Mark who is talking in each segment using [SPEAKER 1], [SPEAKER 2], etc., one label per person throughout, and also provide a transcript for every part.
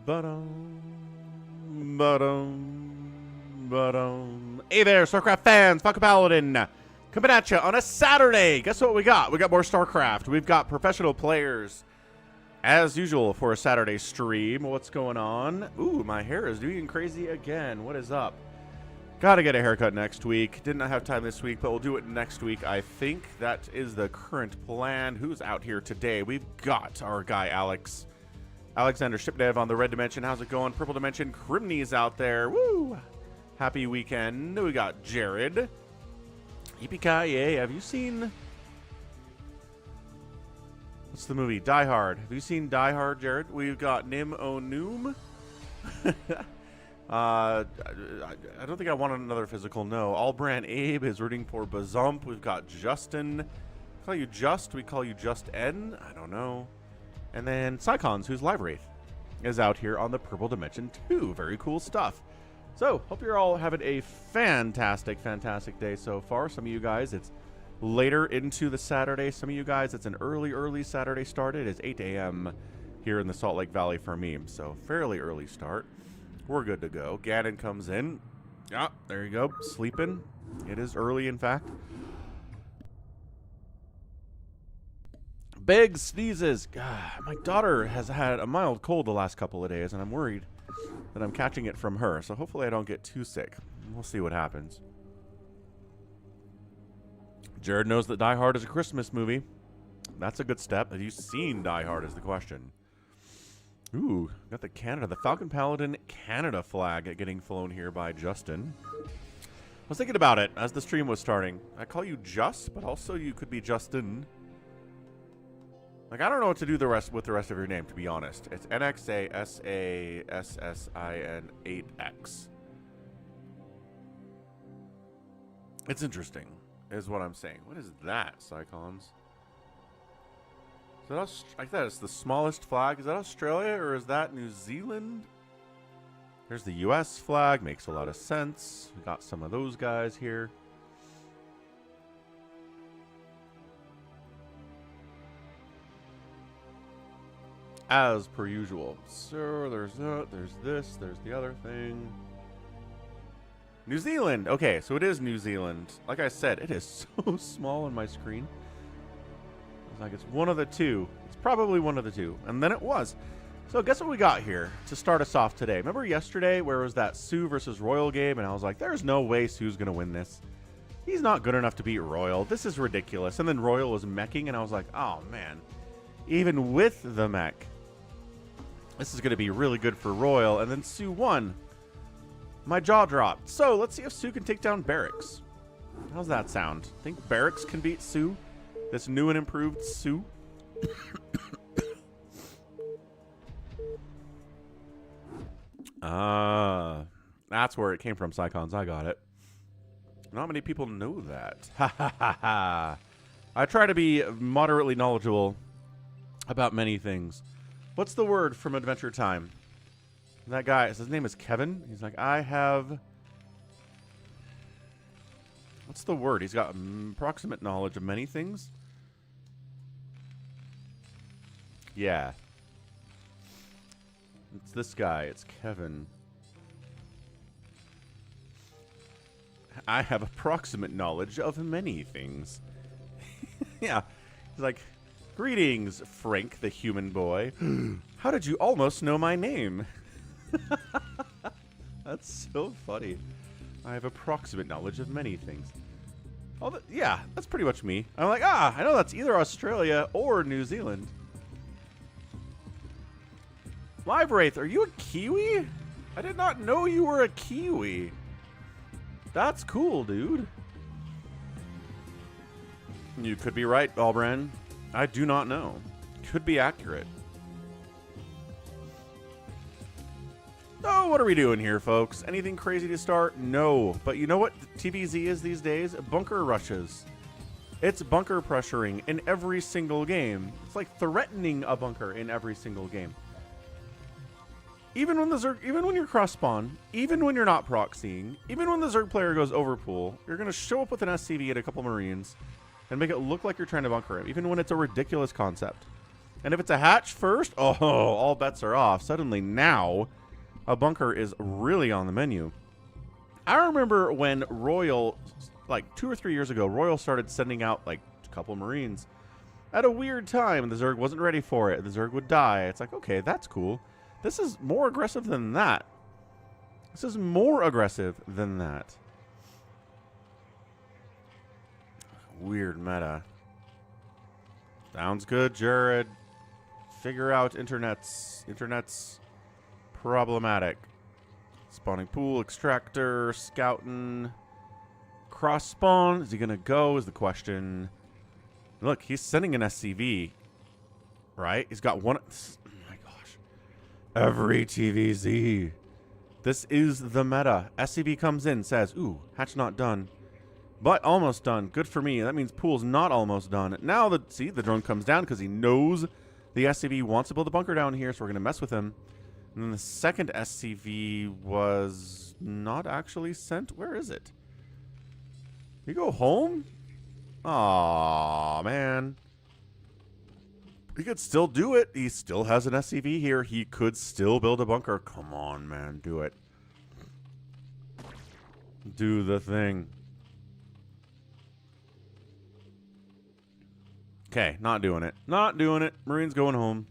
[SPEAKER 1] Hey there, StarCraft fans, Falcon Paladin, coming at you on a Saturday. Guess what we got? We got more StarCraft. We've got professional players, as usual, for a Saturday stream. What's going on? Ooh, my hair is doing crazy again. What is up? Gotta get a haircut next week. Did not have time this week, but we'll do it next week. I think that is the current plan. Who's out here today? We've got our guy, Alex. Alexander Shipnev on the Red Dimension. How's it going? Purple Dimension. Crimney's out there. Woo! Happy weekend. We got Jared. Yippee-ki-yay. Have you seen... What's the movie? Die Hard. Have you seen Die Hard, Jared? We've got Nim O'Noom. I don't think I want another physical. No. Allbrand Abe is rooting for Bazump. We've got Justin. We call you Just. We call you Just N. I don't know. And then Psycons, who's Live Wraith, is out here on the Purple Dimension too. Very cool stuff. So, hope you're all having a fantastic, fantastic day so far. Some of you guys, it's later into the Saturday. Some of you guys, it's an early Saturday start. It is 8 a.m. here in the Salt Lake Valley for me. So, fairly early start. We're good to go. Gannon comes in. Yeah, there you go. Sleeping. It is early, in fact. Big sneezes. God, my daughter has had a mild cold the last couple of days, and I'm worried that I'm catching it from her. So hopefully I don't get too sick. We'll see what happens. Jared knows that Die Hard is a Christmas movie. That's a good step. Have you seen Die Hard is the question. Ooh, got the Falcon Paladin Canada flag getting flown here by Justin. I was thinking about it as the stream was starting. I call you Just, but also you could be Justin. Like, I don't know what to do with the rest of your name, to be honest. It's NXASASSIN8X. It's interesting, is what I'm saying. What is that, Psycons? Is that I thought it's the smallest flag. Is that Australia or is that New Zealand? There's the US flag. Makes a lot of sense. We got some of those guys here. As per usual. So there's that, there's this, there's the other thing. New Zealand. Okay, so it is New Zealand. Like I said, it is so small on my screen. It's like it's one of the two. It's probably one of the two. And then it was. So guess what we got here to start us off today? Remember yesterday where it was that soO versus Royal game? And I was like, there's no way soO's going to win this. He's not good enough to beat Royal. This is ridiculous. And then Royal was meching, and I was like, oh, man. Even with the mech, this is going to be really good for Royal. And then soO won. My jaw dropped. So let's see if soO can take down BarrackS. How's that sound? Think BarrackS can beat soO? This new and improved soO? That's where it came from, Psycons. I got it. Not many people know that. Ha ha ha ha. I try to be moderately knowledgeable about many things. What's the word from Adventure Time? That guy, his name is Kevin. He's like, I have... What's the word? He's got approximate knowledge of many things. Yeah. It's this guy. It's Kevin. I have approximate knowledge of many things. Yeah. He's like... Greetings, Frank, the human boy. How did you almost know my name? That's so funny. I have approximate knowledge of many things. Yeah, that's pretty much me. I'm like, I know that's either Australia or New Zealand. Live Wraith, are you a Kiwi? I did not know you were a Kiwi. That's cool, dude. You could be right, Allbrand. I do not know. Could be accurate. Oh, what are we doing here, folks? Anything crazy to start? No. But you know what TvZ is these days? Bunker rushes. It's bunker pressuring in every single game. It's like threatening a bunker in every single game. Even when the Zerg, even when you're cross spawn, even when you're not proxying, even when the Zerg player goes overpool, you're gonna show up with an SCV and a couple Marines and make it look like you're trying to bunker him, even when it's a ridiculous concept. And if it's a hatch first, oh, all bets are off. Suddenly now, a bunker is really on the menu. I remember when Royal, like 2 or 3 years ago, Royal started sending out like a couple Marines at a weird time. The Zerg wasn't ready for it. The Zerg would die. It's like, okay, that's cool. This is more aggressive than that. This is more aggressive than that. Weird meta. Sounds good, Jared. Figure out internet's problematic. Spawning pool, extractor, scouting, cross spawn. Is he gonna go? Is the question. Look, he's sending an SCV. Right? He's got one. Oh my gosh. Every TvZ. This is the meta. SCV comes in, says, ooh, hatch not done. But almost done. Good for me. That means pool's not almost done. Now, the drone comes down because he knows the SCV wants to build a bunker down here, so we're going to mess with him. And then the second SCV was not actually sent. Where is it? You go home? Aw, man. He could still do it. He still has an SCV here. He could still build a bunker. Come on, man. Do it. Do the thing. Okay, not doing it. Not doing it. Marine's going home.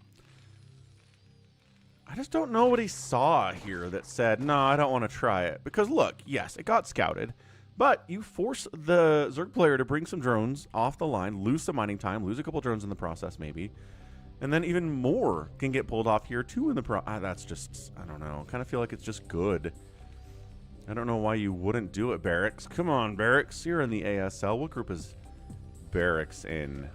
[SPEAKER 1] I just don't know what he saw here that said, no, I don't want to try it. Because look, yes, it got scouted. But you force the Zerg player to bring some drones off the line, lose some mining time, lose a couple drones in the process maybe. And then even more can get pulled off here too in the that's just, I don't know. I kind of feel like it's just good. I don't know why you wouldn't do it, BarrackS. Come on, BarrackS. You're in the ASL. What group is BarrackS in?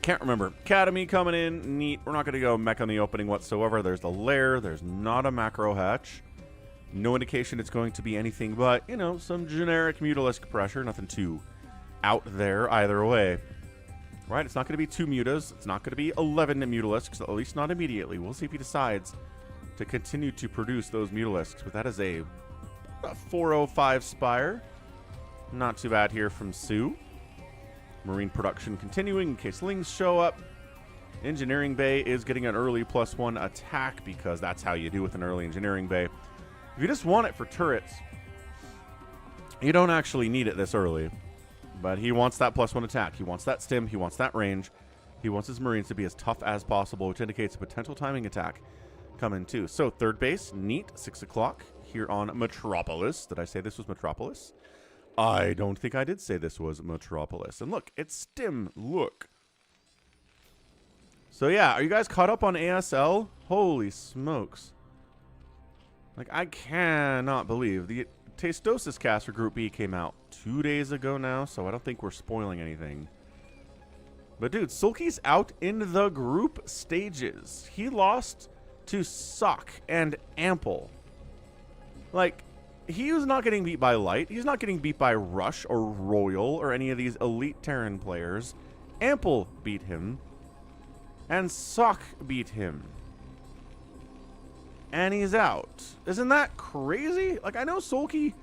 [SPEAKER 1] Can't remember. Academy coming in. Neat. We're not going to go mech on the opening whatsoever. There's the lair. There's not a macro hatch. No indication it's going to be anything but, you know, some generic Mutalisk pressure. Nothing too out there either way. Right? It's not going to be 2 mutas. It's not going to be 11 Mutalisks, at least not immediately. We'll see if he decides to continue to produce those Mutalisks. But that is a 405 Spire. Not too bad here from soO. Marine production continuing in case Lings show up. Engineering Bay is getting an early +1 attack because that's how you do with an early Engineering Bay. If you just want it for turrets, you don't actually need it this early. But he wants that +1 attack. He wants that stim. He wants that range. He wants his Marines to be as tough as possible, which indicates a potential timing attack coming too. So third base, neat, 6 o'clock here on Metropolis. Did I say this was Metropolis? I don't think I did say this was Metropolis. And look, it's stim. Look. So yeah, are you guys caught up on ASL? Holy smokes. Like, I cannot believe the Tastosis cast for Group B came out 2 days ago now, so I don't think we're spoiling anything. But dude, Sulky's out in the group stages. He lost to sSak and Ample. Like, he was not getting beat by Light. He's not getting beat by Rush or Royal or any of these elite Terran players. Ample beat him. And sSak beat him. And he's out. Isn't that crazy? Like, I know Sulky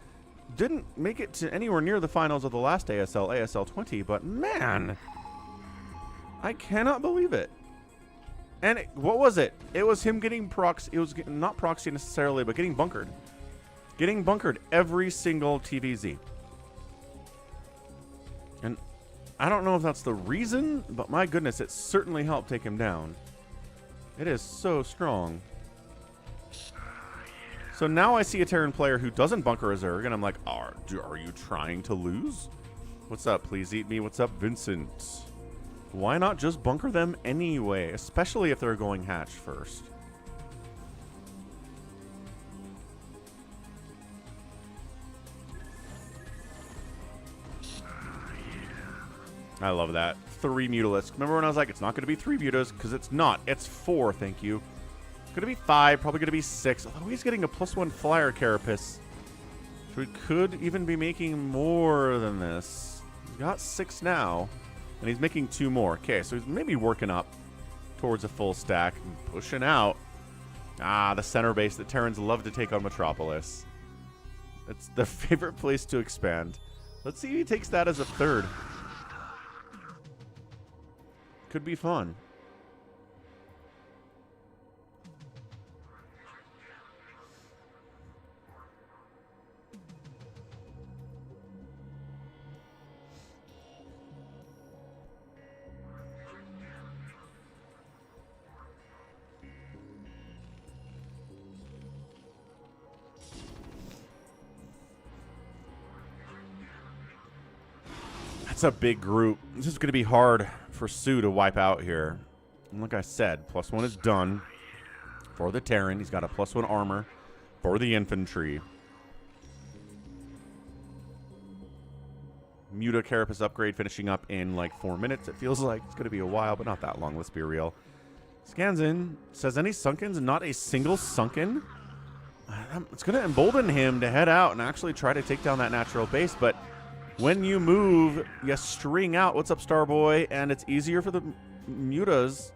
[SPEAKER 1] didn't make it to anywhere near the finals of the last ASL, ASL 20, but man, I cannot believe it. And what was it? It was him getting proxy. It was not proxy necessarily, but getting bunkered. Getting bunkered every single TvZ. And I don't know if that's the reason, but my goodness, it certainly helped take him down. It is so strong. So now I see a Terran player who doesn't bunker a Zerg, and I'm like, are you trying to lose? What's up? Please eat me. What's up, Vincent? Why not just bunker them anyway, especially if they're going hatch first? I love that. 3 Mutalisks. Remember when I was like, it's not going to be 3 mutas, because it's not. It's 4, thank you. Going to be 5, probably going to be 6. Although he's getting a +1 flyer carapace. So we could even be making more than this. He's got 6 now. And he's making 2 more. Okay, so he's maybe working up towards a full stack and pushing out. Ah, the center base that Terrans love to take on Metropolis. It's their favorite place to expand. Let's see if he takes that as a third. Could be fun. That's a big group. This is going to be hard for soO to wipe out here. And like I said, +1 is done for the Terran. He's got a +1 armor for the infantry. Muta Carapace upgrade finishing up in like 4 minutes. It feels like it's going to be a while, but not that long. Let's be real. Scans in. Says any sunkens? Not a single sunken. It's going to embolden him to head out and actually try to take down that natural base, but when you move, you string out. What's up, Starboy? And it's easier for the mutas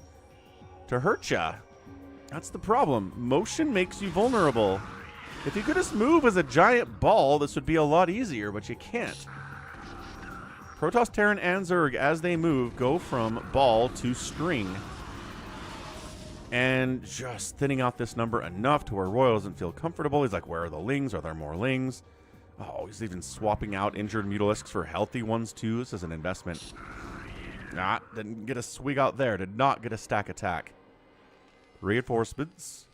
[SPEAKER 1] to hurt ya. That's the problem. Motion makes you vulnerable. If you could just move as a giant ball, this would be a lot easier, but you can't. Protoss, Terran, and Zerg, as they move, go from ball to string. And just thinning out this number enough to where Royal doesn't feel comfortable. He's like, where are the Lings? Are there more Lings? Oh, he's even swapping out injured Mutalisks for healthy ones, too. This is an investment. Nah, didn't get a swig out there. Did not get a stack attack. Reinforcements.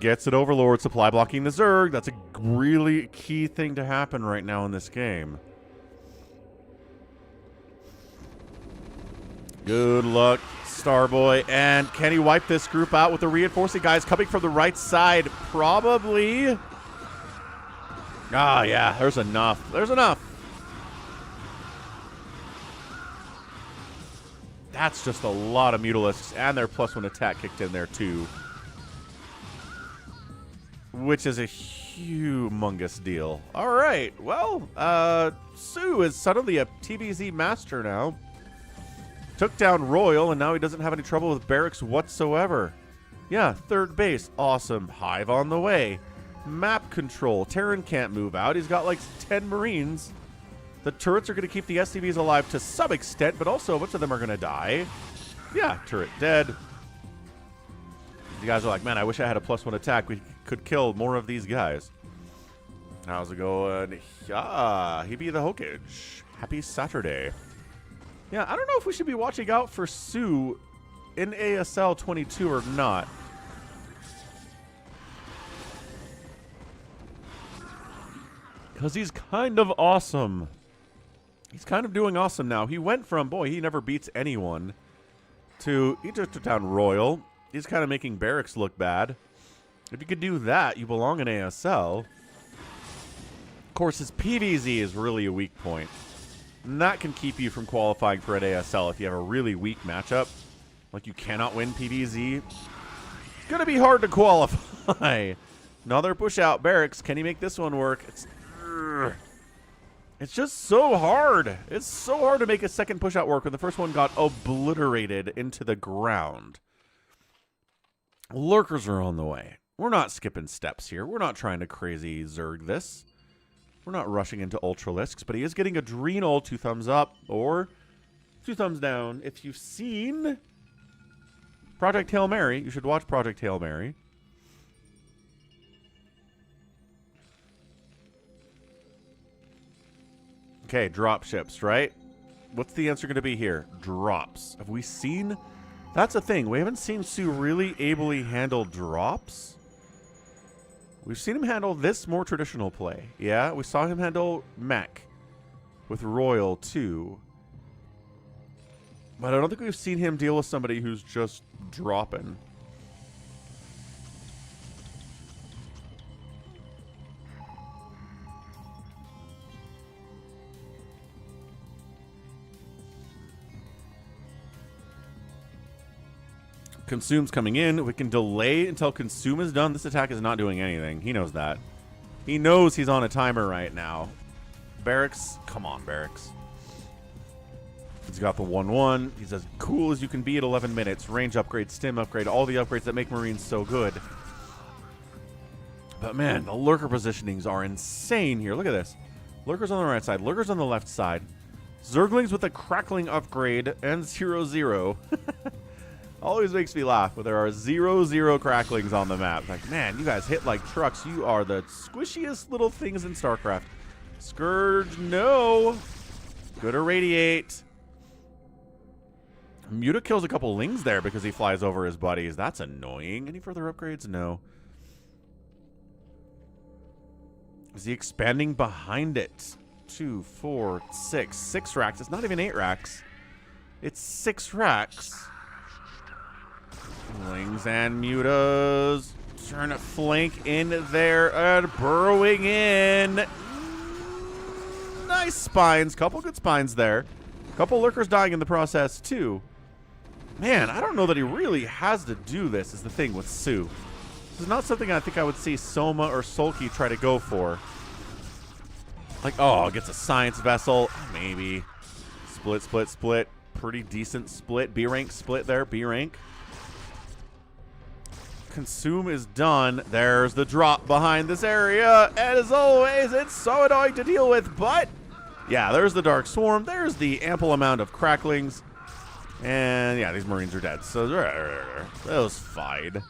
[SPEAKER 1] Gets it Overlord. Supply blocking the Zerg. That's a really key thing to happen right now in this game. Good luck, Starboy. And can he wipe this group out with the reinforcing guys coming from the right side? Probably. Ah, yeah, there's enough. There's enough. That's just a lot of Mutalisks, and their +1 attack kicked in there too. Which is a humongous deal. All right, well, soO is suddenly a TvZ master now. Took down Royal, and now he doesn't have any trouble with BarrackS whatsoever. Yeah, third base. Awesome. Hive on the way. Map control. Terran can't move out. He's got like 10 Marines. The turrets are going to keep the SCVs alive to some extent, but also a bunch of them are going to die. Yeah, turret dead. You guys are like, man, I wish I had a +1 attack. We could kill more of these guys. How's it going? Yeah, he be the Hokage. Happy Saturday. Yeah, I don't know if we should be watching out for soO in ASL 22 or not. Because he's kind of awesome. He's kind of doing awesome now. He went from, boy, he never beats anyone, to he just took down Royal. He's kind of making BarrackS look bad. If you could do that, you belong in ASL. Of course, his PvZ is really a weak point. And that can keep you from qualifying for an ASL if you have a really weak matchup. Like you cannot win PvZ. It's going to be hard to qualify. Another push out BarrackS. Can he make this one work? It's just so hard. It's so hard to make a second push out work when the first one got obliterated into the ground. Lurkers are on the way. We're not skipping steps here. We're not trying to crazy Zerg this. We're not rushing into Ultralisks, but he is getting Adrenal 2 thumbs up or 2 thumbs down. If you've seen Project Hail Mary, you should watch Project Hail Mary. Okay, drop ships, right? What's the answer going to be here? Drops. Have we seen? That's a thing. We haven't seen soO really ably handle drops. We've seen him handle this more traditional play. Yeah, we saw him handle mech with Royal too. But I don't think we've seen him deal with somebody who's just dropping. Consume's coming in. We can delay until Consume is done. This attack is not doing anything. He knows that. He knows he's on a timer right now. BarrackS. Come on, BarrackS. He's got the 1-1. He's as cool as you can be at 11 minutes. Range upgrade, stim upgrade, all the upgrades that make Marines so good. But man, the lurker positionings are insane here. Look at this. Lurkers on the right side, lurkers on the left side. Zerglings with a crackling upgrade and 0-0. Always makes me laugh when there are 0-0 cracklings on the map. Like, man, you guys hit like trucks. You are the squishiest little things in StarCraft. Scourge, no. Good irradiate. Muta kills a couple lings there because he flies over his buddies. That's annoying. Any further upgrades? No. Is he expanding behind it? 2, 4, 6. 6 racks. It's not even 8 racks. It's 6 racks. Lings and mutas. Trying to flank in there and burrowing in. Nice spines. Couple good spines there. Couple lurkers dying in the process too. Man, I don't know that he really has to do this is the thing with soO. This is not something I think I would see Soma or Sulky try to go for. Like, oh, gets a science vessel. Maybe. Split, split, split. Pretty decent split. B rank split there. B rank. Consume is done. There's the drop behind this area. And as always, it's so annoying to deal with. But, yeah, there's the Dark Swarm. There's the ample amount of cracklings. And, yeah, these Marines are dead. So, that was fine.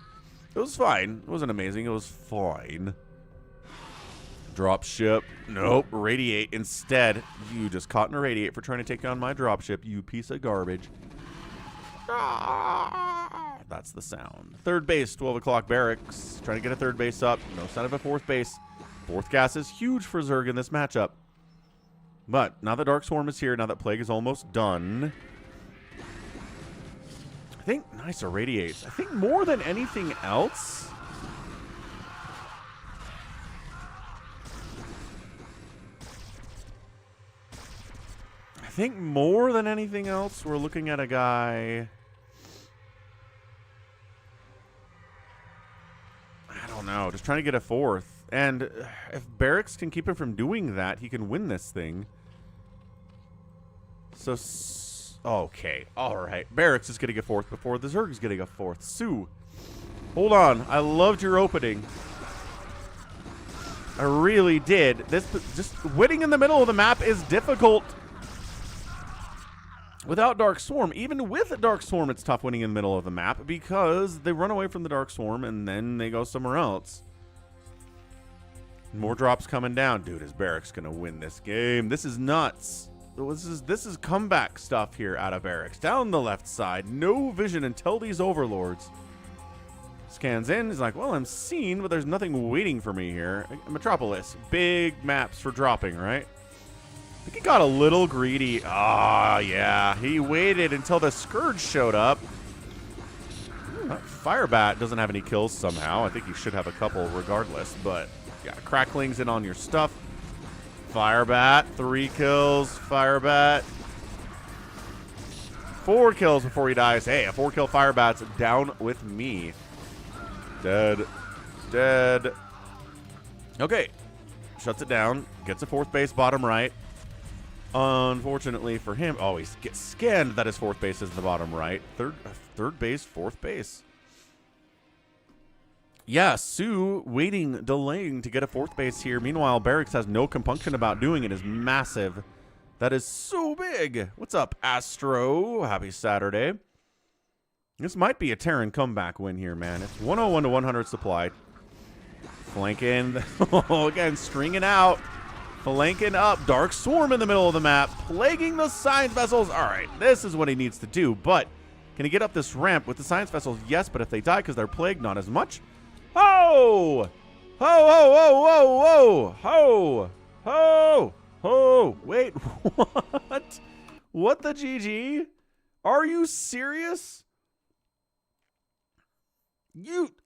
[SPEAKER 1] It was fine. It wasn't amazing. It was fine. Dropship. Nope. Radiate instead. You just caught in a radiate for trying to take down my dropship, you piece of garbage. That's the sound. Third base, 12 o'clock BarrackS. Trying to get a third base up. No sign of a fourth base. Fourth gas is huge for Zerg in this matchup. But now that Dark Swarm is here, now that Plague is almost done, I think nice irradiates. I think more than anything else, we're looking at a guy. I don't know. Just trying to get a fourth. And if BarrackS can keep him from doing that, he can win this thing. So, okay. All right. BarrackS is getting a fourth before the Zerg is getting a fourth. soO, hold on. I loved your opening. I really did. This just winning in the middle of the map is difficult. Without Dark Swarm, even with Dark Swarm, it's tough winning in the middle of the map because they run away from the Dark Swarm and then they go somewhere else. More drops coming down. Dude, is BarrackS going to win this game? This is nuts. This is comeback stuff here out of BarrackS. Down the left side, no vision until these overlords. Scans in, he's like, well, I'm seen, but there's nothing waiting for me here. Metropolis, big maps for dropping, right? I think he got a little greedy. Ah, yeah. He waited until the Scourge showed up. Firebat doesn't have any kills somehow. I think he should have a couple regardless, but yeah, cracklings in on your stuff. Firebat, 3 kills. Firebat, 4 kills before he dies. Hey, a 4-kill Firebat's down with me. Dead. Dead. Okay. Shuts it down. Gets a 4th base bottom right. Unfortunately for him, oh, he gets scanned that his 4th base is in the bottom right. Third base, 4th base. Yeah, soO waiting, delaying to get a 4th base here. Meanwhile, BarrackS has no compunction about doing it. Is massive. That is so big. What's up, Astro? Happy Saturday. This might be a Terran comeback win here, man. It's 101 to 100 supplied. Flanking. Again, stringing out. Flanking up. Dark Swarm in the middle of the map. Plaguing the Science Vessels. All right, this is what he needs to do. But can he get up this ramp with the Science Vessels? Yes, but if they die because they're plagued, not as much. Ho! Ho, ho, ho, ho, ho! Ho! Ho! Ho! Wait, what? What the GG? Are you serious?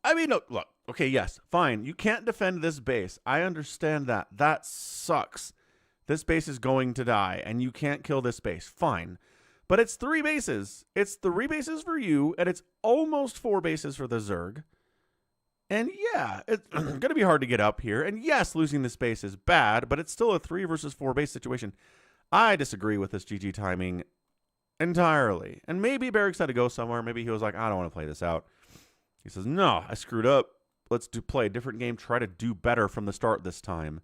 [SPEAKER 1] I mean, no, look. Okay, yes, fine. You can't defend this base. I understand that. That sucks. This base is going to die, and you can't kill this base. Fine. But it's 3 bases. It's 3 bases for you, and it's almost 4 bases for the Zerg. And yeah, it's going to be hard to get up here. And yes, losing this base is bad, but it's still a 3 versus 4 base situation. I disagree with this GG timing entirely. And maybe BarrackS had to go somewhere. Maybe he was like, I don't want to play this out. He says, no, I screwed up. Let's play a different game. Try to do better from the start this time.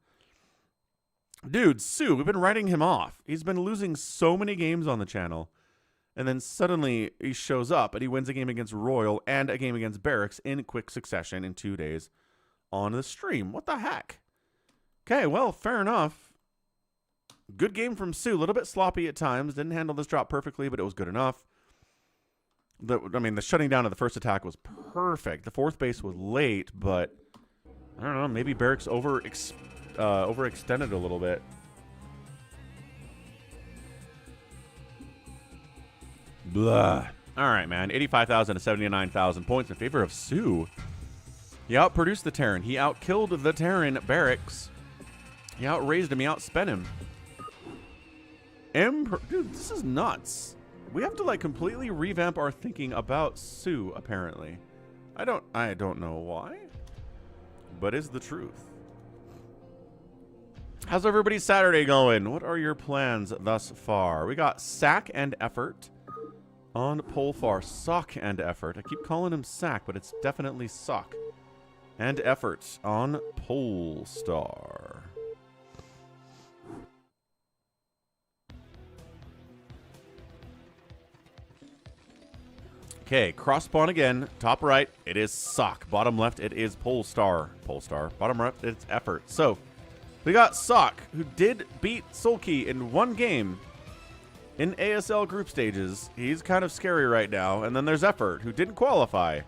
[SPEAKER 1] Dude, soO, we've been writing him off. He's been losing so many games on the channel. And then suddenly he shows up and he wins a game against NoeL and a game against BarrackS in quick succession in 2 days on the stream. What the heck? Okay, well, fair enough. Good game from soO. A little bit sloppy at times. Didn't handle this drop perfectly, but it was good enough. The shutting down of the first attack was perfect. The fourth base was late, but I don't know. Maybe BarrackS overextended a little bit. Blah. All right, man. 85,000 to 79,000 points in favor of soO. He outproduced the Terran. He outkilled the Terran BarrackS. He outraised him. He outspent him. Dude, this is nuts. We have to like completely revamp our thinking about soO, apparently. I don't know why, but it's the truth. How's everybody's Saturday going? What are your plans thus far? We got sSak and effort on Polfar. Sock and effort. I keep calling him sSak, but it's definitely sock and effort on Polestar. Okay, cross spawn again. Top right, it is sock. Bottom left, it is Polestar. Bottom right, it's effort. So, we got sock, who did beat soulkey in one game in ASL group stages. He's kind of scary right now. And then there's effort, who didn't qualify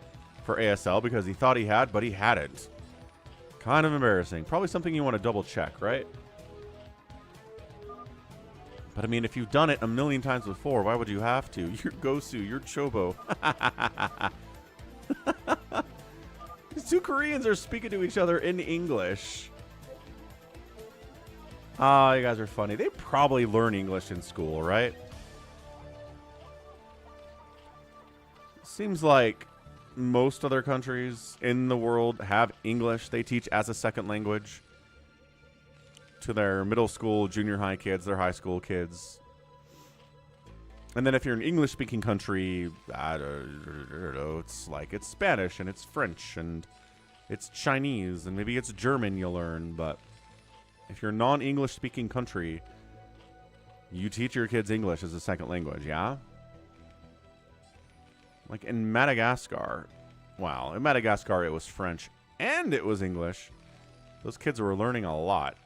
[SPEAKER 1] for ASL because he thought he had, but he hadn't. Kind of embarrassing. Probably something you want to double check, right? But I mean, if you've done it a million times before, why would you have to? You're Gosu, you're Chobo. These two Koreans are speaking to each other in English. Ah, you guys are funny. They probably learn English in school, right? Seems like most other countries in the world have English they teach as a second language to their middle school, junior high kids, their high school kids. And then if you're an English-speaking country, I don't know, it's like it's Spanish and it's French and it's Chinese and maybe it's German you'll learn. But if you're a non-English speaking country, you teach your kids English as a second language, yeah? Like in Madagascar. Wow, in Madagascar it was French and it was English. Those kids were learning a lot.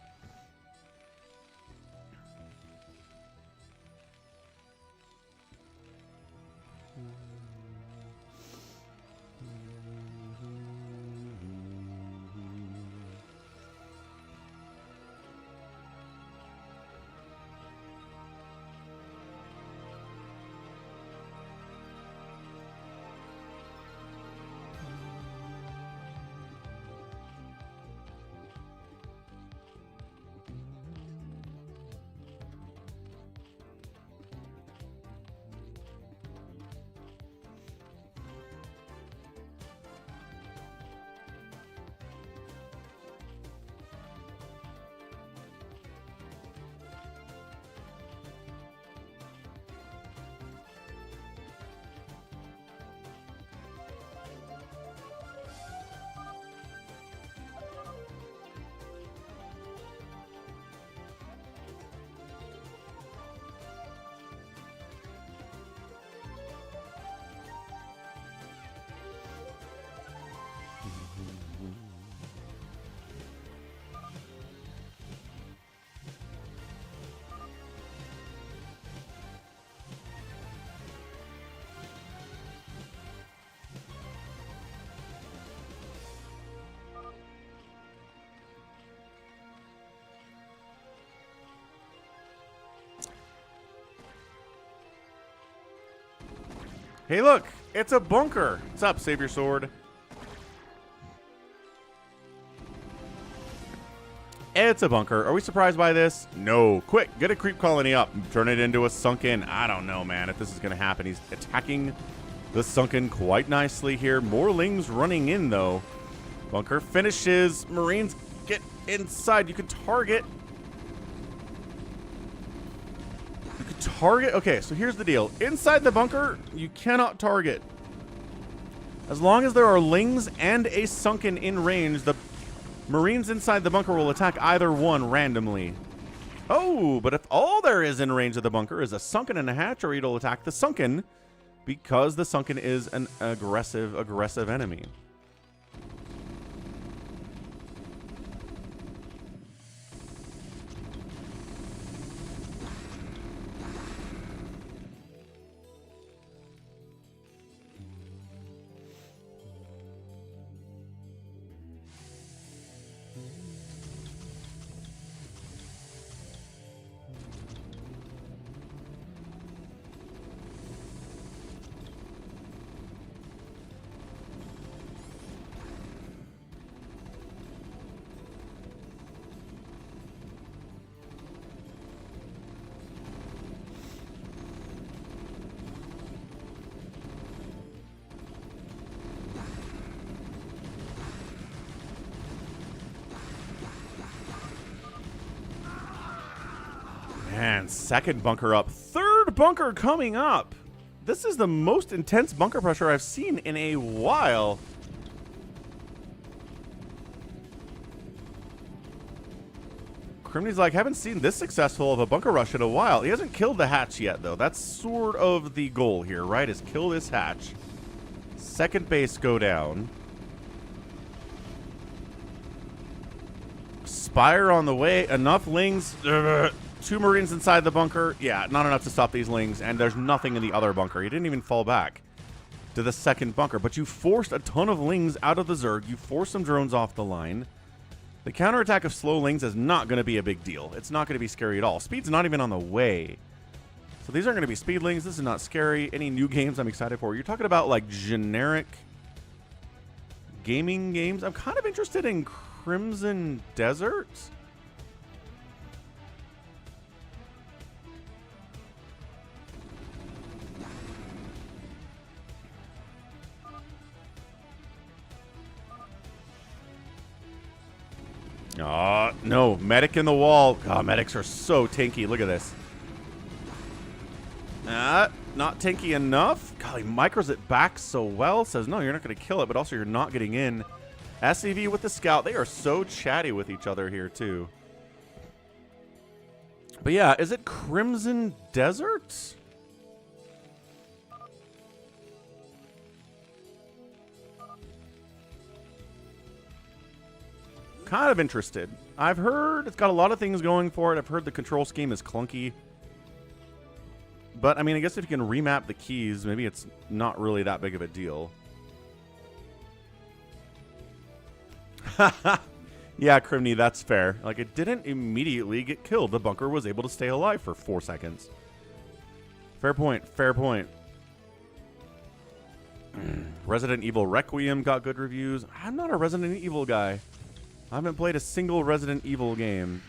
[SPEAKER 1] Hey, look, it's a bunker. What's up, Save Your Sword? It's a bunker. Are we surprised by this? No. Quick, get a creep colony up. Turn it into a sunken. I don't know, man, if this is going to happen. He's attacking the sunken quite nicely here. More lings running in, though. Bunker finishes. Marines get inside. You can target. target... Okay, so here's the deal. Inside the bunker, you cannot target. As long as there are lings and a sunken in range, the Marines inside the bunker will attack either one randomly. Oh, but if all there is in range of the bunker is a sunken and a hatchery, it'll attack the sunken because the sunken is an aggressive enemy. Man, second bunker up. Third bunker coming up. This is the most intense bunker pressure I've seen in a while. Crimny's like, haven't seen this successful of a bunker rush in a while. He hasn't killed the hatch yet, though. That's sort of the goal here, right? Is kill this hatch. Second base go down. Spire on the way. Enough lings. 2 Marines inside the bunker. Yeah, not enough to stop these lings. And there's nothing in the other bunker. He didn't even fall back to the second bunker. But you forced a ton of lings out of the Zerg. You forced some drones off the line. The counterattack of slow lings is not going to be a big deal. It's not going to be scary at all. Speed's not even on the way. So these aren't going to be speed lings. This is not scary. Any new games I'm excited for? You're talking about like generic gaming games. I'm kind of interested in Crimson Desert. No. Medic in the wall. Oh, medics are so tanky. Look at this. Not tanky enough. God, he micros it back so well. Says, no, you're not going to kill it, but also you're not getting in. SCV with the scout. They are so chatty with each other here, too. But yeah, is it Crimson Desert? Kind of interested. I've heard it's got a lot of things going for it. I've heard the control scheme is clunky. But, I mean, I guess if you can remap the keys, maybe it's not really that big of a deal. Yeah, Crimny, that's fair. Like, it didn't immediately get killed. The bunker was able to stay alive for 4 seconds. Fair point. Fair point. Resident Evil Requiem got good reviews. I'm not a Resident Evil guy. I haven't played a single Resident Evil game.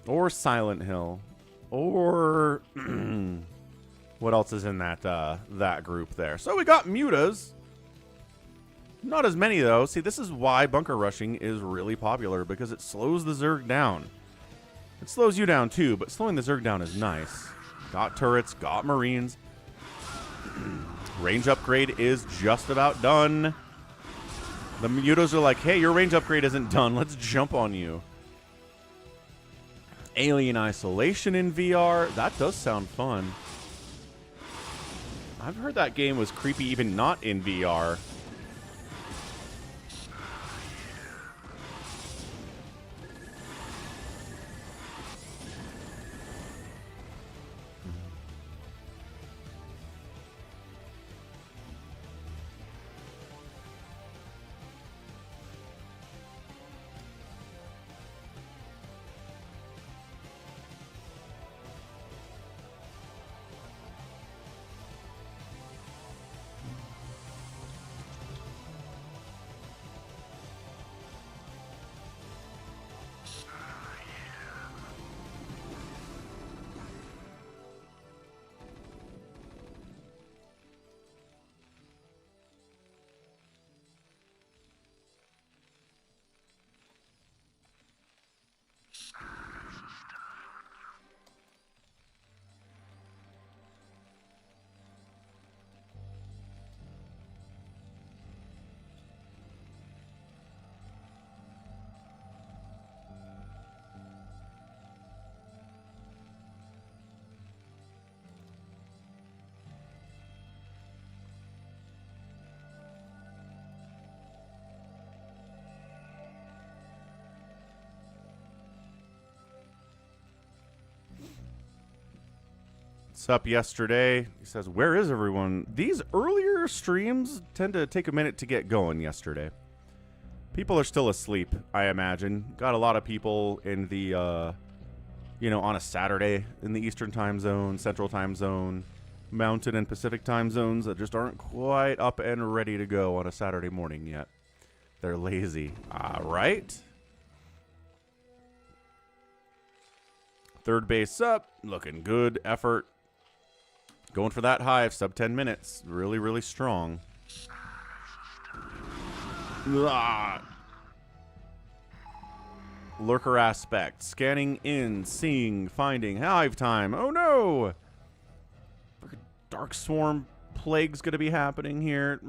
[SPEAKER 1] Or Silent Hill. Or what else is in that that group there? So we got mutas. Not as many, though. See, this is why bunker rushing is really popular, because it slows the Zerg down. It slows you down, too, but slowing the Zerg down is nice. Got turrets, got Marines. Range upgrade is just about done. The mutas are like, hey, your range upgrade isn't done. Let's jump on you. Alien Isolation in VR. That does sound fun. I've heard that game was creepy even not in VR. What's up yesterday? He says, where is everyone? These earlier streams tend to take a minute to get going yesterday. People are still asleep, I imagine. Got a lot of people in the, you know, on a Saturday in the Eastern time zone, Central time zone, Mountain and Pacific time zones that just aren't quite up and ready to go on a Saturday morning yet. They're lazy. All right. Third base up. Looking good. Effort. Going for that hive. Sub 10 minutes. Really, really strong. Ah. Lurker aspect. Scanning in. Seeing. Finding. Hive time. Oh no! Dark Swarm Plague's going to be happening here.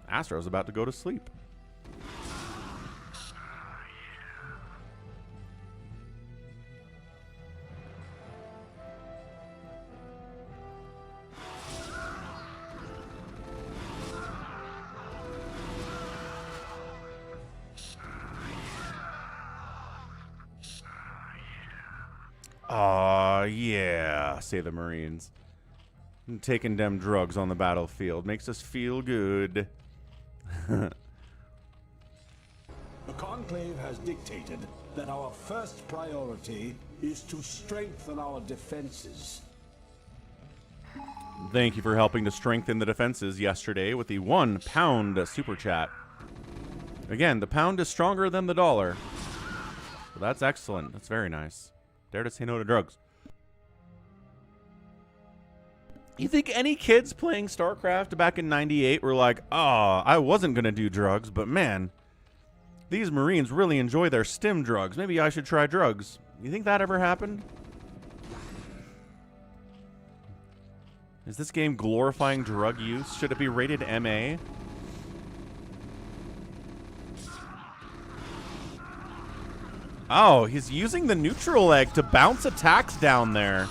[SPEAKER 1] Astro's about to go to sleep. Yeah, say the Marines. Taking them drugs on the battlefield makes us feel good.
[SPEAKER 2] The Conclave has dictated that our first priority is to strengthen our defenses.
[SPEAKER 1] Thank you for helping to strengthen the defenses yesterday with the £1 super chat. Again, the pound is stronger than the dollar. So that's excellent. That's very nice. Dare to say no to drugs. You think any kids playing StarCraft back in '98 were like, oh, I wasn't going to do drugs, but man, these Marines really enjoy their stim drugs. Maybe I should try drugs. You think that ever happened? Is this game glorifying drug use? Should it be rated MA? Oh, he's using the neutral egg to bounce attacks down there.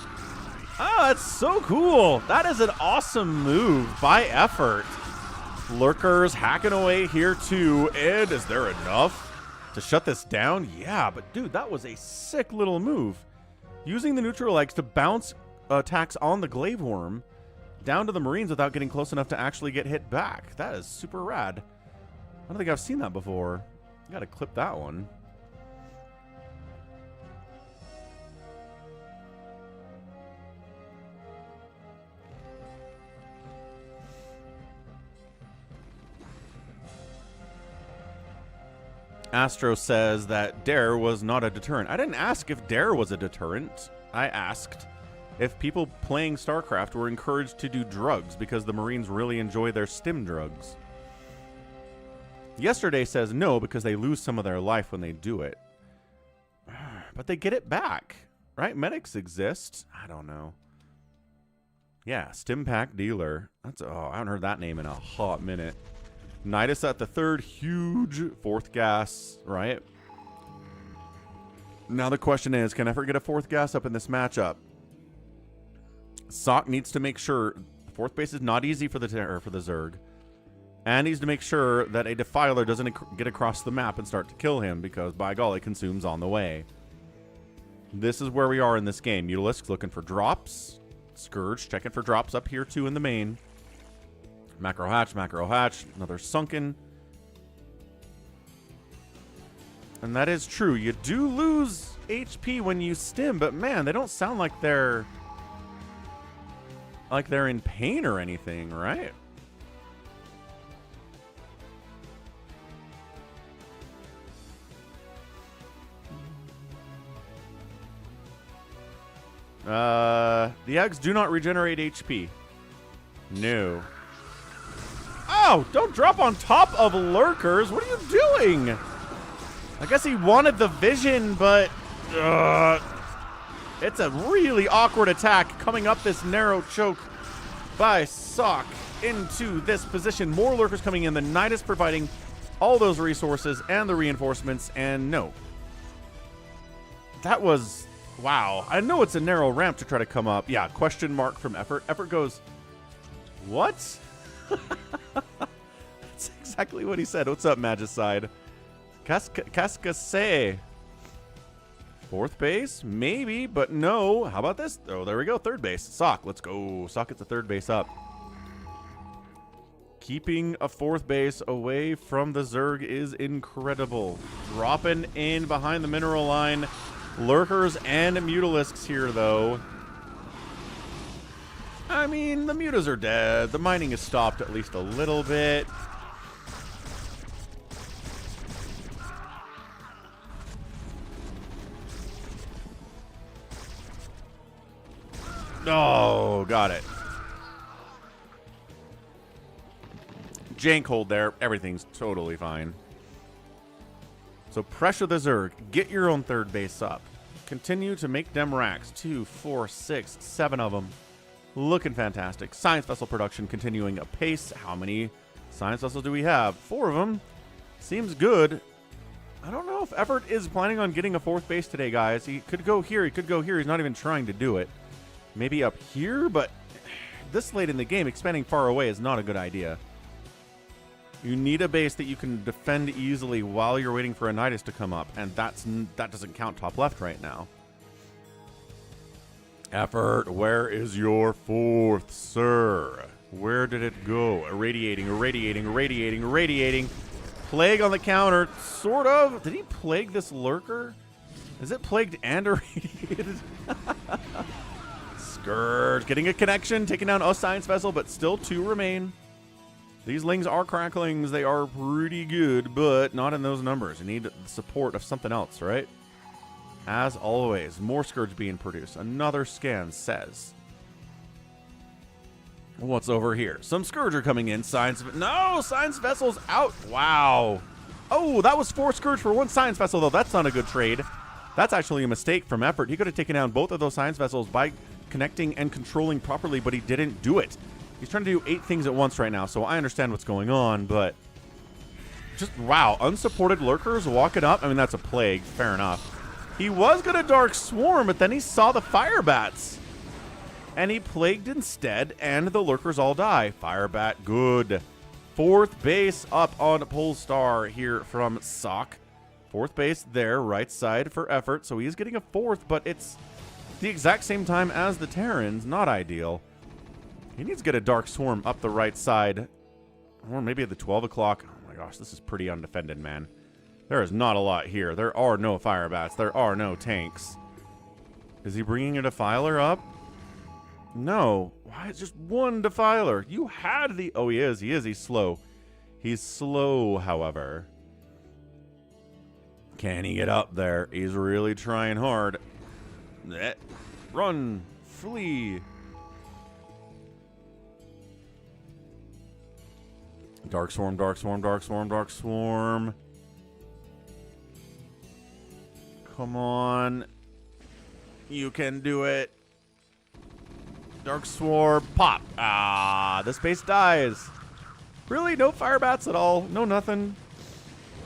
[SPEAKER 1] Oh, that's so cool. That is an awesome move by Effort. Lurkers hacking away here too. Ed, is there enough to shut this down? Yeah, but dude, that was a sick little move. Using the neutral eggs to bounce attacks on the Glaive Worm down to the Marines without getting close enough to actually get hit back. That is super rad. I don't think I've seen that before. I gotta clip that one. Astro says that Dare was not a deterrent. I didn't ask if Dare was a deterrent. I asked if people playing StarCraft were encouraged to do drugs because the Marines really enjoy their stim drugs. Yesterday says no because they lose some of their life when they do it. But they get it back, right? Medics exist. I don't know. Yeah, stim pack dealer. That's, oh, I haven't heard that name in a hot minute. Nidus at the third, huge fourth gas, right? Now the question is, can Effort get a fourth gas up in this matchup? sSak needs to make sure fourth base is not easy for the Zerg, and needs to make sure that a Defiler doesn't get across the map and start to kill him because by golly, consumes on the way. This is where we are in this game. Mutalisk looking for drops. Scourge checking for drops up here too in the main. Macro hatch, another sunken. And that is true. You do lose HP when you stim, but man, they don't sound like they're in pain or anything, right? The eggs do not regenerate HP. No. Oh, don't drop on top of lurkers. What are you doing? I guess he wanted the vision, but it's a really awkward attack coming up this narrow choke by sSak into this position. More lurkers coming in. The Nidus providing all those resources and the reinforcements, and no. That was, wow. I know it's a narrow ramp to try to come up. Yeah, question mark from Effort. Effort goes, what? That's exactly what he said. What's up, Magicide? Cascase. Fourth base? Maybe, but no. How about this? Oh, there we go. Third base. sSak, let's go. sSak gets the third base up. Keeping a fourth base away from the Zerg is incredible. Dropping in behind the mineral line. Lurkers and Mutalisks here, though. I mean, the Mutas are dead. The mining is stopped at least a little bit. Oh, got it. Jank hold there. Everything's totally fine. So pressure the Zerg. Get your own third base up. Continue to make them racks. 2, 4, 6, 7 of them. Looking fantastic. Science vessel production continuing apace. How many science vessels do we have? 4 of them. Seems good. I don't know if Effort is planning on getting a fourth base today, guys. He could go here. He could go here. He's not even trying to do it. Maybe up here, but this late in the game, expanding far away is not a good idea. You need a base that you can defend easily while you're waiting for a Nidus to come up, and that doesn't count top left right now. Effort, where is your fourth, sir? Where did it go? Irradiating, irradiating, irradiating, irradiating. Plague on the counter, sort of. Did he plague this lurker? Is it plagued and irradiated? Scourge getting a connection, taking down a science vessel, but still 2 remain. These lings are cracklings. They are pretty good, but not in those numbers. You need the support of something else, right? As always, more Scourge being produced. Another scan says. What's over here? Some Scourge are coming in. No, Science Vessel's out. Wow. Oh, that was 4 Scourge for 1 Science Vessel, though. That's not a good trade. That's actually a mistake from Effort. He could have taken down both of those Science Vessels by connecting and controlling properly, but he didn't do it. He's trying to do 8 things at once right now, so I understand what's going on, but just, wow, unsupported lurkers walking up. I mean, that's a plague. Fair enough. He was going to Dark Swarm, but then he saw the Fire Bats, and he plagued instead, and the lurkers all die. Fire Bat, good. Fourth base up on Polestar here from sSak. Fourth base there, right side for Effort, so he is getting a fourth, but it's the exact same time as the Terrans. Not ideal. He needs to get a Dark Swarm up the right side. Or maybe at the 12 o'clock. Oh my gosh, this is pretty undefended, man. There is not a lot here. There are no Fire Bats. There are no tanks. Is he bringing a Defiler up? No. Why is just 1 Defiler? You had the... Oh, he is. He is. He's slow. He's slow, however. Can he get up there? He's really trying hard. Run. Flee. Dark Swarm, Dark Swarm, Dark Swarm, Dark Swarm. Come on. You can do it. Dark Swarm, pop. Ah, this base dies. Really? No Fire Bats at all? No nothing?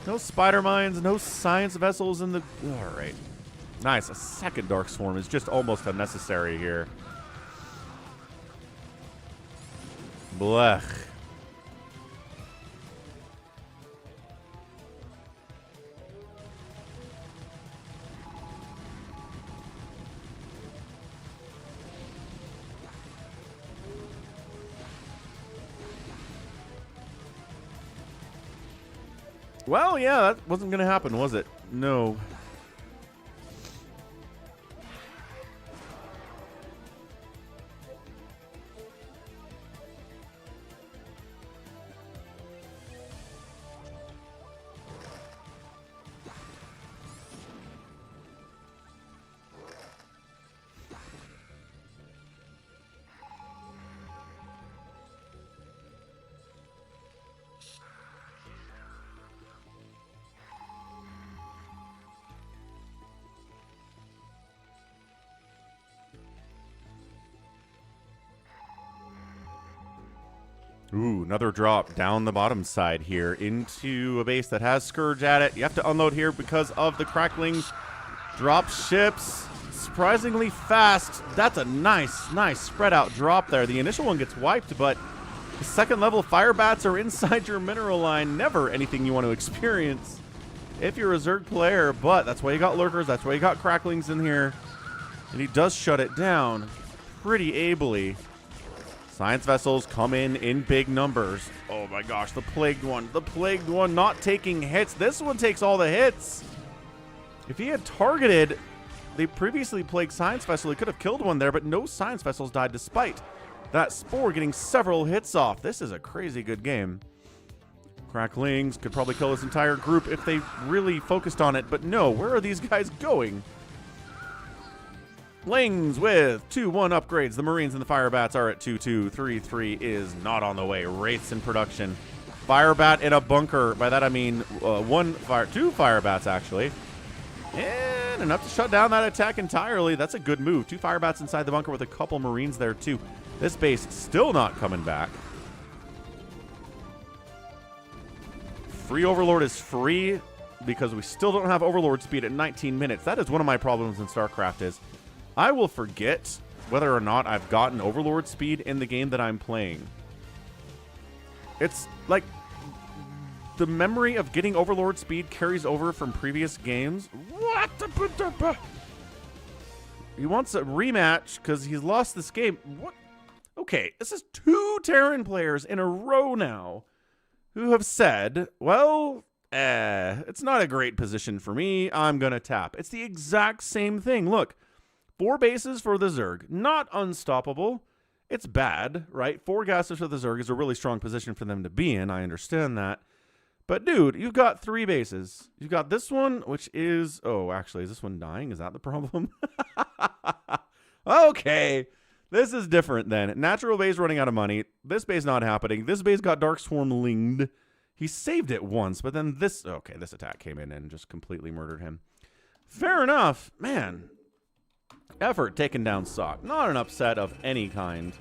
[SPEAKER 1] No Spider Mines? No Science Vessels in the... All right. Nice. A second Dark Swarm is just almost unnecessary here. Blech. Well, yeah, that wasn't going to happen, was it? No. Ooh, another drop down the bottom side here into a base that has Scourge at it. You have to unload here because of the cracklings. Drop ships surprisingly fast. That's a nice spread out drop there. The initial one gets wiped, but the second level Fire Bats are inside your mineral line. Never anything you want to experience. if you're a Zerg player, but that's why you got lurkers, that's why you got cracklings in here. And he does shut it down pretty ably. Science vessels come in big numbers. Oh my gosh, the plagued one not taking hits. This one takes all the hits. If he had targeted the previously plagued science vessel, he could have killed one there, but no science vessels died despite that spore getting several hits off. This is a crazy good game. Cracklings could probably kill this entire group if they really focused on it, but no, where are these guys going? Lings with 2-1 upgrades. The Marines and the Firebats are at 2-2. 3-3 is not on the way. Wraiths in production. Firebat in a bunker. By that I mean two Firebats actually. And enough to shut down that attack entirely. That's a good move. 2 Firebats inside the bunker with a couple Marines there too. This base still not coming back. Free Overlord is free because we still don't have Overlord speed at 19 minutes. That is one of my problems in StarCraft is I will forget whether or not I've gotten Overlord speed in the game that I'm playing. It's like the memory of getting Overlord speed carries over from previous games. What? He wants a rematch because he's lost this game. What? Okay, this is 2 Terran players in a row now who have said, well, it's not a great position for me. I'm going to tap. It's the exact same thing. Look, 4 bases for the Zerg. Not unstoppable. It's bad, right? 4 gases for the Zerg is a really strong position for them to be in. I understand that. But, dude, you've got 3 bases. You've got this one, which is... Oh, actually, is this one dying? Is that the problem? Okay. This is different then. Natural base running out of money. This base not happening. This base got Dark Swarm linged. He saved it once, but then this... Okay, this attack came in and just completely murdered him. Fair enough. Man. Effort taking down sOak. Not an upset of any kind.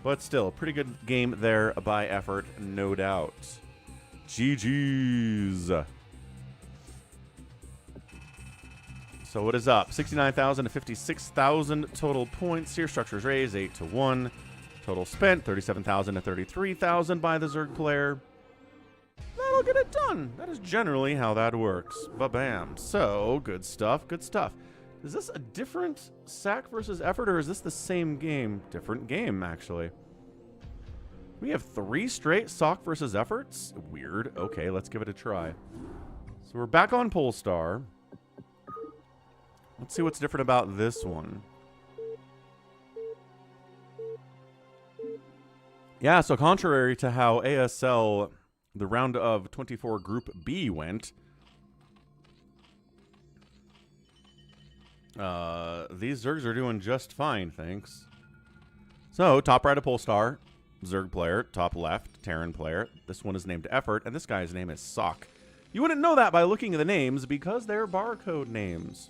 [SPEAKER 1] But still, pretty good game there by Effort, no doubt. GG's. So what is up? 69,000 to 56,000 total points here. Structures raised 8-1. Total spent 37,000 to 33,000 by the Zerg player. That'll get it done. That is generally how that works. Ba-bam. So good stuff. Good stuff. Is this a different sSak versus Effort, or is this the same game? Different game, actually. We have 3 straight sOak versus Efforts. Weird. Okay, let's give it a try. So we're back on Polestar. Let's see what's different about this one. Yeah, so contrary to how ASL, the round of 24 Group B went, these Zergs are doing just fine, thanks. So, top right of Polestar, Zerg player. Top left, Terran player. This one is named Effort, and this guy's name is sOak. You wouldn't know that by looking at the names because they're barcode names.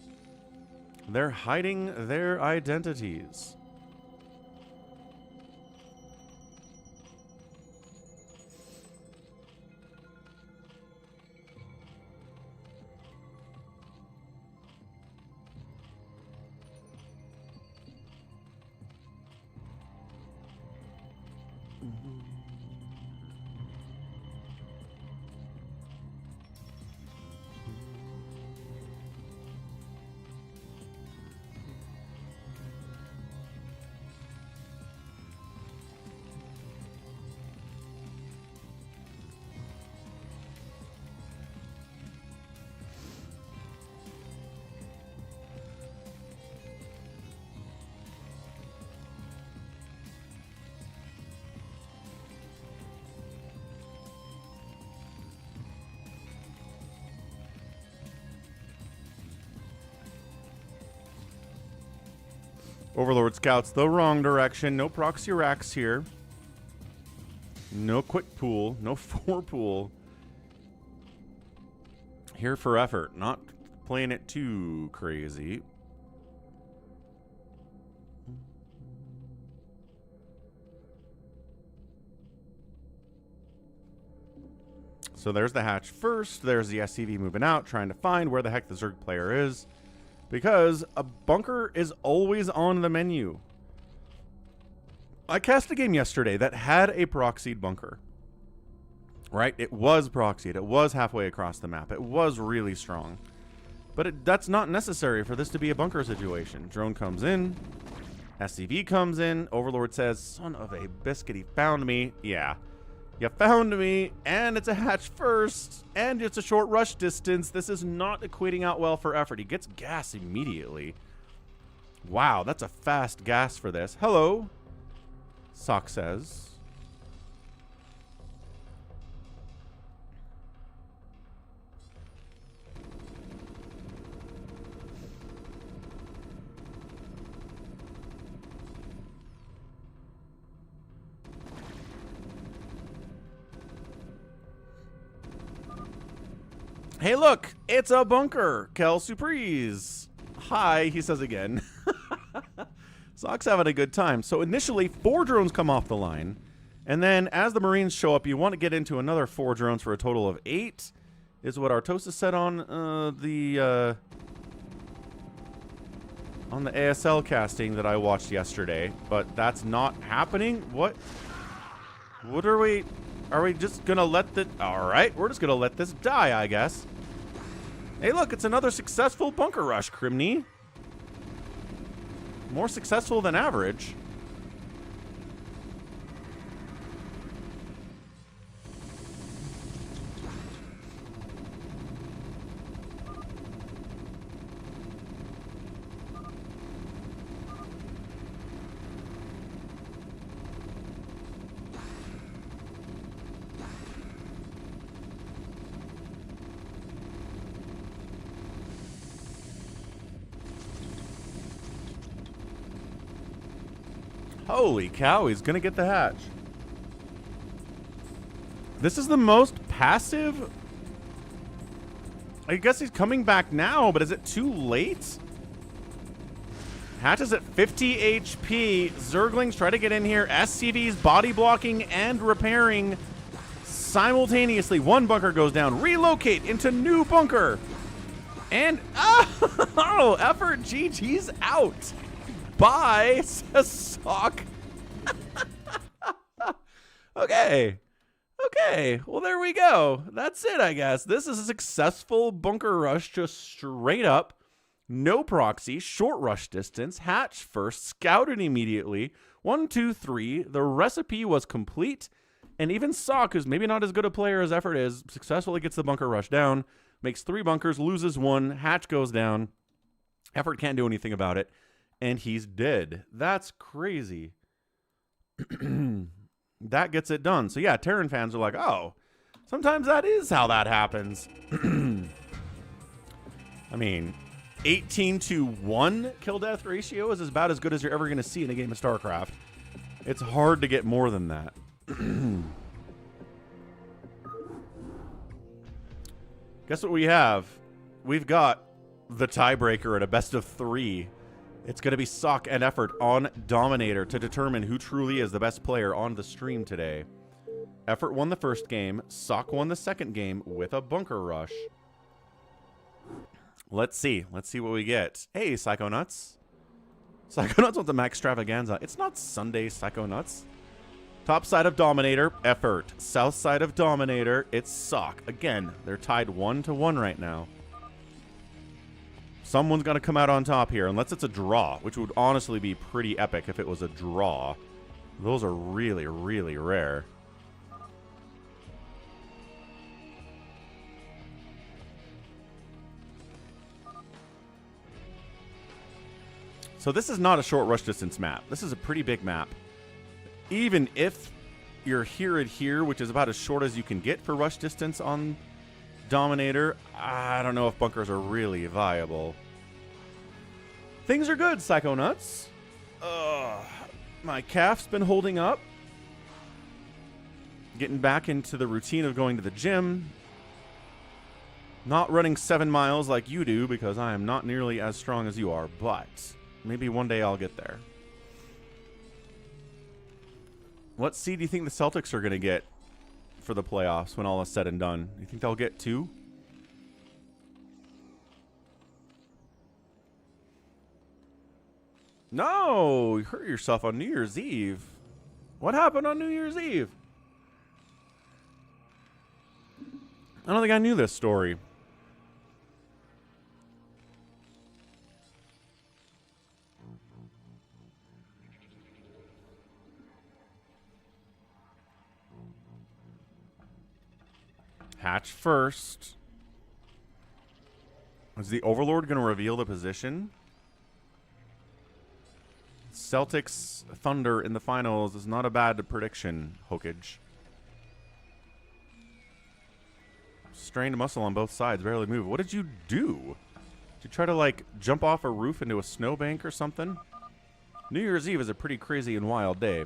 [SPEAKER 1] They're hiding their identities. Overlord scouts the wrong direction. No proxy racks here. No quick pool. No 4 pool. Here for Effort. Not playing it too crazy. So there's the hatch first. There's the SCV moving out, trying to find where the heck the Zerg player is. Because a bunker is always on the menu. I cast a game yesterday that had a proxied bunker. Right? It was proxied. It was halfway across the map. It was really strong. But that's not necessary for this to be a bunker situation. Drone comes in. SCV comes in. Overlord says, son of a biscuit, he found me. Yeah. You found me, and it's a hatch first, and it's a short rush distance. This is not equating out well for effort. He gets gas immediately. Wow, that's a fast gas for this. Hello, sSak says. Hey, look, it's a bunker. Kel Surprise. Hi, he says again. sSak's having a good time. So initially, 4 drones come off the line. And then as the Marines show up, you want to get into another 4 drones for a total of 8, is what Artosis said on the ASL casting that I watched yesterday. But that's not happening. What are we... Are we just gonna let the... Alright, we're just gonna let this die, I guess. Hey, look, it's another successful bunker rush, Crimney. More successful than average. Holy cow, he's gonna get the hatch. This is the most passive... I guess he's coming back now, but is it too late? Hatch is at 50 HP. Zerglings try to get in here. SCV's body blocking and repairing simultaneously. One bunker goes down. Relocate into new bunker. And... Oh! Effort GG's out. Bye, sSak. Okay. Okay. Well, there we go. That's it, I guess. This is a successful bunker rush, just straight up. No proxy, short rush distance, hatch first, scouted immediately. 1, 2, 3. The recipe was complete. And even sSak, who's maybe not as good a player as Effort is, successfully gets the bunker rush down. Makes 3 bunkers, loses 1. Hatch goes down. Effort can't do anything about it. And he's dead. That's crazy. That gets it done. So yeah, Terran fans are like, oh, sometimes that is how that happens. I mean, 18-to-1 kill-death ratio is about as good as you're ever going to see in a game of StarCraft. It's hard to get more than that. Guess what we have? We've got the tiebreaker at a best of 3. It's going to be sSak and Effort on Dominator to determine who truly is the best player on the stream today. Effort won the first game. sSak won the second game with a bunker rush. Let's see. Let's see what we get. Hey, Psychonauts. Psychonauts wants a max extravaganza. It's not Sunday, Psychonauts. Top side of Dominator, Effort. South side of Dominator, it's sSak. Again, they're tied 1-to-1 right now. Someone's going to come out on top here, unless it's a draw, which would honestly be pretty epic if it was a draw. Those are really, really rare. So this is not a short rush distance map. This is a pretty big map. Even if you're here at here, which is about as short as you can get for rush distance on Dominator, I don't know if bunkers are really viable. Things are good, Psychonauts. My calf's been holding up. Getting back into the routine of going to the gym. Not running 7 miles like you do, because I am not nearly as strong as you are, but maybe one day I'll get there. What seed do you think the Celtics are going to get for the playoffs when all is said and done? You think they'll get 2? No, you hurt yourself on New Year's Eve. What happened on New Year's Eve? I don't think I knew this story. Hatch first. Is the Overlord going to reveal the position? Celtics Thunder in the finals is not a bad prediction, Hokage. Strained muscle on both sides, barely move. What did you do? Did you try to, like, jump off a roof into a snowbank or something? New Year's Eve is a pretty crazy and wild day.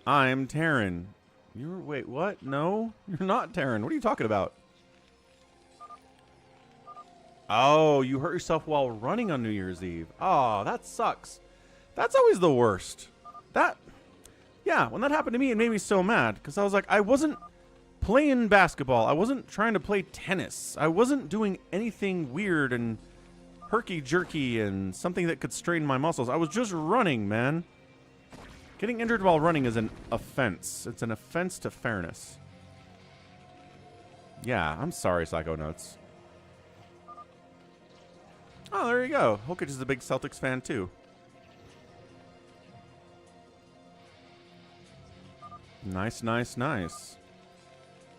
[SPEAKER 1] I'm Terran. Wait, what? No, you're not Terran. What are you talking about? Oh, you hurt yourself while running on New Year's Eve. Oh, that sucks. That's always the worst. Yeah, when that happened to me, it made me so mad because I was like, I wasn't playing basketball. I wasn't trying to play tennis. I wasn't doing anything weird and herky-jerky and something that could strain my muscles. I was just running, man. Getting injured while running is an offense. It's an offense to fairness. Yeah, I'm sorry, Psycho Nuts. Oh, there you go. Hokage is a big Celtics fan, too. Nice, nice, nice.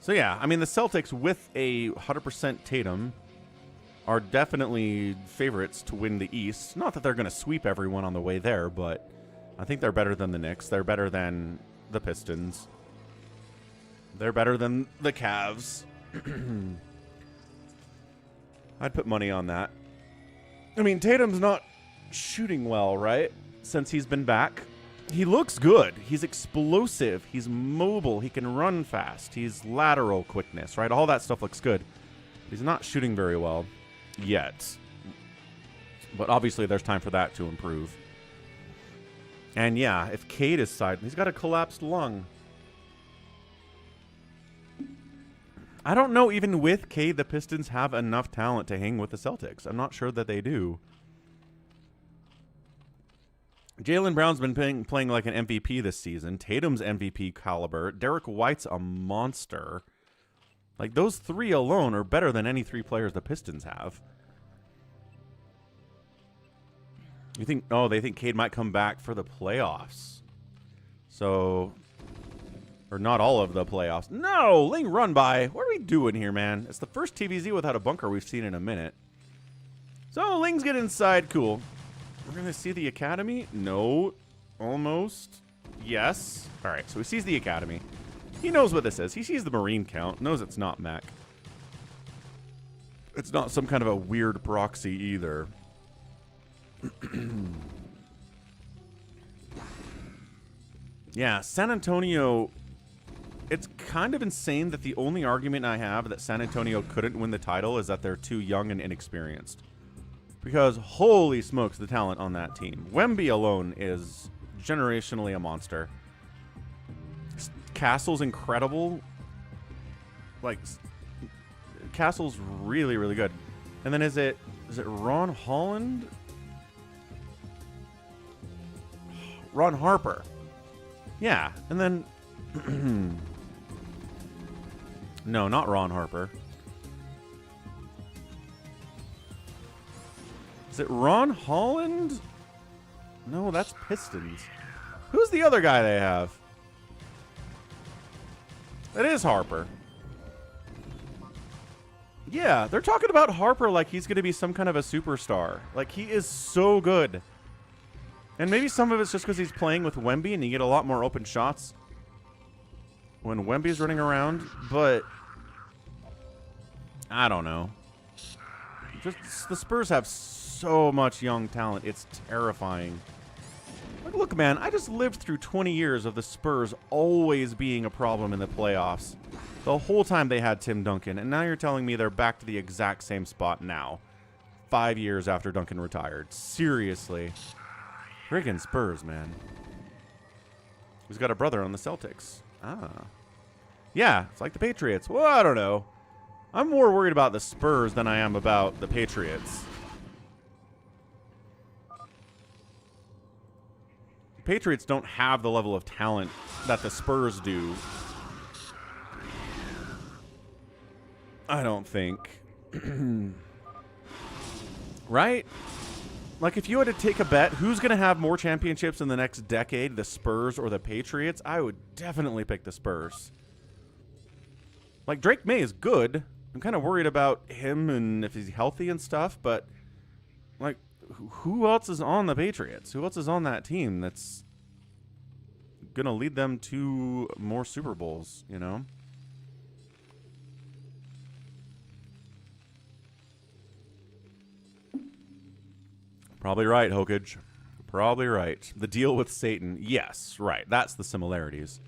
[SPEAKER 1] So, yeah, I mean, the Celtics with a 100% Tatum are definitely favorites to win the East. Not that they're going to sweep everyone on the way there, but I think they're better than the Knicks. They're better than the Pistons. They're better than the Cavs. I'd put money on that. I mean, Tatum's not shooting well, right? Since he's been back. He looks good. He's explosive. He's mobile. He can run fast. He's lateral quickness, right? All that stuff looks good. He's not shooting very well yet. But obviously there's time for that to improve. And yeah, if Cade is side, he's got a collapsed lung. I don't know, even with Cade, the Pistons have enough talent to hang with the Celtics. I'm not sure that they do. Jaylen Brown's been playing like an MVP this season. Tatum's MVP caliber. Derek White's a monster. Like, those three alone are better than any three players the Pistons have. You think, oh, they think Cade might come back for the playoffs. So, or not all of the playoffs. No, Ling run by. What are we doing here, man? It's the first TvZ without a bunker we've seen in a minute. So, Ling's get inside. Cool. We're going to see the Academy? No. Almost. Yes. All right, so he sees the Academy. He knows what this is. He sees the Marine count. Knows it's not mech. It's not some kind of a weird proxy either. Yeah, San Antonio, it's kind of insane that the only argument I have that San Antonio couldn't win the title is that they're too young and inexperienced. Because holy smokes, the talent on that team. Wemby alone is generationally a monster. Castle's incredible. Like, Castle's really, really good. And then is it Ron Holland? Ron Harper. Yeah, and then no, not Ron Harper. Is it Ron Holland? No, that's Pistons. Who's the other guy they have? It is Harper. Yeah, they're talking about Harper like he's going to be some kind of a superstar. Like, he is so good. And maybe some of it's just because he's playing with Wemby and you get a lot more open shots when Wemby's running around, but I don't know. Just the Spurs have so much young talent. It's terrifying. Like, look, man, I just lived through 20 years of the Spurs always being a problem in the playoffs. The whole time they had Tim Duncan, and now you're telling me they're back to the exact same spot now, 5 years after Duncan retired. Seriously. Friggin' Spurs, man. Who's got a brother on the Celtics? Ah. Yeah, it's like the Patriots. Well, I don't know. I'm more worried about the Spurs than I am about the Patriots. The Patriots don't have the level of talent that the Spurs do I don't think. Right? Like, if you had to take a bet, who's going to have more championships in the next decade, the Spurs or the Patriots? I would definitely pick the Spurs. Like, Drake May is good. I'm kind of worried about him and if he's healthy and stuff, but, like, who else is on the Patriots? Who else is on that team that's going to lead them to more Super Bowls, you know? Probably right, Hokage. Probably right. The deal with Satan. Yes, right. That's the similarities.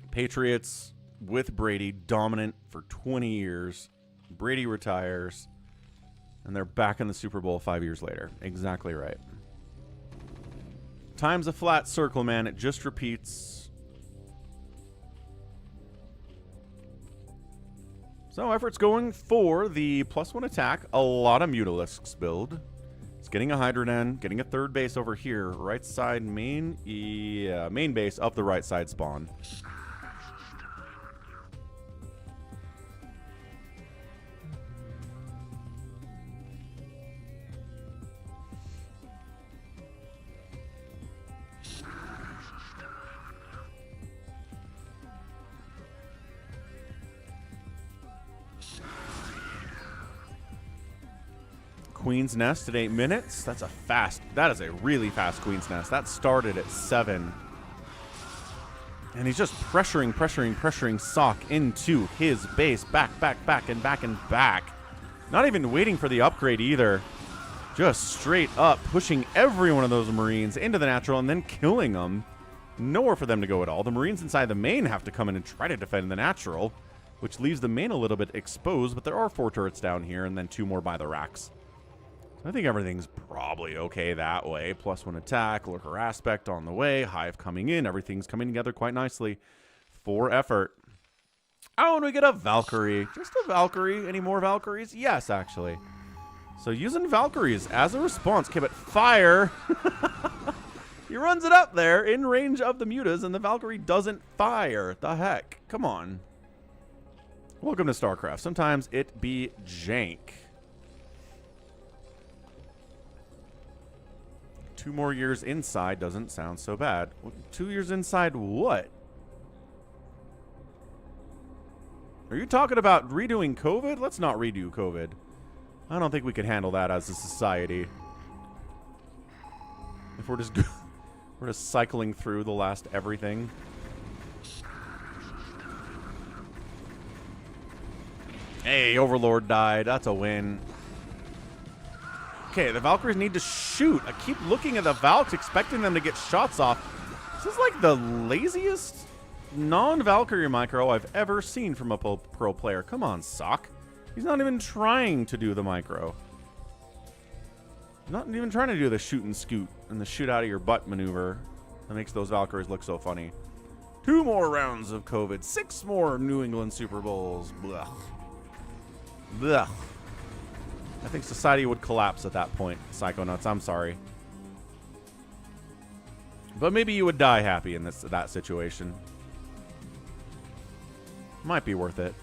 [SPEAKER 1] Patriots with Brady, dominant for 20 years. Brady retires, and they're back in the Super Bowl 5 years later. Exactly right. Time's a flat circle, man. It just repeats. So, efforts going for the +1 attack. A lot of Mutalisks build. It's getting a Hydroden, getting a third base over here. Right side main, yeah, main base up the right side spawn. Queen's Nest at 8 minutes. That is a really fast Queen's Nest. That started at 7. And he's just pressuring sSak into his base. Back, and back. Not even waiting for the upgrade either. Just straight up pushing every one of those Marines into the natural and then killing them. Nowhere for them to go at all. The Marines inside the main have to come in and try to defend the natural, which leaves the main a little bit exposed, but there are 4 turrets down here and then 2 more by the racks. I think everything's probably okay that way. +1 attack, lurker aspect on the way, hive coming in. Everything's coming together quite nicely for effort. Oh, and we get a Valkyrie. Just a Valkyrie. Any more Valkyries? Yes, actually. So using Valkyries as a response. Okay, but fire. He runs it up there in range of the mutas, and the Valkyrie doesn't fire. The heck? Come on. Welcome to StarCraft. Sometimes it be jank. 2 more years inside doesn't sound so bad. 2 years inside what? Are you talking about redoing COVID? Let's not redo COVID. I don't think we can handle that as a society. If we're just cycling through the last everything. Hey, Overlord died. That's a win. Okay, the Valkyries need to shoot. I keep looking at the Valks, expecting them to get shots off. This is like the laziest non-Valkyrie micro I've ever seen from a pro player. Come on, sSak. He's not even trying to do the micro. Not even trying to do the shoot and scoot and the shoot out of your butt maneuver that makes those Valkyries look so funny. 2 more rounds of COVID. 6 more New England Super Bowls. Blah. Blah. I think society would collapse at that point, Psychonauts. I'm sorry. But maybe you would die happy in that situation. Might be worth it.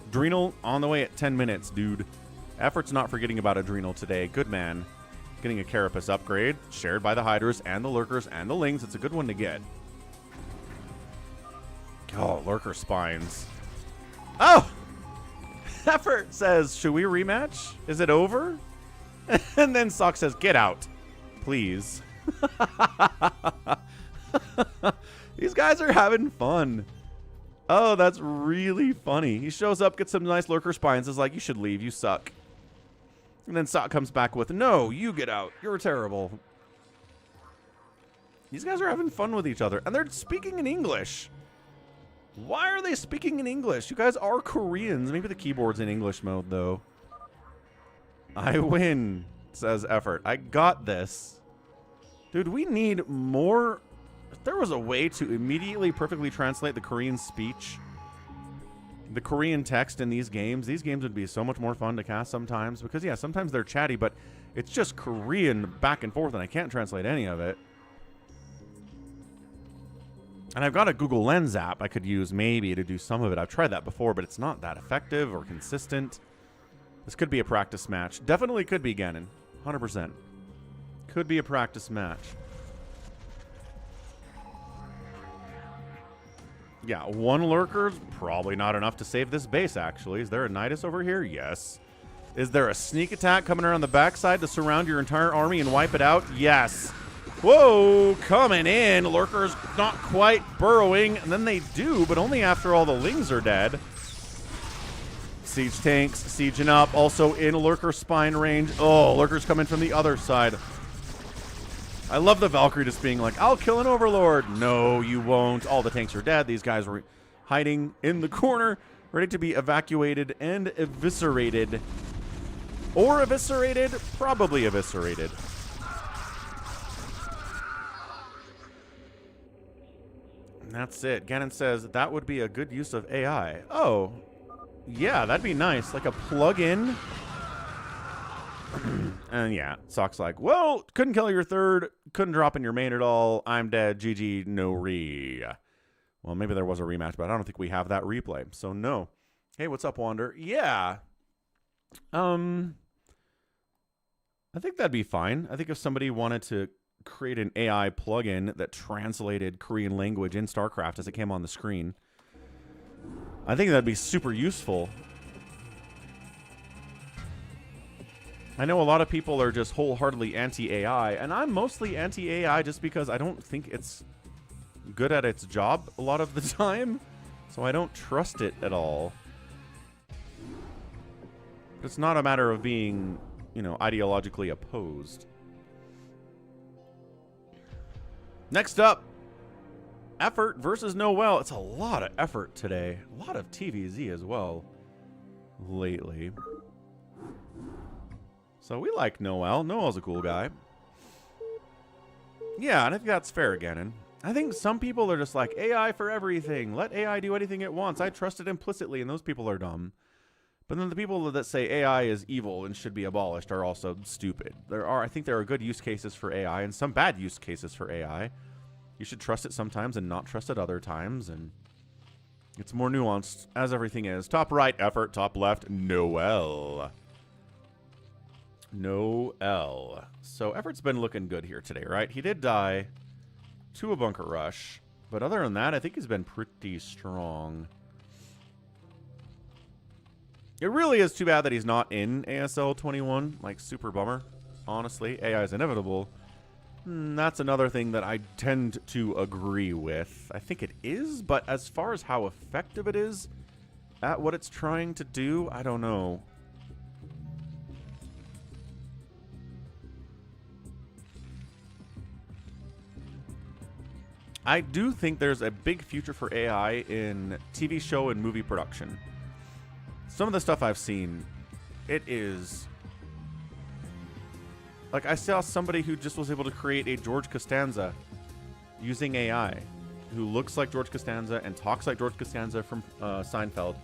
[SPEAKER 1] Adrenal on the way at 10 minutes, dude. Effort's not forgetting about Adrenal today. Good man. Getting a Carapace upgrade, shared by the Hydras and the Lurkers and the Lings. It's a good one to get. Oh, Lurker Spines. Oh! Effort says, should we rematch? Is it over? And then sSak says, get out, please. These guys are having fun. Oh, that's really funny. He shows up, gets some nice Lurker Spines, is like, you should leave, you suck. And then sSak comes back with, no, you get out. You're terrible. These guys are having fun with each other. And they're speaking in English. Why are they speaking in English? You guys are Koreans. Maybe the keyboard's in English mode, though. I win, says Effort. I got this. Dude, we need more. If there was a way to immediately perfectly translate the Korean speech, the Korean text in these games would be so much more fun to cast sometimes. Because, yeah, sometimes they're chatty, but it's just Korean back and forth, and I can't translate any of it. And I've got a Google Lens app I could use maybe to do some of it. I've tried that before, but it's not that effective or consistent. This could be a practice match. Definitely could be, Ganon. 100%. Could be a practice match. Yeah, one lurker's probably not enough to save this base, actually. Is there a Nidus over here? Yes. Is there a sneak attack coming around the backside to surround your entire army and wipe it out? Yes. Whoa, coming in. Lurkers not quite burrowing. And then they do, but only after all the lings are dead. Siege tanks sieging up. Also in lurker spine range. Oh, lurkers coming from the other side. I love the Valkyrie just being like, I'll kill an overlord. No, you won't. All the tanks are dead. These guys were hiding in the corner, ready to be evacuated and eviscerated. Or eviscerated? Probably eviscerated. And that's it. Ganon says that would be a good use of AI. Oh, yeah, that'd be nice. Like a plug-in. And yeah, Sock's like, well, couldn't kill your third, couldn't drop in your main at all. I'm dead. GG, no re. Well, maybe there was a rematch, but I don't think we have that replay. So no. Hey, what's up, Wander? Yeah. I think that'd be fine. I think if somebody wanted to create an AI plugin that translated Korean language in StarCraft as it came on the screen, I think that'd be super useful. I know a lot of people are just wholeheartedly anti-AI, and I'm mostly anti-AI just because I don't think it's good at its job a lot of the time, so I don't trust it at all. It's not a matter of being, you know, ideologically opposed. Next up, effort versus NoeL. It's a lot of effort today. A lot of TvZ as well lately. So we like NoeL. NoeL's a cool guy. Yeah, and I think that's fair, Ganon. I think some people are just like, AI for everything. Let AI do anything it wants. I trust it implicitly, and those people are dumb. But then the people that say AI is evil and should be abolished are also stupid. I think there are good use cases for AI and some bad use cases for AI. You should trust it sometimes and not trust it other times, and it's more nuanced, as everything is. Top right, effort. Top left, NoeL. NoeL. So effort's been looking good here today, right? He did die to a bunker rush, but other than that, I think he's been pretty strong. It really is too bad that he's not in ASL 21. Like, super bummer. Honestly, AI is inevitable. That's another thing that I tend to agree with. I think it is, but as far as how effective it is at what it's trying to do, I don't know. I do think there's a big future for AI in TV show and movie production. Some of the stuff I've seen, it is... Like, I saw somebody who just was able to create a George Costanza using AI, who looks like George Costanza and talks like George Costanza from Seinfeld.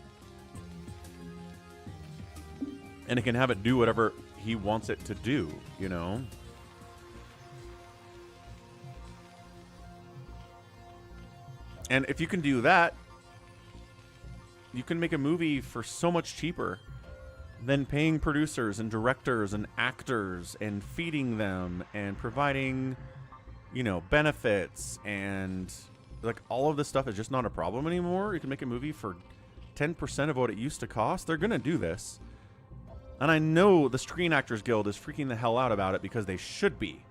[SPEAKER 1] And it can have it do whatever he wants it to do, you know? And if you can do that, you can make a movie for so much cheaper than paying producers and directors and actors and feeding them and providing, you know, benefits, and like all of this stuff is just not a problem anymore. You can make a movie for 10% of what it used to cost. They're going to do this. And I know the Screen Actors Guild is freaking the hell out about it because they should be.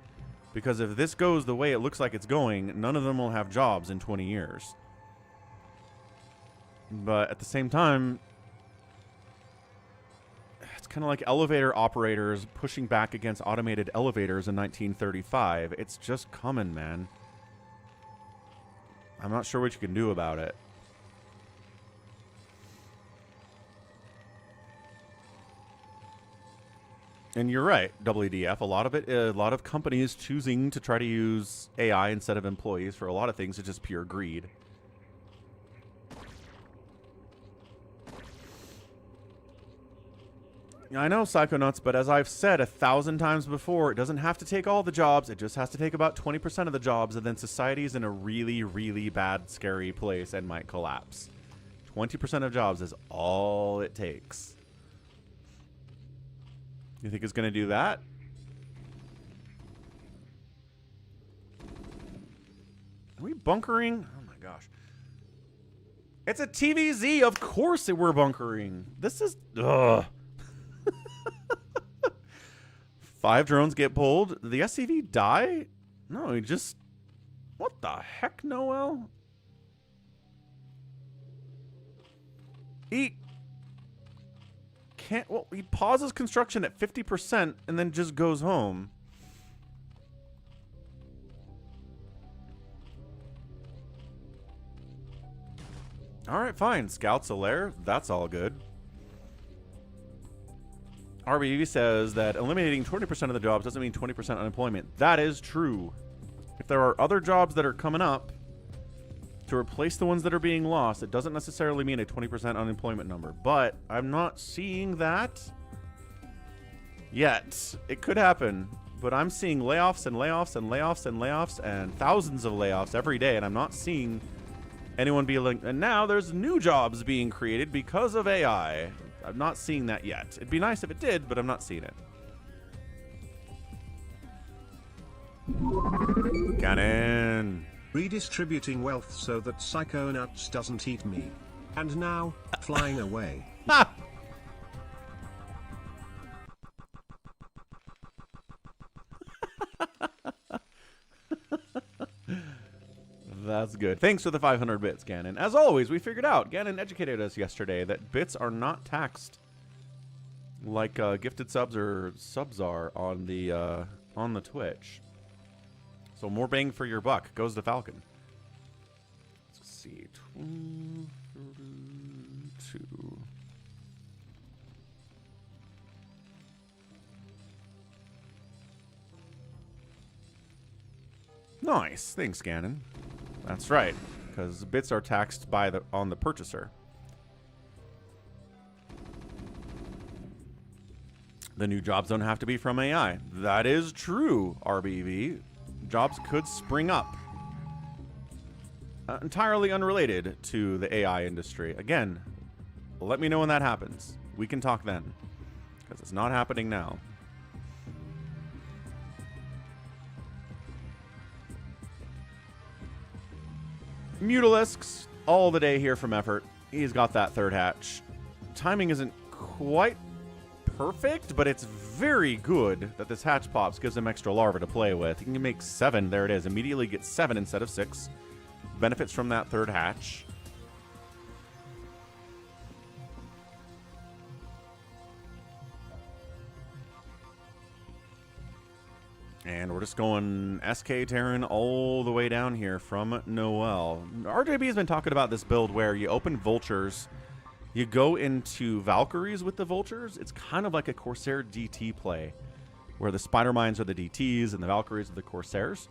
[SPEAKER 1] Because if this goes the way it looks like it's going, none of them will have jobs in 20 years. But at the same time, it's kind of like elevator operators pushing back against automated elevators in 1935. It's just coming, man. I'm not sure what you can do about it. And you're right, WDF. A lot of companies choosing to try to use AI instead of employees for a lot of things is just pure greed. I know, Psychonauts, but as I've said 1,000 times before, it doesn't have to take all the jobs. It just has to take about 20% of the jobs, and then society is in a really, really bad, scary place and might collapse. 20% of jobs is all it takes. You think it's going to do that? Are we bunkering? Oh my gosh. It's a TvZ. Of course we're bunkering. This is... Ugh. 5 drones get pulled. Did the SCV die? No, he just... What the heck, NoeL? He can't... Well, he pauses construction at 50% and then just goes home. Alright, fine. Scouts a lair. That's all good. RBV says that eliminating 20% of the jobs doesn't mean 20% unemployment. That is true. If there are other jobs that are coming up to replace the ones that are being lost, it doesn't necessarily mean a 20% unemployment number. But I'm not seeing that yet. It could happen. But I'm seeing layoffs and layoffs and layoffs and layoffs and thousands of layoffs every day. And I'm not seeing anyone be like, and now there's new jobs being created because of AI. I'm not seeing that yet. It'd be nice if it did, but I'm not seeing it. Cannon.
[SPEAKER 3] Redistributing wealth so that Psychonauts doesn't eat me. And now, flying away.
[SPEAKER 1] Ha! That's good. Thanks for the 500 bits, Gannon. As always, we figured out, Gannon educated us yesterday, that bits are not taxed like gifted subs or subs are on the Twitch. So more bang for your buck goes to Falcon. Let's see. 2. Nice. Thanks, Gannon. That's right, because bits are taxed by on the purchaser. The new jobs don't have to be from AI. That is true, RBV. Jobs could spring up. Entirely unrelated to the AI industry. Again, let me know when that happens. We can talk then, because it's not happening now. Mutalisks, all the day here from Effort. He's got that 3rd hatch. Timing isn't quite perfect, but it's very good that this hatch pops. Gives him extra larvae to play with. He can make 7. There it is. Immediately gets 7 instead of 6. Benefits from that 3rd hatch. And we're just going SK Terran all the way down here from NoeL. RJB has been talking about this build where you open Vultures, you go into Valkyries with the Vultures. It's kind of like a Corsair DT play, where the Spider Mines are the DTs and the Valkyries are the Corsairs.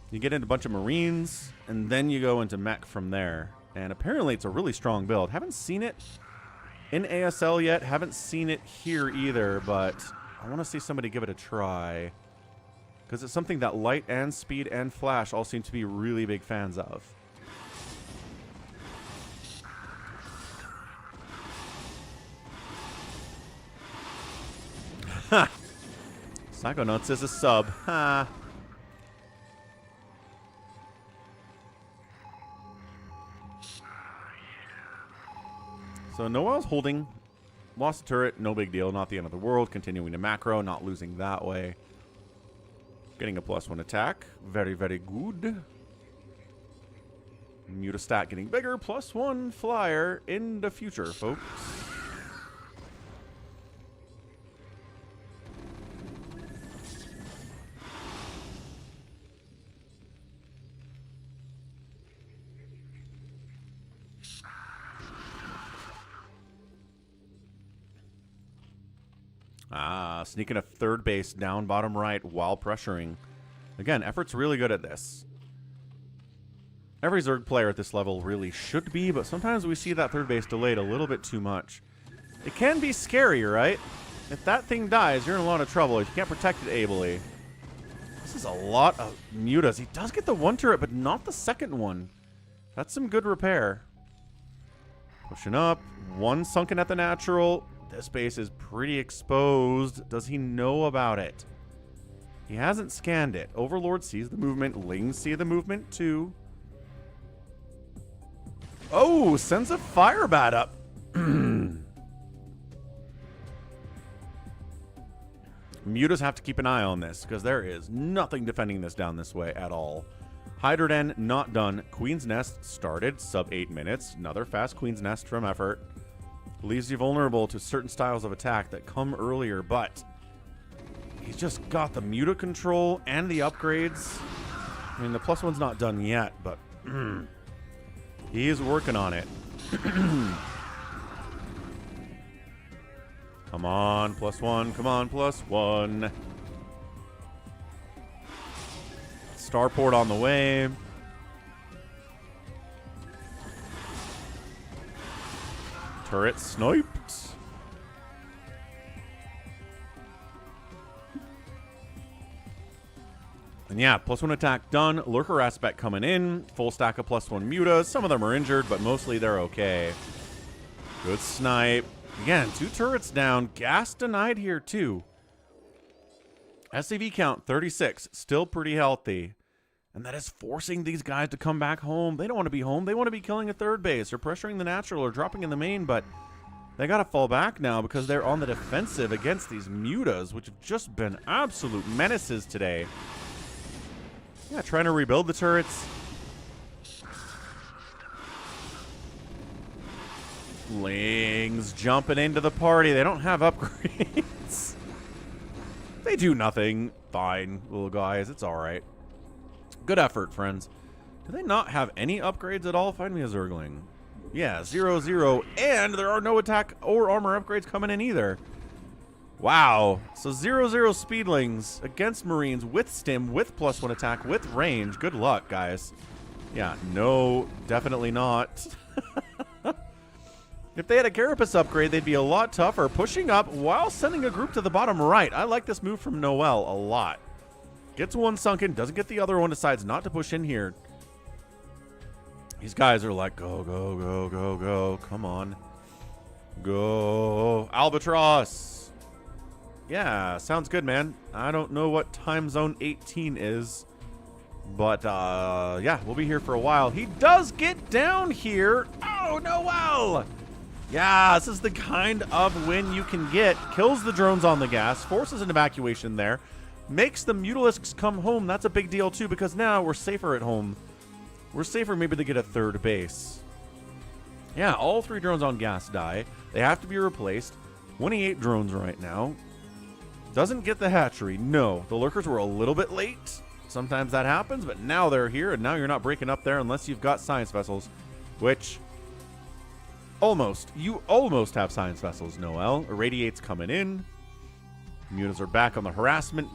[SPEAKER 1] You get into a bunch of Marines, and then you go into Mech from there. And apparently it's a really strong build. Haven't seen it in ASL yet. Haven't seen it here either, but I want to see somebody give it a try. Because it's something that Light and Speed and Flash all seem to be really big fans of. Ha! Psychonauts is a sub. Ha! So NoeL's holding. Lost a turret, no big deal, not the end of the world. Continuing to macro, not losing that way. Getting a +1 attack. Very, very good. Mutastat getting bigger. +1 flyer in the future, folks. Sneaking a 3rd base down bottom right while pressuring. Again, Effort's really good at this. Every Zerg player at this level really should be, but sometimes we see that 3rd base delayed a little bit too much. It can be scary, right? If that thing dies, you're in a lot of trouble if you can't protect it ably. This is a lot of mutas. He does get the one turret, but not the second one. That's some good repair. Pushing up. One sunken at the natural. This base is pretty exposed. Does he know about it? He hasn't scanned it. Overlord sees the movement. Lings see the movement too. Oh, sends a fire bat up. Mutas have to keep an eye on this because there is nothing defending this down this way at all. Hydroden not done. Queen's Nest started sub 8 minutes. Another fast Queen's Nest from effort. Leaves you vulnerable to certain styles of attack that come earlier, but he's just got the muta control and the upgrades. I mean, the +1's not done yet, but he is working on it. Come on, +1. Come on, +1. Starport on the way. Turret sniped. And yeah, +1 attack done. Lurker aspect coming in. Full stack of +1 mutas. Some of them are injured, but mostly they're okay. Good snipe. Again, 2 turrets down. Gas denied here too. SCV count 36. Still pretty healthy. And that is forcing these guys to come back home. They don't want to be home. They want to be killing a third base or pressuring the natural or dropping in the main, but they got to fall back now because they're on the defensive against these mutas, which have just been absolute menaces today. Yeah, trying to rebuild the turrets. Lings jumping into the party. They don't have upgrades. They do nothing. Fine, little guys. It's all right. Good effort, friends. Do they not have any upgrades at all? Find me a Zergling. Yeah, 0-0. And there are no attack or armor upgrades coming in either. Wow. So 0-0 Speedlings against Marines with stim, with +1 attack, with range. Good luck, guys. Yeah, no, definitely not. If they had a Carapace upgrade, they'd be a lot tougher. Pushing up while sending a group to the bottom right. I like this move from NoeL a lot. Gets one sunken, doesn't get the other one, decides not to push in here. These guys are like, go, go, go, go, go. Come on. Go. Albatross. Yeah, sounds good, man. I don't know what time zone 18 is. But, yeah, we'll be here for a while. He does get down here. Oh, NoeL. Yeah, this is the kind of win you can get. Kills the drones on the gas. Forces an evacuation there. Makes the Mutalisks come home. That's a big deal, too, because now we're safer at home. We're safer maybe to get a third base. Yeah, all 3 drones on gas die. They have to be replaced. 28 drones right now. Doesn't get the hatchery. No, the lurkers were a little bit late. Sometimes that happens, but now they're here, and now you're not breaking up there unless you've got science vessels, which... Almost. You almost have science vessels, NoeL. Irradiate's coming in. Mutas are back on the harassment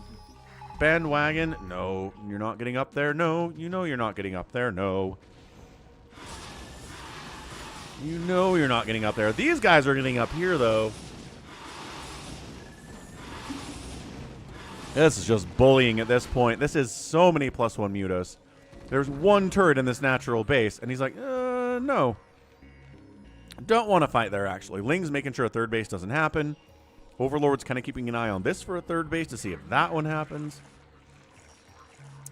[SPEAKER 1] bandwagon. No, you're not getting up there. No, you know you're not getting up there. No. You know you're not getting up there. These guys are getting up here, though. This is just bullying at this point. This is so many +1 mutas. There's 1 turret in this natural base, and he's like, no. Don't want to fight there, actually. Ling's making sure a third base doesn't happen. Overlord's kind of keeping an eye on this for a third base to see if that one happens.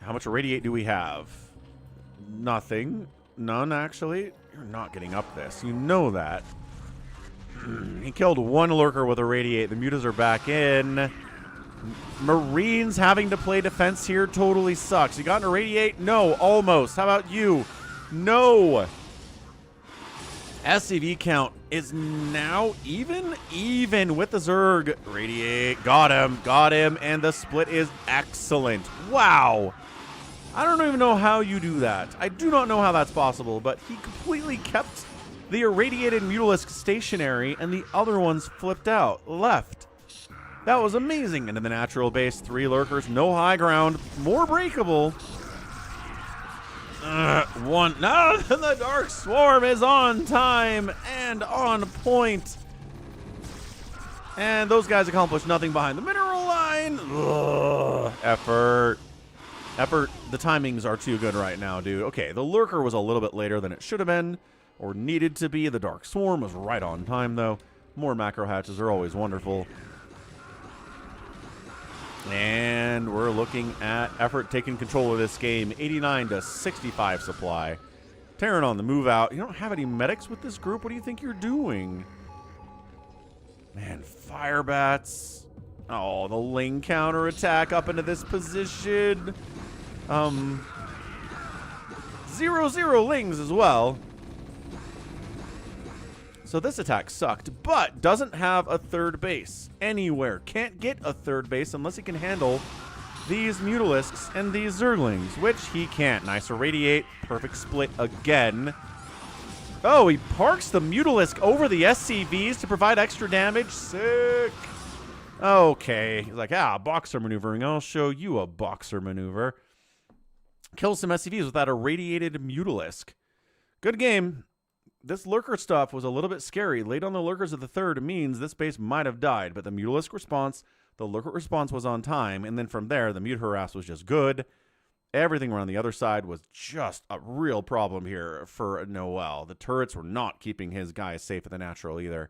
[SPEAKER 1] How much Irradiate do we have? Nothing. None, actually. You're not getting up this. You know that. He killed 1 lurker with Irradiate. The mutas are back in. Marines having to play defense here totally sucks. You got an Irradiate? No, almost. How about you? No. SCV count is now even with the Zerg. Radiate, got him, and the split is excellent. Wow. I don't even know how you do that. I do not know how that's possible, but he completely kept the irradiated Mutalisk stationary, and the other ones flipped out, left. That was amazing. Into the natural base, 3 lurkers, no high ground, more breakable. 1. No, the Dark Swarm is on time and on point. And those guys accomplish nothing behind the mineral line. Ugh. Effort. Effort, the timings are too good right now, dude. Okay, the Lurker was a little bit later than it should have been or needed to be. The Dark Swarm was right on time, though. More macro hatches are always wonderful. And we're looking at Effort taking control of this game. 89 to 65 supply. Terran on the move out. You don't have any medics with this group? What do you think you're doing? Man, fire bats. Oh, the Ling counterattack up into this position. 0-0 Lings as well. So this attack sucked, but doesn't have a third base anywhere. Can't get a third base unless he can handle these Mutalisks and these Zerglings, which he can't. Nice irradiate. Perfect split again. Oh, he parks the Mutalisk over the SCVs to provide extra damage. Sick. Okay. He's like, boxer maneuvering. I'll show you a boxer maneuver. Kill some SCVs with that irradiated Mutalisk. Good game. This Lurker stuff was a little bit scary. Late on the Lurkers of the third means this base might have died, but the Mutalisk response, the Lurker response was on time, and then from there, the Mute Harass was just good. Everything around the other side was just a real problem here for NoeL. The turrets were not keeping his guys safe at the natural either.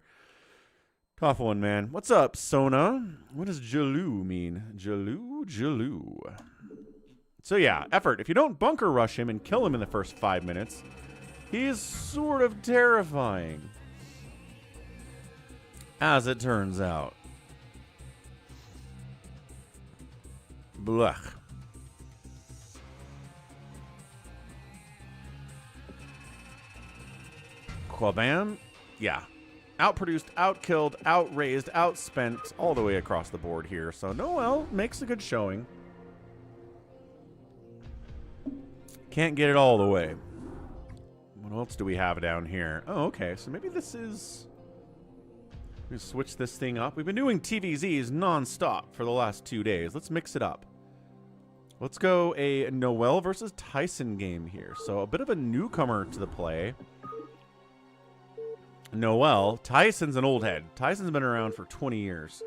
[SPEAKER 1] Tough one, man. What's up, Sona? What does Jaloo mean? Jaloo. So yeah, Effort. If you don't bunker rush him and kill him in the first 5 minutes, he is sort of terrifying. As it turns out. Blech. Quabam? Yeah. Outproduced, outkilled, outraised, outspent, all the way across the board here. So NoeL makes a good showing. Can't get it all the way. What else do we have down here? Oh, okay. So maybe this is... We switch this thing up. We've been doing TvZs non-stop for the last 2 days. Let's mix it up. Let's go a NoeL versus Tyson game here. So a bit of a newcomer to the play. NoeL. Tyson's an old head. Tyson's been around for 20 years.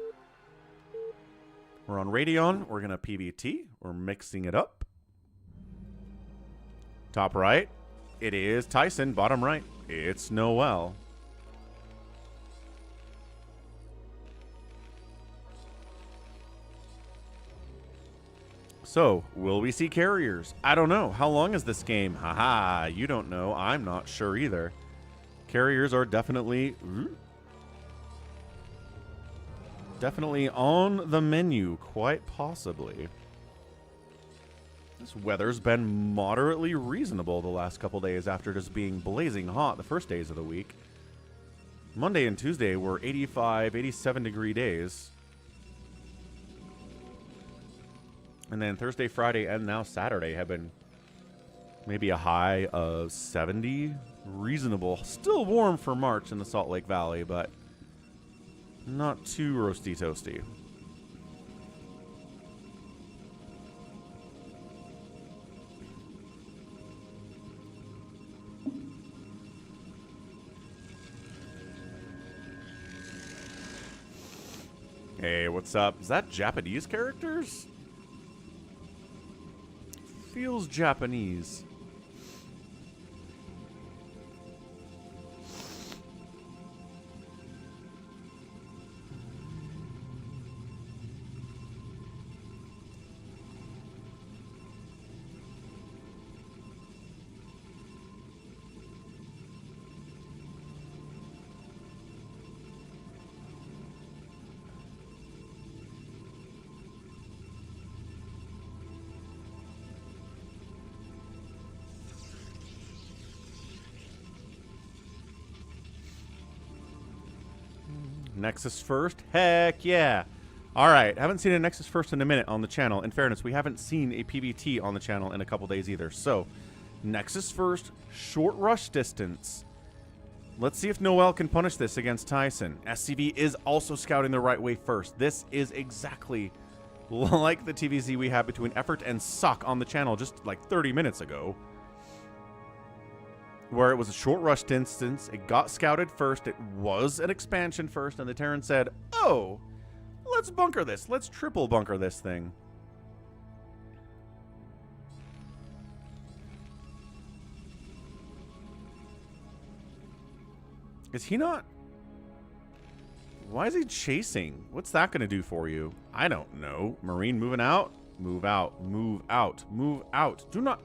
[SPEAKER 1] We're on Radeon. We're going to PVT. We're mixing it up. Top right. It is Tyson. Bottom right. It's NoeL. So, will we see carriers? I don't know. How long is this game? Haha, you don't know. I'm not sure either. Carriers are definitely on the menu, quite possibly. This weather's been moderately reasonable the last couple days after just being blazing hot the first days of the week. Monday and Tuesday were 85, 87 degree days. And then Thursday, Friday, and now Saturday have been maybe a high of 70. Reasonable. Still warm for March in the Salt Lake Valley, but not too roasty toasty. Hey, what's up? Is that Japanese characters? Feels Japanese. Nexus first? Heck yeah. Alright, haven't seen a Nexus first in a minute on the channel. In fairness, we haven't seen a PVT on the channel in a couple days either. So, Nexus first, short rush distance. Let's see if NoeL can punish this against Tyson. SCV is also scouting the right way first. This is exactly like the TvZ we had between Effort and sSak on the channel just like 30 minutes ago. where it was a short rushed instance. It got scouted first. It was an expansion first, and the Terran said, oh, let's bunker this. Let's triple bunker this thing. Is he not? Why is he chasing? What's that going to do for you? I don't know. Marine moving out? Move out. Move out. Move out. Do not...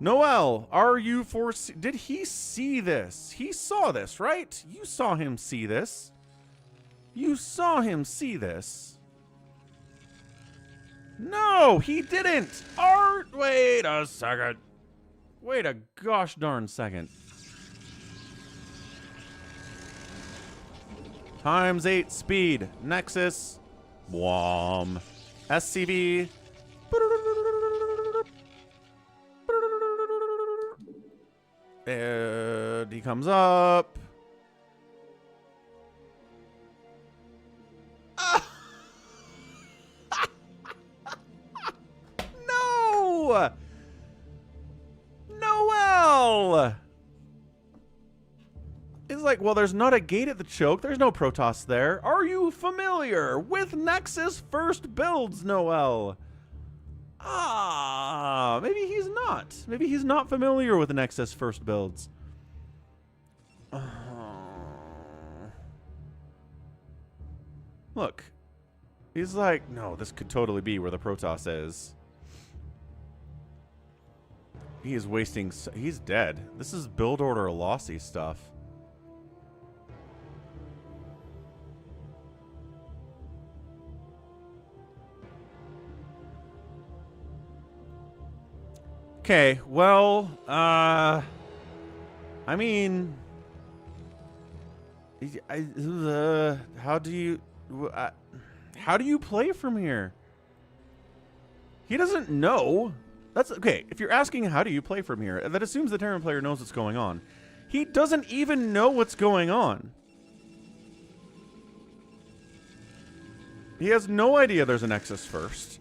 [SPEAKER 1] NoeL, are you did he see this? He saw this, right? You saw him see this. You saw him see this. No, he didn't. Wait a second. Wait a gosh darn second. ×8 speed. Nexus. Wham. SCV. And he comes up. No! NoeL! It's like, well, there's not a gate at the choke. There's no Protoss there. Are you familiar with Nexus first builds, NoeL? Ah, maybe he's not. Maybe he's not familiar with the Nexus first builds. Look. He's like, no, this could totally be where the Protoss is. He is wasting... He's dead. This is build order lossy stuff. Okay, well, I mean, how do you play from here? He doesn't know. That's okay. If you're asking how do you play from here, that assumes the Terran player knows what's going on. He doesn't even know what's going on. He has no idea there's a Nexus first.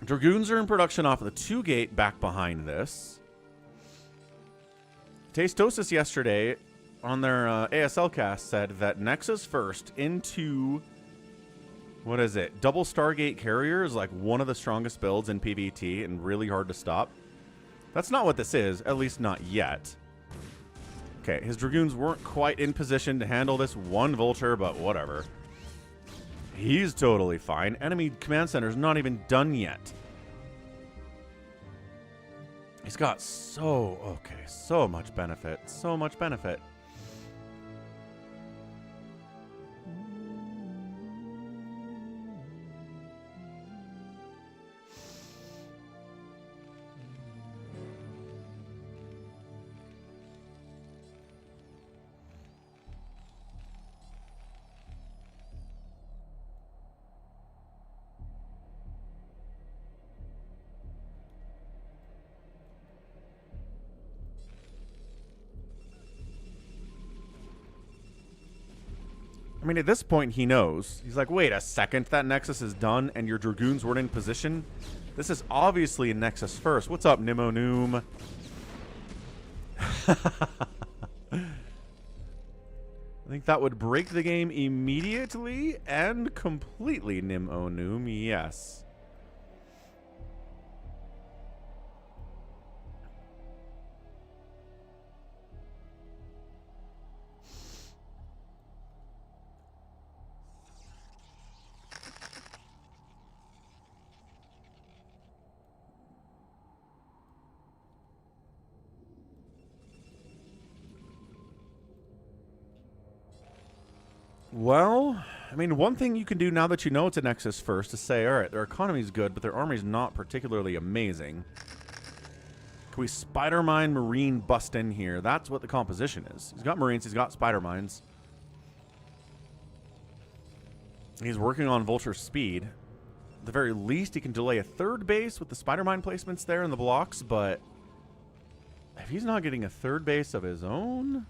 [SPEAKER 1] Dragoons are in production off of the 2 gate back behind this. Tastosis yesterday on their ASL cast said that Nexus first into, what is it, double Stargate carrier is like one of the strongest builds in PvT and really hard to stop. That's not what this is, at least not yet. Okay, his Dragoons weren't quite in position to handle this one Vulture, but whatever. He's totally fine. Enemy command center's not even done yet. He's got so much benefit. So much benefit. I mean, at this point, he knows. He's like, wait a second, that Nexus is done and your Dragoons weren't in position? This is obviously a Nexus first. What's up, NoeL? I think that would break the game immediately and completely, NoeL, yes. Well, I mean, one thing you can do now that you know it's a Nexus first is say, all right, their economy's good, but their army's not particularly amazing. Can we Spider Mine Marine bust in here? That's what the composition is. He's got Marines, he's got Spider Mines. He's working on Vulture speed. At the very least, he can delay a 3rd base with the Spider Mine placements there in the blocks, but if he's not getting a 3rd base of his own...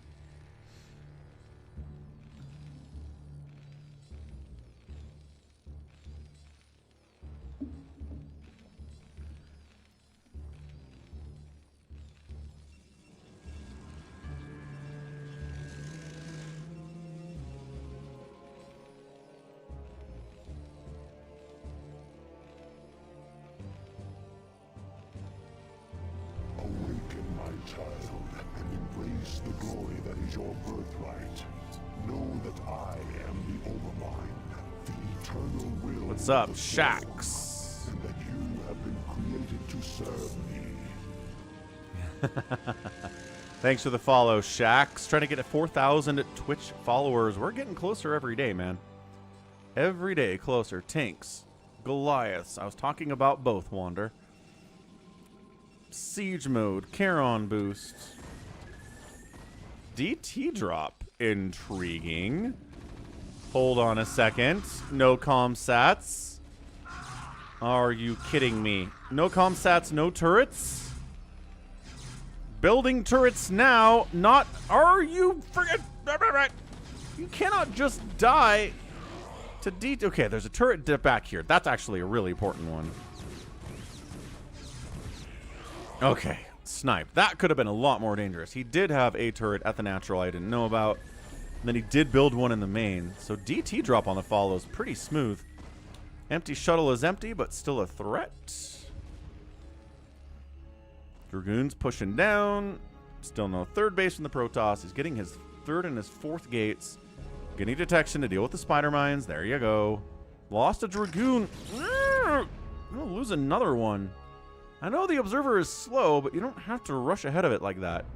[SPEAKER 4] child, and embrace the glory that is your birthright. Know that I am the Overmind, the eternal will.
[SPEAKER 1] What's up,
[SPEAKER 4] of the
[SPEAKER 1] Shax?
[SPEAKER 4] Soul, and that you have been created to serve me.
[SPEAKER 1] Thanks for the follow, Shax. Trying to get to 4,000 Twitch followers. We're getting closer every day, man. Every day closer. Tanks, Goliaths. I was talking about both, Wander. Siege mode, Charon boost. DT drop. Intriguing. Hold on a second. No comm sats. Are you kidding me? No comm sats, no turrets? Building turrets now. Not. Are you friggin'. You cannot just die to DT. Okay, there's a turret dip back here. That's actually a really important one. Okay, snipe. That could have been a lot more dangerous. He did have a turret at the natural I didn't know about. And then he did build one in the main. So DT drop on the follow is pretty smooth. Empty shuttle is empty, but still a threat. Dragoon's pushing down. Still no third base from the Protoss. He's getting his third and his fourth gates. Getting detection to deal with the spider mines. There you go. Lost a Dragoon. I'm gonna lose another one. I know the Observer is slow, but you don't have to rush ahead of it like that.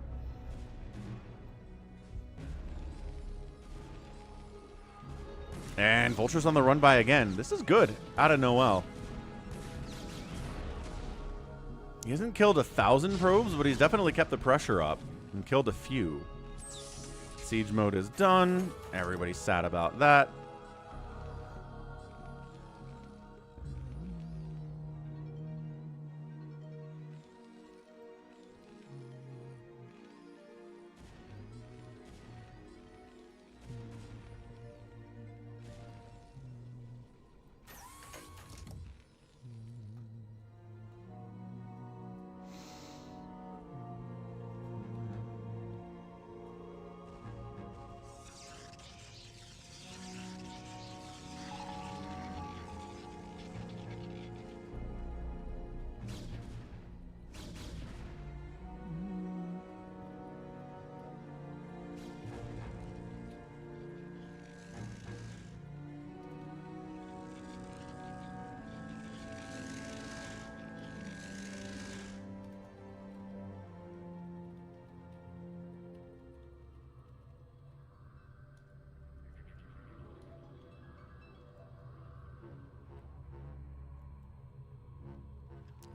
[SPEAKER 1] And Vulture's on the run by again. This is good out of NoeL. He hasn't killed 1,000 probes, but he's definitely kept the pressure up and killed a few. Siege mode is done. Everybody's sad about that.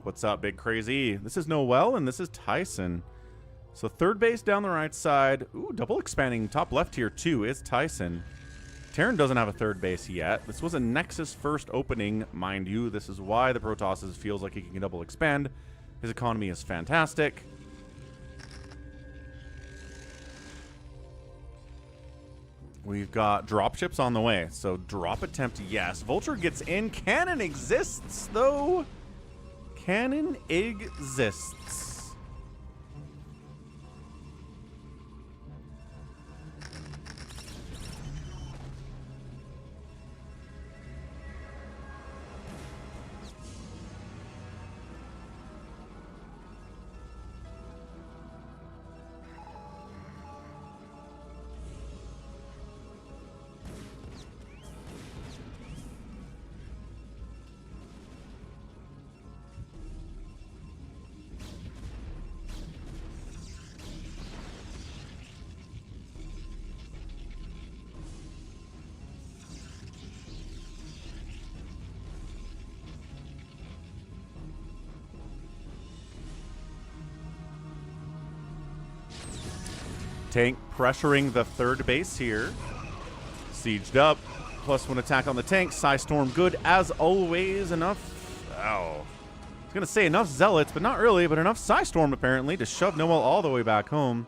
[SPEAKER 1] What's up, Big Crazy? This is NoeL, and this is Tyson. So third base down the right side. Ooh, double expanding top left here, too, is Tyson. Terran doesn't have a third base yet. This was a Nexus first opening, mind you. This is why the Protoss feels like he can double expand. His economy is fantastic. We've got dropships on the way. So drop attempt, yes. Vulture gets in. Cannon exists, though. Cannon exists. Tank pressuring the third base here. Sieged up. +1 attack on the tank. Psystorm good as always. Enough. Oh. I was going to say enough Zealots, but not really. But enough Psystorm apparently to shove NoeL all the way back home.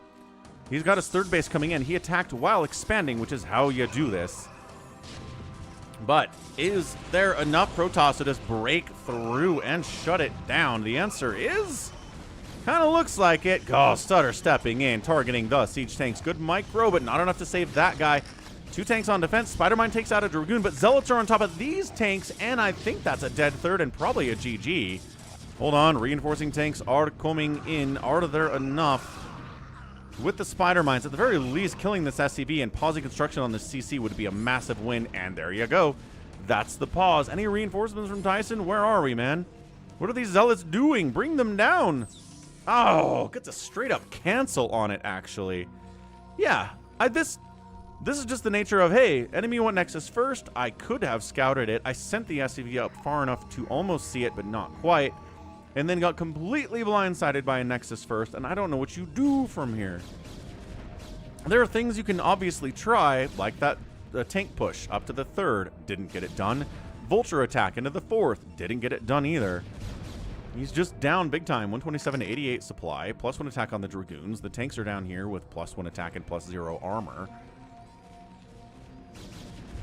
[SPEAKER 1] He's got his third base coming in. He attacked while expanding, which is how you do this. But is there enough Protoss to just break through and shut it down? The answer is... kind of looks like it. Oh, Stutter stepping in, targeting the siege tanks. Good micro, but not enough to save that guy. 2 tanks on defense. Spider-Mine takes out a Dragoon, but Zealots are on top of these tanks, and I think that's a dead third and probably a GG. Hold on, reinforcing tanks are coming in. Are there enough? With the spider mines, at the very least, killing this SCV and pausing construction on the CC would be a massive win. And there you go. That's the pause. Any reinforcements from Tyson? Where are we, man? What are these zealots doing? Bring them down. Oh, gets a straight up cancel on it, actually. Yeah, this is just the nature of, hey, enemy went Nexus first. I could have scouted it. I sent the SCV up far enough to almost see it, but not quite. And then got completely blindsided by a Nexus first, and I don't know what you do from here. There are things you can obviously try, like that tank push up to the 3rd. Didn't get it done. Vulture attack into the 4th. Didn't get it done either. He's just down big time. 127 to 88 supply. +1 attack on the Dragoons. The tanks are down here with +1 attack and +0 armor.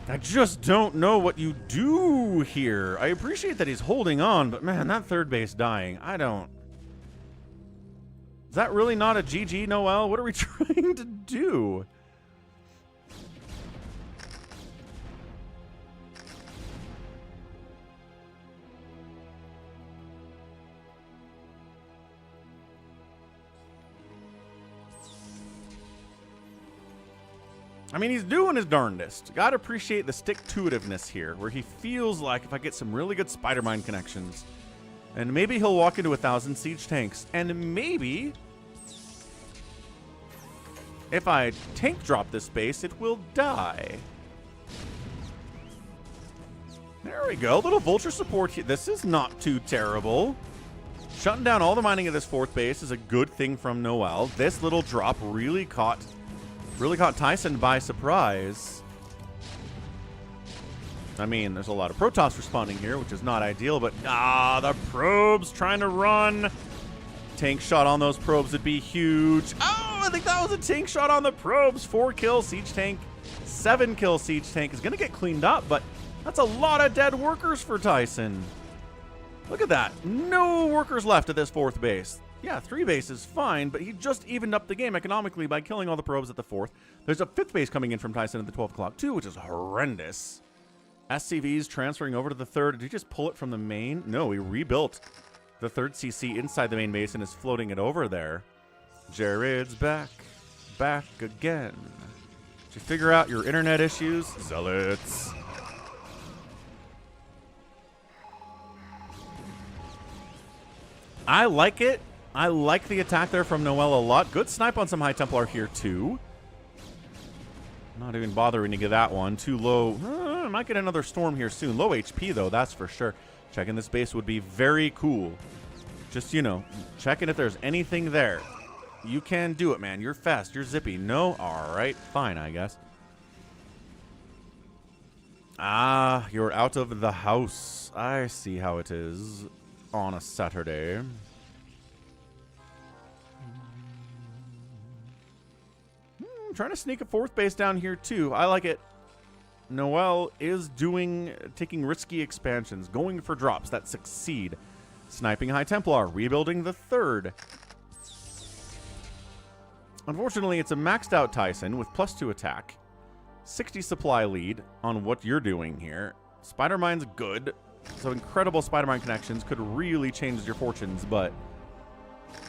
[SPEAKER 1] I just don't know what you do here. I appreciate that he's holding on, but man, that 3rd base dying, I don't... Is that really not a GG, NoeL? What are we trying to do? I mean, he's doing his darndest. Gotta appreciate the stick-to-itiveness here, where he feels like if I get some really good spider mine connections, and maybe he'll walk into 1,000 siege tanks, and maybe if I tank drop this base, it will die. There we go. Little vulture support here. This is not too terrible. Shutting down all the mining of this 4th base is a good thing from NoeL. This little drop really caught Tyson by surprise. I mean, there's a lot of Protoss responding here, which is not ideal, but the probes trying to run. Tank shot on those probes would be huge. Oh, I think that was a tank shot on the probes. 4 kill siege tank, 7 kill siege tank is going to get cleaned up, but that's a lot of dead workers for Tyson. Look at that. No workers left at this 4th base. Yeah, 3 bases, fine, but he just evened up the game economically by killing all the probes at the 4th. There's a 5th base coming in from Tyson at the 12 o'clock too, which is horrendous. SCVs transferring over to the 3rd. Did he just pull it from the main? No, he rebuilt the 3rd CC inside the main base and is floating it over there. Jared's back again. Did you figure out your internet issues? Zealots. I like it. I like the attack there from NoeL a lot. Good snipe on some High Templar here, too. Not even bothering to get that one. Too low. Might get another storm here soon. Low HP, though, that's for sure. Checking this base would be very cool. Just, you know, checking if there's anything there. You can do it, man. You're fast. You're zippy. No? All right. Fine, I guess. Ah, you're out of the house. I see how it is on a Saturday. Trying to sneak a 4th base down here too. I like it. NoeL is taking risky expansions, going for drops that succeed. Sniping High Templar, rebuilding the 3rd. Unfortunately, it's a maxed out Tyson with +2 attack. 60 supply lead on what you're doing here. Spider Mine's good. So incredible Spider Mine connections could really change your fortunes, but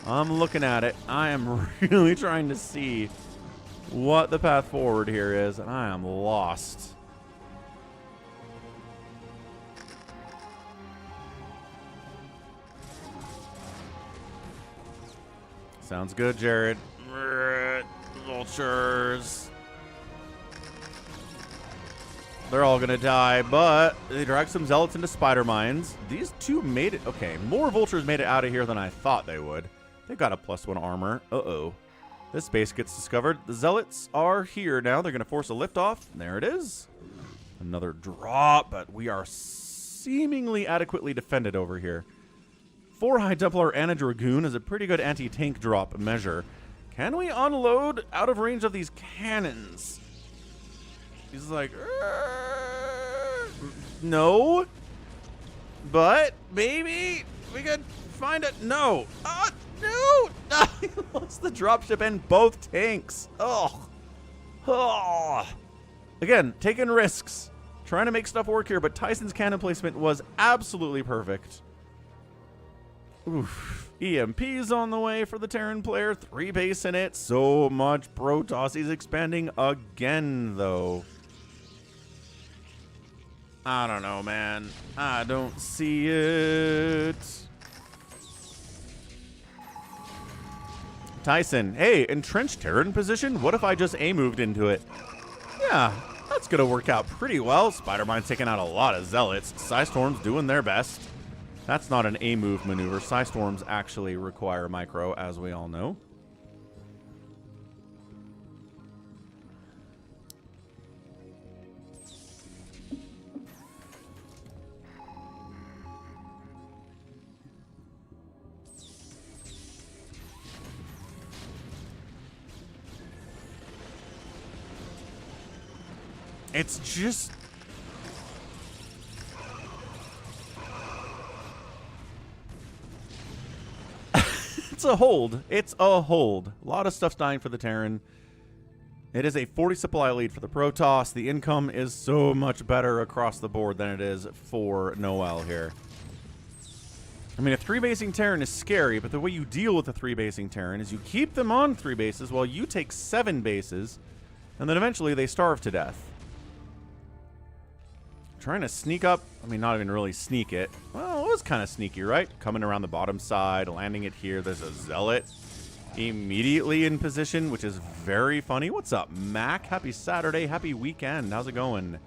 [SPEAKER 1] I'm looking at it. I am really trying to see what the path forward here is, and I am lost. Sounds good, Jared. Vultures. They're all gonna die, but they dragged some zealots into spider mines. These 2 made it. Okay, more vultures made it out of here than I thought they would. They got a +1 armor. Uh-oh. This base gets discovered. The zealots are here now. They're going to force a liftoff. There it is. Another drop, but we are seemingly adequately defended over here. 4 High Templar and a Dragoon is a pretty good anti-tank drop measure. Can we unload out of range of these cannons? He's like, no. But maybe we could find it. No. No! He lost the dropship and both tanks. Oh. Again, taking risks. Trying to make stuff work here, but Tyson's cannon placement was absolutely perfect. Oof. EMP's on the way for the Terran player. 3 base in it. So much Protoss. He's expanding again, though. I don't know, man. I don't see it. Tyson, hey, entrenched Terran position? What if I just A-moved into it? Yeah, that's gonna work out pretty well. Spider-Mine's taking out a lot of Zealots. Psystorm's doing their best. That's not an A-move maneuver. Psystorms actually require micro, as we all know. It's just... it's a hold. It's a hold. A lot of stuff's dying for the Terran. It is a 40 supply lead for the Protoss. The income is so much better across the board than it is for NoeL here. I mean, a 3-basing Terran is scary, but the way you deal with a 3-basing Terran is you keep them on 3 bases while you take 7 bases, and then eventually they starve to death. Trying to sneak up. I mean, not even really sneak it. Well, it was kind of sneaky, right? Coming around the bottom side, landing it here. There's a Zealot immediately in position, which is very funny. What's up, Mac? Happy Saturday. Happy weekend. How's it going?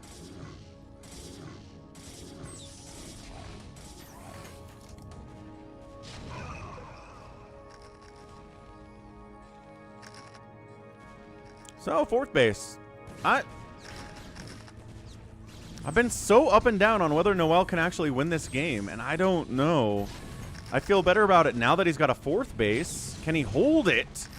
[SPEAKER 1] So, 4th base. I've been so up and down on whether NoeL can actually win this game, and I don't know. I feel better about it now that he's got a 4th base. Can he hold it?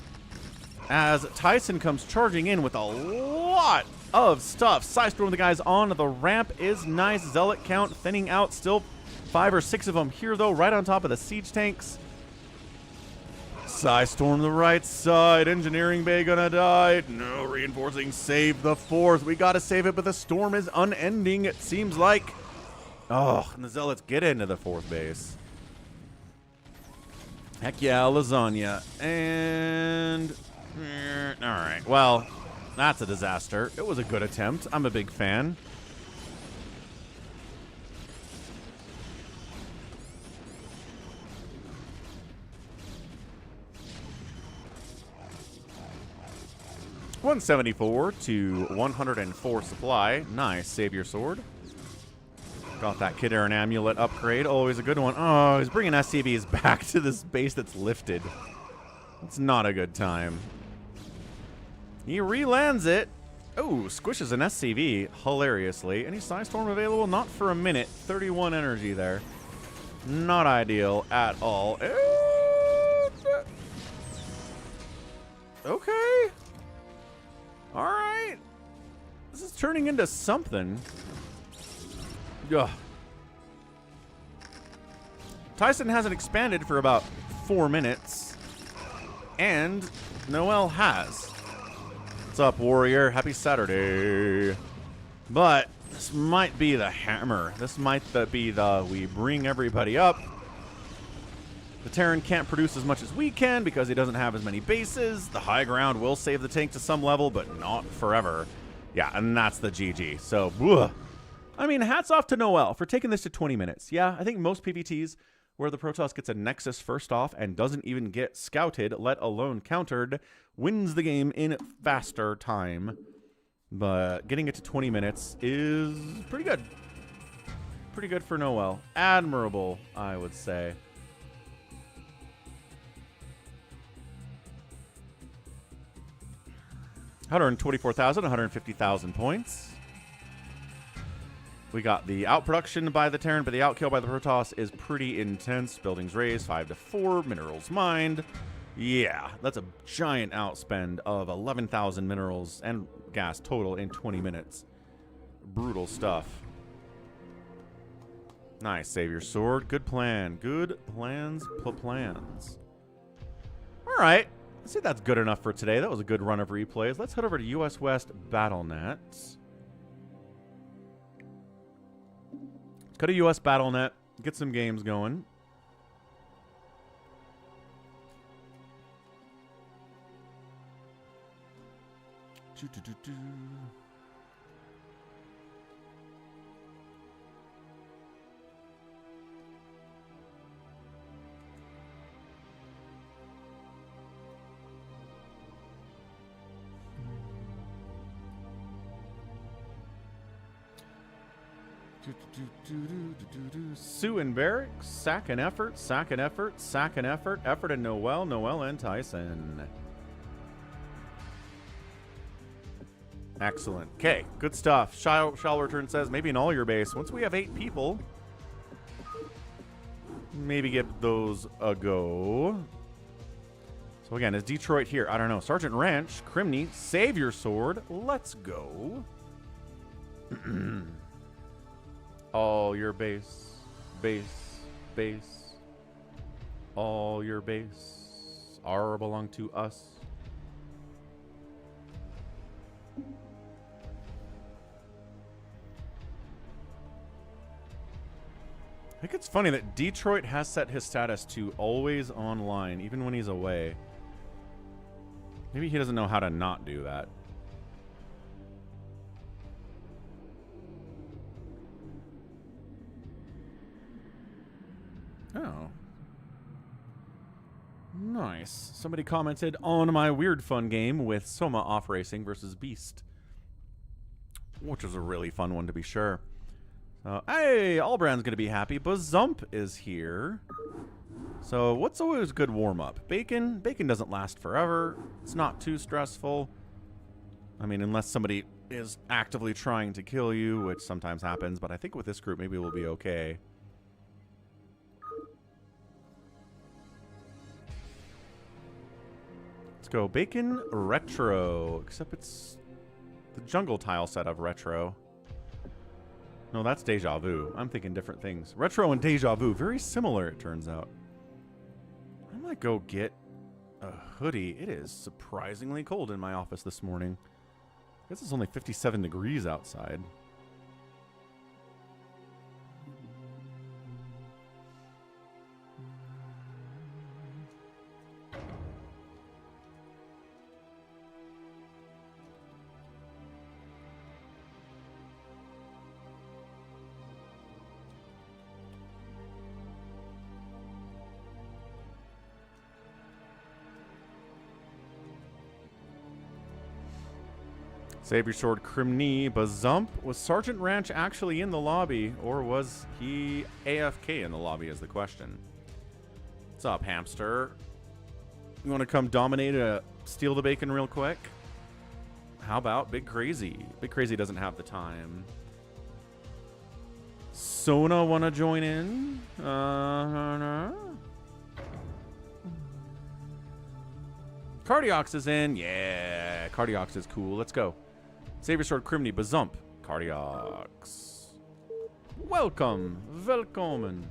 [SPEAKER 1] As Tyson comes charging in with a lot of stuff. Psystorm, the guys on the ramp, is nice. Zealot count thinning out. Still 5 or 6 of them here, though, right on top of the siege tanks. Psystorm the right side. Engineering bay gonna die. No reinforcing. Save the 4th. We gotta save it, but the storm is unending, it seems like. Oh, and the Zealots get into the 4th base. Heck yeah, lasagna. And... alright, well, that's a disaster. It was a good attempt. I'm a big fan. $174 to 104 supply. Nice. Save your sword. Got that Kid Aaron amulet upgrade. Always a good one. Oh, he's bringing SCVs back to this base that's lifted. It's not a good time. He re-lands it. Oh, squishes an SCV hilariously. Any Psystorm available? Not for a minute. 31 energy there. Not ideal at all. Okay. All right. This is turning into something. Ugh. Tyson hasn't expanded for about 4 minutes. And NoeL has. What's up, Warrior? Happy Saturday. But this might be the hammer. This might be the we bring everybody up. The Terran can't produce as much as we can because he doesn't have as many bases. The high ground will save the tank to some level, but not forever. Yeah, and that's the GG. So, ugh. I mean, hats off to NoeL for taking this to 20 minutes. Yeah, I think most PVTs where the Protoss gets a Nexus first off and doesn't even get scouted, let alone countered, wins the game in faster time. But getting it to 20 minutes is pretty good. Pretty good for NoeL. Admirable, I would say. $124,000, 150,000 points. We got the outproduction by the Terran, but the outkill by the Protoss is pretty intense. Buildings raised 5 to 4, minerals mined. Yeah, that's a giant outspend of 11,000 minerals and gas total in 20 minutes. Brutal stuff. Nice, save your sword. Good plan. Good plans. Plans. All right. Let's see if that's good enough for today. That was a good run of replays. Let's head over to US West BattleNet. Let's go to US BattleNet. Get some games going. Doo-doo-doo-doo. soO and BarrackS, sSak and effort, sSak and effort, sSak and effort, effort and NoeL, NoeL and Tyson. Excellent. Okay, good stuff. Shall Return says, maybe in all your base. Once we have 8 people, maybe give those a go. So again, is Detroit here? I don't know. Sergeant Ranch, Crimney, save your sword. Let's go. All your base, base. All your base are belong to us. I think it's funny that Detroit has set his status to always online, even when he's away. Maybe he doesn't know how to not do that. Oh. Nice. Somebody commented on my weird fun game with Soma off racing versus Beast, which was a really fun one to be sure. Hey, Albrand's going to be happy. Bazump is here. So what's always a good warm-up? Bacon. Bacon doesn't last forever. It's not too stressful. I mean, unless somebody is actively trying to kill you, which sometimes happens, but I think with this group, maybe we'll be okay. Let's go Bacon Retro, except it's the jungle tile set of Retro. No, that's Deja Vu. I'm thinking different things. Retro and Deja Vu, very similar, it turns out. I might go get a hoodie. It is surprisingly cold in my office this morning. I guess it's only 57 degrees outside. Save your sword, Crimney. Bazump. Was Sergeant Ranch actually in the lobby, or was he AFK in the lobby is the question. What's up, hamster? You want to come dominate steal the bacon real quick? How about Big Crazy? Big Crazy doesn't have the time. Sona want to join in? Cardiox is in. Yeah, Cardiox is cool. Let's go. Save your sword, Crimney, Bazump, Cardiox. Welcome, welcome.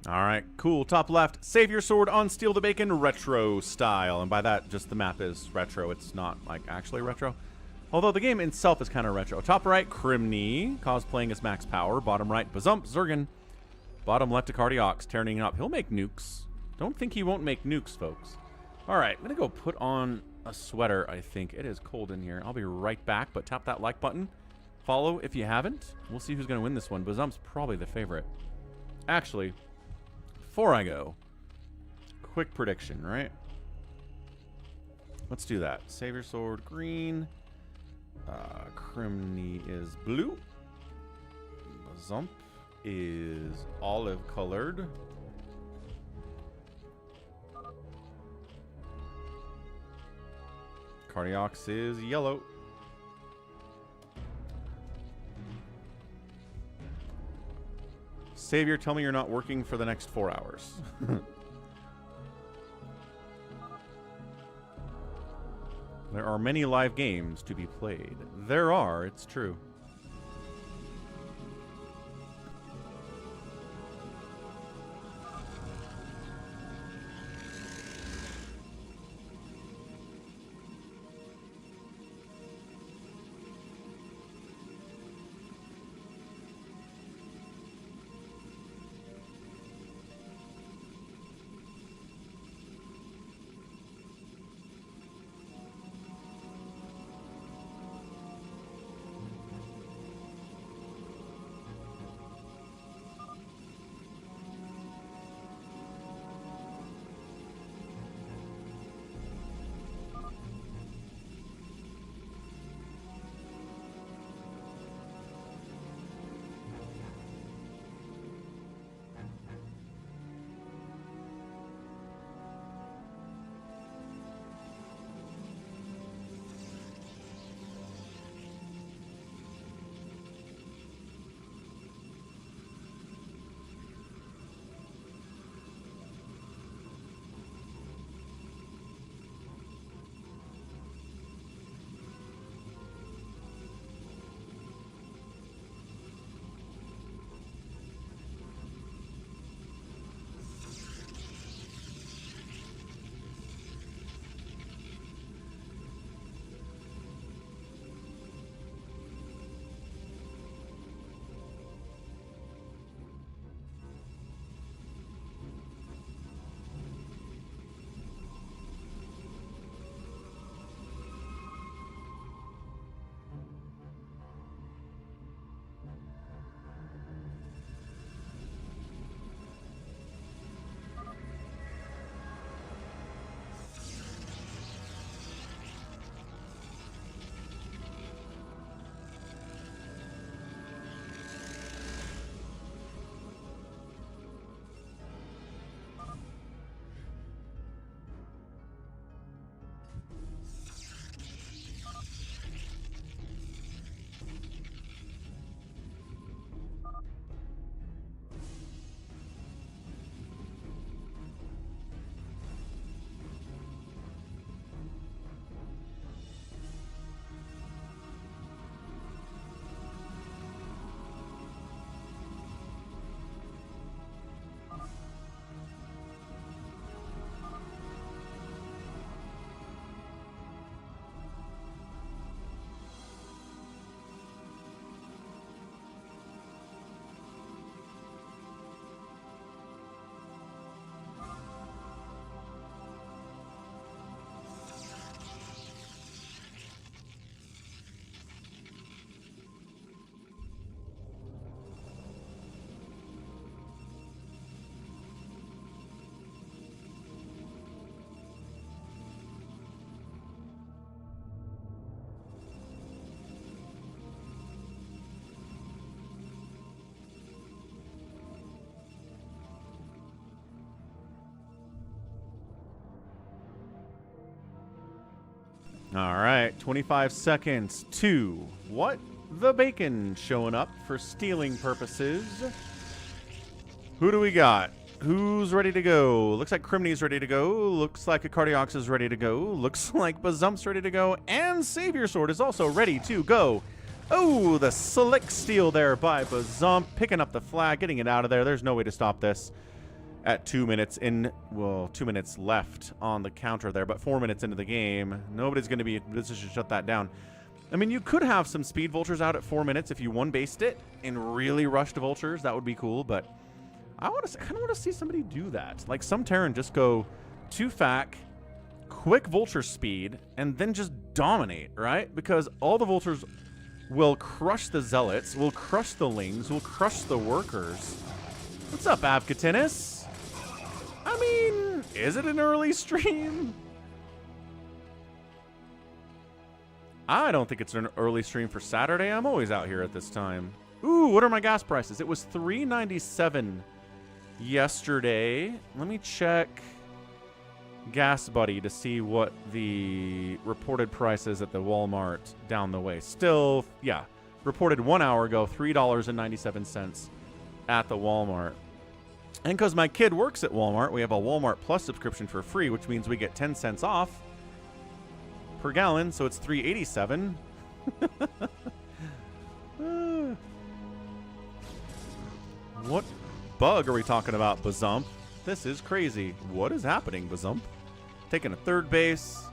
[SPEAKER 1] All right, cool. Top left, save your sword on Steal the Bacon retro style. And by that, just the map is retro. It's not like actually retro. Although the game itself is kind of retro. Top right, Crimney, cosplaying as Max Power. Bottom right, Bazump, Zergan. Bottom left to Cardiox, turning up. He'll make nukes. Don't think he won't make nukes, folks. All right, I'm going to go put on a sweater, I think. It is cold in here. I'll be right back, but tap that like button. Follow if you haven't. We'll see who's going to win this one. Bazump's probably the favorite. Actually, before I go, quick prediction, right? Let's do that. Save your sword, green. Crimney is blue. Bazump is olive colored. Cardiox is yellow. Savior, tell me you're not working for the next 4 hours. There are many live games to be played. There are, it's true. All right, 25 seconds to what? The bacon showing up for stealing purposes. Who do we got? Who's ready to go? Looks like Crimney's ready to go. Looks like a Cardiox is ready to go. Looks like Bazump's ready to go. And Savior Sword is also ready to go. Oh, the slick steal there by Bazump. Picking up the flag, getting it out of there. There's no way to stop this at 2 minutes in. Well, 2 minutes left on the counter there, but 4 minutes into the game. Nobody's going to be in a position to shut that down. I mean, you could have some speed vultures out at 4 minutes if you one-based it and really rushed vultures. That would be cool, but I kind of want to see somebody do that. Like some Terran just go 2 FAC, quick vulture speed, and then just dominate, right? Because all the vultures will crush the zealots, will crush the lings, will crush the workers. What's up, Avkatinis? I mean, is it an early stream? I don't think it's an early stream for Saturday. I'm always out here at this time. Ooh, what are my gas prices? It was $3.97 yesterday. Let me check Gas Buddy to see what the reported price is at the Walmart down the way. Still, yeah, reported 1 hour ago, $3.97 at the Walmart. And because my kid works at Walmart, we have a Walmart Plus subscription for free, which means we get 10 cents off per gallon, so it's $3.87. What bug are we talking about, Bazump? This is crazy. What is happening, Bazump? Taking a third base.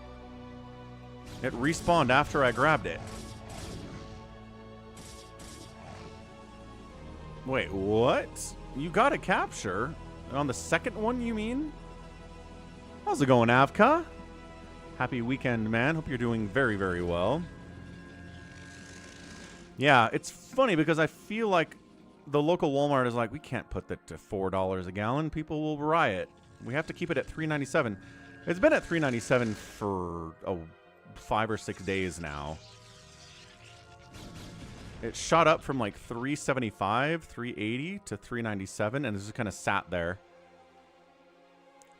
[SPEAKER 1] It respawned after I grabbed it. Wait, what? You got a capture? On the second one, you mean? How's it going, Avka? Happy weekend, man. Hope you're doing very, very well. Yeah, it's funny because I feel like the local Walmart is like, we can't put that to $4 a gallon. People will riot. We have to keep it at $3.97. It's been at $3.97 for 5 or 6 days now. It shot up from like $3.75, $3.80 to $3.97, and it's just kind of sat there.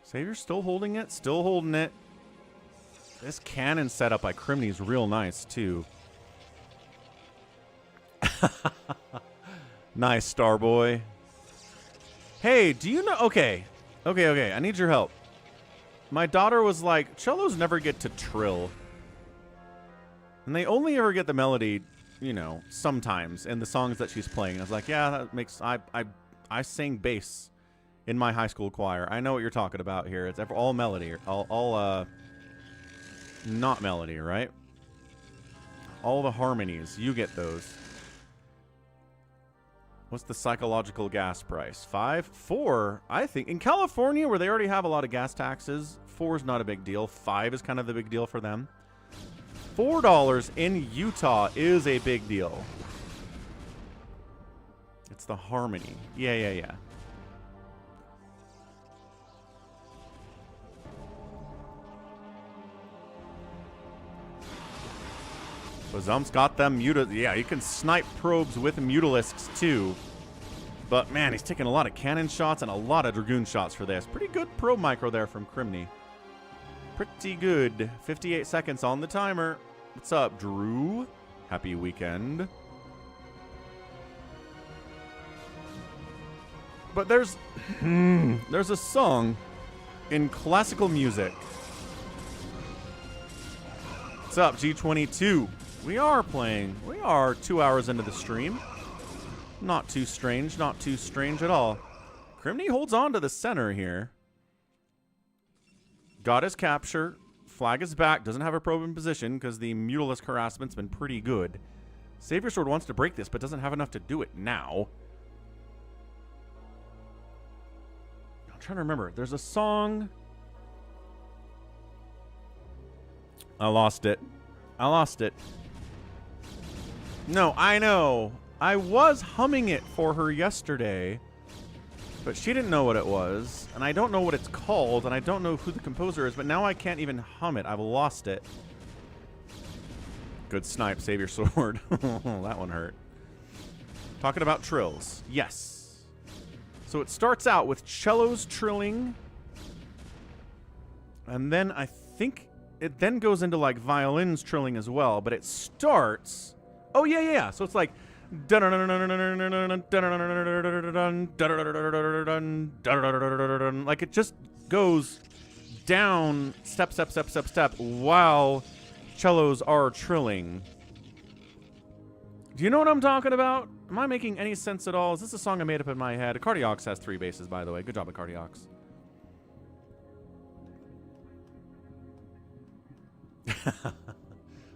[SPEAKER 1] Savior's still holding it, still holding it. This cannon setup by Crimney is real nice, too. Nice, Starboy. Hey, do you know... Okay. I need your help. My daughter was like, cellos never get to trill. And they only ever get the melody, you know, sometimes in the songs that she's playing. I was like, yeah, that makes... I sing bass in my high school choir. I know what you're talking about here. It's all melody. All not melody, right? All the harmonies. You get those. What's the psychological gas price? 5? 4? I think in California, where they already have a lot of gas taxes, 4 is not a big deal. 5 is kind of the big deal for them. $4 in Utah is a big deal. It's the harmony. Yeah. Bazump's got them muted. Yeah, you can snipe probes with mutalisks too. But man, he's taking a lot of cannon shots and a lot of dragoon shots for this. Pretty good probe micro there from Crimney. Pretty good. 58 seconds on the timer. What's up, Drew? Happy weekend. But there's a song in classical music. What's up, G22? We are playing. We are 2 hours into the stream. Not too strange. Not too strange at all. Crimney holds on to the center here. Got his capture. Flag is back. Doesn't have a probe in position because the Mutalisk harassment's been pretty good. Savior Sword wants to break this, but doesn't have enough to do it now. I'm trying to remember. There's a song. I lost it. No, I know. I was humming it for her yesterday, but she didn't know what it was, and I don't know what it's called, and I don't know who the composer is, but now I can't even hum it. I've lost it. Good snipe, Savior Sword. That one hurt. Talking about trills. Yes. So it starts out with cellos trilling, and then I think it then goes into like violins trilling as well, but it starts. Oh yeah. So it's like like it just goes down step while cellos are trilling. Do you know what I'm talking about? Am I making any sense at all? Is this a song I made up in my head? Cardiox has 3 basses, by the way. Good job at Cardiox.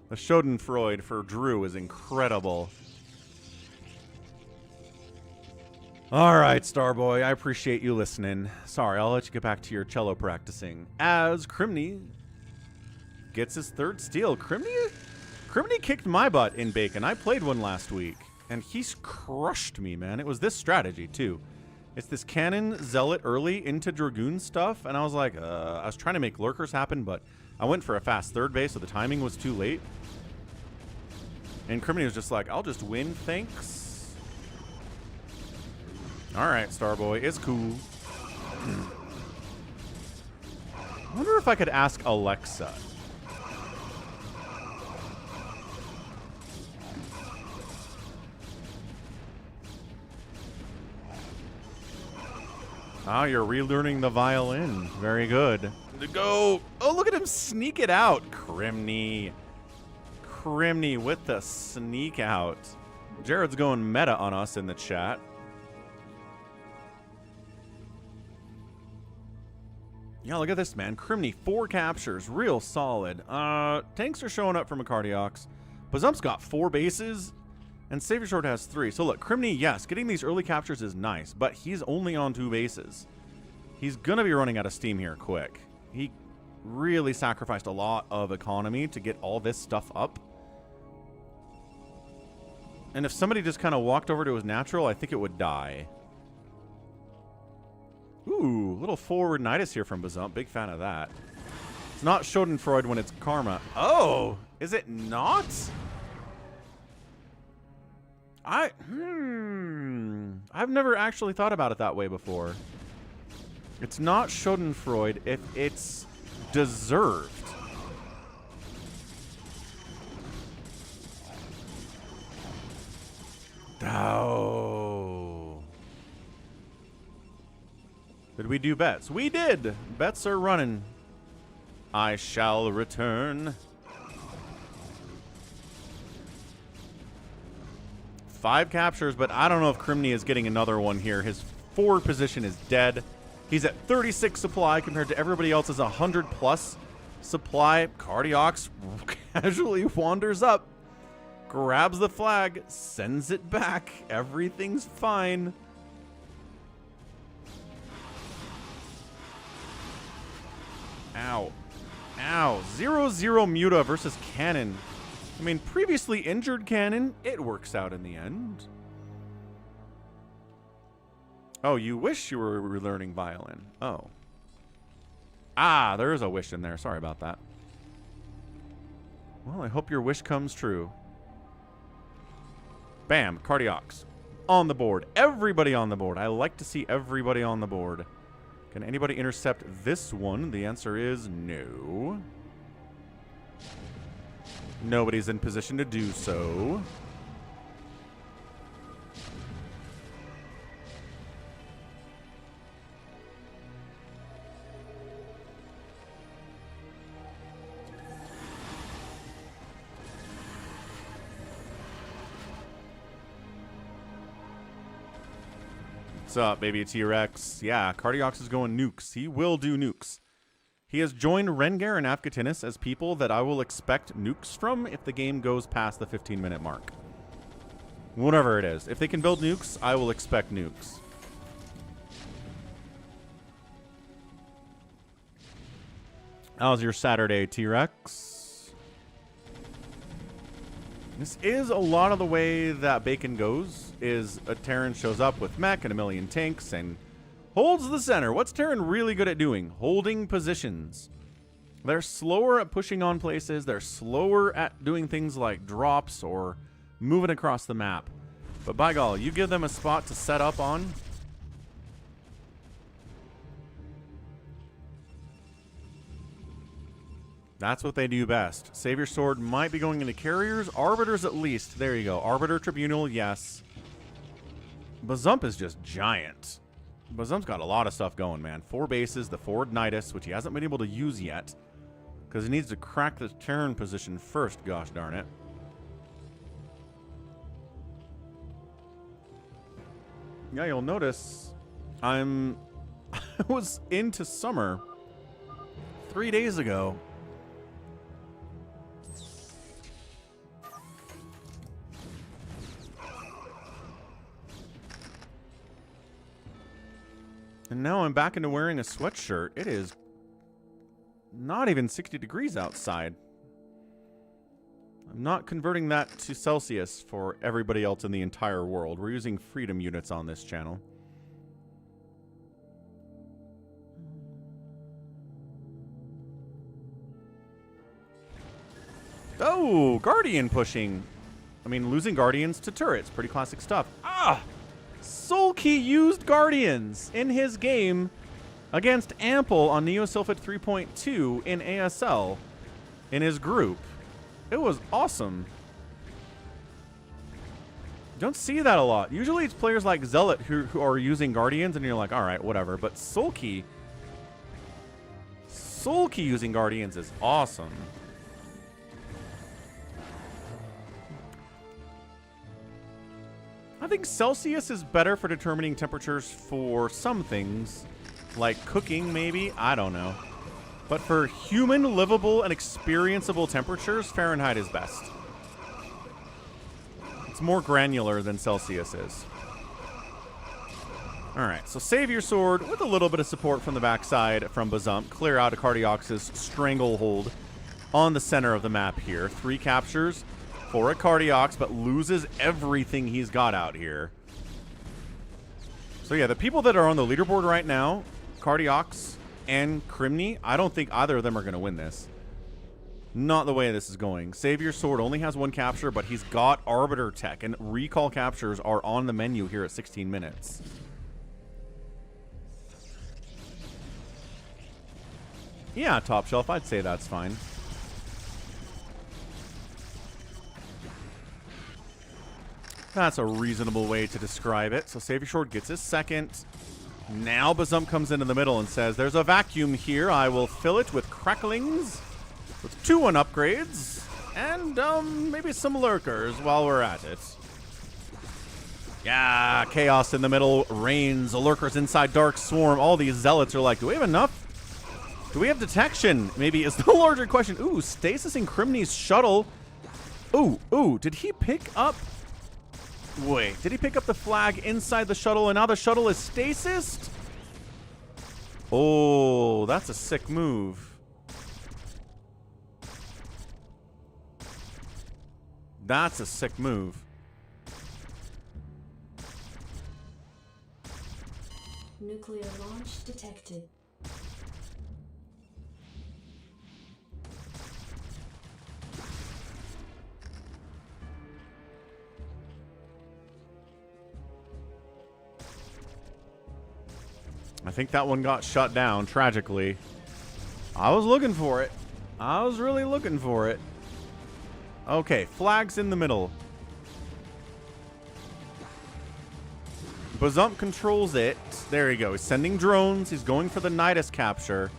[SPEAKER 1] The Schadenfreude for Drew is incredible. All right, Starboy, I appreciate you listening. Sorry, I'll let you get back to your cello practicing. As Crimney gets his 3rd steal. Crimney kicked my butt in Bacon. I played one last week, and he's crushed me, man. It was this strategy, too. It's this cannon zealot early into Dragoon stuff, and I was like, I was trying to make lurkers happen, but I went for a fast 3rd base, so the timing was too late. And Crimney was just like, I'll just win, thanks. All right, Starboy, it's cool. I wonder if I could ask Alexa. Ah, you're relearning the violin. Very good. Go. Oh, look at him sneak it out. Crimney with the sneak out. Jared's going meta on us in the chat. Yeah, look at this, man. Crimney, 4 captures. Real solid. Tanks are showing up from a Cardiox. Bazump's got 4 bases, and Savior Sword has 3. So look, Crimney, yes, getting these early captures is nice, but he's only on 2 bases. He's going to be running out of steam here quick. He really sacrificed a lot of economy to get all this stuff up. And if somebody just kind of walked over to his natural, I think it would die. Ooh, little forward Nidus here from Bazump. Big fan of that. It's not Schadenfreude when it's Karma. Oh, is it not? I've never actually thought about it that way before. It's not Schadenfreude if it's deserved. Oh. Did we do bets? We did. Bets are running. I shall return. 5 captures, but I don't know if Crimney is getting another one here. His forward position is dead. He's at 36 supply compared to everybody else's 100+ supply. Cardiox casually wanders up, grabs the flag, sends it back. Everything's fine. Ow. Ow. 0-0 Muta versus Cannon. I mean, previously injured Cannon, it works out in the end. Oh, you wish you were relearning violin. Oh. Ah, there is a wish in there. Sorry about that. Well, I hope your wish comes true. Bam, Cardiox. On the board. Everybody on the board. I like to see everybody on the board. Can anybody intercept this one? The answer is no. Nobody's in position to do so. What's up, baby T-Rex? Yeah, Cardiox is going nukes. He will do nukes. He has joined Rengar and Afghatinus as people that I will expect nukes from if the game goes past the 15-minute mark. Whatever it is. If they can build nukes, I will expect nukes. How's your Saturday, T-Rex? This is a lot of the way that Bacon goes, is a Terran shows up with mech and a million tanks and holds the center. What's Terran really good at doing? Holding positions. They're slower at pushing on places. They're slower at doing things like drops or moving across the map. But by golly, you give them a spot to set up on. That's what they do best. Savior Sword might be going into carriers. Arbiters at least. There you go. Arbiter Tribunal, yes. Bazump is just giant. Bazump's got a lot of stuff going, man. 4 bases, the forward Nidus, which he hasn't been able to use yet. Because he needs to crack the turn position first, gosh darn it. Yeah, you'll notice I was into summer 3 days ago. And now I'm back into wearing a sweatshirt. It is not even 60 degrees outside. I'm not converting that to Celsius for everybody else in the entire world. We're using freedom units on this channel. Oh, Guardian pushing. I mean, losing Guardians to turrets. Pretty classic stuff. Ah! soulkey used Guardians in his game against Ample on Neosilphate 3.2 in ASL in his group. It was awesome. Don't see that a lot. Usually it's players like Zealot who are using Guardians and you're like, all right, whatever. But soulkey using Guardians is awesome. I think Celsius is better for determining temperatures for some things, like cooking maybe, I don't know. But for human, livable, and experienceable temperatures, Fahrenheit is best. It's more granular than Celsius is. Alright, so Savior Sword with a little bit of support from the backside from Bazump. Clear out a Cardiox's stranglehold on the center of the map here. 3 captures for a Cardiox, but loses everything he's got out here. So yeah, the people that are on the leaderboard right now, Cardiox and Crimney, I don't think either of them are going to win this. Not the way this is going. Savior Sword only has 1 capture, but he's got Arbiter Tech, and recall captures are on the menu here at 16 minutes. Yeah, top shelf, I'd say that's fine. That's a reasonable way to describe it. So Savior Sword gets his second. Now Bazump comes into the middle and says, there's a vacuum here. I will fill it with cracklings, with 2-1 upgrades, and maybe some lurkers while we're at it. Yeah, chaos in the middle reigns. Lurkers inside Dark Swarm. All these zealots are like, do we have enough? Do we have detection? Maybe is the larger question. Ooh, stasis in Crimney's shuttle. Ooh, did he pick up... Wait, did he pick up the flag inside the shuttle and now the shuttle is stasised? Oh, that's a sick move. That's a sick move.
[SPEAKER 5] Nuclear launch detected.
[SPEAKER 1] I think that one got shut down, tragically. I was looking for it. I was really looking for it. Okay, flags in the middle. Bazump controls it. There you go. He's sending drones. He's going for the Nidus capture.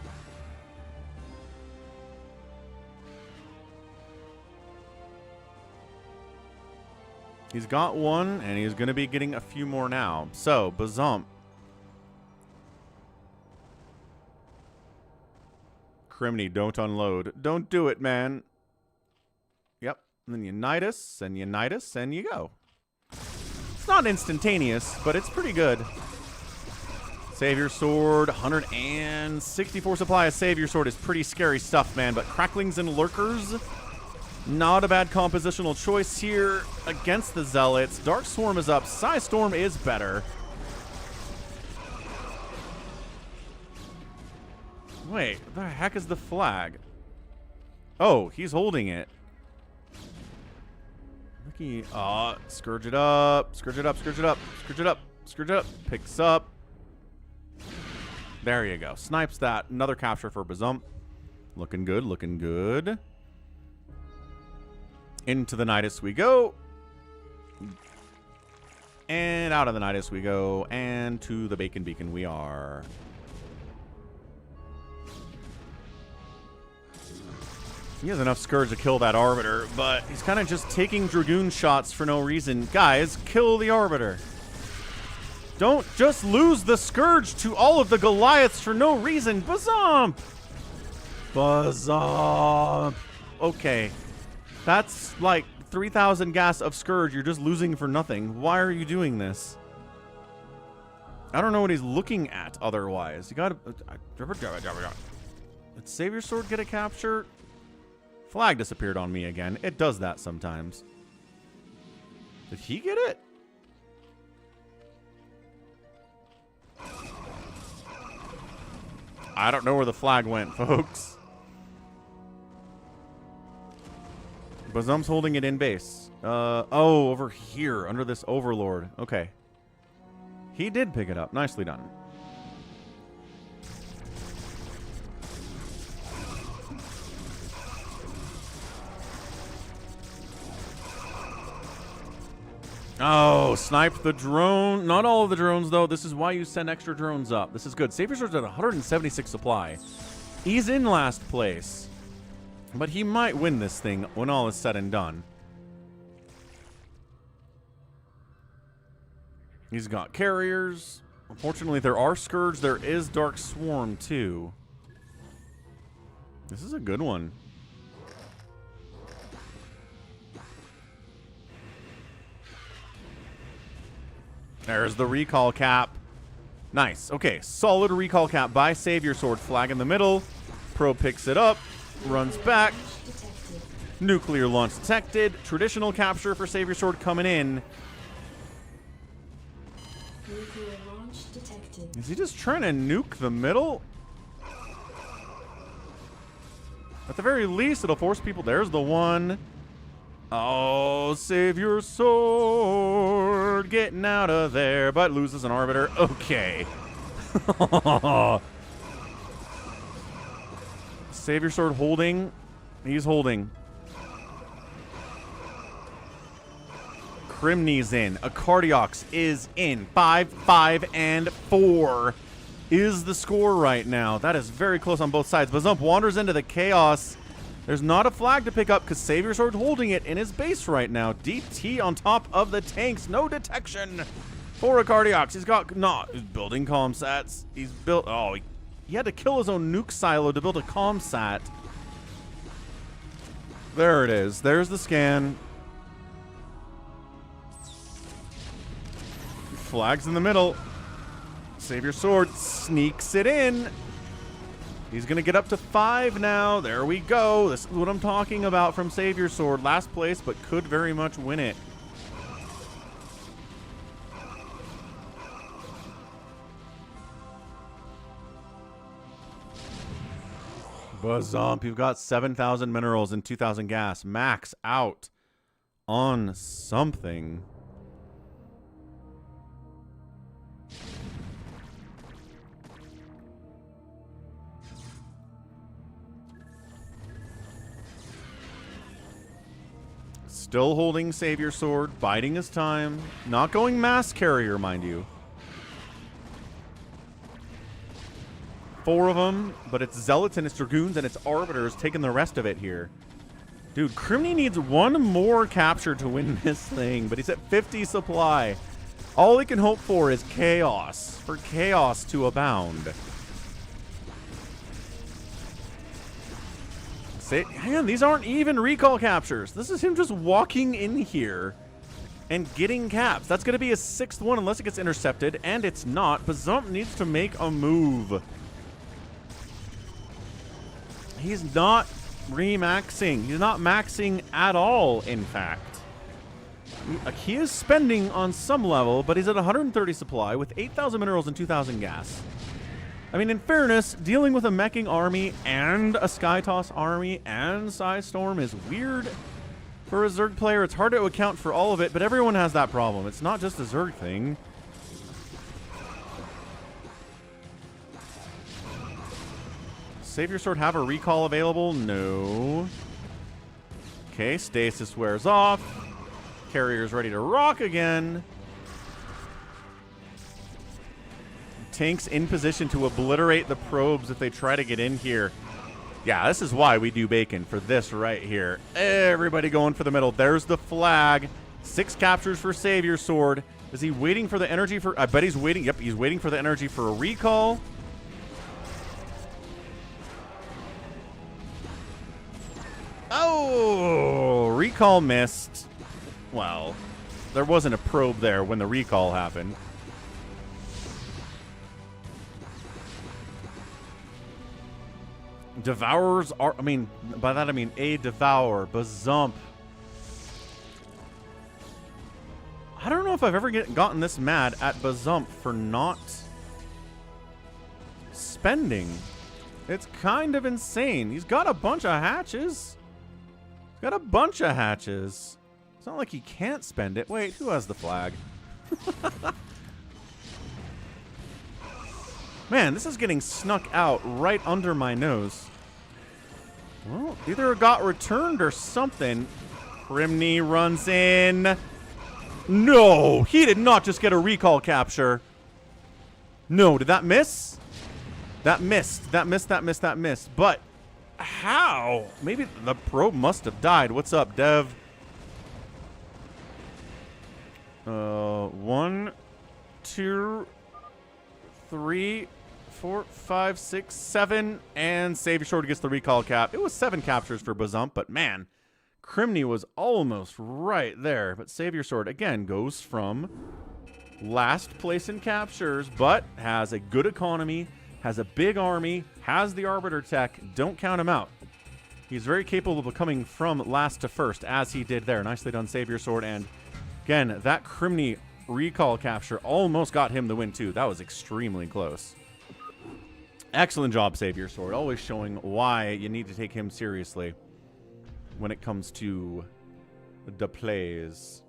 [SPEAKER 1] He's got one, and he's going to be getting a few more now. So, Bazump. Crimney, don't unload. Don't do it, man. Yep. And then you Nidus, and you Nidus, and you go. It's not instantaneous, but it's pretty good. Savior Sword, 164 supply of Savior Sword is pretty scary stuff, man. But Cracklings and Lurkers, not a bad compositional choice here against the Zealots. Dark Swarm is up. Psy Storm is better. Wait, what the heck is the flag? Oh, he's holding it. Looky, Scourge it up, Scourge it up, Scourge it up, Scourge it up, Scourge it up, picks up. There you go. Snipes that. Another capture for Bazump. Looking good, looking good. Into the Nidus we go. And out of the Nidus we go. And to the Bacon Beacon we are. He has enough Scourge to kill that Arbiter, but he's kind of just taking Dragoon shots for no reason. Guys, kill the Arbiter. Don't just lose the Scourge to all of the Goliaths for no reason. Bazomp! Bazomp! Okay. That's like 3,000 gas of Scourge you're just losing for nothing. Why are you doing this? I don't know what he's looking at otherwise. You gotta... Did Savior Sword get a capture? Flag disappeared on me again. It does that sometimes. Did he get it? I don't know where the flag went, folks. Bazomp's holding it in base. Oh, over here, under this Overlord. Okay. He did pick it up. Nicely done. Oh, sniped the drone. Not all of the drones, though. This is why you send extra drones up. This is good. Savior Sword's at 176 supply. He's in last place. But he might win this thing when all is said and done. He's got carriers. Unfortunately, there are Scourge. There is Dark Swarm, too. This is a good one. There's the recall cap. Nice. Okay, solid recall cap by Savior Sword. Flag in the middle. Pro picks it up. Runs back. Nuclear launch detected. Traditional capture for Savior Sword coming in.
[SPEAKER 5] Nuclear launch detected.
[SPEAKER 1] Is he just trying to nuke the middle? At the very least, it'll force people. There's the one. Oh, Savior Sword getting out of there, but loses an Arbiter. Okay. Savior Sword holding. He's holding. Crimney's in. A Cardiox is in. 5, 5, and 4 is the score right now. That is very close on both sides. Bazump wanders into the chaos. There's not a flag to pick up because Savior Sword holding it in his base right now. DT on top of the tanks. No detection for a Cardiox. He's got... He's building comm sats. He's built... Oh, he had to kill his own nuke silo to build a comm sat. There it is. There's the scan. Flags in the middle. Savior Sword sneaks it in. He's going to get up to 5 now. There we go. This is what I'm talking about from Savior Sword. Last place, but could very much win it. Bazump, you've got 7,000 minerals and 2,000 gas. Max out on something. Still holding Savior Sword, biding his time. Not going mass carrier, mind you. 4 of them, but it's Zealots and it's Dragoons and it's Arbiters taking the rest of it here. Dude, Crimney needs 1 more capture to win this thing, but he's at 50 supply. All he can hope for is chaos, for chaos to abound. Man, these aren't even recall captures. This is him just walking in here and getting caps. That's going to be his 6th one unless it gets intercepted, and it's not. Bazump needs to make a move. He's not remaxing. He's not maxing at all, in fact. He is spending on some level, but he's at 130 supply with 8,000 minerals and 2,000 gas. I mean, in fairness, dealing with a meching army and a Skytoss army and Psystorm is weird for a Zerg player. It's hard to account for all of it, but everyone has that problem. It's not just a Zerg thing. Savior Sword have a recall available? No. Okay, stasis wears off. Carrier's ready to rock again. Tanks in position to obliterate the probes if they try to get in here. Yeah, this is why we do bacon, for this right here. Everybody going for the middle. There's the flag. 6 captures for Savior Sword. Is he waiting for the energy for... I bet he's waiting. Yep, he's waiting for the energy for a recall. Oh, recall missed. Well, there wasn't a probe there when the recall happened. Devourers are... I mean, by that I mean a Devour, Bazump. I don't know if I've ever gotten this mad at Bazump for not spending. It's kind of insane. He's got a bunch of hatches. He's got a bunch of hatches. It's not like he can't spend it. Wait, who has the flag? Man, this is getting snuck out right under my nose. Well, either it got returned or something. Crimney runs in. No, he did not just get a recall capture. No, did that miss? That missed. That missed, that missed, that missed. But how? Maybe the probe must have died. What's up, Dev? 1, 2, 3, 4, 5, 6, 7, and Savior Sword gets the recall cap. It was 7 captures for Bazump, but man, Crimney was almost right there. But Savior Sword, again, goes from last place in captures, but has a good economy, has a big army, has the Arbiter tech. Don't count him out. He's very capable of coming from last to first, as he did there. Nicely done, Savior Sword. And again, that Crimney recall capture almost got him the win, too. That was extremely close. Excellent job, Savior Sword. Always showing why you need to take him seriously when it comes to the plays.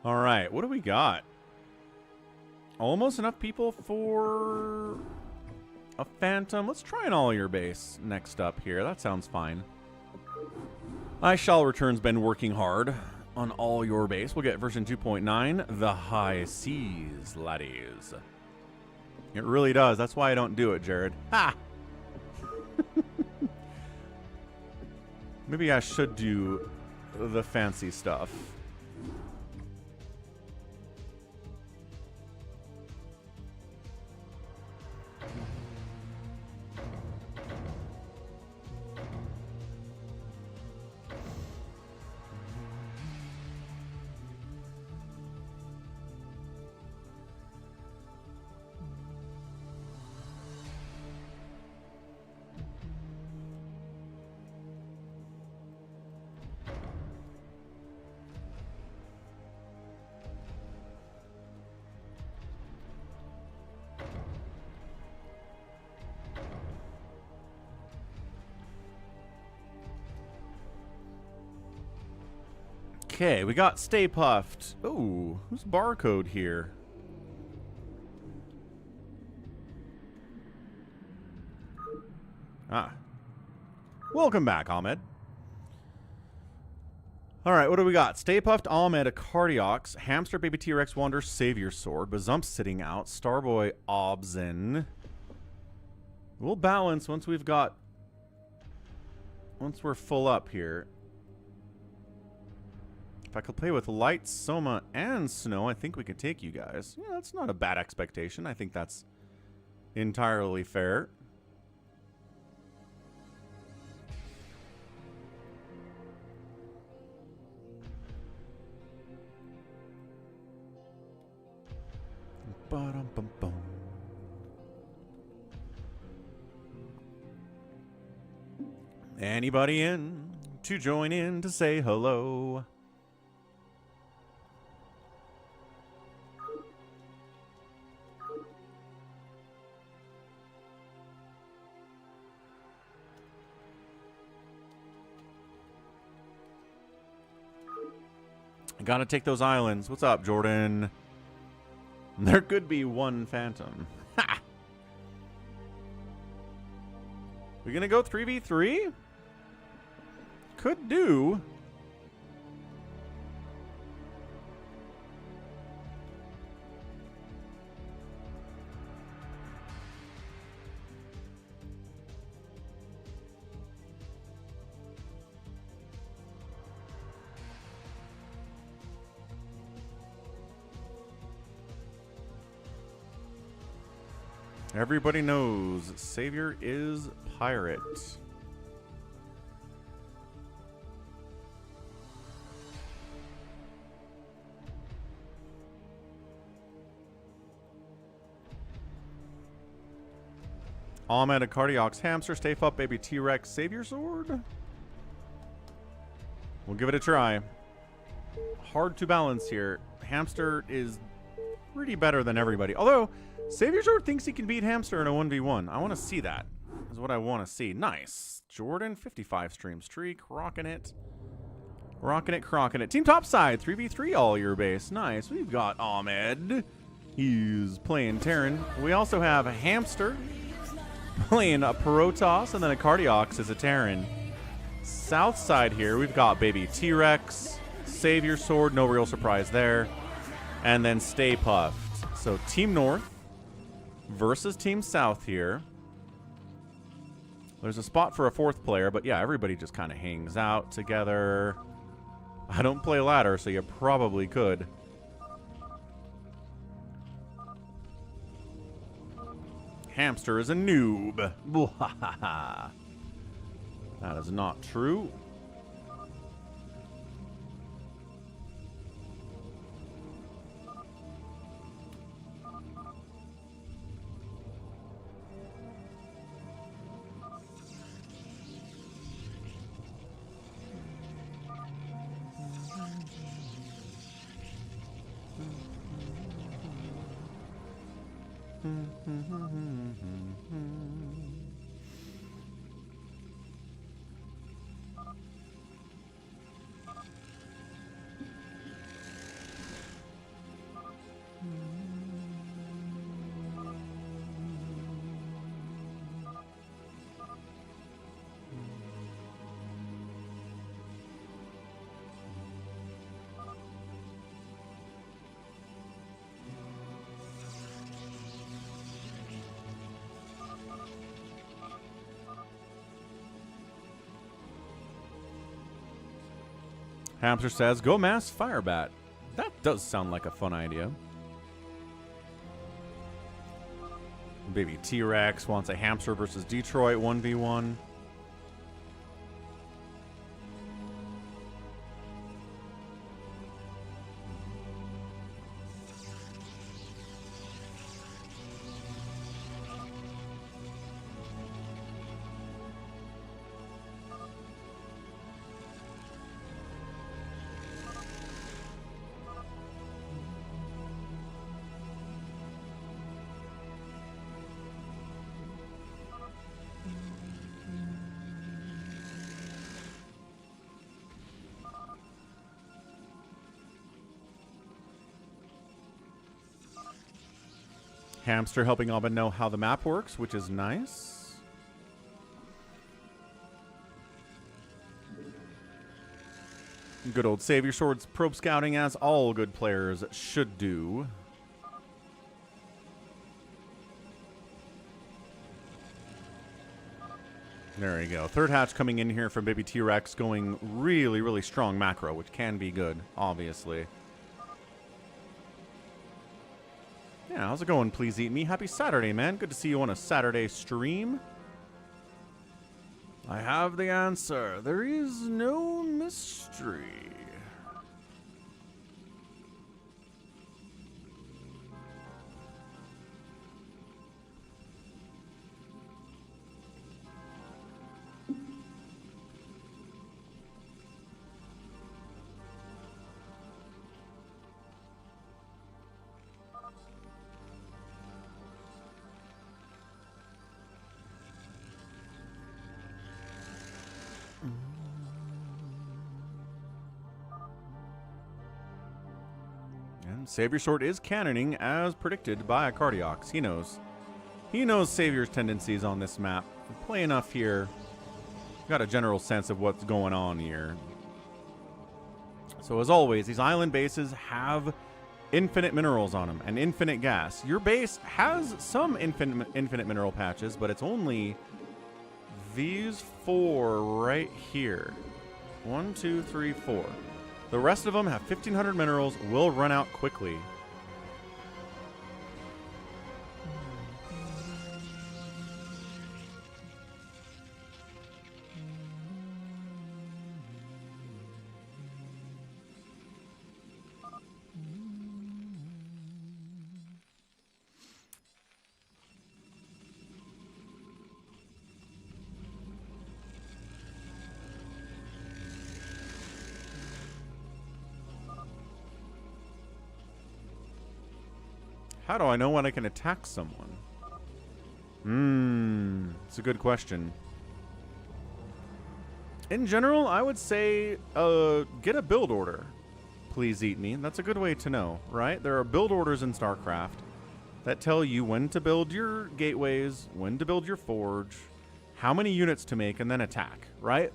[SPEAKER 1] All right, what do we got? Almost enough people for a Phantom. Let's try an all-year base next up here. That sounds fine. I Shall Return's been working hard on all your base. We'll get version 2.9, the high seas, laddies. It really does. That's why I don't do it, Jared. Ha! Maybe I should do the fancy stuff. Okay, we got Stay Puffed. Ooh, who's Barcode here? Ah. Welcome back, Ahmed. Alright, what do we got? Stay Puffed, Ahmed, a Cardiox, Hamster, Baby T-Rex, Wander, Savior Sword, Bazump sitting out, Starboy, Obzin. We'll balance once we've got... Once we're full up here. If I could play with Light, Soma, and Snow, I think we could take you guys. Yeah, that's not a bad expectation. I think that's entirely fair. Ba-dum-bum-bum. Anybody in to join in to say hello? Gotta take those islands. What's up, Jordan? There could be one phantom. Ha! We gonna go 3v3? Could do. Everybody knows Savior is pirate. Ahmed, a Cardiox Hamster, Stay Up, Baby T-Rex, Savior Sword? We'll give it a try. Hard to balance here. Hamster is pretty better than everybody. Although, Savior Sword thinks he can beat Hamster in a 1v1. I want to see that. Is what I want to see. Nice. Jordan, 55 stream streak. Rocking it. Rocking it, crocking it. Team topside, 3v3 all year base. Nice. We've got Ahmed. He's playing Terran. We also have a Hamster playing a Protoss, and then a Cardiox is a Terran. South side here, we've got Baby T-Rex, Savior Sword, no real surprise there, and then Stay Puffed. So Team North versus Team South here. There's a spot for a fourth player, but yeah, everybody just kind of hangs out together. I don't play ladder, so you probably could. Hamster is a noob. That is not true. Hamster says, go mass Firebat. That does sound like a fun idea. Baby T-Rex wants a Hamster versus Detroit 1v1. Hamster helping Alban know how the map works, which is nice. Good old Savior Sword's probe scouting, as all good players should do. There you go. Third hatch coming in here from Baby T-Rex, going really, really strong macro, which can be good, obviously. Yeah, how's it going, Please Eat Me? Happy Saturday, man. Good to see you on a Saturday stream. I have the answer. There is no mystery. And Savior Sword is cannoning as predicted by Cardiox. He knows. He knows Savior's tendencies on this map. Play enough here. Got a general sense of what's going on here. So as always, these island bases have infinite minerals on them and infinite gas. Your base has some infinite mineral patches, but it's only these 4 right here. 1, 2, 3, 4. The rest of them have 1,500 minerals, will run out quickly. How do I know when I can attack someone? It's a good question. In general, I would say get a build order. Please eat me. That's a good way to know, right? There are build orders in StarCraft that tell you when to build your gateways, when to build your forge, how many units to make, and then attack, right?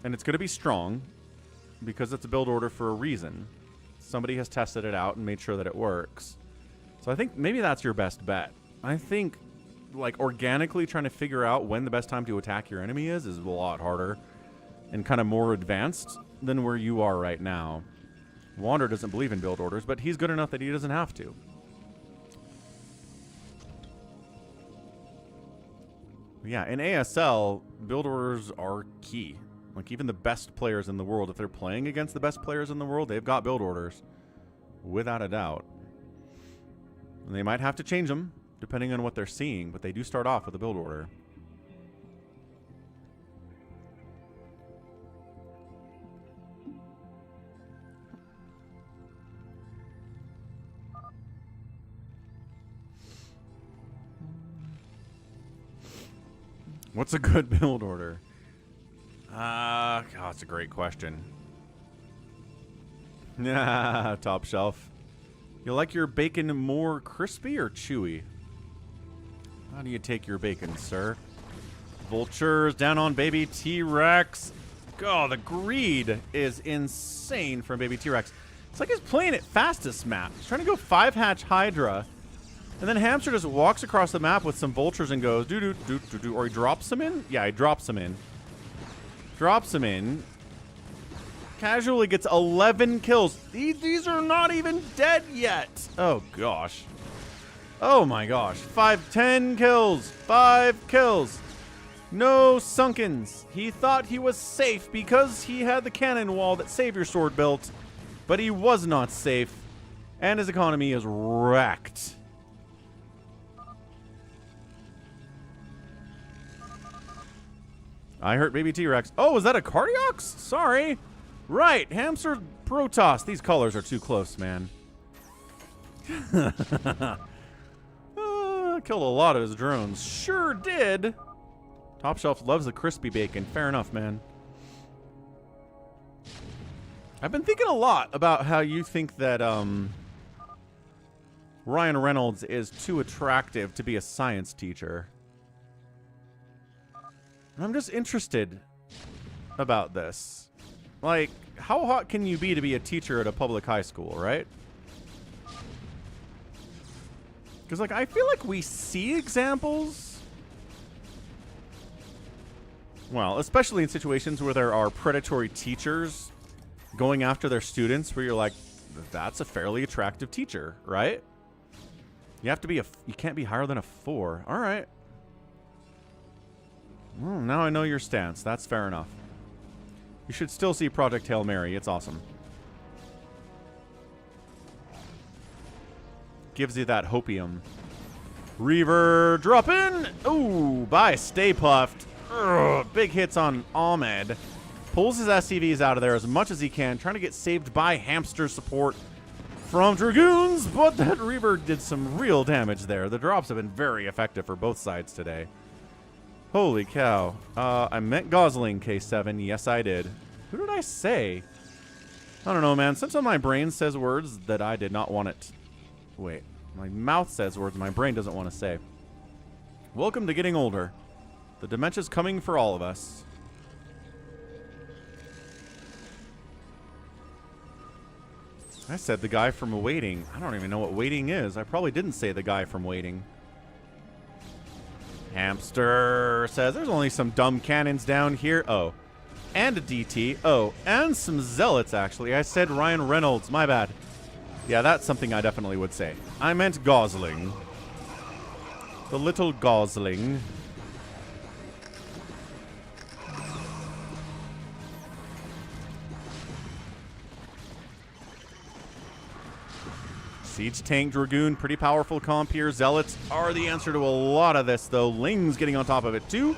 [SPEAKER 1] And it's going to be strong because it's a build order for a reason. Somebody has tested it out and made sure that it works. So I think maybe that's your best bet. I think, like, organically trying to figure out when the best time to attack your enemy is a lot harder and kind of more advanced than where you are right now. Wander doesn't believe in build orders, but he's good enough that he doesn't have to. Yeah, in ASL, build orders are key. Like, even the best players in the world, if they're playing against the best players in the world, they've got build orders. Without a doubt. And they might have to change them, depending on what they're seeing, but they do start off with a build order. What's a good build order? God, that's a great question. Yeah, top shelf. You like your bacon more crispy or chewy? How do you take your bacon, sir? Vultures down on baby T-Rex. God, the greed is insane from baby T-Rex. It's like he's playing it fastest map. He's trying to go 5-hatch Hydra. And then Hamster just walks across the map with some vultures and goes do-do-do-do-do. Or he drops them in? Yeah, he drops them in. Drops him in. Casually gets 11 kills. These are not even dead yet. Oh, gosh. Oh, my gosh. 10 kills. 5 kills. No sunkens. He thought he was safe because he had the cannon wall that Savior Sword built. But he was not safe. And his economy is wrecked. I hurt baby T-Rex. Oh, is that a Cardiox? Sorry. Right. Hamster Protoss. These colors are too close, man. Killed a lot of his drones. Sure did. Top Shelf loves the crispy bacon. Fair enough, man. I've been thinking a lot about how you think that Ryan Reynolds is too attractive to be a science teacher. I'm just interested about this. Like, how hot can you be to be a teacher at a public high school, right? Because, like, I feel like we see examples. Well, especially in situations where there are predatory teachers going after their students, where you're like, that's a fairly attractive teacher, right? You have to be you can't be higher than a 4. All right. Well, now I know your stance. That's fair enough. You should still see Project Hail Mary. It's awesome. Gives you that hopium. Reaver drop in. Ooh, bye. Stay Puffed. Ugh, big hits on Ahmed. Pulls his SCVs out of there as much as he can, trying to get saved by Hamster support from Dragoons, but that Reaver did some real damage there. The drops have been very effective for both sides today. Holy cow. I meant Gosling, K7. Yes, I did. Who did I say? I don't know, man. Sometimes my brain says words that I did not want it. Wait. My mouth says words my brain doesn't want to say. Welcome to getting older. The dementia's coming for all of us. I said the guy from Waiting. I don't even know what Waiting is. I probably didn't say the guy from Waiting. Hamster says there's only some dumb cannons down here. Oh. And a DT. Oh. And some zealots, actually. I said Ryan Reynolds. My bad. Yeah, that's something I definitely would say. I meant Gosling. The little Gosling. Siege Tank Dragoon, pretty powerful comp here. Zealots are the answer to a lot of this, though. Ling's getting on top of it, too.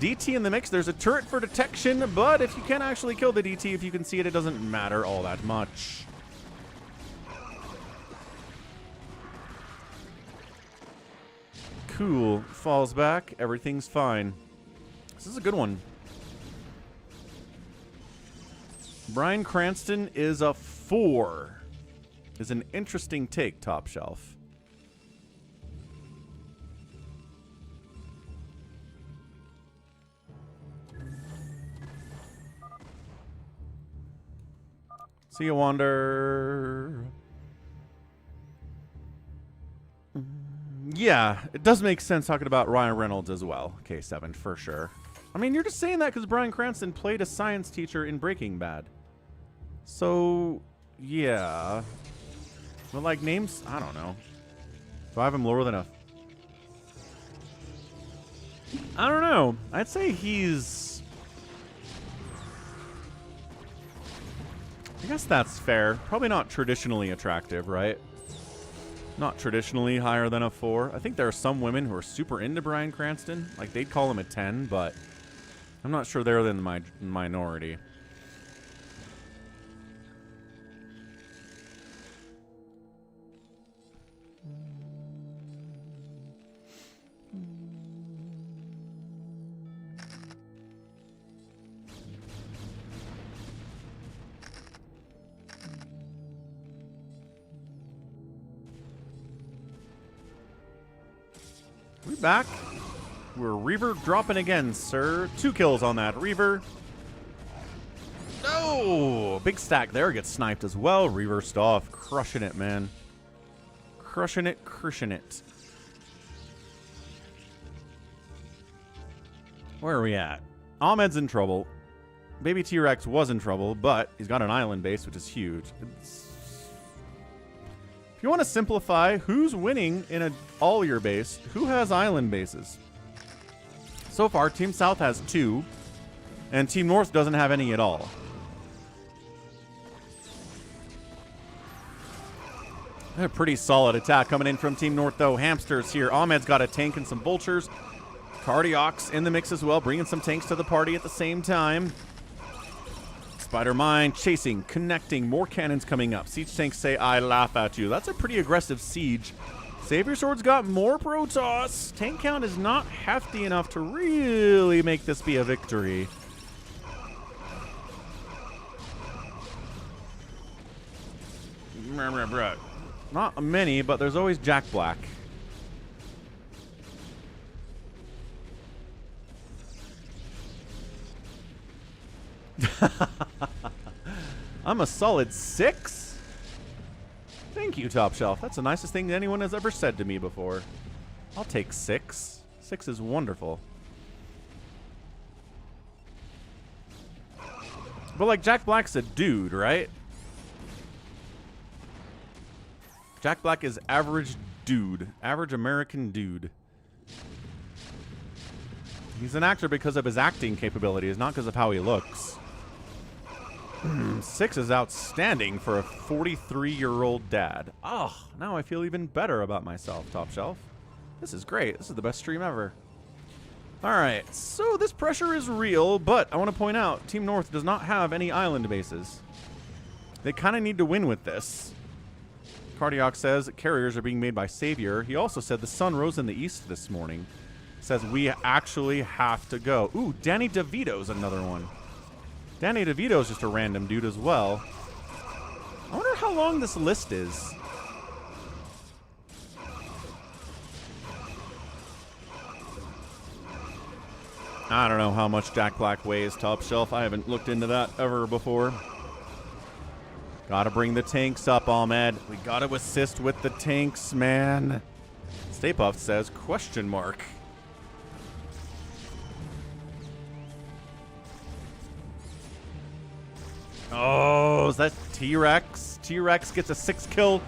[SPEAKER 1] DT in the mix. There's a turret for detection, but if you can't actually kill the DT, if you can see it, it doesn't matter all that much. Cool. Falls back. Everything's fine. This is a good one. Bryan Cranston is a 4. Is an interesting take, Top Shelf. See you, Wander. Yeah, it does make sense talking about Ryan Reynolds as well. K7, for sure. I mean, you're just saying that because Bryan Cranston played a science teacher in Breaking Bad. So, yeah. But, like, names? I don't know. Do I have him lower than a... I don't know. I'd say he's... I guess that's fair. Probably not traditionally attractive, right? Not traditionally higher than a 4. I think there are some women who are super into Bryan Cranston. Like, they'd call him a 10, but I'm not sure they're in the minority. We back. We're Reaver dropping again, sir. 2 kills on that Reaver. No! Big stack there. Gets sniped as well. Reversed off. Crushing it, man. Crushing it, crushing it. Where are we at? Ahmed's in trouble. Baby T-Rex was in trouble, but he's got an island base, which is huge. If you want to simplify, who's winning in an all-year base? Who has island bases? So far, Team South has 2, and Team North doesn't have any at all. A pretty solid attack coming in from Team North, though. Hamsters here. Ahmed's got a tank and some vultures. Cardiox in the mix as well, bringing some tanks to the party at the same time. Spider Mine chasing, connecting, more cannons coming up. Siege tanks say, I laugh at you. That's a pretty aggressive siege. Savior Sword's got more Protoss. Tank count is not hefty enough to really make this be a victory. Not many, but there's always Jack Black. I'm a solid 6? Thank you, Top Shelf. That's the nicest thing anyone has ever said to me before. I'll take 6. 6 is wonderful. But, like, Jack Black's a dude, right? Jack Black is average dude. Average American dude. He's an actor because of his acting capabilities, not because of how he looks. 6 is outstanding for a 43-year-old dad. Oh, now I feel even better about myself, Top Shelf. This is great. This is the best stream ever. All right, so this pressure is real, but I want to point out, Team North does not have any island bases. They kind of need to win with this. Cardiox says carriers are being made by Savior. He also said the sun rose in the east this morning. Says we actually have to go. Ooh, Danny DeVito's another one. Danny DeVito's just a random dude as well. I wonder how long this list is. I don't know how much Jack Black weighs top shelf. I haven't looked into that ever before. Gotta bring the tanks up, Ahmed. We gotta assist with the tanks, man. Stay Puft says, question mark. Oh, is that T-Rex? T-Rex gets a 6-kill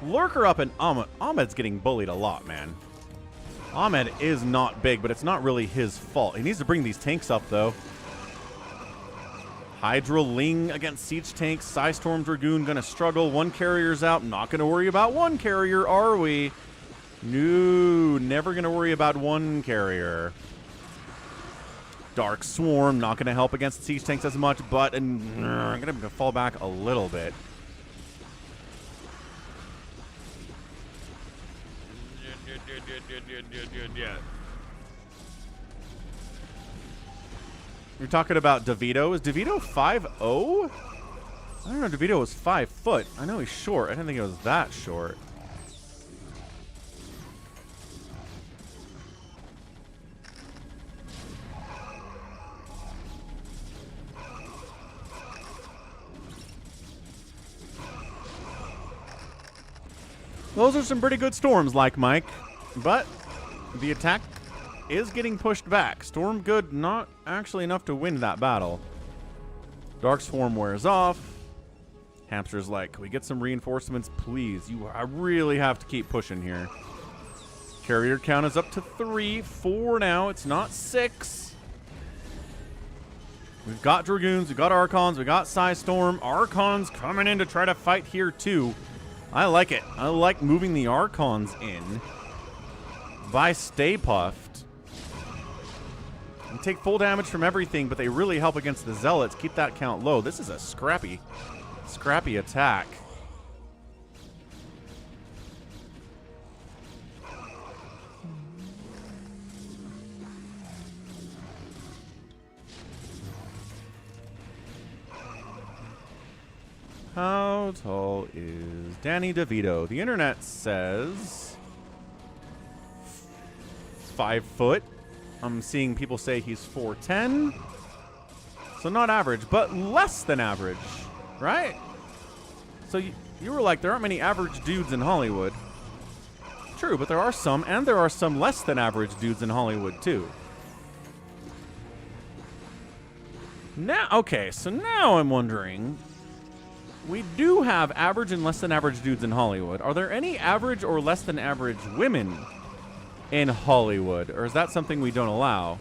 [SPEAKER 1] lurker up, and Ahmed's getting bullied a lot, man. Ahmed is not big, but it's not really his fault. He needs to bring these tanks up, though. Hydra Ling against Siege Tanks. Psystorm Dragoon gonna struggle. One carrier's out. Not gonna worry about one carrier, are we? No, never gonna worry about one carrier. Dark Swarm, not gonna help against Siege Tanks as much, but I'm gonna fall back a little bit. You're talking about DeVito. Is DeVito 5'0"? I don't know. DeVito was 5 foot. I know he's short. I didn't think he was that short. Those are some pretty good storms, like Mike. But the attack is getting pushed back. Storm good, not actually enough to win that battle. Dark Swarm wears off. Hamster's like, can we get some reinforcements, please? I really have to keep pushing here. Carrier count is up to 3, 4 now. It's not 6. We've got Dragoons, we've got Archons, we got Psystorm. Archons coming in to try to fight here too. I like it. I like moving the Archons in by Stay Puft. You take full damage from everything, but they really help against the Zealots. Keep that count low. This is a scrappy attack. How tall is Danny DeVito? The internet says 5 foot. I'm seeing people say he's 4'10". So not average, but less than average, right? So you were like, there aren't many average dudes in Hollywood. True, but there are some, and there are some less than average dudes in Hollywood too. Now, okay, so now I'm wondering, we do have average and less than average dudes in Hollywood. Are there any average or less than average women in Hollywood? Or is that something we don't allow?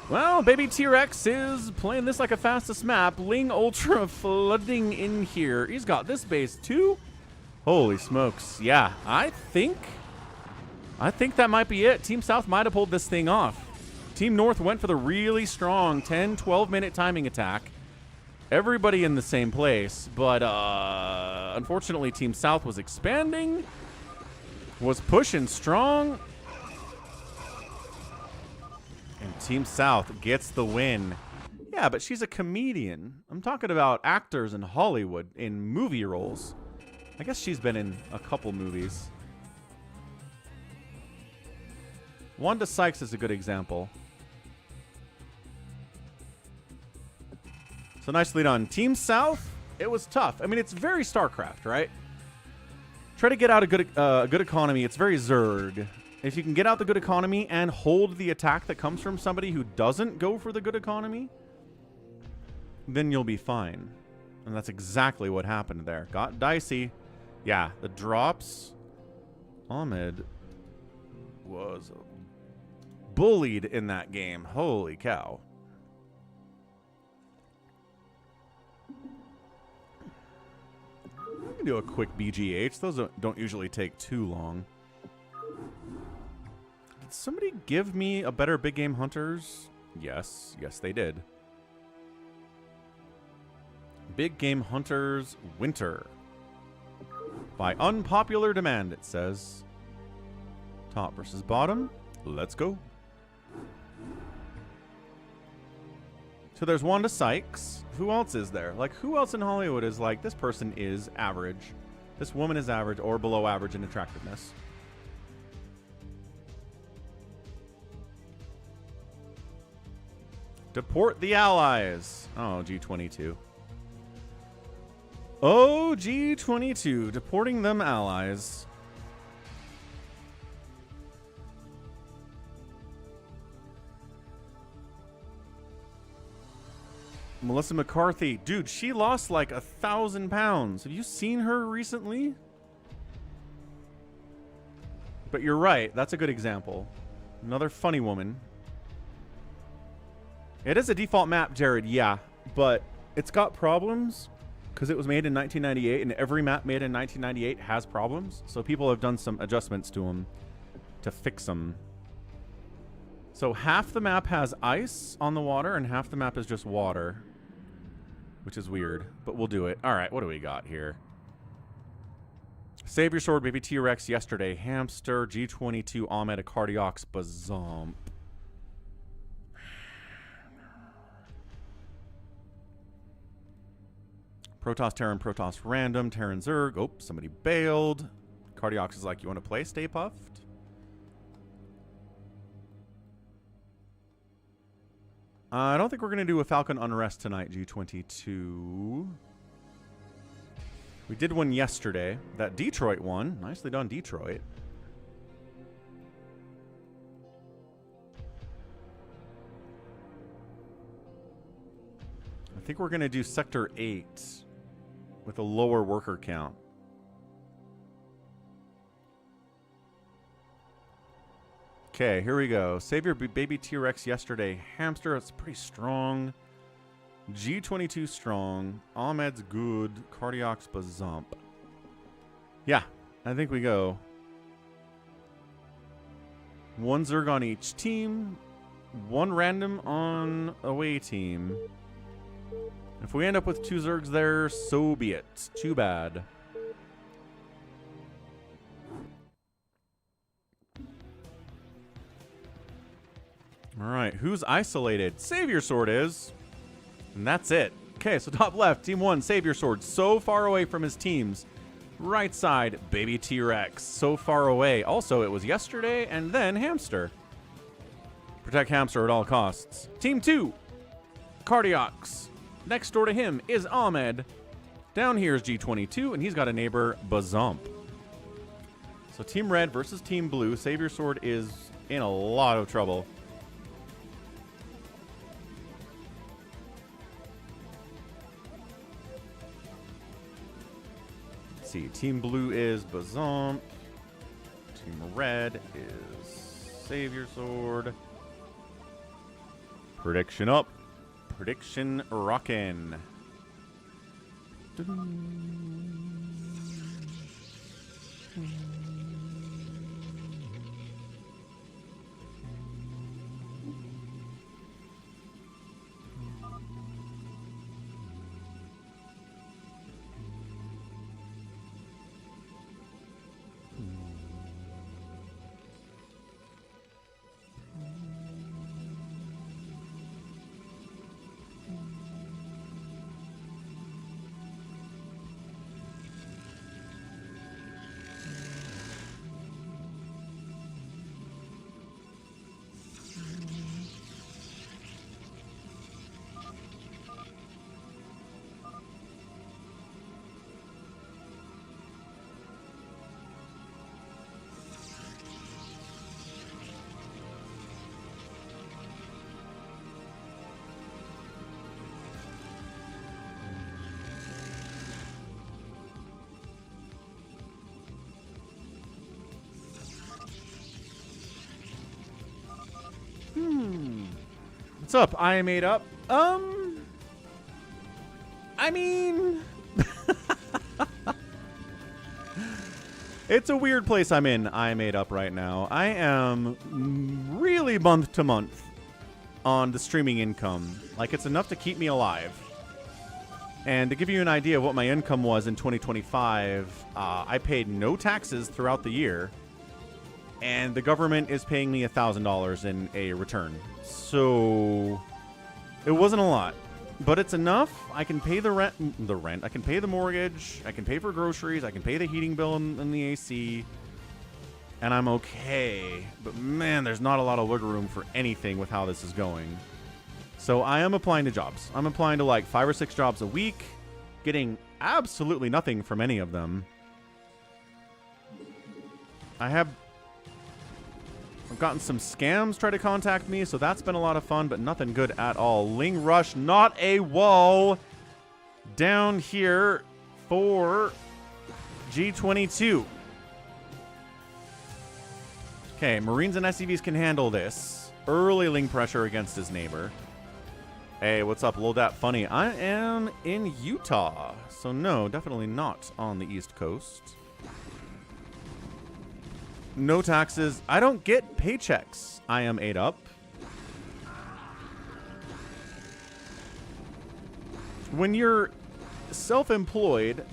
[SPEAKER 1] Well, baby T-Rex is playing this like a fastest map. Ling Ultra flooding in here. He's got this base too. Holy smokes. Yeah, I think that might be it. Team South might have pulled this thing off. Team North went for the really strong 10, 12-minute timing attack. Everybody in the same place, but unfortunately Team South was expanding, was pushing strong, and Team South gets the win. Yeah, but she's a comedian. I'm talking about actors in Hollywood in movie roles. I guess she's been in a couple movies. Wanda Sykes is a good example. So nice lead on Team South. It was tough. I mean, it's very StarCraft, right? Try to get out a good economy. It's very Zerg. If you can get out the good economy and hold the attack that comes from somebody who doesn't go for the good economy, then you'll be fine. And that's exactly what happened there. Got dicey. Yeah, the drops. Ahmed was bullied in that game. Holy cow. I can do a quick BGH. Those don't usually take too long. Did somebody give me a better Big Game Hunters? Yes. Yes, they did. Big Game Hunters Winter. By unpopular demand, it says. Top versus bottom. Let's go. So there's Wanda Sykes. Who else is there? Like, who else in Hollywood is like, this person is average. This woman is average or below average in attractiveness. Deport the allies. Oh, G22. Oh, G22. Deporting them allies. Melissa McCarthy. Dude, she lost like 1,000 pounds. Have you seen her recently? But you're right. That's a good example. Another funny woman. It is a default map, Jared. Yeah. But it's got problems because it was made in 1998, and every map made in 1998 has problems. So people have done some adjustments to them to fix them. So half the map has ice on the water, and half the map is just water. Which is weird, but we'll do it. All right, what do we got here? Save your sword, baby T-Rex yesterday. Hamster, G22, Ahmed, Cardiox, Bazomp. Protoss, Terran, Protoss, Random, Terran, Zerg. Oh, somebody bailed. Cardiox is like, you want to play? Stay Puffed? I don't think we're going to do a Falcon Unrest tonight, G22. We did one yesterday. That Detroit one. Nicely done, Detroit. I think we're going to do Sector 8 with a lower worker count. Okay, here we go. Save your baby T-Rex yesterday. Hamster, it's pretty strong. G22 strong. Ahmed's good. Cardiox Bazump. Yeah, I think we go. One Zerg on each team. One random on away team. If we end up with 2 Zergs there, so be it. Too bad. All right, who's isolated? Savior Sword is. And that's it. Okay, so top left, Team 1, Savior Sword. So far away from his teams. Right side, Baby T-Rex. So far away. Also, it was yesterday and then Hamster. Protect Hamster at all costs. Team 2, Cardiox. Next door to him is Ahmed. Down here is G22, and he's got a neighbor, Bazump. So Team Red versus Team Blue. Savior Sword is in a lot of trouble. Let's see. Team Blue is Bazump. Team Red is Savior Sword. Prediction up. Prediction rockin'. What's up? I am made up. I mean, it's a weird place I'm in. I made up right now. I am really month to month on the streaming income. Like, it's enough to keep me alive. And to give you an idea of what my income was in 2025, I paid no taxes throughout the year. And the government is paying me $1,000 in a return. So It wasn't a lot, but it's enough. I can pay the rent. I can pay the mortgage. I can pay for groceries. I can pay the heating bill and the AC. And I'm okay. But man, there's not a lot of wiggle room for anything with how this is going. So I am applying to jobs. I'm applying to like 5 or 6 jobs a week, getting absolutely nothing from any of them. I've gotten some scams try to contact me, so that's been a lot of fun, but nothing good at all. Ling Rush, not a wall down here for G22. Okay, Marines and SCVs can handle this. Early Ling pressure against his neighbor. Hey, what's up, Lil Dat Funny? I am in Utah, so no, definitely not on the East Coast. No taxes. I don't get paychecks. I am 8 up. When you're self-employed,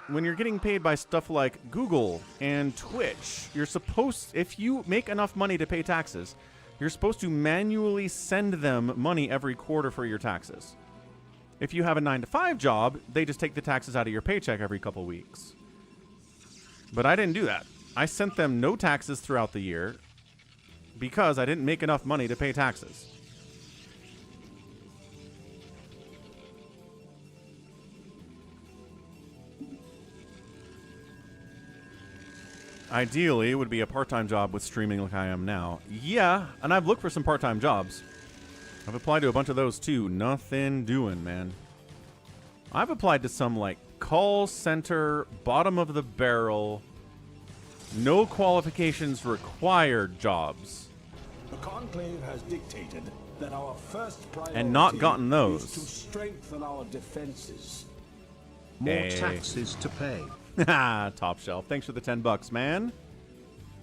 [SPEAKER 1] when you're getting paid by stuff like Google and Twitch, you're supposed, if you make enough money to pay taxes, you're supposed to manually send them money every quarter for your taxes. If you have a 9-to-5 job, they just take the taxes out of your paycheck every couple weeks. But I didn't do that. I sent them no taxes throughout the year because I didn't make enough money to pay taxes. Ideally, it would be a part-time job with streaming like I am now. Yeah, and I've looked for some part-time jobs. I've applied to a bunch of those too. Nothing doing, man. I've applied to some like call center, bottom of the barrel, no qualifications required jobs.
[SPEAKER 2] The Conclave has dictated that our first priority
[SPEAKER 1] and not gotten those.
[SPEAKER 2] is to strengthen our defenses.
[SPEAKER 3] More taxes to pay.
[SPEAKER 1] Top shelf. Thanks for the $10, man.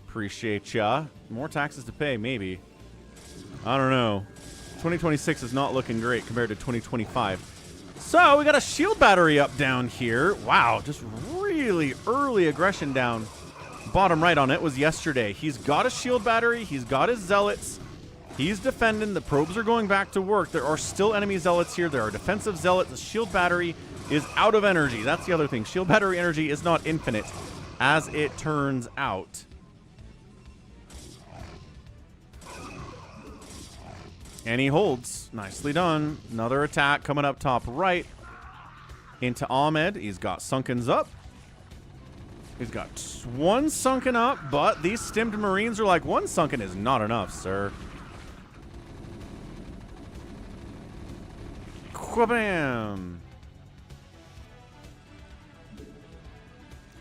[SPEAKER 1] Appreciate ya. More taxes to pay, maybe. I don't know. 2026 is not looking great compared to 2025. So we got a shield battery up down here. Wow, just really early aggression down. Bottom right on it was yesterday. He's got a shield battery. He's got his zealots. He's defending. The probes are going back to work. There are still enemy zealots here. There are defensive zealots. The shield battery is out of energy. That's the other thing. Shield battery energy is not infinite, as it turns out. And he holds. Nicely done. Another attack coming up top right. Into Ahmed. He's got Sunkens up. He's got 1 sunken up, but these stimmed Marines are like, 1 sunken is not enough, sir. Quabam!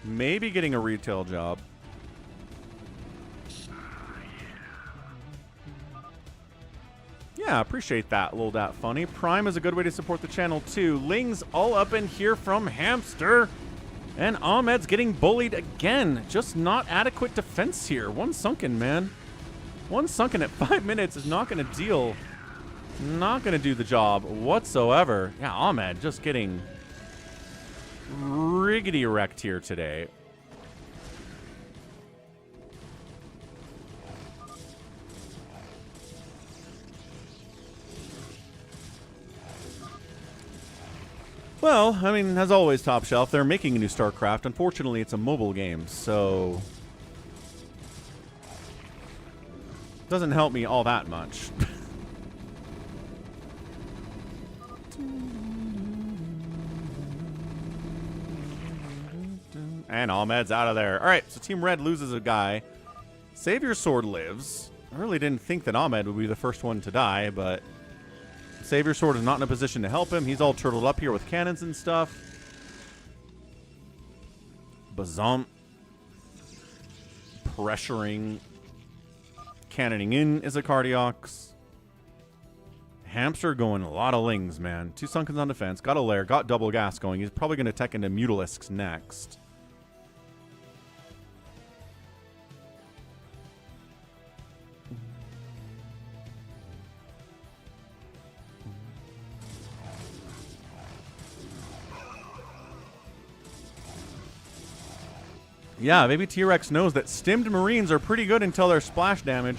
[SPEAKER 1] Maybe getting a retail job. Yeah, appreciate that, Lil Dat Funny. Prime is a good way to support the channel, too. Ling's all up in here from Hamster. And Ahmed's getting bullied again. Just not adequate defense here. 1 sunken, man. 1 sunken at 5 minutes is not going to deal. Not going to do the job whatsoever. Yeah, Ahmed just getting riggedy wrecked here today. Well, I mean, as always, Top Shelf, they're making a new StarCraft. Unfortunately, it's a mobile game, so doesn't help me all that much. And Ahmed's out of there. All right, so Team Red loses a guy. Save Your Sword lives. I really didn't think that Ahmed would be the first one to die, but Save Your Sword is not in a position to help him. He's all turtled up here with cannons and stuff. Bazump. Pressuring. Cannoning in is a Cardiox. Hamster going a lot of Lings, man. 2 Sunkens on defense. Got a lair. Got double gas going. He's probably going to tech into Mutalisks next. Yeah, maybe T-Rex knows that stimmed Marines are pretty good until they're splash damage.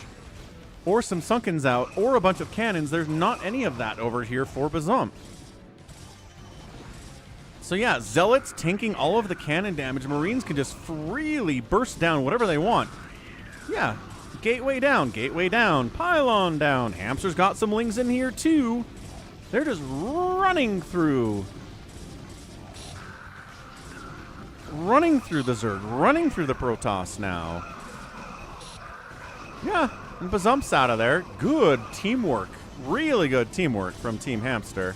[SPEAKER 1] or some Sunkens out, or a bunch of cannons. There's not any of that over here for Bazump. So yeah, Zealots tanking all of the cannon damage. Marines can just freely burst down whatever they want. Yeah, gateway down, pylon down. Hamster's got some lings in here too. They're just running through. Running through the Zerg, running through the Protoss now. Yeah, and Bazump's out of there. Good teamwork. Really good teamwork from Team Hamster.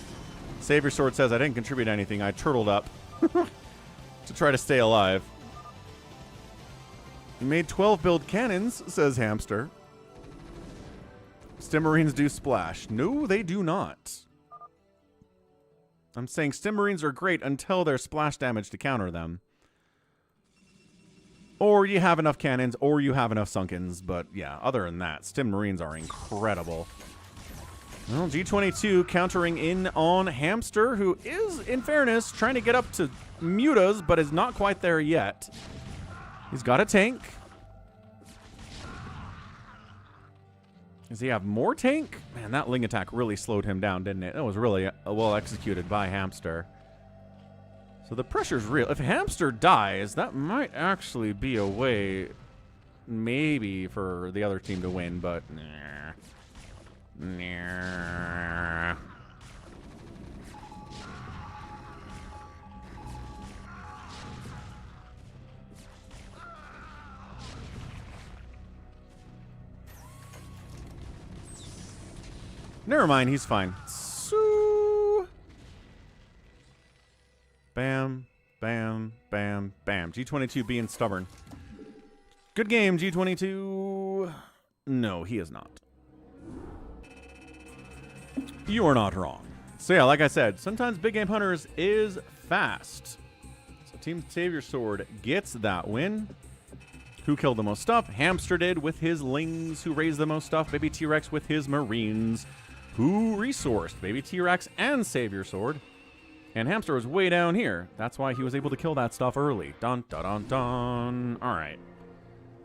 [SPEAKER 1] Savior Sword says, I didn't contribute anything. I turtled up to try to stay alive. You made 12 build cannons, says Hamster. Stim Marines do splash. No, they do not. I'm saying Stim Marines are great until there's splash damage to counter them. Or you have enough cannons, or you have enough Sunkens. But yeah, other than that, Stim Marines are incredible. Well, G22 countering in on Hamster, who is, in fairness, trying to get up to Mutas, but is not quite there yet. He's got a tank. Does he have more tank? Man, that Ling attack really slowed him down, didn't it? That was really well executed by Hamster. So the pressure's real. If Hamster dies, that might actually be a way, maybe, for the other team to win, but nah. Nah. Never mind, he's fine. So bam, bam, bam, bam. G22 being stubborn. Good game, G22. No, he is not. You are not wrong. So yeah, like I said, sometimes Big Game Hunters is fast. So Team Savior Sword gets that win. Who killed the most stuff? Hamster did with his Lings. Who raised the most stuff? Baby T-Rex with his Marines. Who resourced? Baby T-Rex and Savior Sword. And Hamster was way down here. That's why he was able to kill that stuff early. Dun, dun, dun, dun. All right.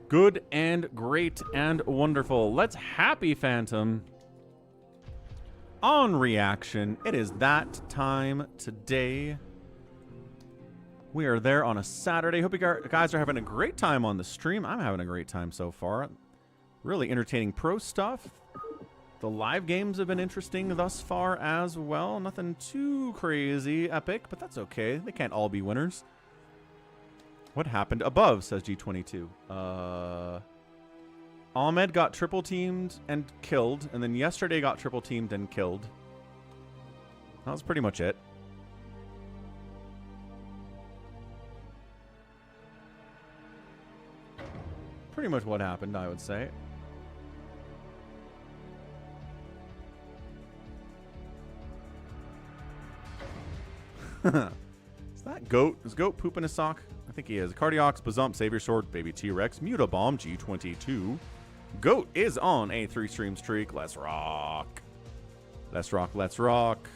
[SPEAKER 1] Good and great and wonderful. Let's happy Phantom on reaction. It is that time today. We are there on a Saturday. Hope you guys are having a great time on the stream. I'm having a great time so far. Really entertaining pro stuff. The live games have been interesting thus far as well. Nothing too crazy epic, but that's okay. They can't all be winners. What happened above, says G22. Ahmed got triple teamed and killed, and then yesterday got triple teamed and killed. That was pretty much it. Pretty much what happened, I would say. Is that Goat? Is Goat pooping a sock? I think he is. Cardiox, Bazump, Savior Sword, Baby T-Rex, Mutabomb, G22. Goat is on a 3-stream streak. Let's rock. Let's rock, let's rock.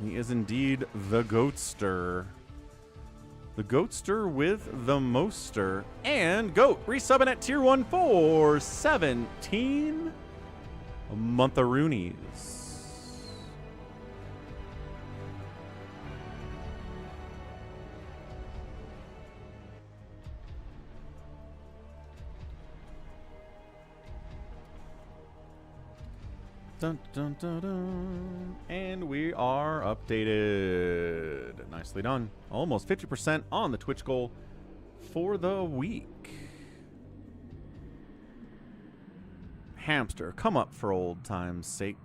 [SPEAKER 1] He is indeed the Goatster. The Goatster with the moster. And Goat resubbing at tier 1 for 17 montheroonies. Dun, dun, dun, dun. And we are updated. Nicely done. Almost 50% on the Twitch goal for the week. Hamster, come up for old time's sake.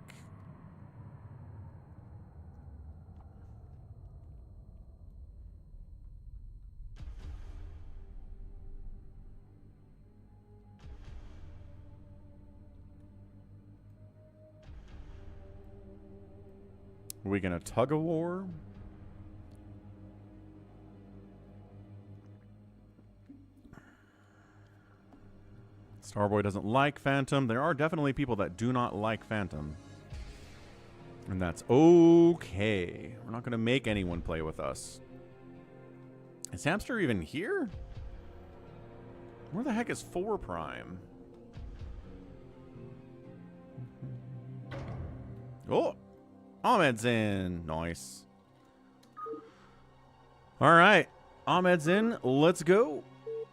[SPEAKER 1] Are we gonna tug a war? Starboy doesn't like Phantom. There are definitely people that do not like Phantom. And that's okay. We're not gonna make anyone play with us. Is Hamster even here? Where the heck is 4 Prime? Oh, Ahmed's in. Nice. All right. Ahmed's in. Let's go.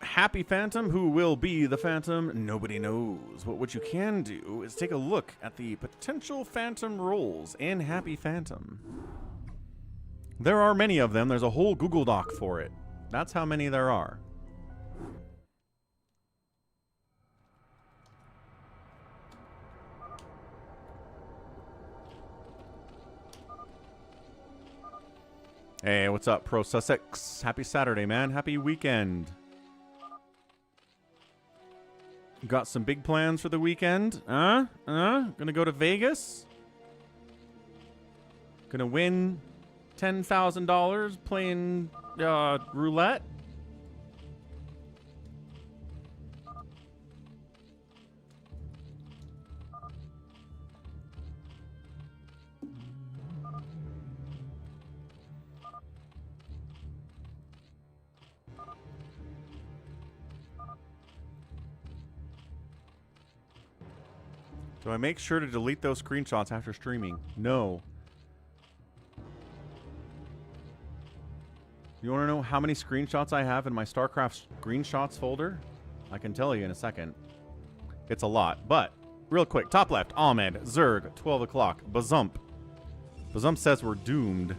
[SPEAKER 1] Happy Phantom. Who will be the Phantom? Nobody knows. But what you can do is take a look at the potential Phantom roles in Happy Phantom. There are many of them. There's a whole Google Doc for it. That's how many there are. Hey, what's up, Pro Sussex? Happy Saturday, man. Happy weekend. Got some big plans for the weekend? Gonna go to Vegas? Gonna win $10,000 playing roulette? Do I make sure to delete those screenshots after streaming? No. You want to know how many screenshots I have in my StarCraft screenshots folder? I can tell you in a second. It's a lot, but real quick. Top left, Ahmed, Zerg, 12 o'clock, Bazump. Bazump says we're doomed.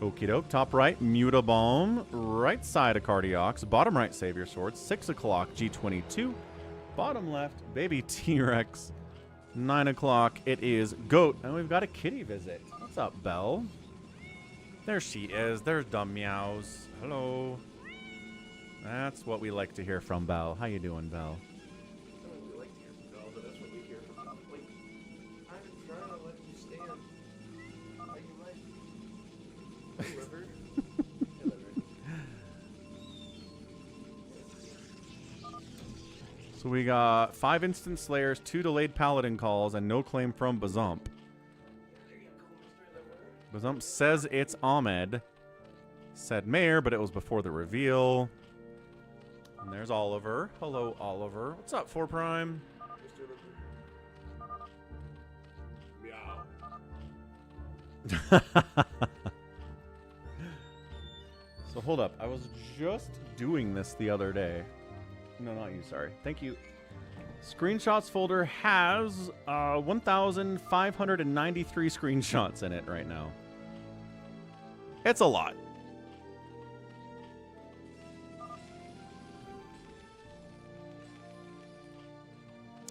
[SPEAKER 1] Okie doke. Top right, Mutabomb. Right side of Cardiox. Bottom right, Savior Sword. 6 o'clock, G22. Bottom left, Baby T-Rex. 9 o'clock, it is Goat. And we've got a kitty visit. What's up, Belle? There she is. There's Dumb Meows. Hello. That's what we like to hear from Belle. How you doing, Belle?
[SPEAKER 6] We like to hear from Belle, but that's what we hear from Belle. Wait, I'm trying to let you stand. How you like? Hey, River. Hey, River.
[SPEAKER 1] So we got 5 instant slayers, 2 delayed paladin calls, and no claim from Bazump. Bazump says it's Ahmed. Said Mayor, but it was before the reveal. And there's Oliver. Hello, Oliver. What's up, 4 Prime?
[SPEAKER 6] Meow.
[SPEAKER 1] So hold up. I was just doing this the other day. No, not you. Sorry. Thank you. Screenshots folder has 1,593 screenshots in it right now. It's a lot.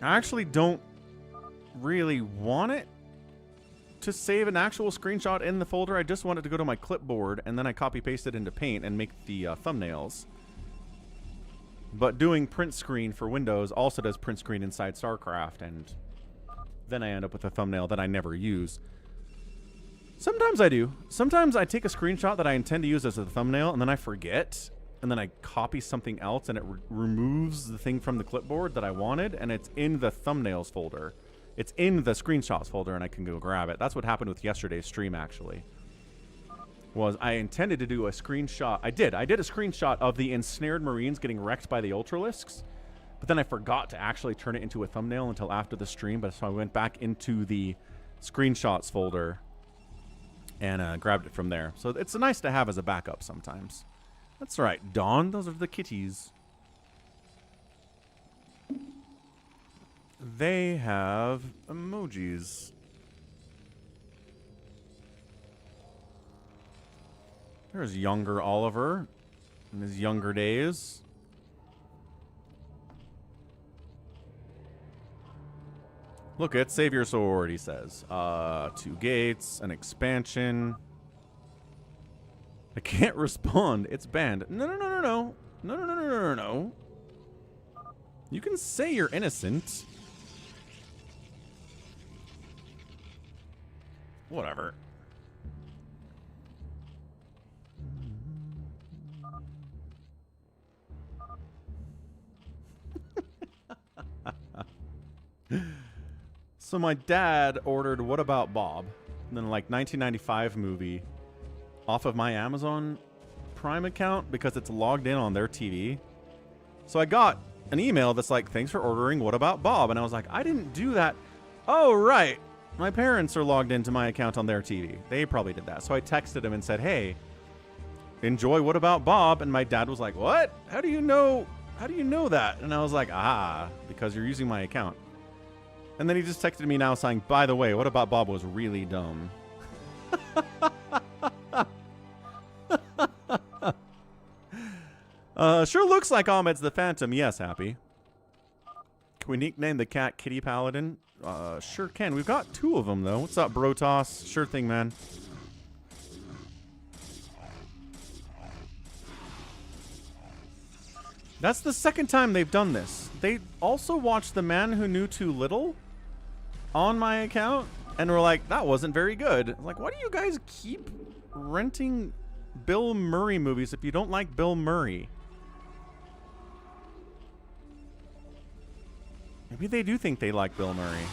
[SPEAKER 1] I actually don't really want it to save an actual screenshot in the folder. I just want it to go to my clipboard, and then I copy paste it into Paint and make the thumbnails. But doing print screen for Windows also does print screen inside StarCraft, and then I end up with a thumbnail that I never use. Sometimes I do. Sometimes I take a screenshot that I intend to use as a thumbnail, and then I forget, and then I copy something else, and it removes the thing from the clipboard that I wanted, and it's in the thumbnails folder. It's in the screenshots folder, and I can go grab it. That's what happened with yesterday's stream, actually. Was I intended to do a screenshot. I did a screenshot of the ensnared Marines getting wrecked by the Ultralisks, but then I forgot to actually turn it into a thumbnail until after the stream. But so I went back into the screenshots folder and grabbed it from there. So it's nice to have as a backup sometimes. That's right, Dawn. Those are the kitties. They have emojis. There's younger Oliver in his younger days. Look at Savior Sword, he says. 2 gates, an expansion. I can't respond. It's banned. No. You can say you're innocent. Whatever. So my dad ordered What About Bob, and then like 1995 movie off of my Amazon Prime account because it's logged in on their TV. So I got an email that's like, thanks for ordering What About Bob. And I was like, I didn't do that. Oh, right. My parents are logged into my account on their TV. They probably did that. So I texted him and said, hey, enjoy What About Bob? And my dad was like, what? How do you know that? And I was like, because you're using my account. And then he just texted me now saying, by the way, What About Bob was really dumb. Sure looks like Ahmed's the Phantom. Yes, Happy. Can we nickname the cat Kitty Paladin? Sure can. We've got 2 of them, though. What's up, Brotos? Sure thing, man. That's the second time they've done this. They also watched The Man Who Knew Too Little on my account, and were like, that wasn't very good. I'm like, why do you guys keep renting Bill Murray movies if you don't like Bill Murray? Maybe they do think they like Bill Murray.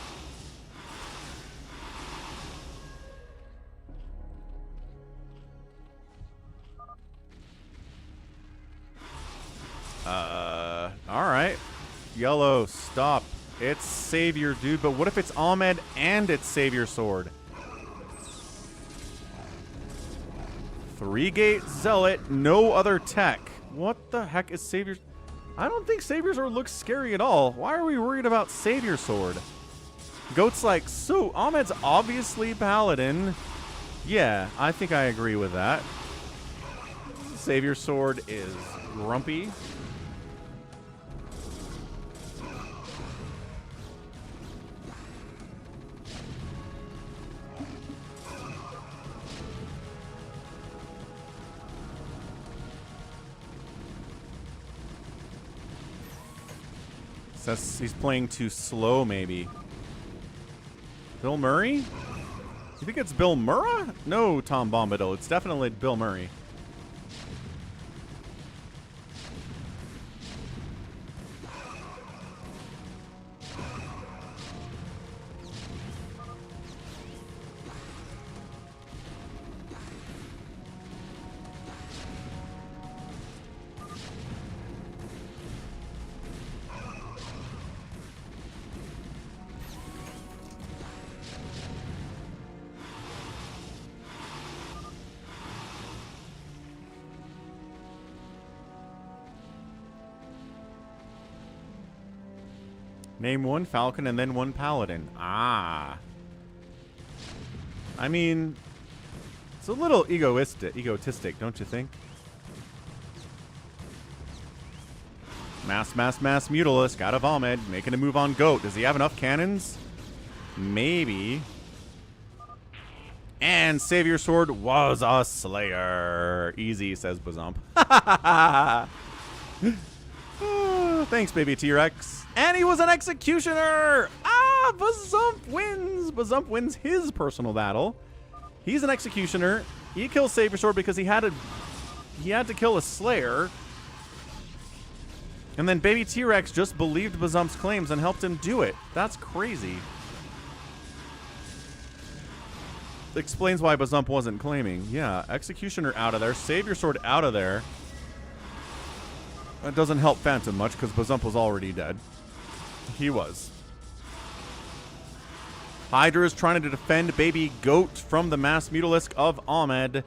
[SPEAKER 1] Alright. Yellow, stop. It's Savior, dude. But what if it's Ahmed and it's Savior Sword? 3-gate Zealot, no other tech. What the heck is Savior? I don't think Savior Sword looks scary at all. Why are we worried about Savior Sword? Goat's like, so Ahmed's obviously Paladin. Yeah, I think I agree with that. Savior Sword is grumpy. Says he's playing too slow, maybe. Bill Murray? You think it's Bill Murrah? No, Tom Bombadil. It's definitely Bill Murray. Name one Falcon and then one Paladin. Ah. I mean, it's a little egotistic, don't you think? Mass Mutalisk out of Ahmed, making a move on Goat. Does he have enough cannons? Maybe. And Savior Sword was a Slayer. Easy, says Bazump. Oh, thanks, baby T-Rex. And he was an Executioner! Ah, Bazump wins! Bazump wins his personal battle. He's an Executioner. He kills Savior Sword because he had to kill a Slayer. And then baby T-Rex just believed Bazump's claims and helped him do it. That's crazy. Explains why Bazump wasn't claiming. Yeah, Executioner out of there. Savior Sword out of there. That doesn't help Phantom much because Bazump was already dead. He was. Hydra is trying to defend baby Goat from the Mass Mutalisk of Ahmed.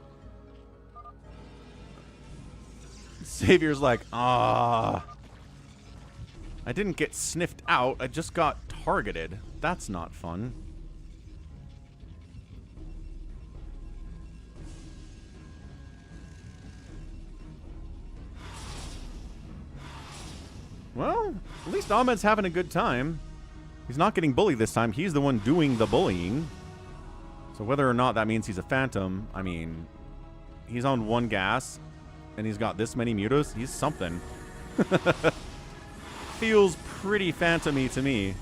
[SPEAKER 1] Savior's like, I didn't get sniffed out. I just got targeted. That's not fun. Well, at least Ahmed's having a good time. He's not getting bullied this time. He's the one doing the bullying. So whether or not that means he's a Phantom, I mean, he's on 1 gas, and he's got this many mutos. He's something. Feels pretty Phantom-y to me.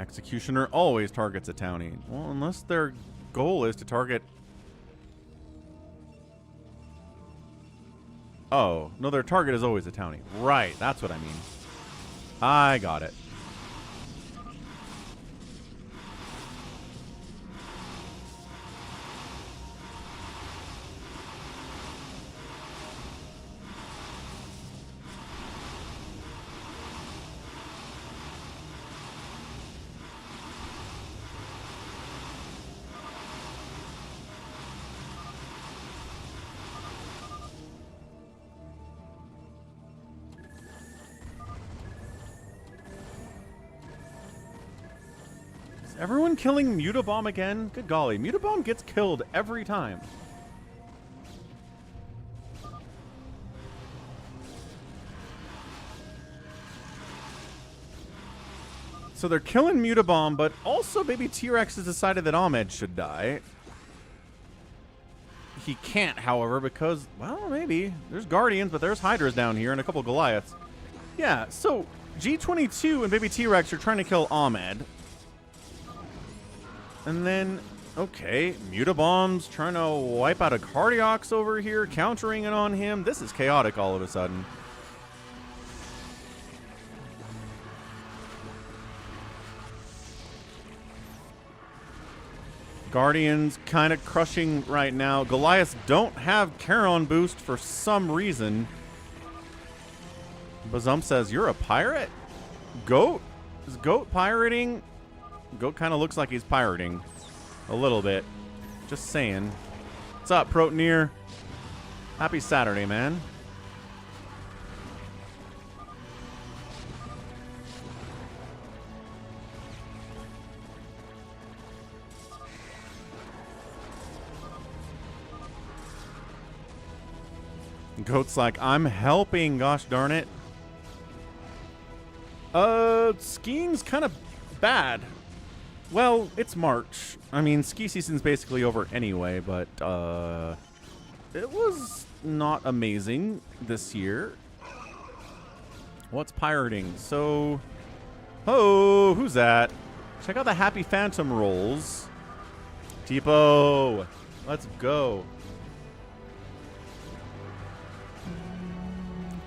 [SPEAKER 1] Executioner always targets a townie. Well, unless their goal is to target... Oh, no, their target is always a townie. Right, that's what I mean. I got it. Everyone killing Mutabomb again? Good golly, Mutabomb gets killed every time. So they're killing Mutabomb, but also Baby T-Rex has decided that Ahmed should die. He can't, however, because, well, maybe. There's Guardians, but there's Hydras down here and a couple Goliaths. Yeah, so G22 and Baby T-Rex are trying to kill Ahmed. And then, okay, Mutabomb's trying to wipe out a Cardiox over here, countering it on him. This is chaotic all of a sudden. Guardians kind of crushing right now. Goliaths don't have Charon boost for some reason. Bazump says, you're a pirate? Goat? Is Goat pirating? Goat kind of looks like he's pirating. A little bit. Just saying. What's up, Protoneer? Happy Saturday, man. Goat's like, I'm helping, gosh darn it. Skiing's kind of bad. Well, it's March. I mean, ski season's basically over anyway, but, it was not amazing this year. What's pirating? So, oh, who's that? Check out the Happy Phantom rolls. Tipo, let's go.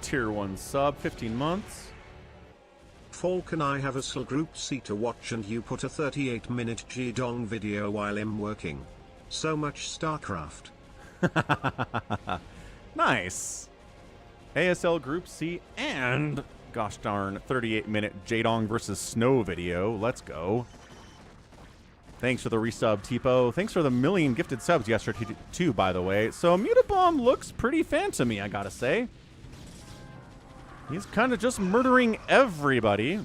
[SPEAKER 1] Tier 1 sub, 15 months.
[SPEAKER 3] Falcon, I have a SL Group C to watch and you put a 38-minute G-Dong video while I'm working. So much StarCraft.
[SPEAKER 1] Nice. ASL Group C and, gosh darn, 38-minute J-Dong versus Snow video. Let's go. Thanks for the resub, Tipo. Thanks for the million gifted subs yesterday, too, by the way. So Mutabomb looks pretty phantom-y, I gotta say. He's kind of just murdering everybody.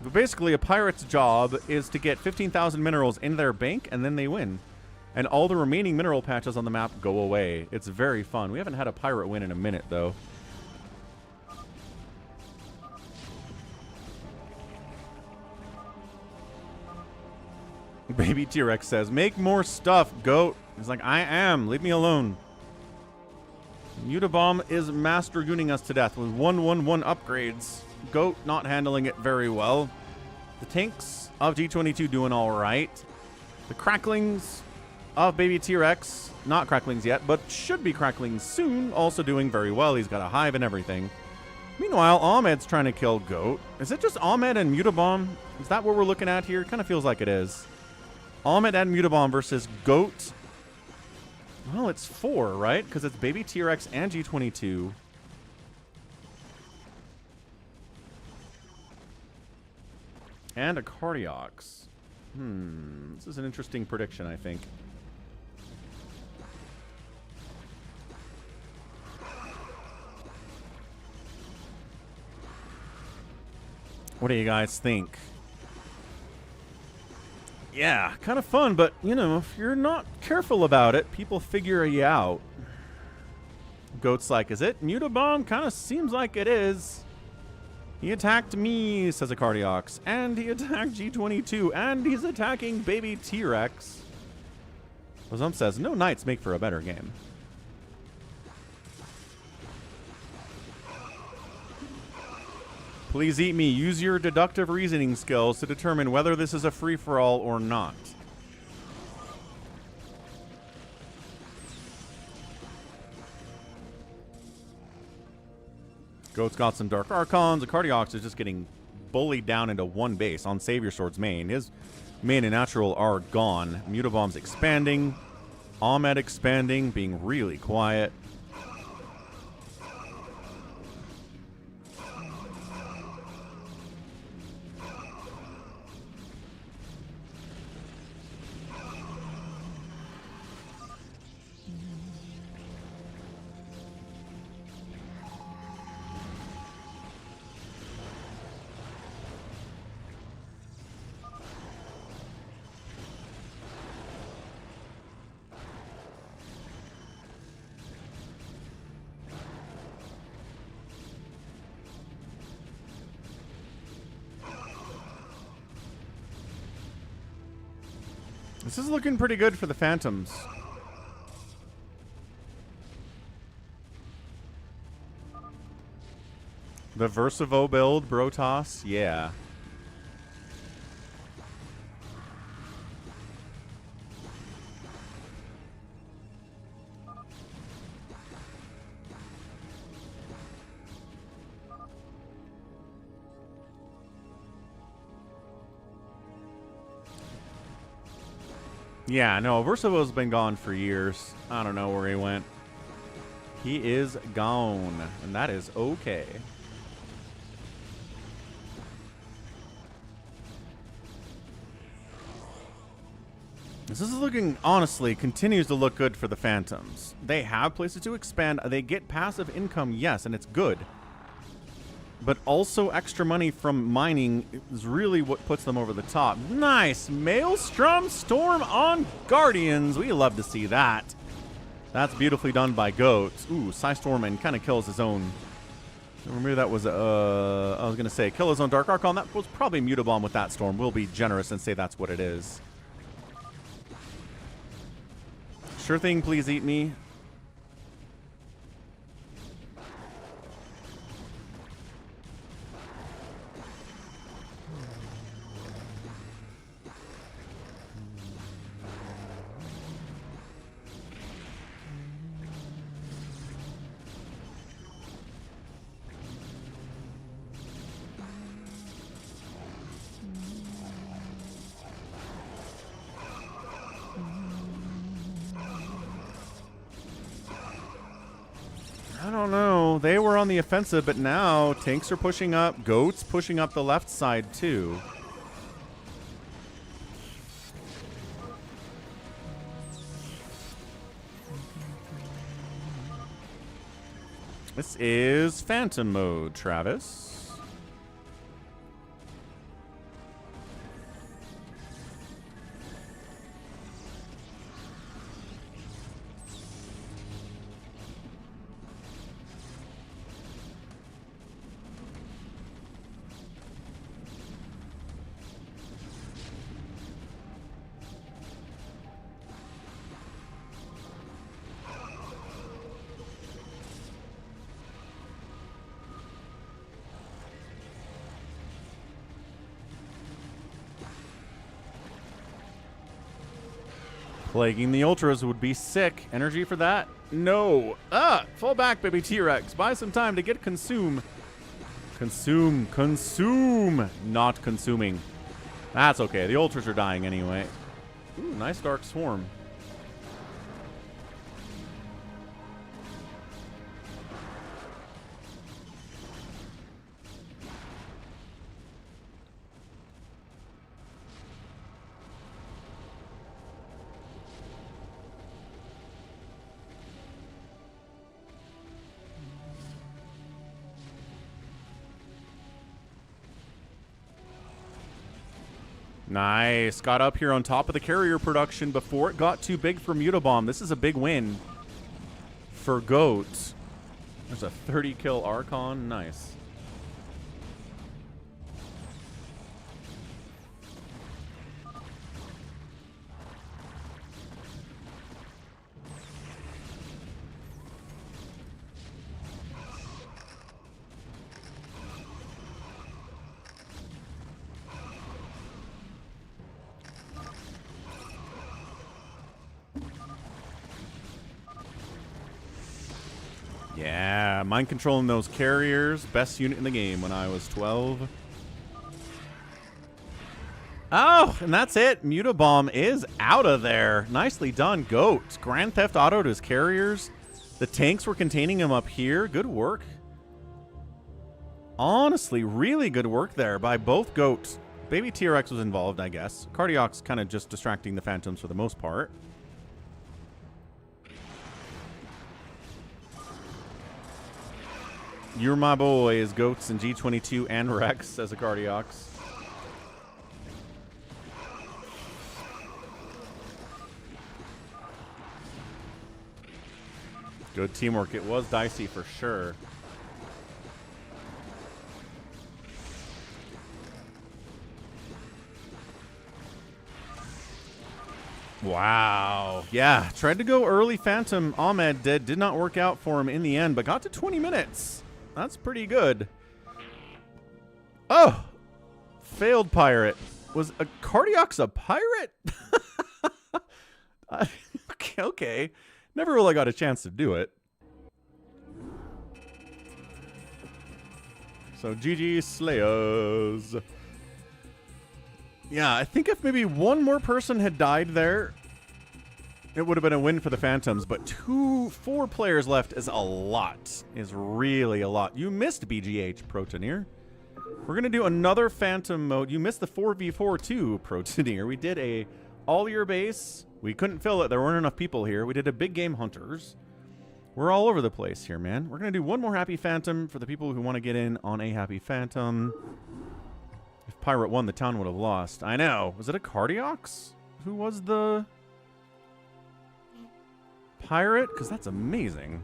[SPEAKER 1] But basically, a pirate's job is to get 15,000 minerals in their bank, and then they win. And all the remaining mineral patches on the map go away. It's very fun. We haven't had a pirate win in a minute, though. Baby T-Rex says, make more stuff, Goat. He's like, I am. Leave me alone. Mutabomb is master gooning us to death with 111 upgrades. Goat not handling it very well. The tanks of G22 doing all right. The cracklings of Baby T-Rex, not cracklings yet, but should be crackling soon, also doing very well. He's got a hive and everything. Meanwhile, Ahmed's trying to kill Goat. Is it just Ahmed and Mutabomb? Is that what we're looking at here? Kind of feels like it is. Ahmed and Mutabomb versus Goat. Well, it's 4, right? Because it's Baby T-Rex and G22. And a Cardiox. This is an interesting prediction, I think. What do you guys think? Yeah, kind of fun, but, you know, if you're not careful about it, people figure you out. Goat's like, is it? Mutabomb kind of seems like it is. He attacked me, says a Cardiox, and he attacked G22, and he's attacking Baby T-Rex. Zump says, no knights make for a better game. Please eat me. Use your deductive reasoning skills to determine whether this is a free-for-all or not. Goat's got some Dark Archons. The Cardiox is just getting bullied down into one base on Savior Sword's main. His main and natural are gone. Mutabomb's expanding. Ahmed expanding, being really quiet. This is looking pretty good for the Phantoms. The Versivo build, Brotos, yeah. Yeah, no, Versivo's been gone for years. I don't know where he went. He is gone, and that is okay. This is looking, honestly, continues to look good for the Phantoms. They have places to expand. They get passive income, yes, and it's good. But also extra money from mining is really what puts them over the top. Nice! Maelstrom Storm on Guardians. We love to see that. That's beautifully done by Goats. Ooh, Psystorm kind of kills his own. Maybe that was, I was going to say, kill his own Dark Archon. That was probably Mutabomb with that Storm. We'll be generous and say that's what it is. Sure thing, please eat me. I don't know. They were on the offensive, but now tanks are pushing up. Goats pushing up the left side, too. This is Phantom mode, Travis. Plaguing the Ultras would be sick. Energy for that? No. Fall back, baby T-Rex. Buy some time to get consume. Consume. Not consuming. That's okay. The Ultras are dying anyway. Ooh, nice Dark Swarm. Nice. Got up here on top of the carrier production before it got too big for Mutabomb. This is a big win for Goats. There's a 30 kill Archon. Nice. Yeah, mind controlling those carriers. Best unit in the game when I was 12. Oh, and that's it. Mutabomb is out of there. Nicely done, Goat. Grand Theft Auto to his carriers. The tanks were containing him up here. Good work. Honestly, really good work there by both Goats. Baby TRX was involved, I guess. Cardiac's kind of just distracting the Phantoms for the most part. You're my boys, Goats and G22 and Rex as a Cardiacs. Good teamwork. It was dicey for sure. Wow. Yeah, tried to go early Phantom. Ahmed did not work out for him in the end, but got to 20 minutes. That's pretty good. Oh! Failed pirate. Was a Cardiac's a pirate? Okay. Never really got a chance to do it. So GG Slayers. Yeah, I think if maybe one more person had died there, it would have been a win for the Phantoms. But 4 players left is a lot. Is really a lot. You missed BGH, Protoneer. We're going to do another Phantom mode. You missed the 4v4 too, Protoneer. We did a all-year base. We couldn't fill it. There weren't enough people here. We did a big game Hunters. We're all over the place here, man. We're going to do one more Happy Phantom for the people who want to get in on a Happy Phantom. If Pirate won, the town would have lost. I know. Was it a Cardiacs? Who was the Pirate? Because that's amazing.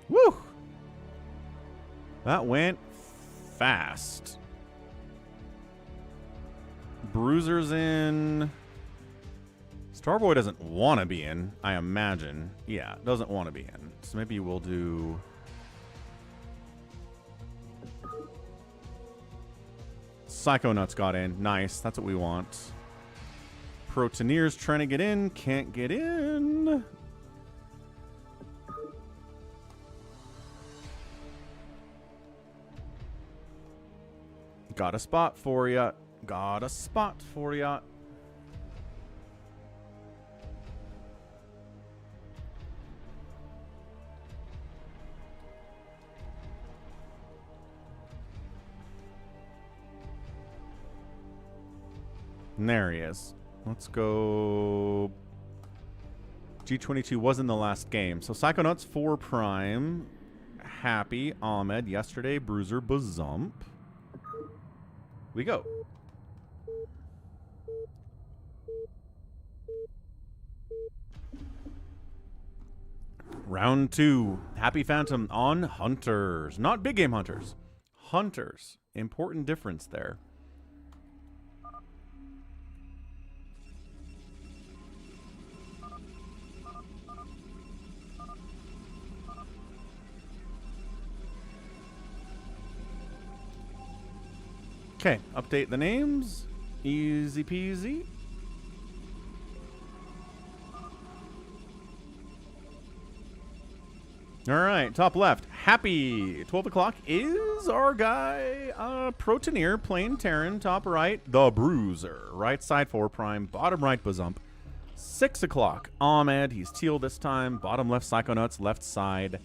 [SPEAKER 1] Woo! That went fast. Bruiser's in. Starboy doesn't want to be in, I imagine. Yeah, doesn't want to be in. So maybe we'll do... Psychonauts got in. Nice, that's what we want. Protoneer's trying to get in. Can't get in. Got a spot for ya. Got a spot for ya. And there he is. Let's go. G22 was in the last game. So Psychonauts 4 Prime. Happy, Ahmed, yesterday, Bruiser, Bazump. We go. Round 2. Happy Phantom on Hunters. Not big game Hunters. Hunters. Important difference there. Okay, update the names. Easy peasy. All right, top left. Happy. 12 o'clock is our guy, Protoneer, playing Terran. Top right, the Bruiser. Right side 4 Prime. Bottom right, Bazump. 6 o'clock, Ahmed. He's teal this time. Bottom left, Psychonauts. Left side,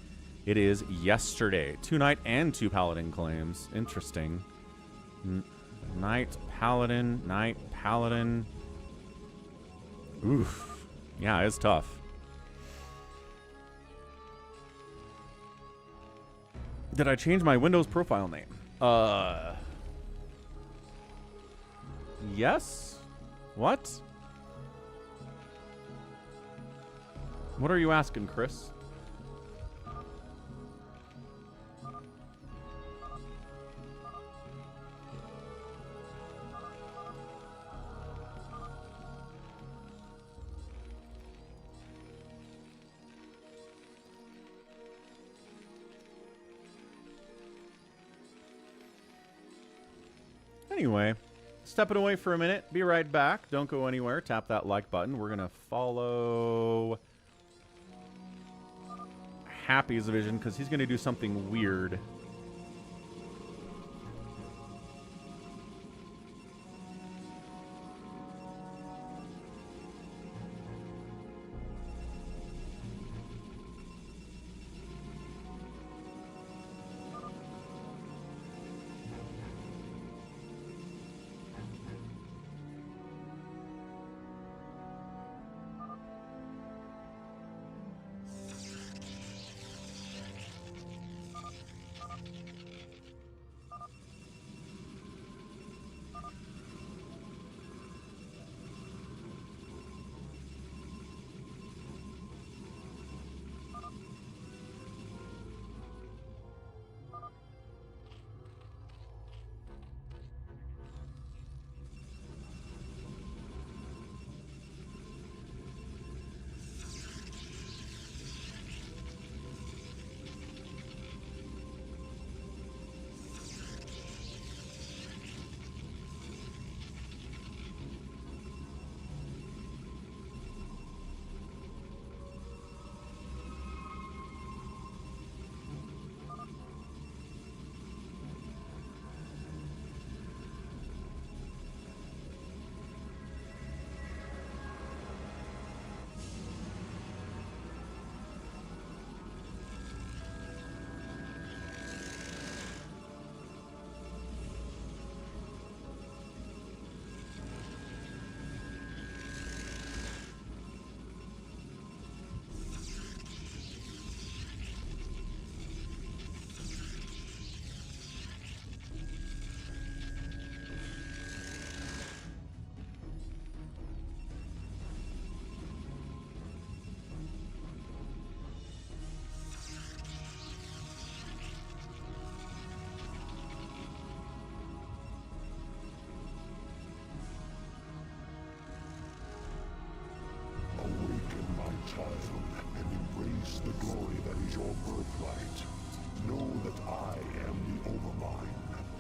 [SPEAKER 1] it is yesterday. 2 Knight and 2 Paladin claims. Interesting. Knight, Paladin, Knight, Paladin. Oof. Yeah, it's tough. Did I change my Windows profile name? Yes? What? What are you asking, Chris? Anyway, stepping away for a minute. Be right back. Don't go anywhere. Tap that like button. We're going to follow Happy's vision because he's going to do something weird.
[SPEAKER 4] And embrace the glory that is your birthright. Know that I am the Overmind,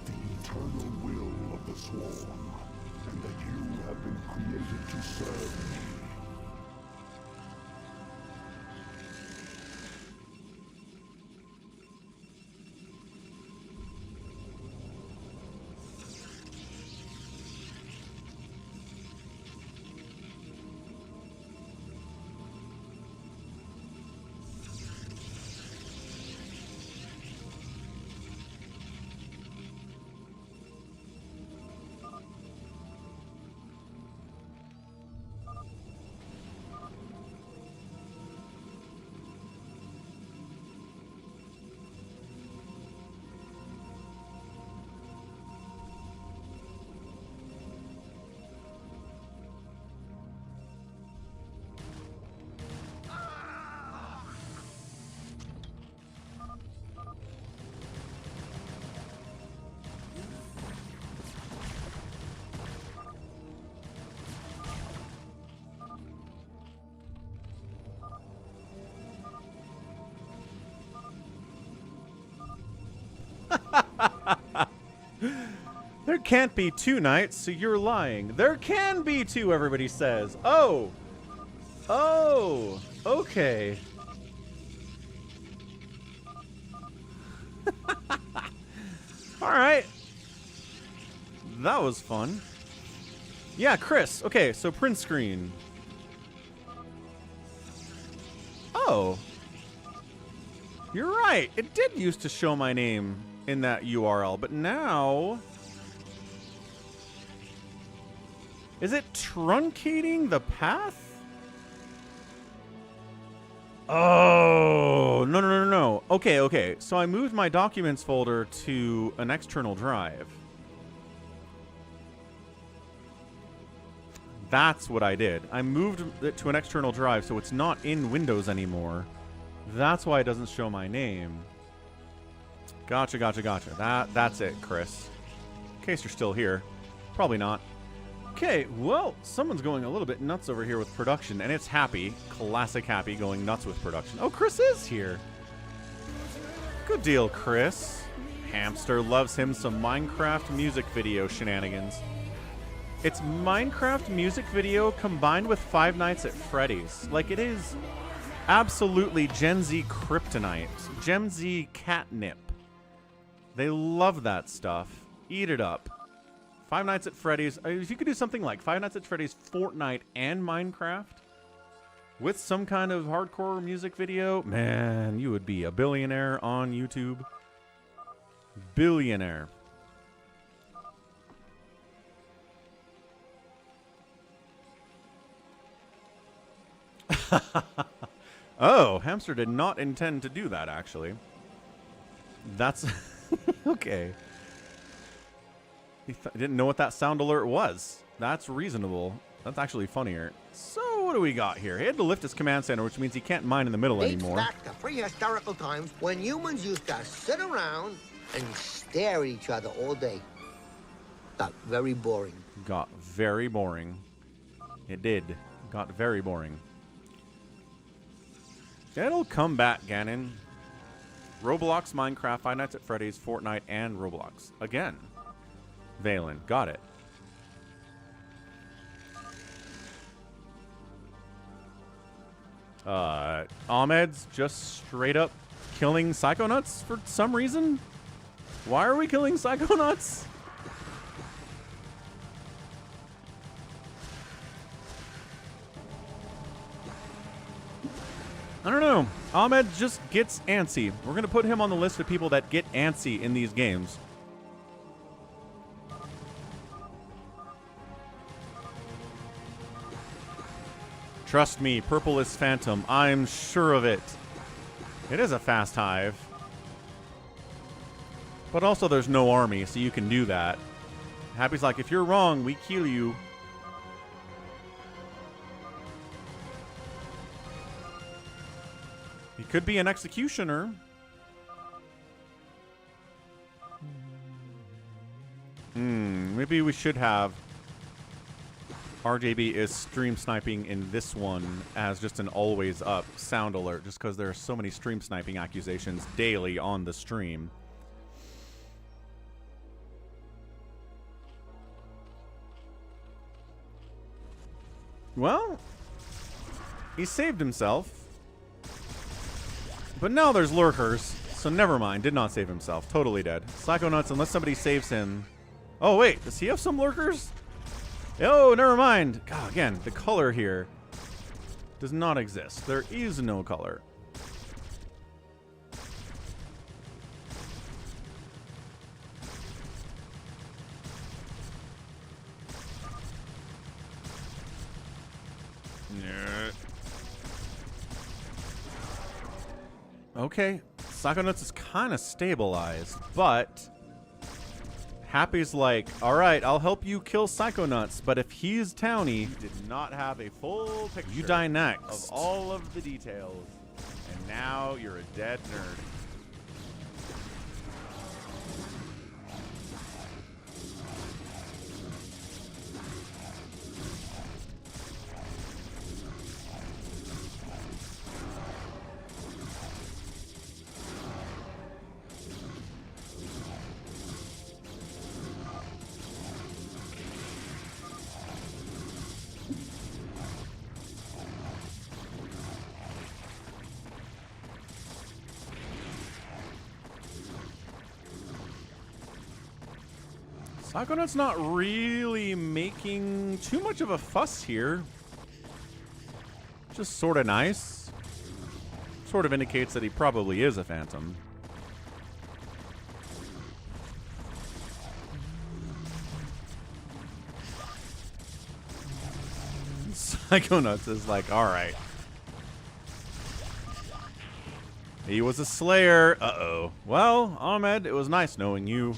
[SPEAKER 4] the eternal will of the Swarm, and that you have been created to serve me.
[SPEAKER 1] There can't be two knights, so you're lying. There can be two, everybody says. Oh! Oh! Okay. Alright. That was fun. Yeah, Chris. Okay, so print screen. Oh. You're right. It did used to show my name in that URL, but now... Is it truncating the path? Oh, no. Okay. So I moved my documents folder to an external drive. That's what I did. I moved it to an external drive, so it's not in Windows anymore. That's why it doesn't show my name. Gotcha. That's it, Chris. In case you're still here. Probably not. Okay, well, someone's going a little bit nuts over here with production, and it's Happy. Classic Happy going nuts with production. Oh, Chris is here. Good deal, Chris. Hamster loves him some Minecraft music video shenanigans. It's Minecraft music video combined with Five Nights at Freddy's. Like, it is absolutely Gen Z kryptonite. Gen Z catnip. They love that stuff. Eat it up. Five Nights at Freddy's. If you could do something like Five Nights at Freddy's, Fortnite, and Minecraft with some kind of hardcore music video, man, you would be a billionaire on YouTube. Billionaire. Oh, Hamster did not intend to do that, actually. That's... okay. He didn't know what that sound alert was. That's reasonable. That's actually funnier. So, what do we got here? He had to lift his command center, which means he can't mine in the middle anymore.
[SPEAKER 7] Dates back to prehistorical times when humans used to sit around and stare at each other all day. Got very boring.
[SPEAKER 1] Got very boring. It did. Got very boring. It'll come back, Ganon. Roblox, Minecraft, Five Nights at Freddy's, Fortnite, and Roblox. Again. Valen. Got it. Ahmed's just straight up killing Psychonauts for some reason? Why are we killing Psychonauts? I don't know. Ahmed just gets antsy. We're going to put him on the list of people that get antsy in these games. Trust me, purple is Phantom. I'm sure of it. It is a fast hive. But also there's no army, so you can do that. Happy's like, if you're wrong, we kill you. He could be an executioner. Maybe we should have RJB is stream sniping in this one as just an always up sound alert, just because there are so many stream sniping accusations daily on the stream. Well, he saved himself. But now there's lurkers, so never mind. Did not save himself. Totally dead. Psychonauts, unless somebody saves him. Oh, wait. Does he have some lurkers? Oh, never mind. God, again, the color here does not exist. There is no color. Okay, Psychonauts is kind of stabilized, but Happy's like, all right, I'll help you kill Psychonauts, but if he's towny, did not have a full picture you die next of all of the details, and now you're a dead nerd. Psychonaut's not really making too much of a fuss here. Just sort of nice. Sort of indicates that he probably is a phantom. Psychonauts is like, alright. He was a slayer. Uh-oh. Well, Ahmed, it was nice knowing you.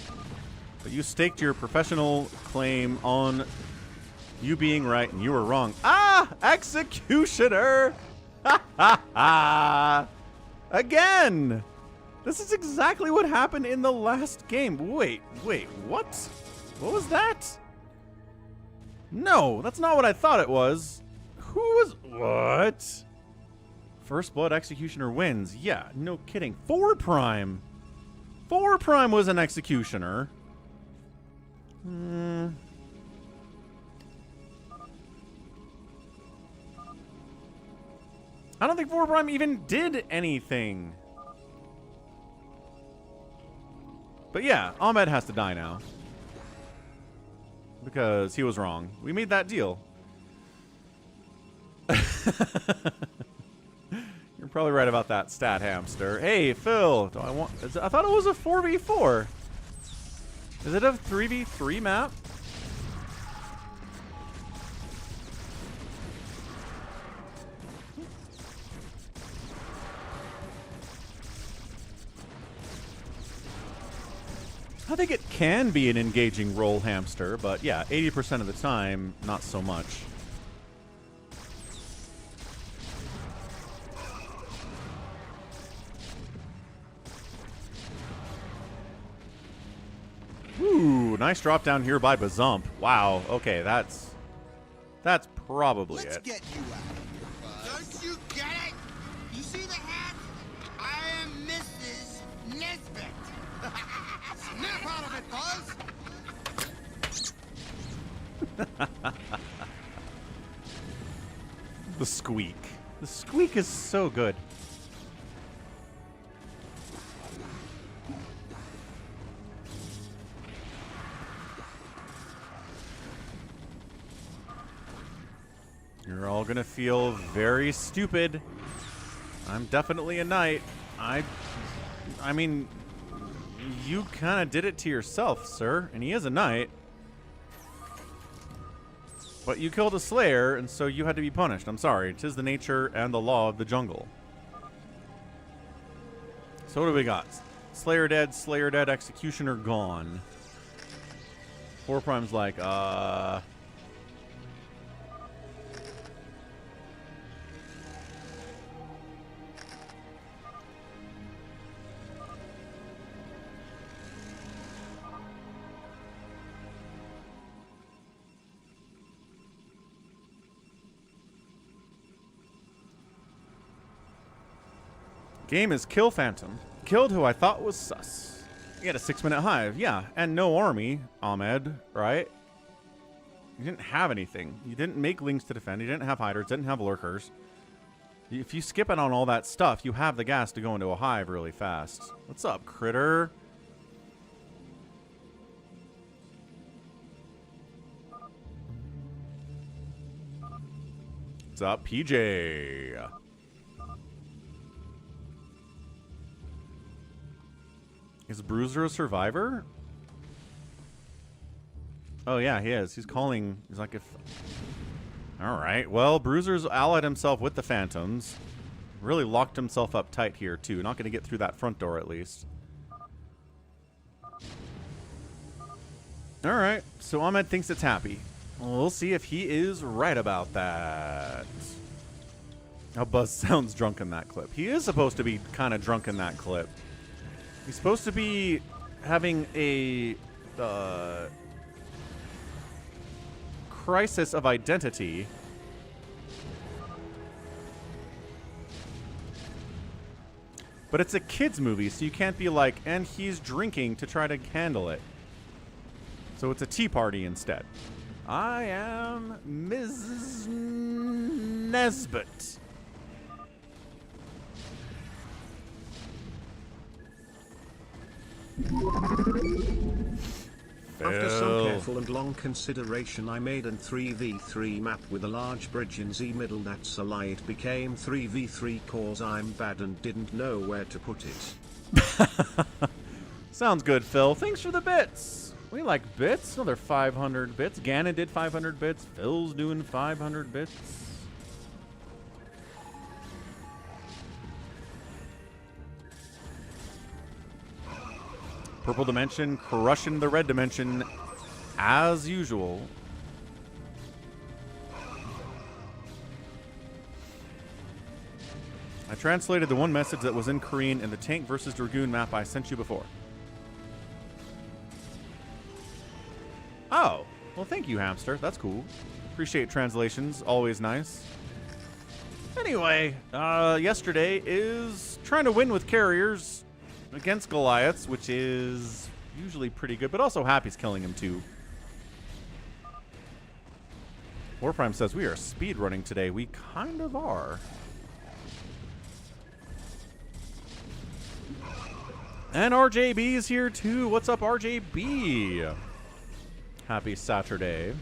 [SPEAKER 1] But you staked your professional claim on you being right, and you were wrong. Ah! Executioner! Ha ha ha! Again! This is exactly what happened in the last game. Wait, what? What was that? No, that's not what I thought it was. Who was... What? First Blood Executioner wins. Yeah, no kidding. 4 Prime. 4 Prime was an executioner. I don't think 4 Prime even did anything. But yeah, Ahmed has to die now. Because he was wrong. We made that deal. You're probably right about that, Stat Hamster. Hey, Phil, do I want... I thought it was a 4v4. Is it a 3v3 map? I think it can be an engaging role, Hamster, but yeah, 80% of the time, not so much. Ooh, nice drop down here by Bazump. Wow, okay, that's probably
[SPEAKER 8] Let's
[SPEAKER 1] it.
[SPEAKER 8] get you out of here, Buzz. Don't you get it? You see the hat? I am Mrs. Nesbit. Snap out of it, Buzz.
[SPEAKER 1] The squeak. The squeak is so good. You're all gonna feel very stupid. I'm definitely a knight. I mean, you kind of did it to yourself, sir. And he is a knight. But you killed a slayer, and so you had to be punished. I'm sorry. 'Tis the nature and the law of the jungle. So what do we got? Slayer dead, executioner gone. 4 Prime's like, game is Kill Phantom. Killed who I thought was sus. You had a 6-minute hive, yeah, and no army, Ahmed, right? You didn't have anything. You didn't make links to defend. You didn't have hiders, didn't have lurkers. If you skip it on all that stuff, you have the gas to go into a hive really fast. What's up, critter? What's up, PJ? Is Bruiser a survivor? Oh, yeah, he is. He's calling. He's like, if... All right. Well, Bruiser's allied himself with the Phantoms. Really locked himself up tight here, too. Not going to get through that front door, at least. All right. So Ahmed thinks it's happy. We'll see if he is right about that. How Buzz sounds drunk in that clip. He is supposed to be kind of drunk in that clip. He's supposed to be having a crisis of identity. But it's a kid's movie, so you can't be like, and he's drinking to try to handle it. So it's a tea party instead. I am Mrs. Nesbit.
[SPEAKER 3] After some careful and long consideration, I made an 3v3 map with a large bridge in Z middle. That's a lie. It became 3v3 cause I'm bad and didn't know where to put it.
[SPEAKER 1] Sounds good, Phil. Thanks for the bits. We like bits. Another 500 bits. Ganon did 500 bits. Phil's doing 500 bits. Purple Dimension crushing the Red Dimension as usual. I translated the one message that was in Korean in the Tank versus Dragoon map I sent you before. Oh, well thank you, Hamster. That's cool. Appreciate translations. Always nice. Anyway, yesterday is trying to win with carriers. against Goliaths, which is usually pretty good, but also Happy's killing him too. Warprime says we are speed running today. We kind of are. And RJB is here too. What's up, RJB? Happy Saturday.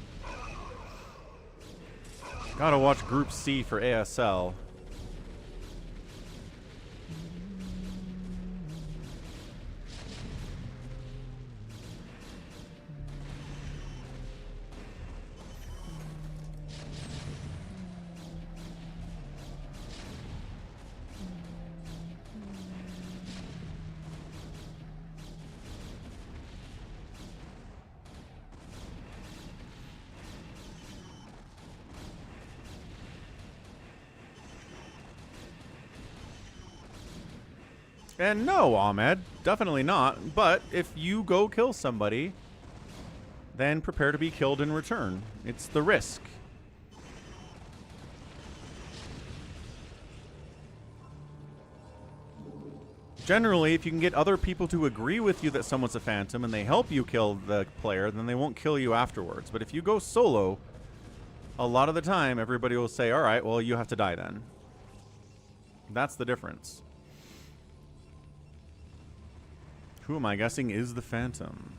[SPEAKER 1] Gotta watch Group C for ASL. And no, Ahmed, definitely not. But if you go kill somebody, then prepare to be killed in return. It's the risk. Generally, if you can get other people to agree with you that someone's a phantom and they help you kill the player, then they won't kill you afterwards. But if you go solo, a lot of the time, everybody will say, all right, well, you have to die then. That's the difference. Who am I guessing is the Phantom?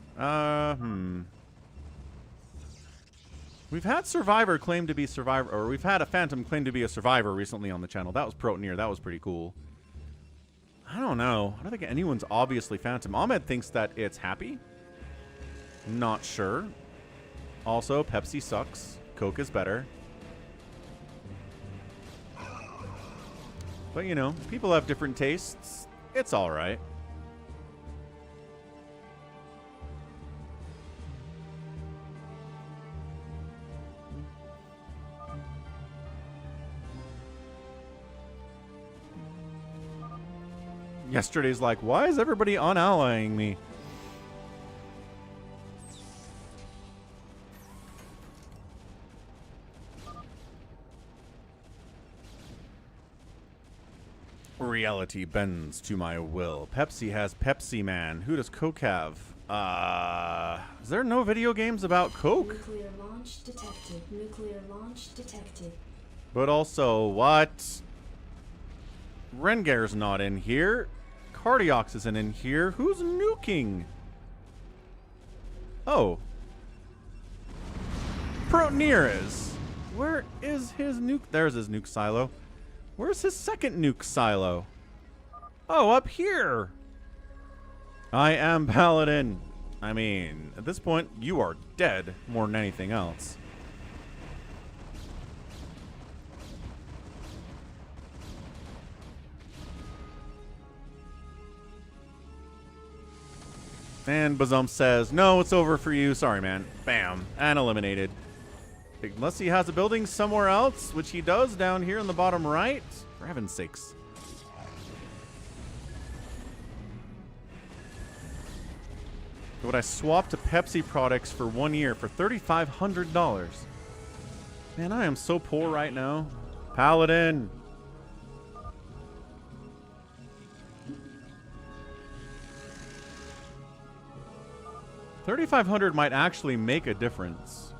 [SPEAKER 1] We've had Survivor claim to be Survivor, or we've had a Phantom claim to be a Survivor recently on the channel. That was Proteneer. That was pretty cool. I don't know. I don't think anyone's obviously Phantom. Ahmed thinks that it's Happy. Not sure. Also, Pepsi sucks. Coke is better. But, you know, people have different tastes. It's all right. Yesterday's like, why is everybody unallying me? Reality bends to my will. Pepsi has Pepsi Man. Who does Coke have? Is there no video games about Coke?
[SPEAKER 5] Nuclear launch detected. Nuclear launch detected.
[SPEAKER 1] But also, what? Rengar's not in here. Cardiox isn't in here. Who's nuking? Oh. Proteneer is. Where is his nuke? There's his nuke silo. Where's his second nuke silo? Oh, up here. I am Paladin. I mean, at this point, you are dead more than anything else. And Bazump says, no, it's over for you. Sorry, man. Bam. And eliminated. Unless he has a building somewhere else, which he does down here in the bottom right. For heaven's sakes. Would I swap to Pepsi products for 1 year for $3,500? Man, I am so poor right now. Paladin. $3,500 might actually make a difference.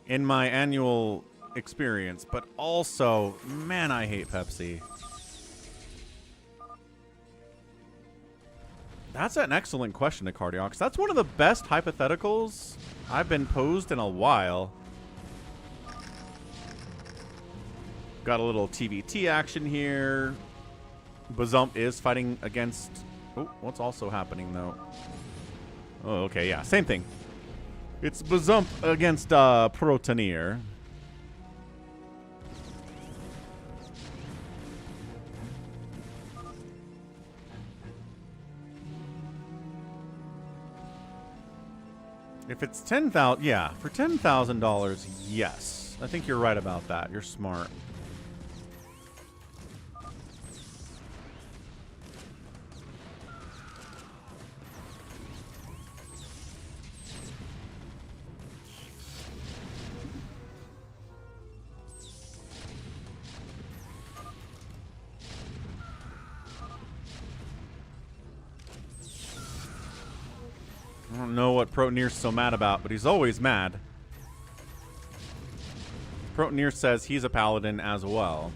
[SPEAKER 1] In my annual experience, but also, man, I hate Pepsi. That's an excellent question to Cardiox. That's one of the best hypotheticals I've been posed in a while. Got a little TVT action here. Bazump is fighting against... Oh, what's also happening, though? Oh, okay, yeah. Same thing. It's Bazump against Proteneer. If it's $10,000... Yeah, for $10,000, yes. I think you're right about that. You're smart. I don't know what Protoneer's so mad about, but he's always mad. Protoneer says he's a paladin as well.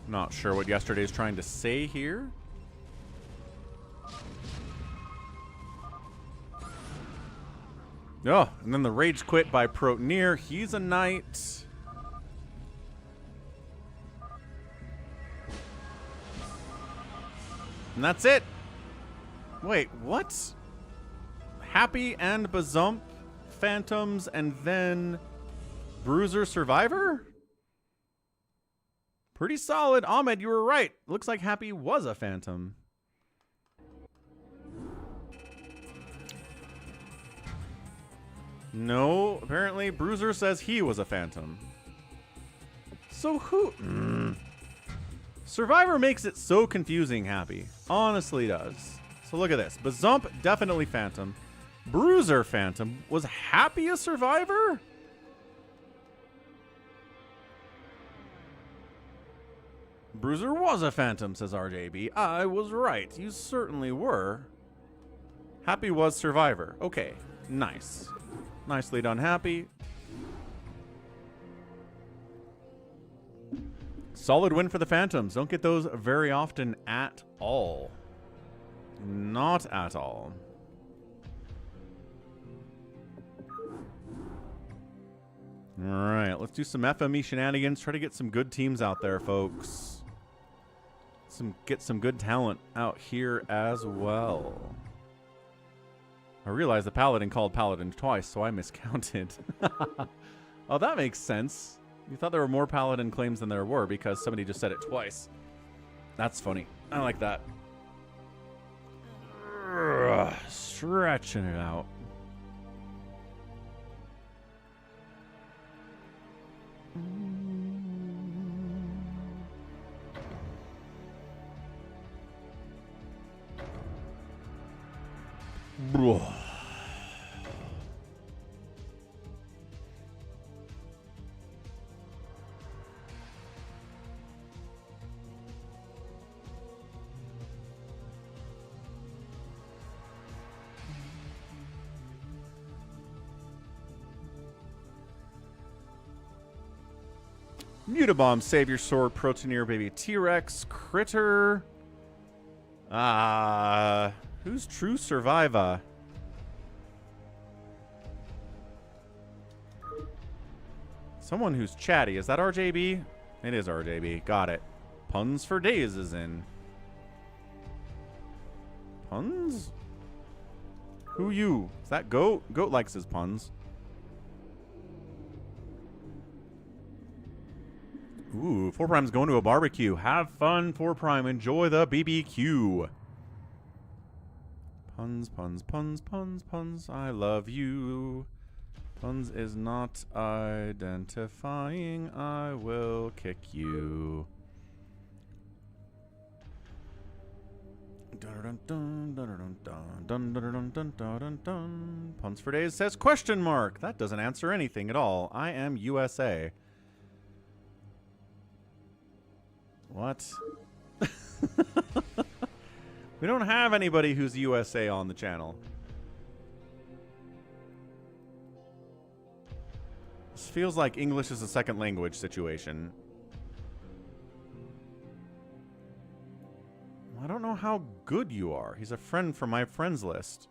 [SPEAKER 1] Not sure what yesterday's trying to say here. Oh, and then the rage quit by Protoneer. He's a knight. And that's it. Wait, what? Happy and Bazump, Phantoms, and then Bruiser Survivor? Pretty solid. Ahmed, you were right. Looks like Happy was a Phantom. No, apparently Bruiser says he was a Phantom. So who... Survivor makes it so confusing, Happy. Honestly does. So look at this. Bazump, definitely Phantom. Bruiser, Phantom. Was Happy a Survivor? Bruiser was a Phantom, says RJB. I was right. You certainly were. Happy was Survivor. Okay, nice. Nicely done, Happy. Solid win for the Phantoms. Don't get those very often at all. Not at all. All right, let's do some FME shenanigans. Try to get some good teams out there, folks. Get some good talent out here as well. I realized the Paladin called Paladin twice, so I miscounted. Oh, that makes sense. You thought there were more Paladin claims than there were because somebody just said it twice. That's funny. I like that. Stretching it out. Mutabomb, Savior Sword, Protoneer, Baby T-Rex, Critter. Who's True Survivor? Someone who's chatty. Is that RJB? It is RJB. Got it. Puns for Days is in. Puns? Who you? Is that Goat? Goat likes his puns. Ooh, 4Prime's going to a barbecue. Have fun, 4Prime. Enjoy the BBQ. Puns, puns, puns, puns, puns. I love you. Puns is not identifying. I will kick you. Puns for Days says question mark. That doesn't answer anything at all. I am USA. What? We don't have anybody who's USA on the channel. This feels like English is a second language situation. I don't know how good you are. He's a friend from my friends list.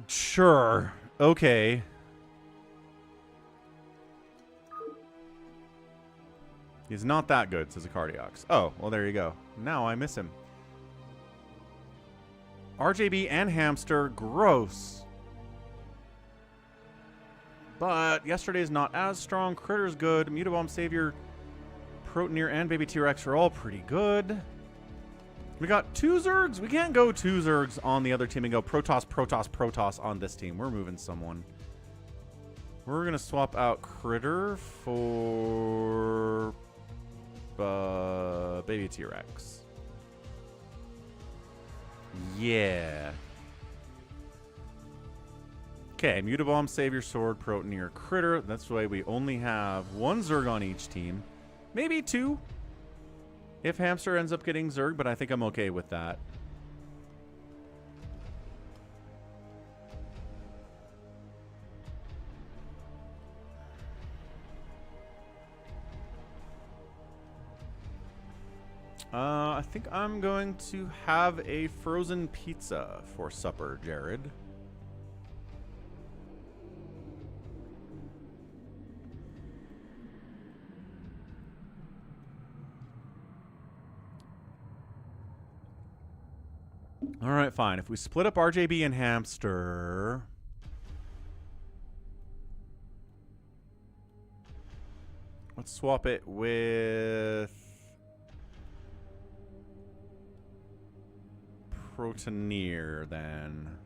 [SPEAKER 1] Sure. Okay. He's not that good, says a Cardiox. Oh, well, there you go. Now I miss him. RJB and Hamster, gross. But yesterday's not as strong. Critter's good. Mutabomb, Savior, Protoneer, and Baby T-Rex are all pretty good. We got two Zergs. We can't go two Zergs on the other team and go Protoss, Protoss, Protoss on this team. We're moving someone. We're going to swap out Critter for Baby T-Rex. Yeah. Okay, Mutabomb, Savior Sword, Protoneer, Critter. That's why we only have one Zerg on each team. Maybe two. If Hamster ends up getting Zerg, but I think I'm okay with that. I think I'm going to have a frozen pizza for supper, Jared. All right, fine. If we split up RJB and Hamster... Let's swap it with... Protoneer, then.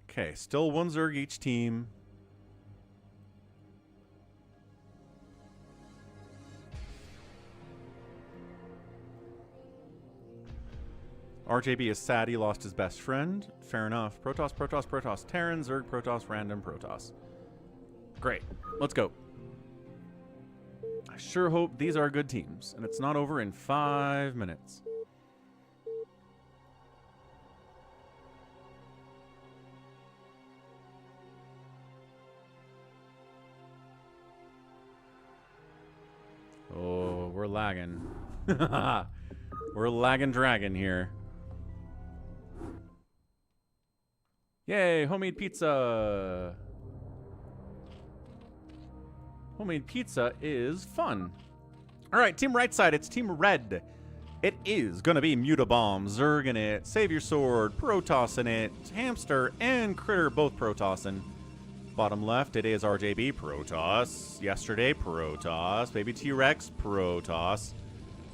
[SPEAKER 1] Okay, still one Zerg each team. RJB is sad he lost his best friend. Fair enough. Protoss, Protoss, Protoss, Terran, Zerg, Protoss, random, Protoss. Great. Let's go. I sure hope these are good teams, and it's not over in 5 minutes. Oh, we're lagging. We're lagging dragon here. Yay, homemade pizza. Homemade pizza is fun. All right, team right side, it's team red. It is going to be Mutabomb, Zerg in it, Savior Sword, Protoss in it, Hamster and Critter both Protossing. Bottom left, it is RJB, Protoss. Yesterday, Protoss. Baby T-Rex, Protoss.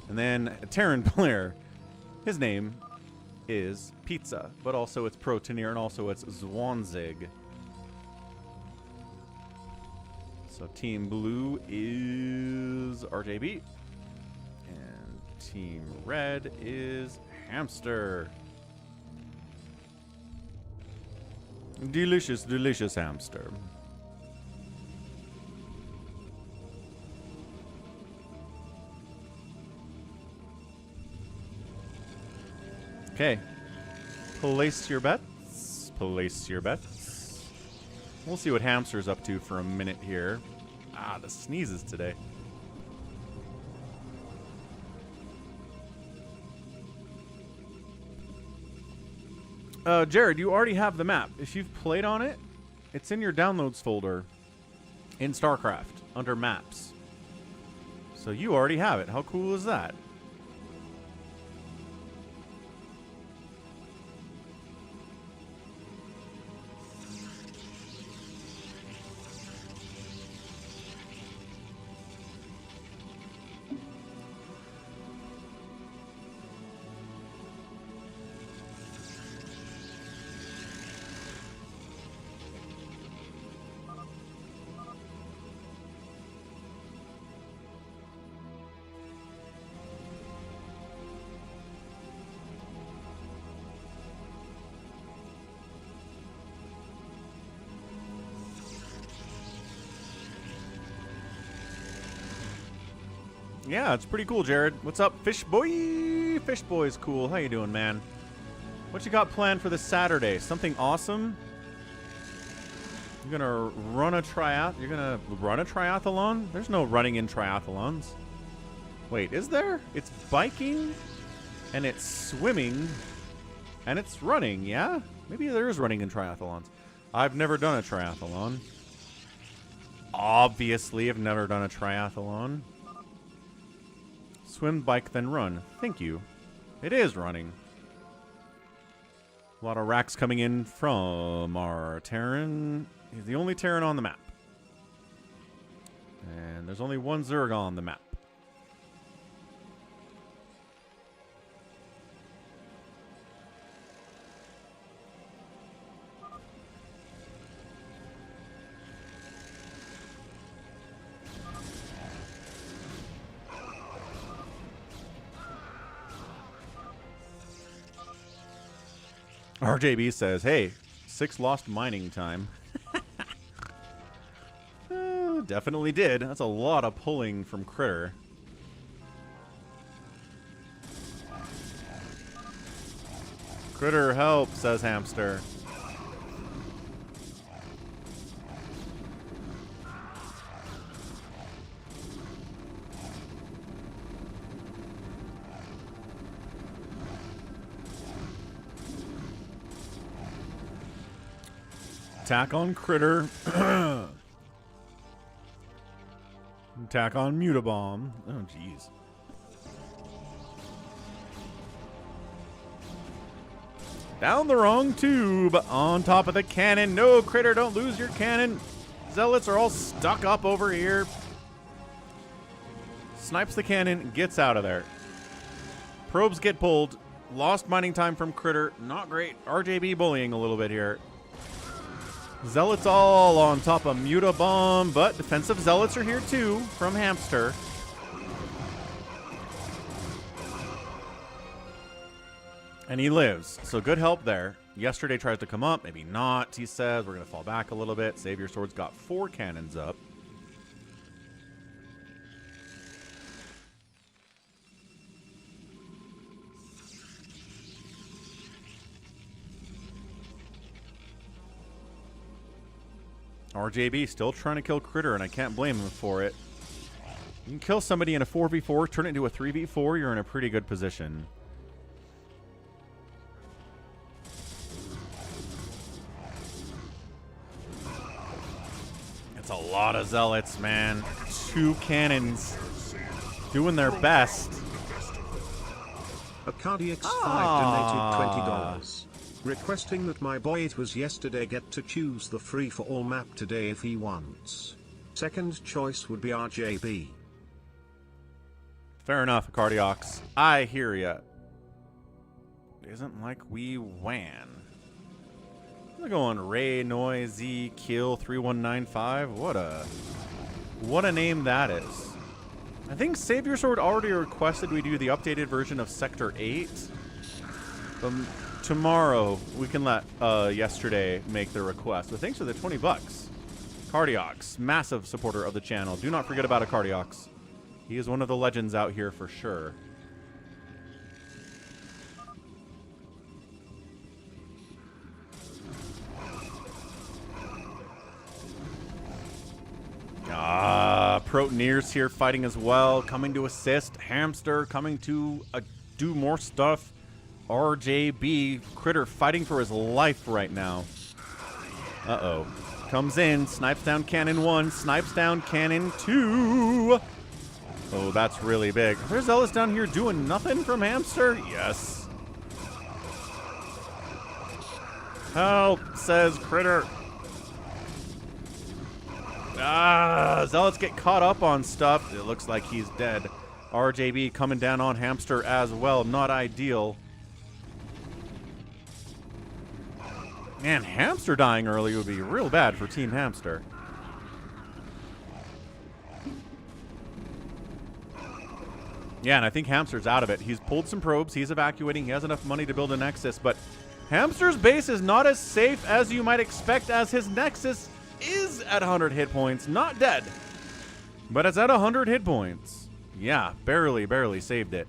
[SPEAKER 1] And then a Terran player. His name is Pizza, but also it's Protoneer and also it's Zwanzig. So team blue is RJB. And team red is Hamster. Delicious, delicious Hamster. Okay. Place your bets. Place your bets. We'll see what Hamster's up to for a minute here. Ah, the sneezes today. Jared, you already have the map. If you've played on it, it's in your downloads folder in StarCraft under maps. So you already have it. How cool is that? Yeah, it's pretty cool, Jared. What's up, Fish Boy? Fish Boy's cool. How you doing, man? What you got planned for this Saturday? Something awesome? You're gonna run a You're gonna run a triathlon? There's no running in triathlons. Wait, is there? It's biking, and it's swimming, and it's running, yeah? Maybe there is running in triathlons. I've never done a triathlon. Obviously, I've never done a triathlon. Swim, bike, then run. Thank you. It is running. A lot of racks coming in from our Terran. He's the only Terran on the map. And there's only one Zerg on the map. RJB says, hey, 6 lost mining time. Definitely did. That's a lot of pulling from Critter. Critter, help, says Hamster. Attack on Critter. Attack on Mutabomb. Oh, jeez. Down the wrong tube. On top of the cannon. No, Critter, don't lose your cannon. Zealots are all stuck up over here. Snipes the cannon. Gets out of there. Probes get pulled. Lost mining time from Critter. Not great. RJB bullying a little bit here. Zealots all on top of Mutabomb, but defensive Zealots are here too from Hamster. And he lives, so good help there. Yesterday tries to come up, maybe not, he says. We're going to fall back a little bit. Savior Sword's got 4 cannons up. RJB still trying to kill Critter, and I can't blame him for it. You can kill somebody in a 4v4, turn it into a 3v4, you're in a pretty good position. It's a lot of Zealots, man. 2 cannons doing their best.
[SPEAKER 3] A Cardiacs 5 donated $20. Requesting that my boy it was yesterday get to choose the free-for-all map today if he wants. Second choice would be RJB.
[SPEAKER 1] Fair enough, Cardiacs. I hear ya. Isn't like we wan. They're going Ray, Noe, Z, Kill, 3195. What a name that is. I think Savior Sword already requested we do the updated version of Sector 8. Tomorrow, we can let yesterday make the request. But thanks for the 20 bucks. Cardiacs, massive supporter of the channel. Do not forget about a Cardiacs. He is one of the legends out here for sure. Protoneers here fighting as well. Coming to assist. Hamster coming to do more stuff. RJB, Critter fighting for his life right now. Uh-oh. Comes in, snipes down cannon 1, snipes down cannon 2. Oh, that's really big. There's Zealous down here doing nothing from Hamster? Yes. Help, says Critter. Zealots get caught up on stuff. It looks like he's dead. RJB coming down on Hamster as well. Not ideal. Man, Hamster dying early would be real bad for Team Hamster. Yeah, and I think Hamster's out of it. He's pulled some probes. He's evacuating. He has enough money to build a Nexus, but Hamster's base is not as safe as you might expect, as his Nexus is at 100 hit points. Not dead, but it's at 100 hit points. Yeah, barely saved it.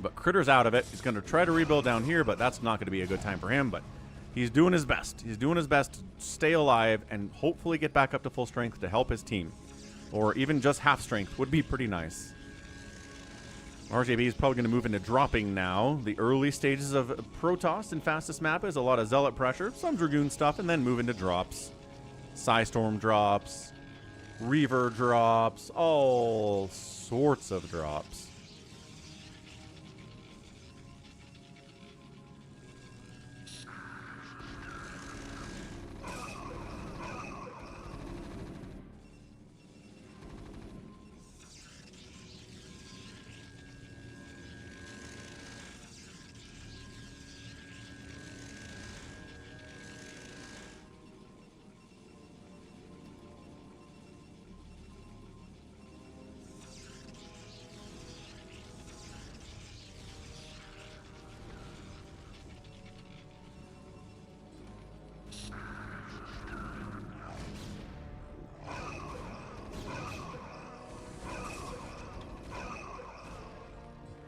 [SPEAKER 1] But Critter's out of it. He's going to try to rebuild down here, but that's not going to be a good time for him. But he's doing his best. He's doing his best to stay alive and hopefully get back up to full strength to help his team. Or even just half strength would be pretty nice. RJB is probably going to move into dropping now. The early stages of Protoss and fastest map is a lot of Zealot pressure, some Dragoon stuff, and then move into drops. Psystorm drops, Reaver drops, all sorts of drops.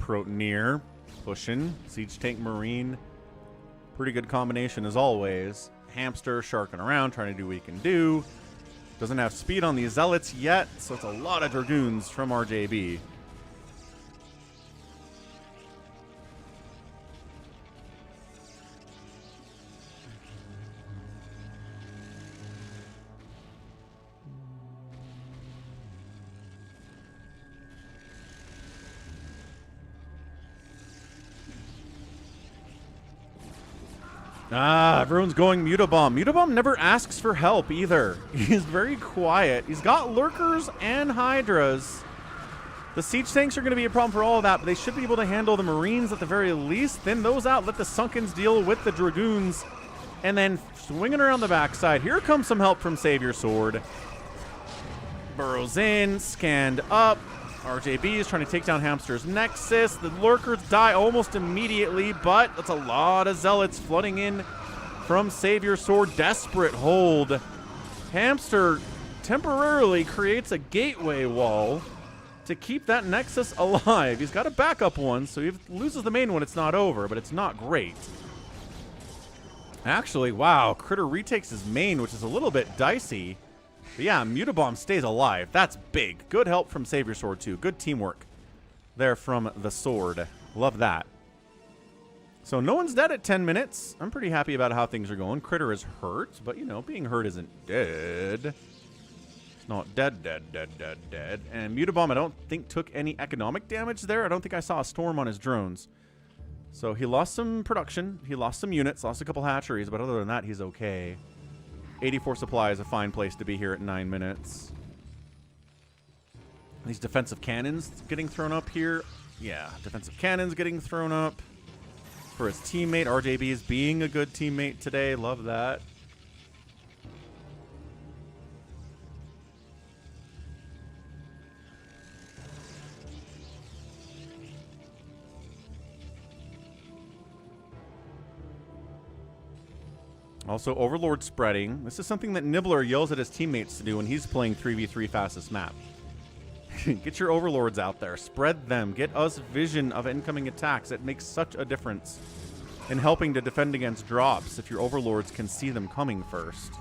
[SPEAKER 1] Protoneer pushing. Siege Tank Marine. Pretty good combination as always. Hamster sharking around, trying to do what he can do. Doesn't have speed on these Zealots yet, so it's a lot of Dragoons from RJB. Everyone's going Mutabomb. Mutabomb never asks for help either. He's very quiet. He's got Lurkers and Hydras. The Siege Tanks are going to be a problem for all of that, but they should be able to handle the Marines at the very least. Thin those out, let the Sunkens deal with the Dragoons, and then swinging around the backside. Here comes some help from Savior Sword. Burrows in, scanned up. RJB is trying to take down Hamster's Nexus. The Lurkers die almost immediately, but that's a lot of Zealots flooding in from Savior Sword. Desperate hold. Hamster temporarily creates a gateway wall to keep that Nexus alive. He's got a backup one, so if he loses the main one, it's not over, but it's not great. Actually, wow, Critter retakes his main, which is a little bit dicey. But yeah, Mutabomb stays alive. That's big. Good help from Savior Sword, too. Good teamwork there from the Sword. Love that. So no one's dead at 10 minutes. I'm pretty happy about how things are going. Critter is hurt, but, you know, being hurt isn't dead. It's not dead. And Mutabomb, I don't think, took any economic damage there. I don't think I saw a storm on his drones. So he lost some production. He lost some units, lost a couple hatcheries, but other than that, he's okay. 84 supply is a fine place to be here at 9 minutes. These defensive cannons getting thrown up here. Yeah, defensive cannons getting thrown up for his teammate. RJB is being a good teammate today. Love that. Also, Overlord spreading. This is something that Nibbler yells at his teammates to do when he's playing 3v3 fastest map. Get your Overlords out there. Spread them. Get us vision of incoming attacks. It makes such a difference in helping to defend against drops if your Overlords can see them coming first.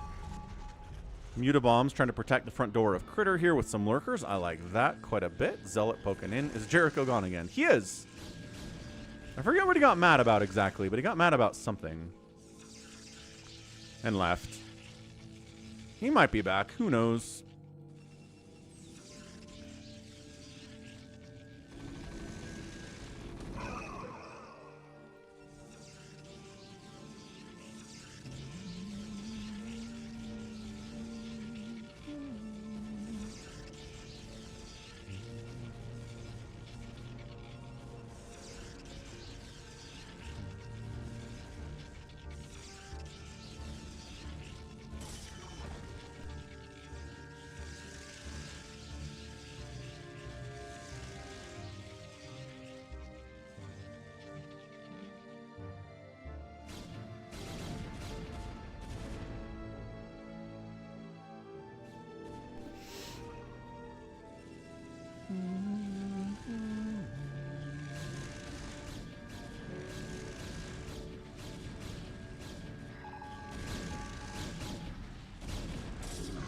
[SPEAKER 1] Mutabomb's trying to protect the front door of Critter here with some Lurkers. I like that quite a bit. Zealot poking in. Is Jericho gone again? He is. I forget what he got mad about exactly, but he got mad about something. And left. He might be back. Who knows?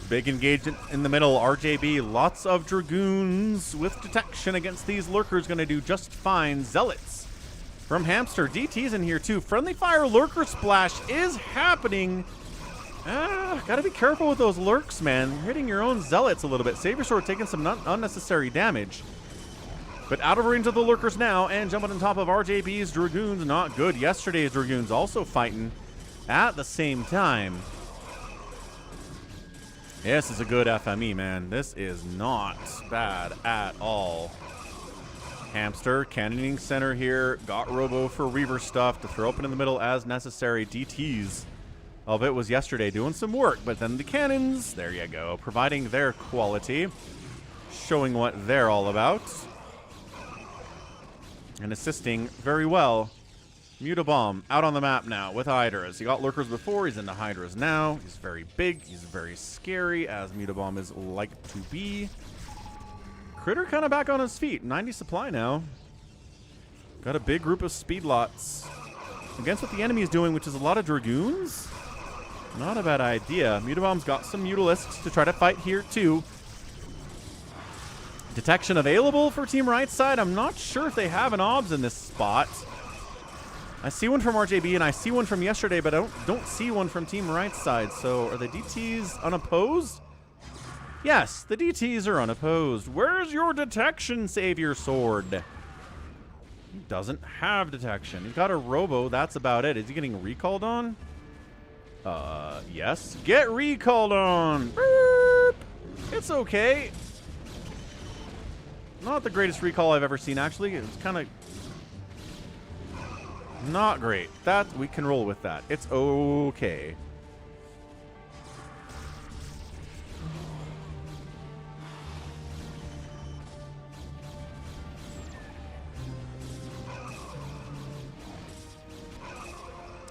[SPEAKER 1] Big engagement in the middle. RJB, lots of Dragoons with detection against these Lurkers. Going to do just fine. Zealots from Hamster. DT's in here too. Friendly fire Lurker splash is happening. Gotta be careful with those Lurks, man. You're hitting your own Zealots a little bit. Savior Sword taking some unnecessary damage. But out of range of the Lurkers now, and jumping on top of RJB's Dragoons. Not good. Yesterday's Dragoons also fighting at the same time. This is a good FME, man. This is not bad at all. Hamster, cannoning center here. Got Robo for Reaver stuff to throw open in the middle as necessary. DTs of it was yesterday doing some work, but then the cannons, there you go, providing their quality, showing what they're all about, and assisting very well. Mutabomb out on the map now with Hydras. He got Lurkers before, he's into Hydras now. He's very big, he's very scary, as Mutabomb is like to be. Critter kind of back on his feet. 90 supply now. Got a big group of speed lots against what the enemy is doing, which is a lot of Dragoons. Not a bad idea. Mutabomb's got some Mutalisks to try to fight here, too. Detection available for Team Right Side. I'm not sure if they have an OBS in this spot. I see one from RJB, and I see one from yesterday, but I don't see one from Team Right Side. So are the DTs unopposed? Yes, the DTs are unopposed. Where's your detection, Savior Sword? He doesn't have detection. He's got a Robo. That's about it. Is he getting recalled on? Yes. Get recalled on. Boop. It's okay. Not the greatest recall I've ever seen, actually. It's kind of not great. That we can roll with that. It's okay.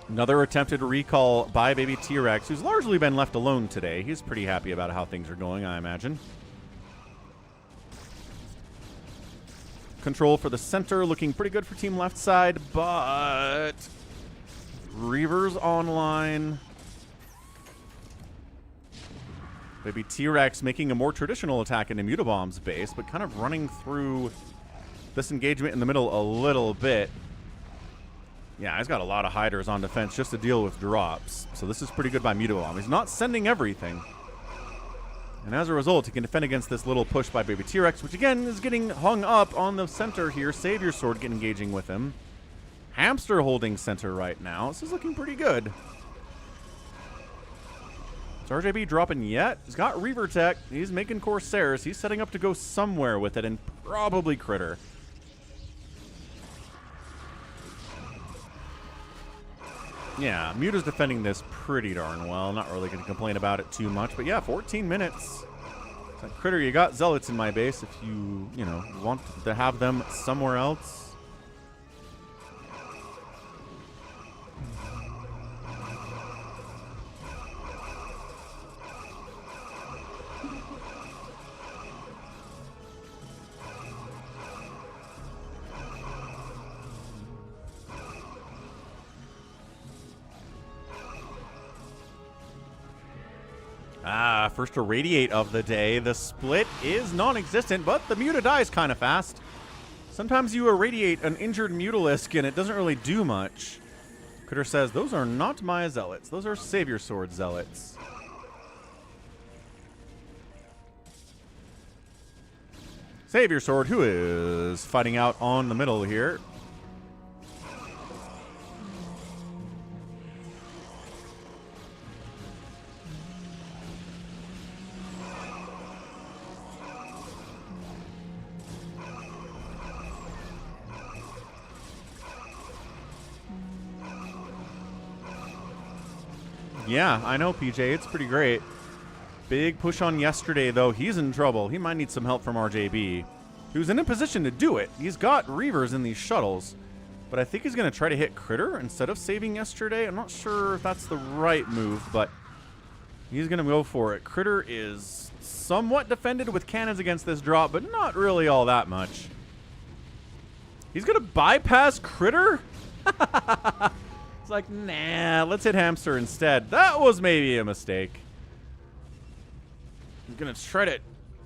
[SPEAKER 1] Another attempted recall by Baby T-Rex, who's largely been left alone today. He's pretty happy about how things are going, I imagine. Control for the center, looking pretty good for Team Left Side, but Reaver's online. Baby T-Rex making a more traditional attack into Mutabomb's base, but kind of running through this engagement in the middle a little bit. Yeah, he's got a lot of hiders on defense just to deal with drops. So this is pretty good by Mutabomb. He's not sending everything. And as a result, he can defend against this little push by Baby T-Rex, which again is getting hung up on the center here. Savior Sword engaging with him. Hamster holding center right now. This is looking pretty good. Is RJB dropping yet? He's got Reaver Tech. He's making Corsairs. He's setting up to go somewhere with it and probably Critter. Yeah, Muta's defending this pretty darn well. Not really going to complain about it too much. But yeah, 14 minutes. So Critter, you got Zealots in my base if you want to have them somewhere else. First irradiate of the day. The split is non-existent, but the Muta dies kind of fast. Sometimes you irradiate an injured Mutalisk and it doesn't really do much. Critter says, those are not my Zealots. Those are Savior Sword Zealots. Savior Sword, who is fighting out on the middle here. Yeah, I know, PJ. It's pretty great. Big push on yesterday, though. He's in trouble. He might need some help from RJB, who's in a position to do it. He's got Reavers in these shuttles, but I think he's going to try to hit Critter instead of saving yesterday. I'm not sure if that's the right move, but he's going to go for it. Critter is somewhat defended with cannons against this drop, but not really all that much. He's going to bypass Critter? It's like, nah, let's hit Hamster instead. That was maybe a mistake. I'm going to try to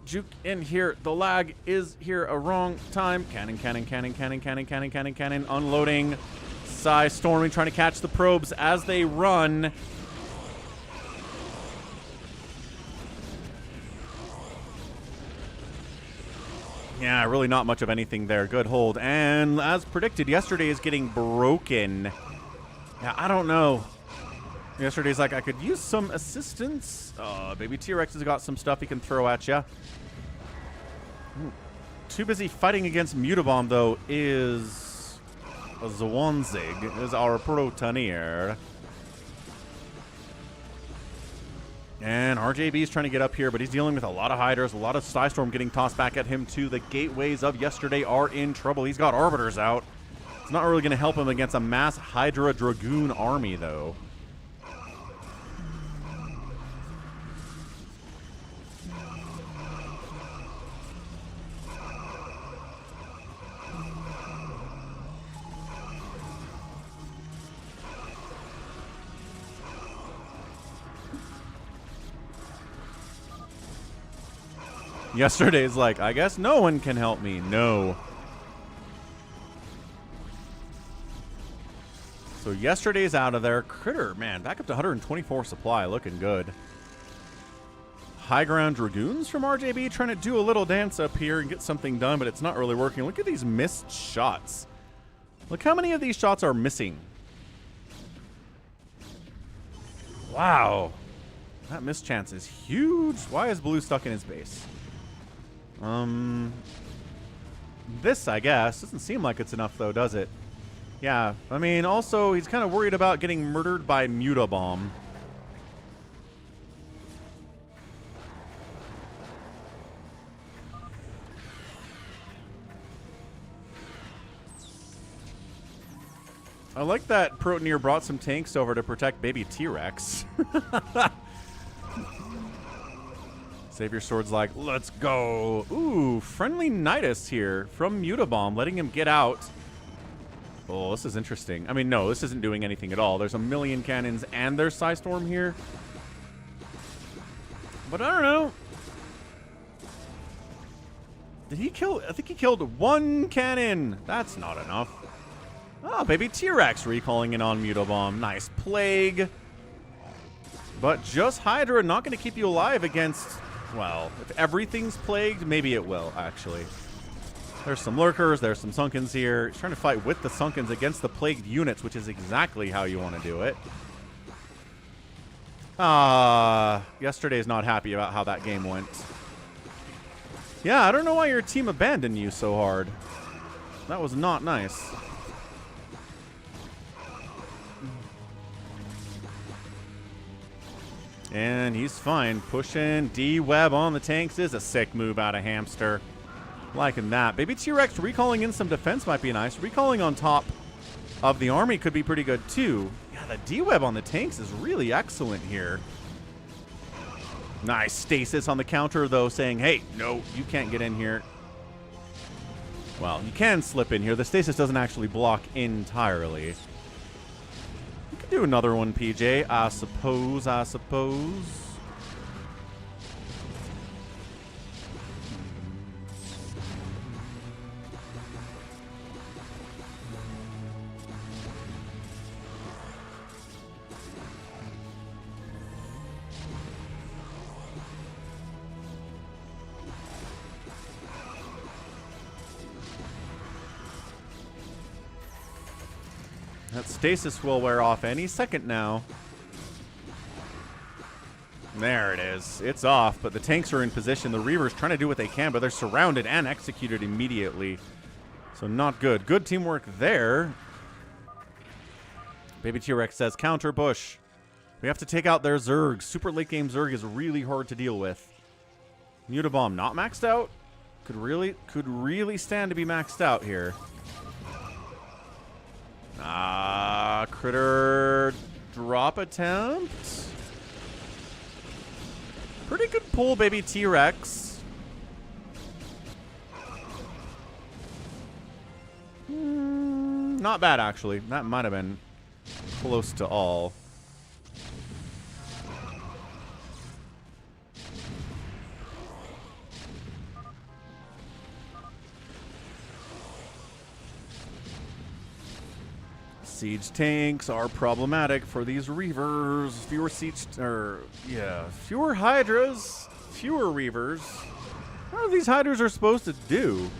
[SPEAKER 1] juke in here. The lag is here a wrong time. Cannon, cannon, cannon, cannon, cannon, cannon, cannon, cannon. Unloading. Psy storming, trying to catch the probes as they run. Yeah, really not much of anything there. Good hold. And as predicted, yesterday is getting broken. Yeah, I don't know. Yesterday's like, I could use some assistance. Baby T-Rex has got some stuff he can throw at you. Too busy fighting against Mutabomb, though, is a Zwanzig, is our Protonier. And RJB is trying to get up here, but he's dealing with a lot of hiders, a lot of Psystorm getting tossed back at him, too. The gateways of yesterday are in trouble. He's got Arbiters out. It's not really going to help him against a mass Hydra Dragoon army, though. Yesterday's like, I guess no one can help me. No. So yesterday's out of there. Critter, man, back up to 124 supply. Looking good. High ground Dragoons from RJB trying to do a little dance up here and get something done, but it's not really working. Look at these missed shots. Look how many of these shots are missing. Wow. That missed chance is huge. Why is Blue stuck in his base? This, I guess. Doesn't seem like it's enough, though, does it? Yeah. I mean, also, he's kind of worried about getting murdered by Mutabomb. I like that Protoneer brought some tanks over to protect baby T-Rex. Savior Sword's like, let's go. Ooh, friendly Nidus here from Mutabomb, letting him get out. Oh, this is interesting. I mean, no, this isn't doing anything at all. There's a million cannons and there's Psystorm here. But I don't know. Did he kill? I think he killed one cannon. That's not enough. Oh, baby T-Rex recalling in on Mutabomb. Nice Plague. But just Hydra not going to keep you alive against, well, if everything's plagued, maybe it will, actually. There's some Lurkers, there's some Sunkens here. He's trying to fight with the Sunkens against the plagued units, which is exactly how you want to do it. Yesterday's not happy about how that game went. Yeah, I don't know why your team abandoned you so hard. That was not nice. And he's fine. Pushing D-Web on the tanks is a sick move out of Hamster. Liking that. Baby T-Rex recalling in some defense might be nice. Recalling on top of the army could be pretty good too. Yeah, the D-Web on the tanks is really excellent here. Nice stasis on the counter though, saying, hey, no, you can't get in here. Well, you can slip in here. The stasis doesn't actually block entirely. Do another one, PJ. I suppose. That stasis will wear off any second now. There it is. It's off, but the tanks are in position. The Reavers trying to do what they can, but they're surrounded and executed immediately. So not good. Good teamwork there. Baby T-Rex says, counter Bush. We have to take out their Zerg. Super late game Zerg is really hard to deal with. Mutabomb not maxed out. Could really stand to be maxed out here. Critter drop attempt. Pretty good pull, baby T-Rex. Not bad, actually. That might have been close to all. Siege tanks are problematic for these Reavers. Fewer Hydras, fewer Reavers. What are these Hydras are supposed to do?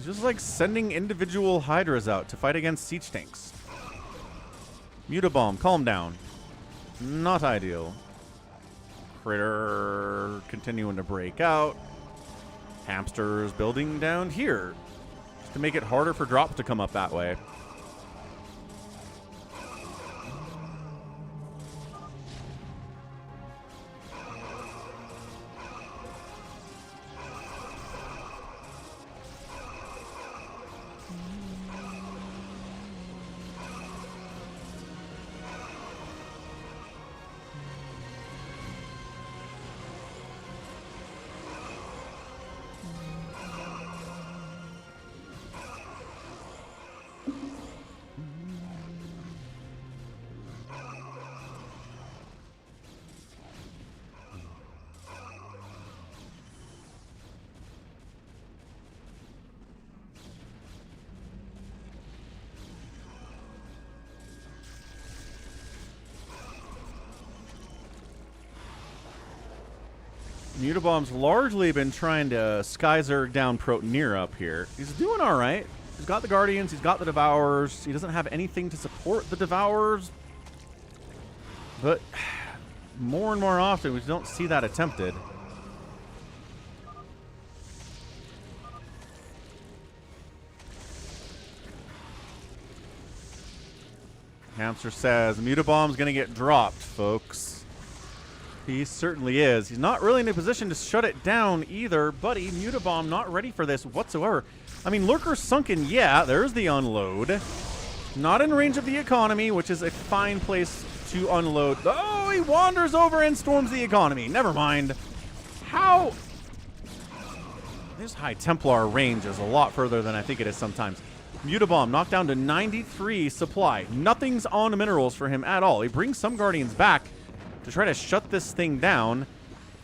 [SPEAKER 1] Just like sending individual Hydras out to fight against siege tanks. Mutabomb, calm down. Not ideal. Critter continuing to break out. Hamsters building down here to make it harder for drops to come up that way. Mutabomb's largely been trying to Skyzerg down Protoneer up here. He's doing all right. He's got the Guardians. He's got the Devourers. He doesn't have anything to support the Devourers. But more and more often, we don't see that attempted. Hamster says, Mutabomb's going to get dropped, folks. He certainly is. He's not really in a position to shut it down either, buddy. Mutabomb not ready for this whatsoever. I mean, Lurker's sunken, yeah, there's the unload. Not in range of the economy, which is a fine place to unload. Oh, he wanders over and storms the economy. Never mind. How? This High Templar range is a lot further than I think it is sometimes. Mutabomb knocked down to 93 supply. Nothing's on minerals for him at all. He brings some Guardians back to try to shut this thing down.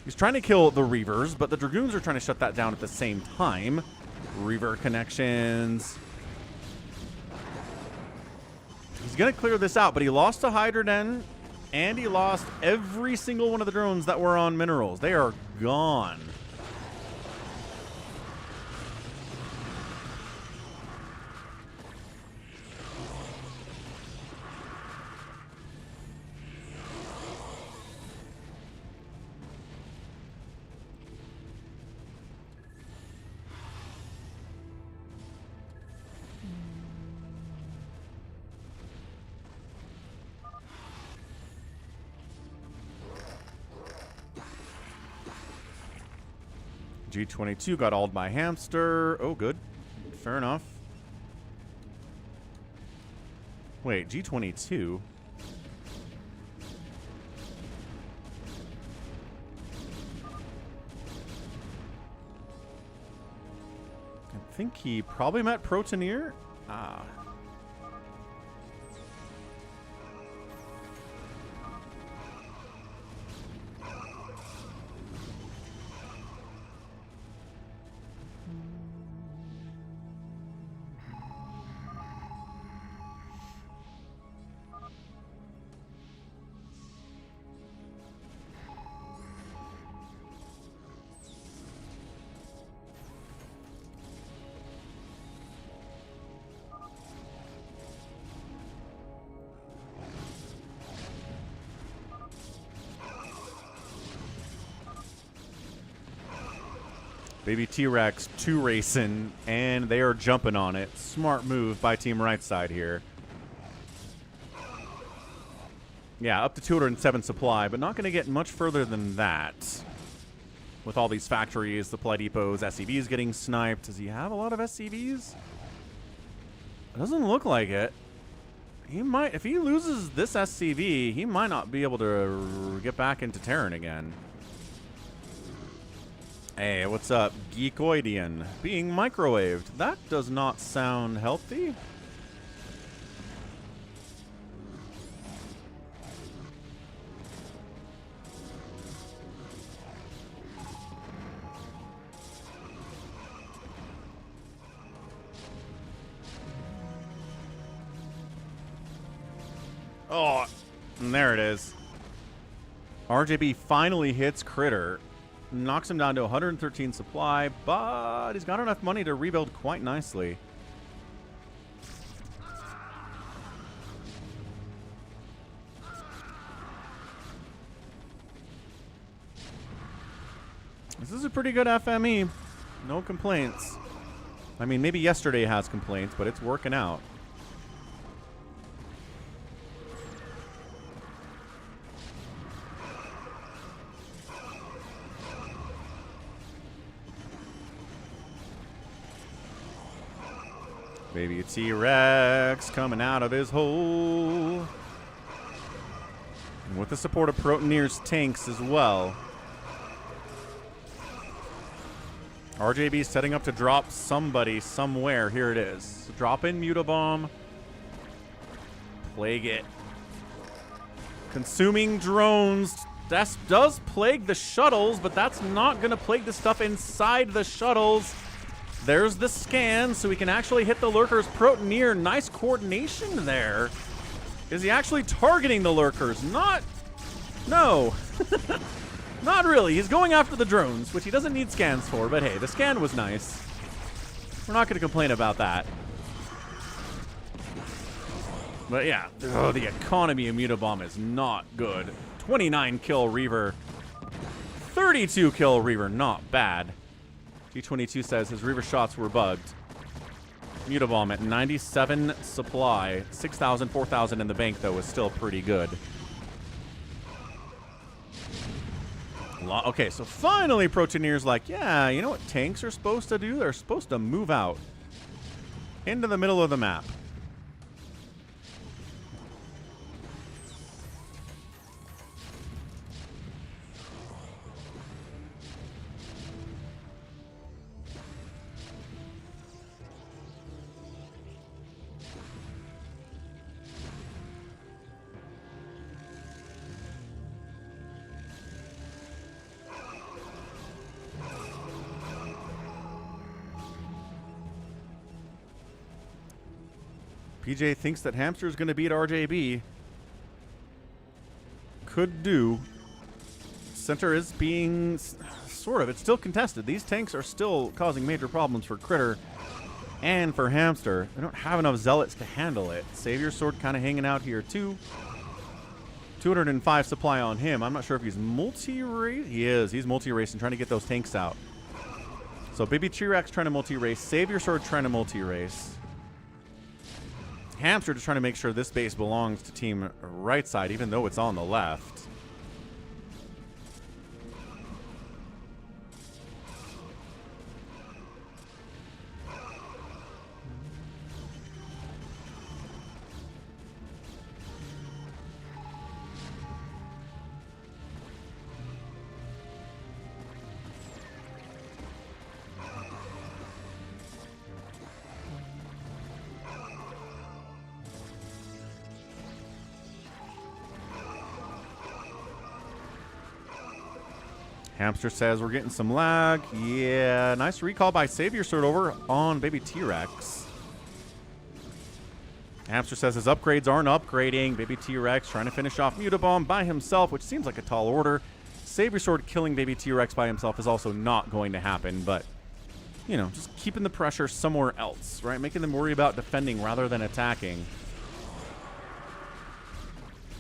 [SPEAKER 1] He's trying to kill the Reavers, but the Dragoons are trying to shut that down at the same time. Reaver connections. He's going to clear this out, but he lost a Hydra Den, and he lost every single one of the drones that were on minerals. They are gone. G22 got alled by Hamster. Oh, good. Fair enough. Wait, G22? I think he probably met Protoneer. Ah. Baby T-Rex 2 racing, and they are jumping on it. Smart move by Team Right Side here. Yeah, up to 207 supply, but not going to get much further than that. With all these factories, supply depots, SCVs getting sniped. Does he have a lot of SCVs? It doesn't look like it. He might, if he loses this SCV, he might not be able to get back into Terran again. Hey, what's up? Geekoidian. Being microwaved. That does not sound healthy. Oh, and there it is. RJB finally hits Critter. Knocks him down to 113 supply, but he's got enough money to rebuild quite nicely. This is a pretty good FME. No complaints. I mean, maybe yesterday has complaints, but it's working out. Baby T-Rex coming out of his hole. And with the support of Protoneer's tanks as well. RJB setting up to drop somebody somewhere. Here it is. Drop in Mutabomb. Plague it. Consuming drones. That does plague the shuttles, but that's not going to plague the stuff inside the shuttles. There's the scan, so we can actually hit the Lurkers. Protoneer, nice coordination there. Is he actually targeting the Lurkers? Not. No. Not really. He's going after the drones, which he doesn't need scans for, but hey, the scan was nice. We're not going to complain about that. But yeah, oh, the economy of Mutabomb is not good. 29 kill Reaver. 32 kill Reaver, not bad. G22 says his Reaver shots were bugged. Mutabomb at 97 supply. 6,000, 4,000 in the bank, though, is still pretty good. Okay, so finally Protoneer's like, yeah, you know what tanks are supposed to do? They're supposed to move out into the middle of the map. PJ thinks that Hamster's going to beat RJB. Could do. Center is being sort of. It's still contested. These tanks are still causing major problems for Critter and for Hamster. They don't have enough Zealots to handle it. Savior Sword kind of hanging out here too. 205 supply on him. I'm not sure if he's multi-race. He is. He's multi-race and trying to get those tanks out. So Baby T-Rex trying to multi-race. Savior Sword trying to multi-race. Hamster just trying to make sure this base belongs to team right side, even though it's on the left. Hamster says we're getting some lag. Yeah, nice recall by Savior Sword over on Baby T-Rex. Hamster says his upgrades aren't upgrading. Baby T-Rex trying to finish off Mutabomb by himself, which seems like a tall order. Savior Sword killing Baby T-Rex by himself is also not going to happen, but, you know, just keeping the pressure somewhere else, right? Making them worry about defending rather than attacking.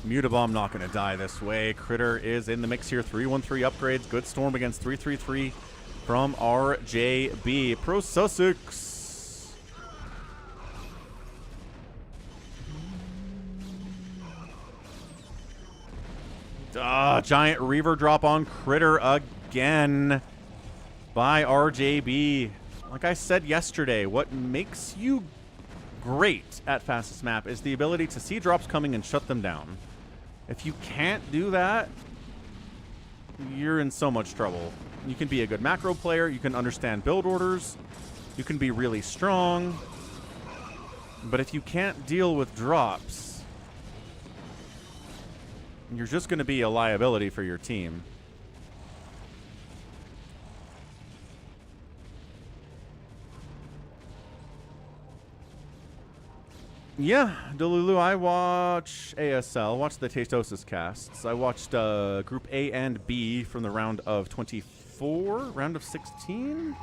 [SPEAKER 1] Mutabomb not going to die this way. Critter is in the mix here. 313 upgrades. Good storm against 333 from RJB. Pro sSak. Giant Reaver drop on Critter again by RJB. Like I said yesterday, what makes you great at Fastest Map is the ability to see drops coming and shut them down. If you can't do that, you're in so much trouble. You can be a good macro player, you can understand build orders, you can be really strong, but if you can't deal with drops, you're just going to be a liability for your team. Yeah, Delulu, I watch ASL, watch the Tastosis casts. I watched Group A and B from the round of 24, round of 16?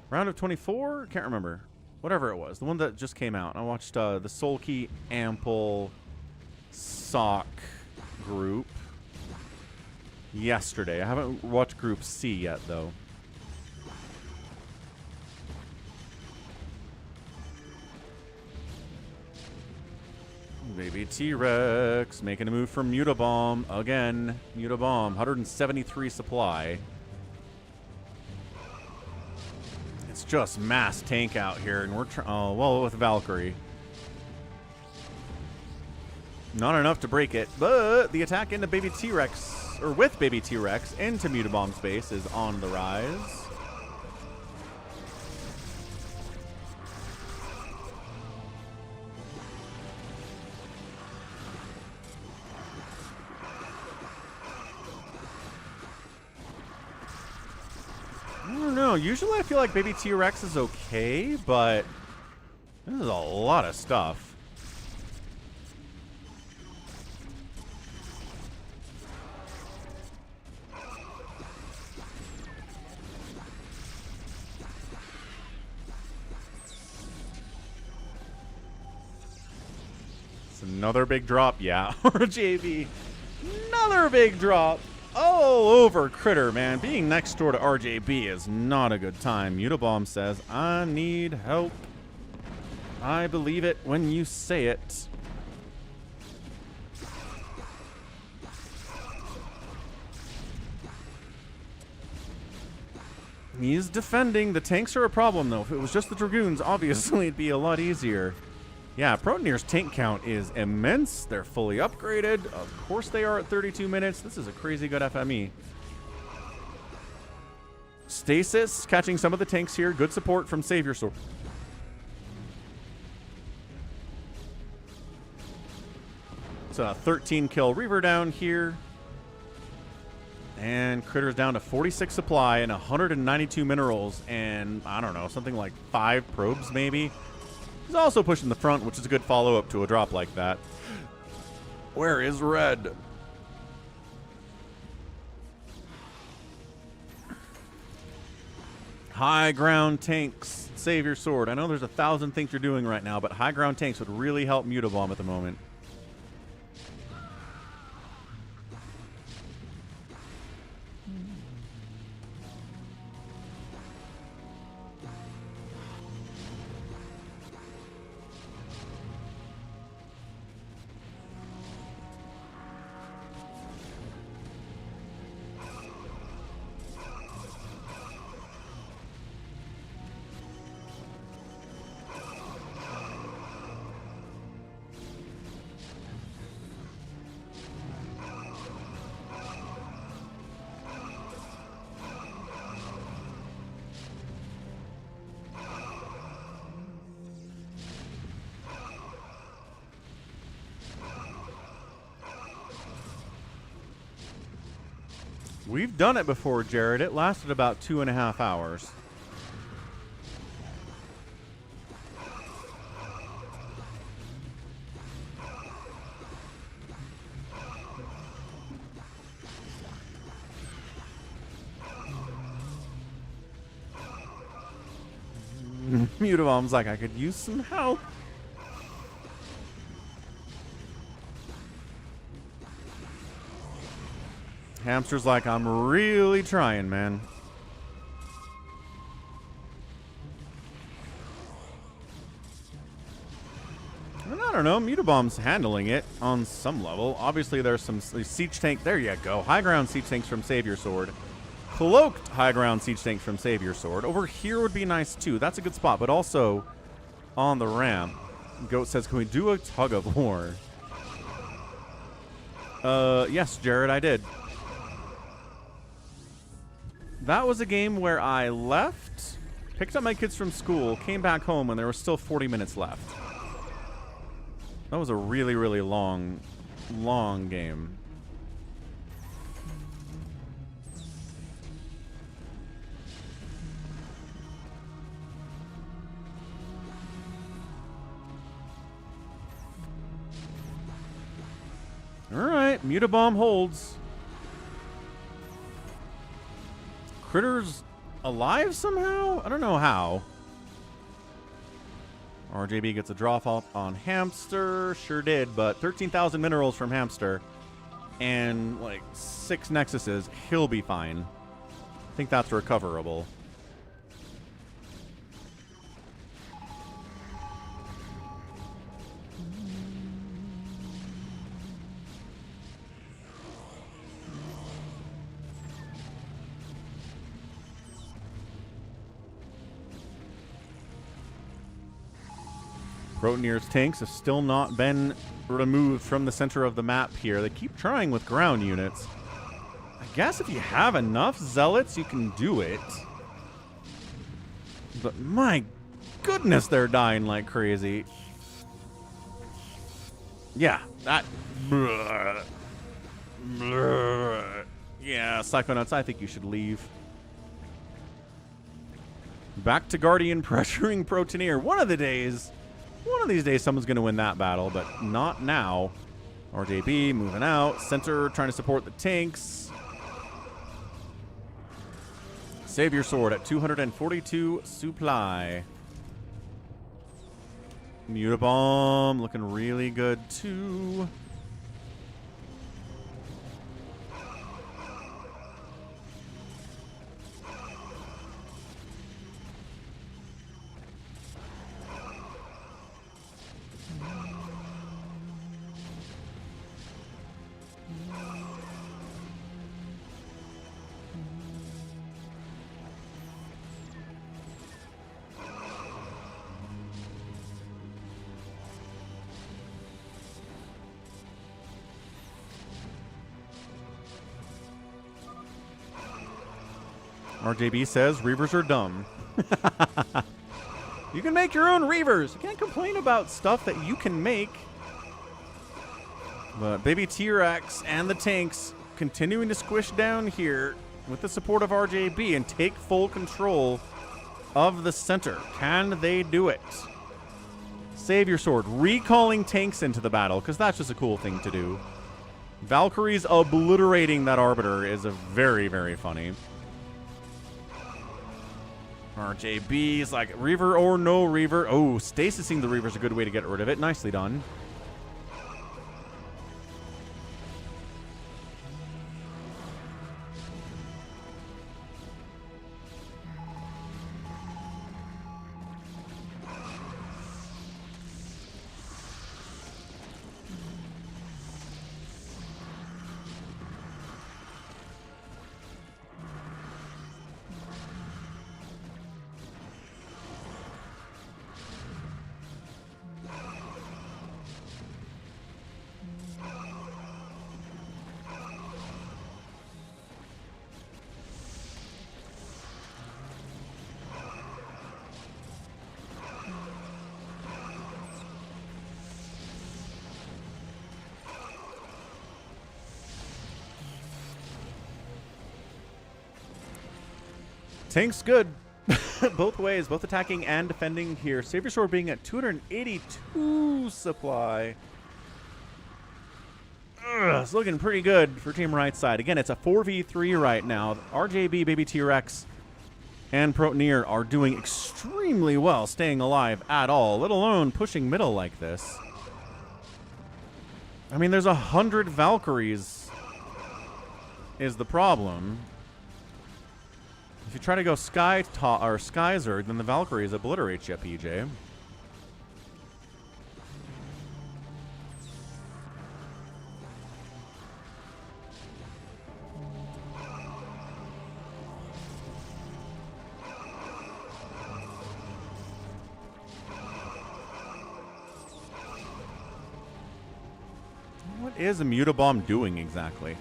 [SPEAKER 1] Round of 24? Can't remember. Whatever it was, the one that just came out. I watched the Soulkey, Ample, SOC group yesterday. I haven't watched Group C yet, though. Baby T-Rex making a move from Mutabomb again. Mutabomb, 173 supply. It's just mass tank out here, and we're oh well with Valkyrie. Not enough to break it, but the attack into Baby T-Rex, or with Baby T-Rex into Mutabomb's base is on the rise. I don't know. Usually I feel like Baby T-Rex is okay, but this is a lot of stuff. Another big drop. Yeah, RJB. Another big drop. All over Critter, man. Being next door to RJB is not a good time. Mutabomb says, I need help. I believe it when you say it. He's defending. The tanks are a problem, though. If it was just the Dragoons, obviously it'd be a lot easier. Yeah, Protonier's tank count is immense. They're fully upgraded. Of course they are at 32 minutes. This is a crazy good FME. Stasis catching some of the tanks here. Good support from Savior Sword. It's a 13 kill Reaver down here. And Critter's down to 46 supply and 192 minerals and, I don't know, something like 5 probes maybe. He's also pushing the front, which is a good follow-up to a drop like that. Where is Red? High ground tanks. Save your sword. I know there's 1,000 things you're doing right now, but high ground tanks would really help Mutabomb at the moment. We've done it before, Jared. It lasted about 2.5 hours. Mutabomb's like, I could use some help. Hamster's like, I'm really trying, man. And I don't know, Mutabomb's handling it on some level. Obviously, there's some siege tank. There you go. High ground siege tanks from Savior Sword. Cloaked high ground siege tanks from Savior Sword. Over here would be nice, too. That's a good spot, but also on the ramp. Goat says, can we do a tug of war? Yes, Jared, I did. That was a game where I left, picked up my kids from school, came back home, and there was still 40 minutes left. That was a really, really long game. All right, Mutabomb holds. Critter's alive somehow? I don't know how. RJB gets a drop off on Hamster. Sure did, but 13,000 minerals from Hamster and like 6 Nexuses. He'll be fine. I think that's recoverable. Protonier's tanks have still not been removed from the center of the map here. They keep trying with ground units. I guess if you have enough zealots, you can do it. But my goodness, they're dying like crazy. Yeah, that... Yeah, Psychonauts, I think you should leave. Back to Guardian pressuring Protonier. One of these days, someone's going to win that battle, but not now. RJB moving out. Center trying to support the tanks. Savior Sword at 242 supply. Mutabomb looking really good too. RJB says Reavers are dumb. You can make your own Reavers. You can't complain about stuff that you can make. But baby T-Rex and the tanks continuing to squish down here with the support of RJB and take full control of the center. Can they do it? Save your sword. Recalling tanks into the battle, because that's just a cool thing to do. Valkyries obliterating that Arbiter is a very, very funny. RJB is like, Reaver or no Reaver. Oh, stasising the Reaver is a good way to get rid of it. Nicely done. Tank's good. Both ways, both attacking and defending here. Savior Sword being at 282 supply. It's looking pretty good for Team Right side. Again, it's a 4v3 right now. RJB, Baby T-Rex, and Protoneer are doing extremely well staying alive at all, let alone pushing middle like this. I mean, there's 100 Valkyries is the problem. If you try to go Skyzerg, then the Valkyries obliterate you, PJ. What is a Mutabomb doing exactly?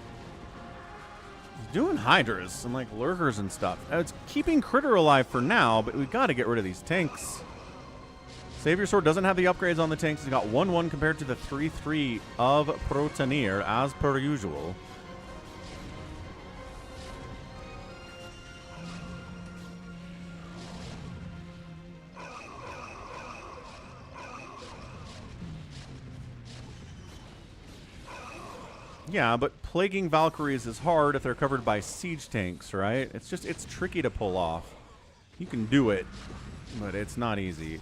[SPEAKER 1] Doing Hydras and like Lurkers and stuff. It's keeping Critter alive for now, but we've got to get rid of these tanks. Savior Sword doesn't have the upgrades on the tanks. It's got 1-1 compared to the 3-3 of Protoneer, as per usual. Yeah, but plaguing Valkyries is hard if they're covered by siege tanks, right? It's tricky to pull off. You can do it, but it's not easy.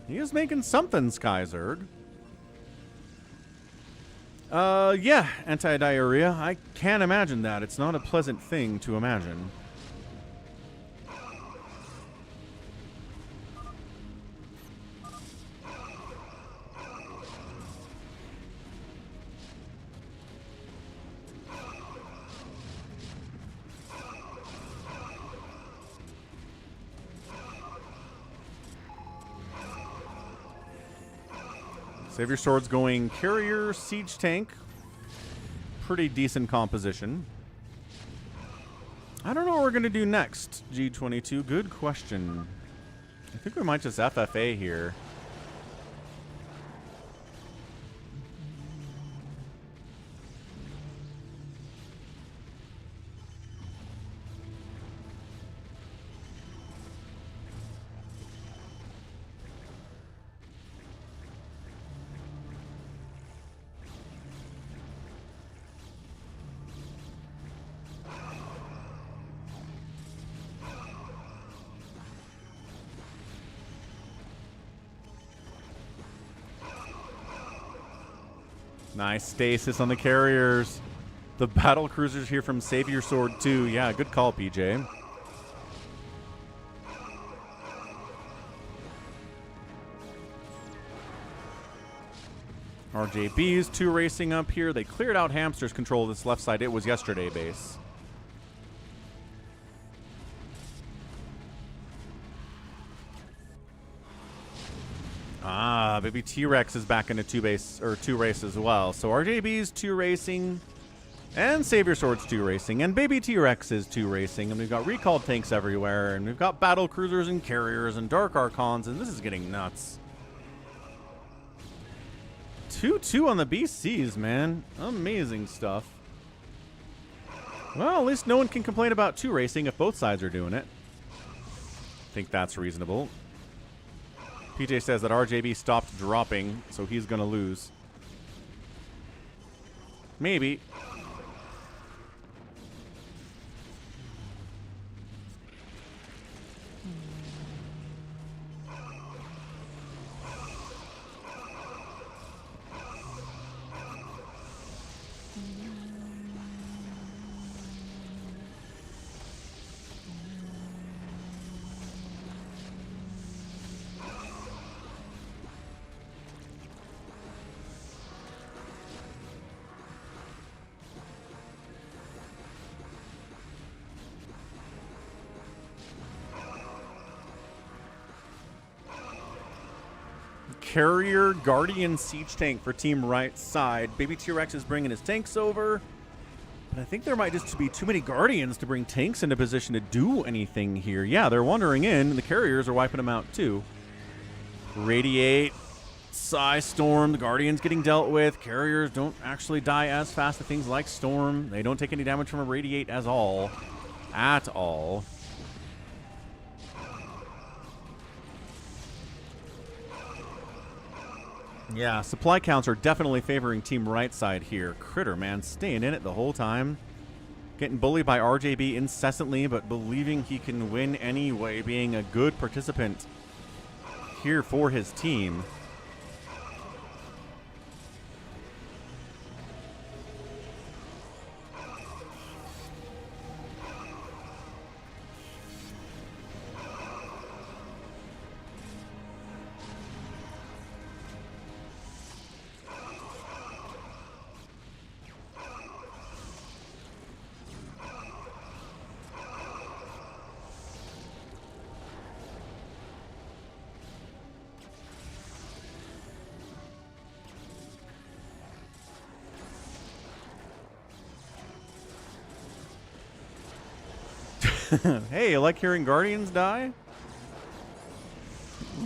[SPEAKER 1] He is making something, Skyzerg. Yeah, anti-diarrhea. I can't imagine that. It's not a pleasant thing to imagine. Savior Sword's going carrier, siege tank. Pretty decent composition. I don't know what we're going to do next, G22. Good question. I think we might just FFA here. Nice stasis on the carriers. The battle cruisers here from Savior Sword 2. Yeah, good call, PJ. RJB's 2 racing up here. They cleared out Hamster's control of this left side. It was yesterday base. Ah, baby T-Rex is back into 2 race as well. So RJB's 2 racing, and Savior Sword's 2 racing, and baby T-Rex is 2 racing, and we've got recalled tanks everywhere, and we've got battle cruisers and carriers and dark archons, and this is getting nuts. 2-2 on the BCs, man. Amazing stuff. Well, at least no one can complain about 2 racing if both sides are doing it. I think that's reasonable. PJ says that RJB stopped dropping, so he's going to lose. Maybe. Carrier Guardian Siege Tank for team right side. Baby T-Rex is bringing his tanks over. But I think there might just be too many Guardians to bring tanks into position to do anything here. Yeah, they're wandering in, and the carriers are wiping them out too. Radiate, Psy Storm, the Guardians getting dealt with. Carriers don't actually die as fast to things like Storm. They don't take any damage from a Radiate at all. At all. Yeah, supply counts are definitely favoring team right side here. Critter, man, staying in it the whole time. Getting bullied by RJB incessantly, but believing he can win anyway, being a good participant here for his team. Hey, you like hearing Guardians die?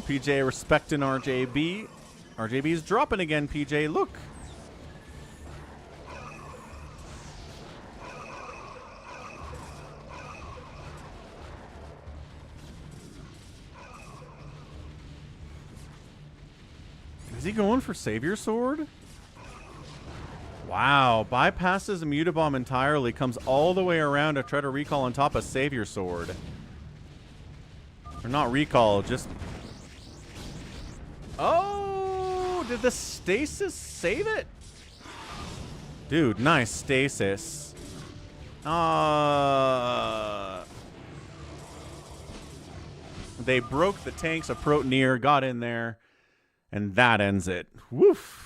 [SPEAKER 1] PJ respecting RJB. RJB's dropping again, PJ. Look. Is he going for Savior Sword? Wow, bypasses a Mutabomb entirely, comes all the way around to try to recall on top of Savior Sword. Or not recall, just... Oh, did the stasis save it? Dude, nice stasis. They broke the tanks, a Protoneer, got in there, and that ends it. Woof.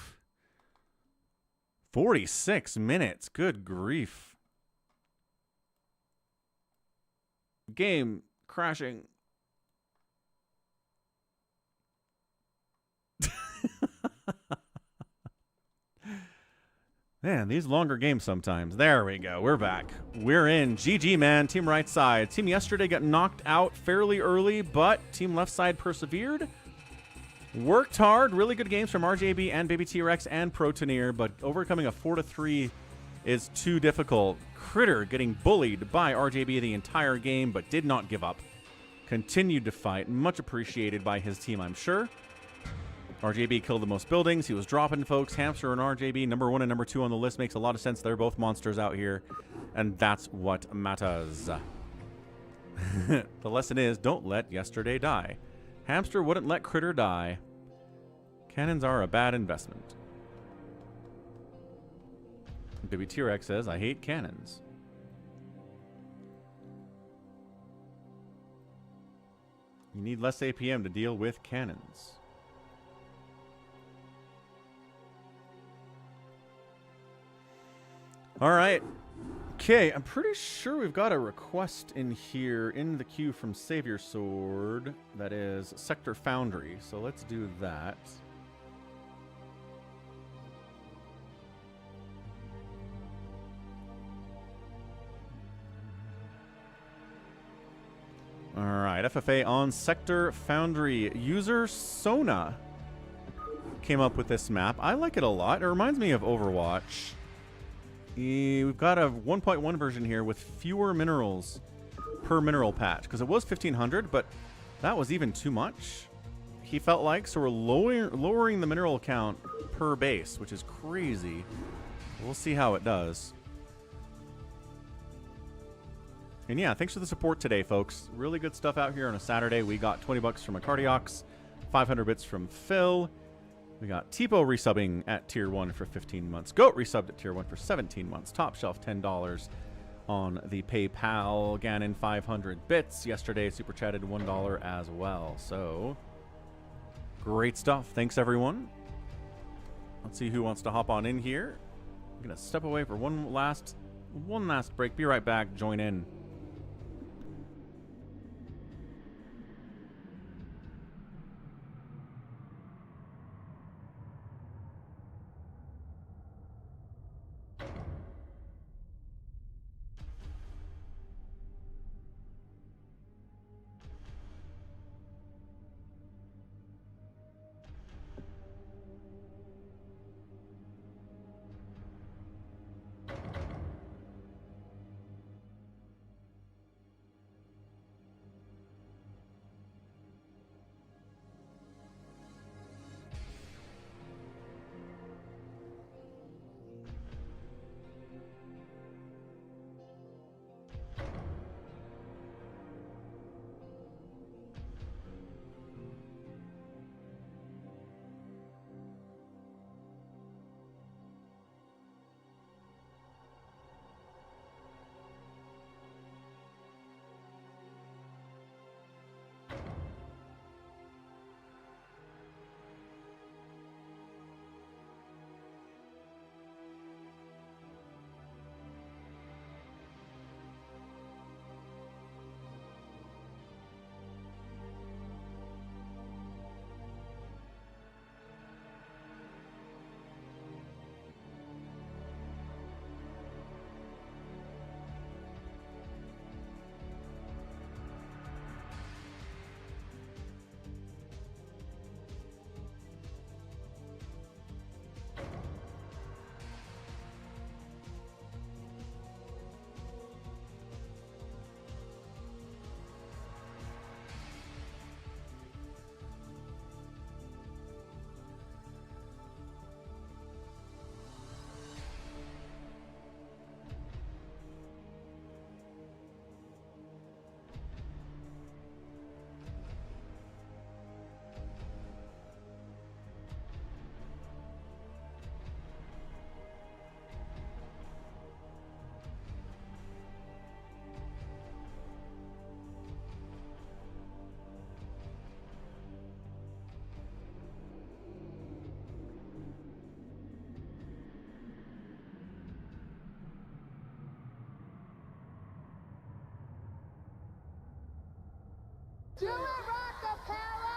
[SPEAKER 1] 46 minutes. Good grief. Game crashing. Man, these longer games sometimes. There we go. We're back. We're in. GG, man. Team right side. Team yesterday got knocked out fairly early, but team left side persevered. Worked hard. Really good games from RJB and Baby T-Rex and Protoneer, but overcoming a 4-3 is too difficult. Critter getting bullied by RJB the entire game, but did not give up. Continued to fight. Much appreciated by his team, I'm sure. RJB killed the most buildings. He was dropping folks. Hamster and RJB, number 1 and number 2 on the list. Makes a lot of sense. They're both monsters out here, and that's what matters. The lesson is, don't let yesterday die. Hamster wouldn't let Critter die. Cannons are a bad investment. Baby T-Rex says, I hate cannons. You need less APM to deal with cannons. All right. Okay, I'm pretty sure we've got a request in here in the queue from Savior Sword. That is Sector Foundry. So let's do that. All right, FFA on Sector Foundry. User Sona came up with this map. I like it a lot. It reminds me of Overwatch. We've got a 1.1 version here with fewer minerals per mineral patch, because it was 1,500, but that was even too much, he felt like. So we're lowering the mineral count per base, which is crazy. We'll see how it does. And yeah, thanks for the support today, folks. Really good stuff out here on a Saturday. We got 20 bucks from a Cardiox, 500 bits from Phil. We got Tipo resubbing at Tier 1 for 15 months. Goat resubbed at Tier 1 for 17 months. Top Shelf, $10 on the PayPal. Ganon, 500 bits. Yesterday, super chatted $1 as well. So, great stuff. Thanks, everyone. Let's see who wants to hop on in here. I'm going to step away for one last break. Be right back. Join in.
[SPEAKER 8] Do it, Rockapella!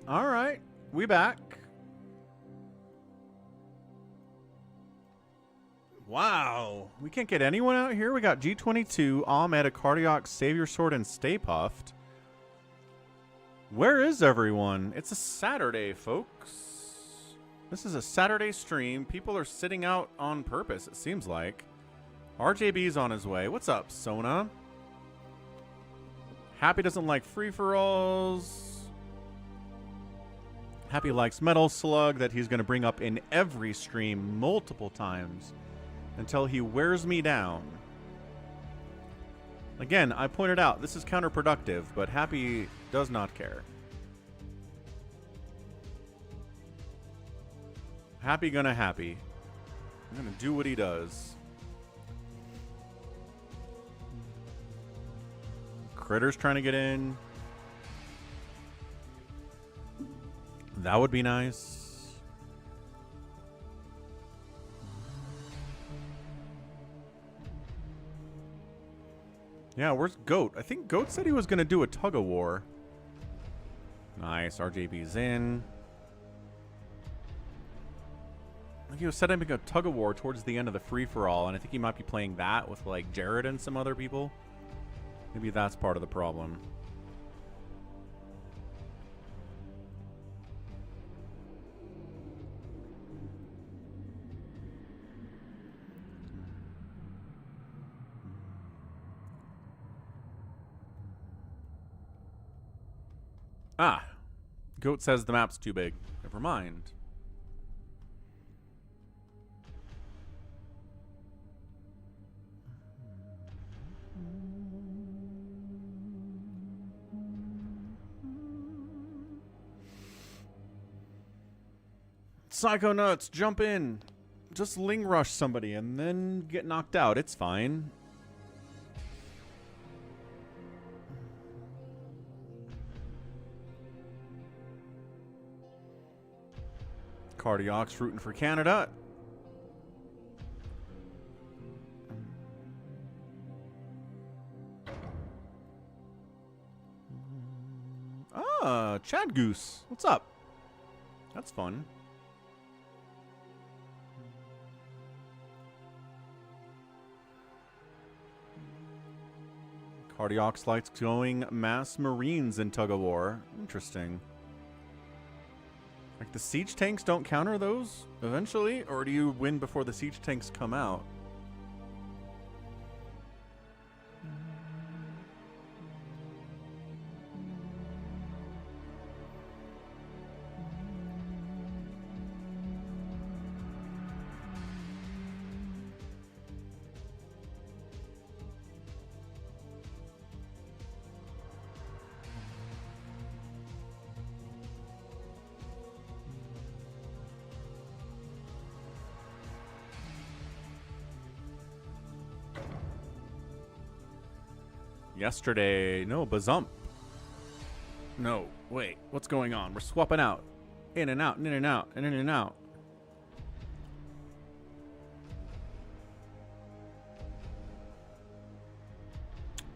[SPEAKER 1] All right, we back. Wow, we can't get anyone out here. We got G22, Ahmed, a Cardiac, Savior Sword, and Stay Puffed. Where is everyone? It's a Saturday, folks. This is a Saturday stream. People are sitting out on purpose, it seems like. RJB's on his way. What's up, Sona? Happy doesn't like free-for-alls. Happy likes Metal Slug that he's going to bring up in every stream multiple times until he wears me down. Again, I pointed out this is counterproductive, but Happy does not care. Happy gonna happy. I'm gonna do what he does. Critter's trying to get in. That would be nice. Yeah, where's Goat? I think Goat said he was going to do a tug-of-war. Nice. RJB's in. I think he was setting up a tug-of-war towards the end of the free-for-all, and I think he might be playing that with, like, Jared and some other people. Maybe that's part of the problem. Ah, Goat says the map's too big. Never mind. Psycho Nuts, jump in. Just Ling Rush somebody and then get knocked out. It's fine. Cardioc's rooting for Canada. Ah, Chad Goose. What's up? That's fun. Cardioc's likes going mass Marines in tug of war. Interesting. Like the siege tanks don't counter those eventually, or do you win before the siege tanks come out? Yesterday, no, Bazump. No, wait, what's going on? We're swapping out. In and out, and in and out, and in and out.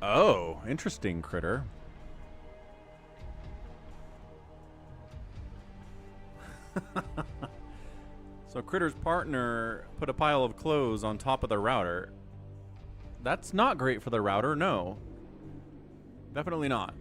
[SPEAKER 1] Oh, interesting, Critter. So Critter's partner put a pile of clothes on top of the router. That's not great for the router, no. Definitely not.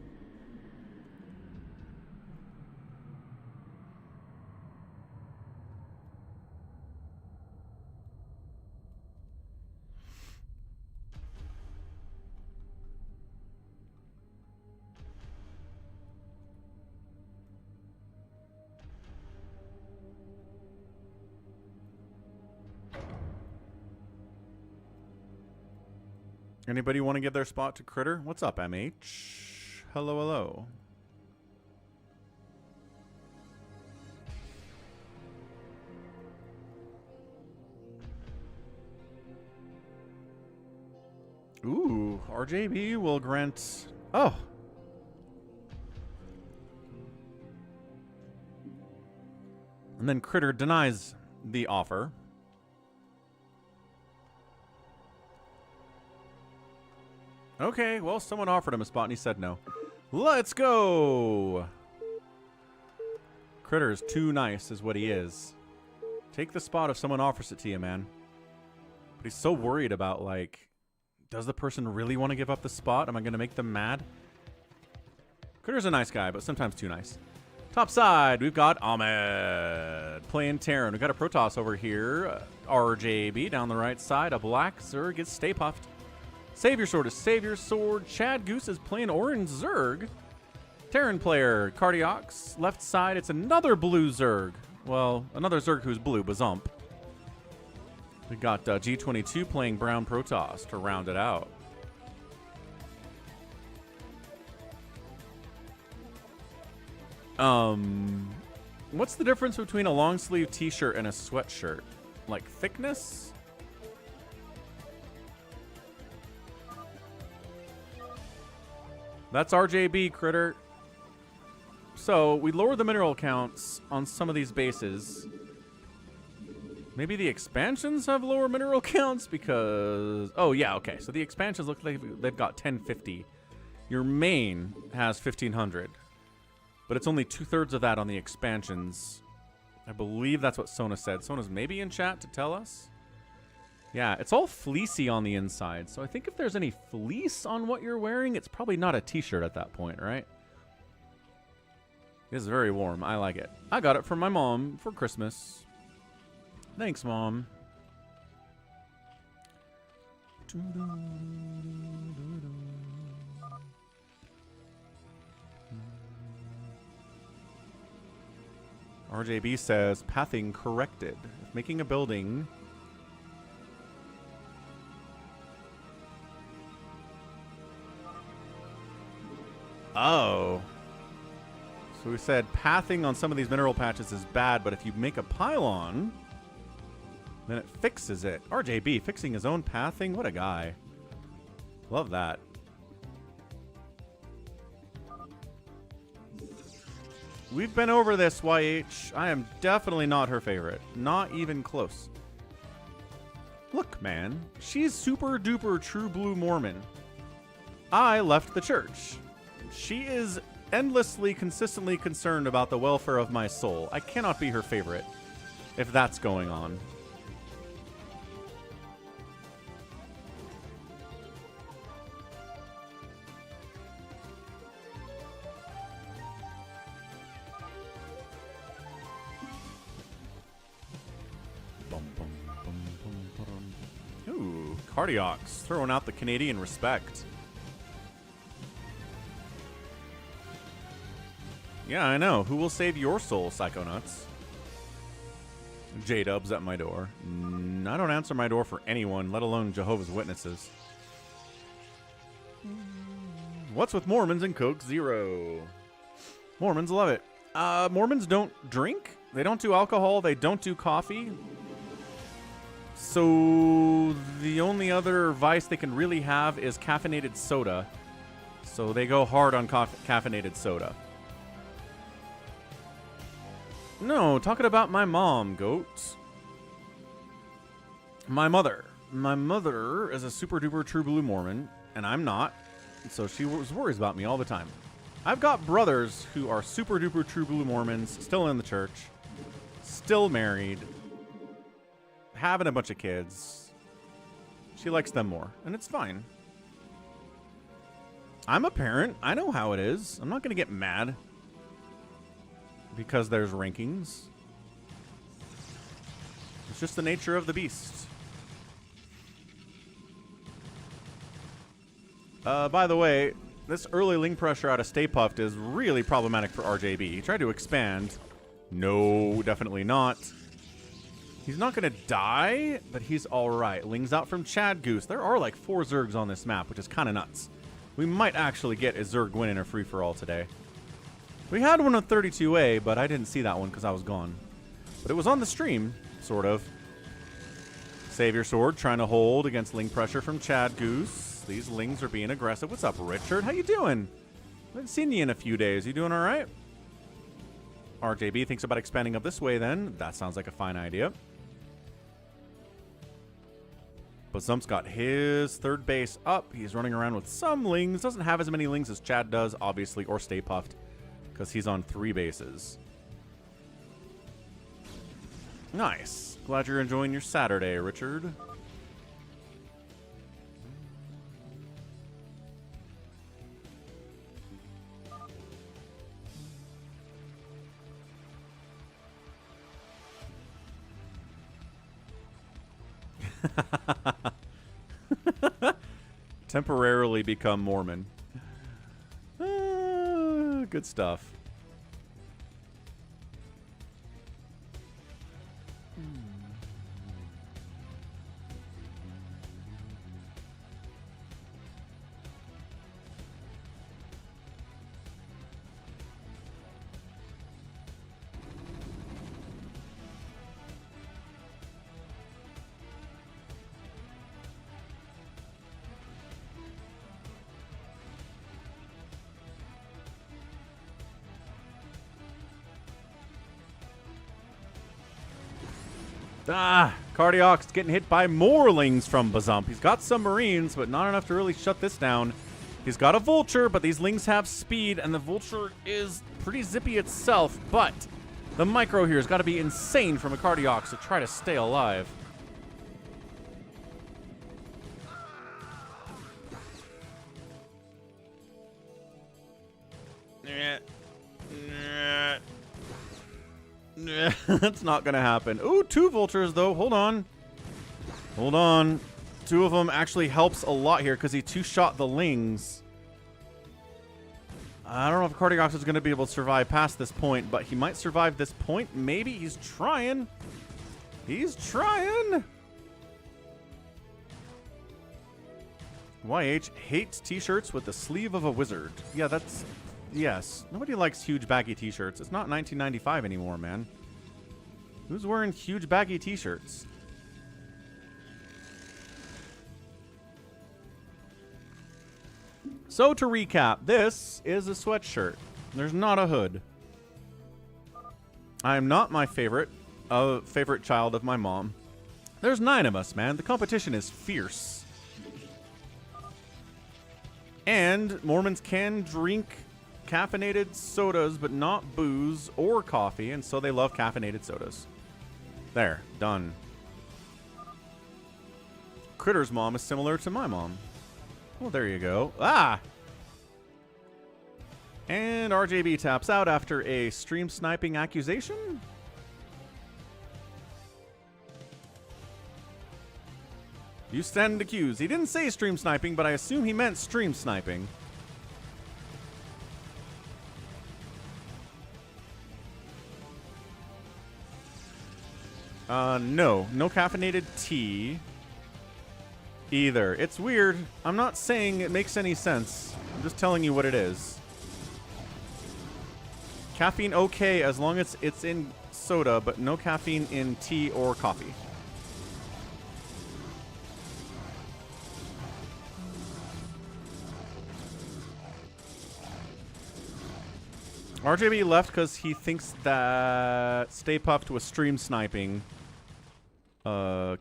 [SPEAKER 1] Anybody want to give their spot to Critter? What's up, MH? Hello, hello. Ooh, RJB will grant... Oh! And then Critter denies the offer. Okay, well, someone offered him a spot and he said no. Let's go! Critter's too nice is what he is. Take the spot if someone offers it to you, man. But he's so worried about, like, does the person really want to give up the spot? Am I going to make them mad? Critter's a nice guy, but sometimes too nice. Top side, we've got Ahmed playing Terran. We've got a Protoss over here. RJB down the right side. A black Zerg gets Stay Puffed. Save your sword is save your sword. Chad Goose is playing orange Zerg. Terran player, Cardioc's left side. It's another blue Zerg. Well, another Zerg who's blue, Bazump. We got G22 playing brown Protoss to round it out. What's the difference between a long sleeve t-shirt and a sweatshirt? Like thickness? That's RJB, Critter. So, we lower the mineral counts on some of these bases. Maybe the expansions have lower mineral counts because... Oh, yeah, okay. So the expansions look like they've got 1050. Your main has 1500. But it's only 2/3 of that on the expansions. I believe that's what Sona said. Sona's maybe in chat to tell us. Yeah, it's all fleecy on the inside. So I think if there's any fleece on what you're wearing, it's probably not a t-shirt at that point, right? It's very warm. I like it. I got it from my mom for Christmas. Thanks, Mom. RJB says, pathing corrected. If making a building... Oh. So we said pathing on some of these mineral patches is bad, but if you make a pylon... Then it fixes it. RJB fixing his own pathing. What a guy. Love that. We've been over this, YH. I am definitely not her favorite. Not even close. Look, man. She's super duper true blue Mormon. I left the church. She is endlessly, consistently concerned about the welfare of my soul. I cannot be her favorite if that's going on. Ooh, Cardiox throwing out the Canadian respect. Yeah, I know. Who will save your soul, Psychonauts? J-Dub's at my door. I don't answer my door for anyone, let alone Jehovah's Witnesses. What's with Mormons and Coke Zero? Mormons love it. Mormons don't drink. They don't do alcohol. They don't do coffee. So the only other vice they can really have is caffeinated soda. So they go hard on caffeinated soda. No, talking about my mom, goats. My mother. My mother is a super duper true blue Mormon, and I'm not. So she worries about me all the time. I've got brothers who are super duper true blue Mormons, still in the church, still married, having a bunch of kids. She likes them more, and it's fine. I'm a parent. I know how it is. I'm not going to get mad because there's rankings. It's just the nature of the beast. By the way, this early link pressure out of Stay Puffed is really problematic for RJB. He tried to expand. No, definitely not. He's not going to die, but he's all right. Lings out from Chad Goose. There are like 4 Zergs on this map, which is kind of nuts. We might actually get a Zerg win in a free-for-all today. We had one on 32A, but I didn't see that one because I was gone. But it was on the stream, sort of. Savior Sword trying to hold against Ling pressure from Chad Goose. These Lings are being aggressive. What's up, Richard? How you doing? I haven't seen you in a few days. You doing all right? RJB thinks about expanding up this way then. That sounds like a fine idea. But Zump's got his third base up. He's running around with some Lings. Doesn't have as many Lings as Chad does, obviously, or Stay Puffed, because he's on 3 bases. Nice. Glad you're enjoying your Saturday, Richard. Temporarily become Mormon. Good stuff. Cardiox getting hit by more Lings from Bazump. He's got some Marines, but not enough to really shut this down. He's got a Vulture, but these Lings have speed, and the Vulture is pretty zippy itself, but the micro here has got to be insane from a Cardiox to try to stay alive. That's not going to happen. Ooh, 2 Vultures, though. Hold on. Hold on. 2 of them actually helps a lot here because he 2-shot the Lings. I don't know if Cardiox is going to be able to survive past this point, but he might survive this point. Maybe. He's trying. He's trying. YH hates t-shirts with the sleeve of a wizard. Yeah, that's... Yes. Nobody likes huge baggy t-shirts. It's not 1995 anymore, man. Who's wearing huge baggy t-shirts? So to recap, this is a sweatshirt. There's not a hood. I am not my favorite child of my mom. There's 9 of us, man. The competition is fierce. And Mormons can drink caffeinated sodas, but not booze or coffee, and so they love caffeinated sodas. There, done. Critter's mom is similar to my mom. Well, there you go. Ah! And RJB taps out after a stream sniping accusation? You stand accused. He didn't say stream sniping, but I assume he meant stream sniping. No caffeinated tea either. It's weird. I'm not saying it makes any sense. I'm just telling you what it is. Caffeine okay as long as it's in soda, but no caffeine in tea or coffee. RJB left because he thinks that Stay Puft was stream sniping.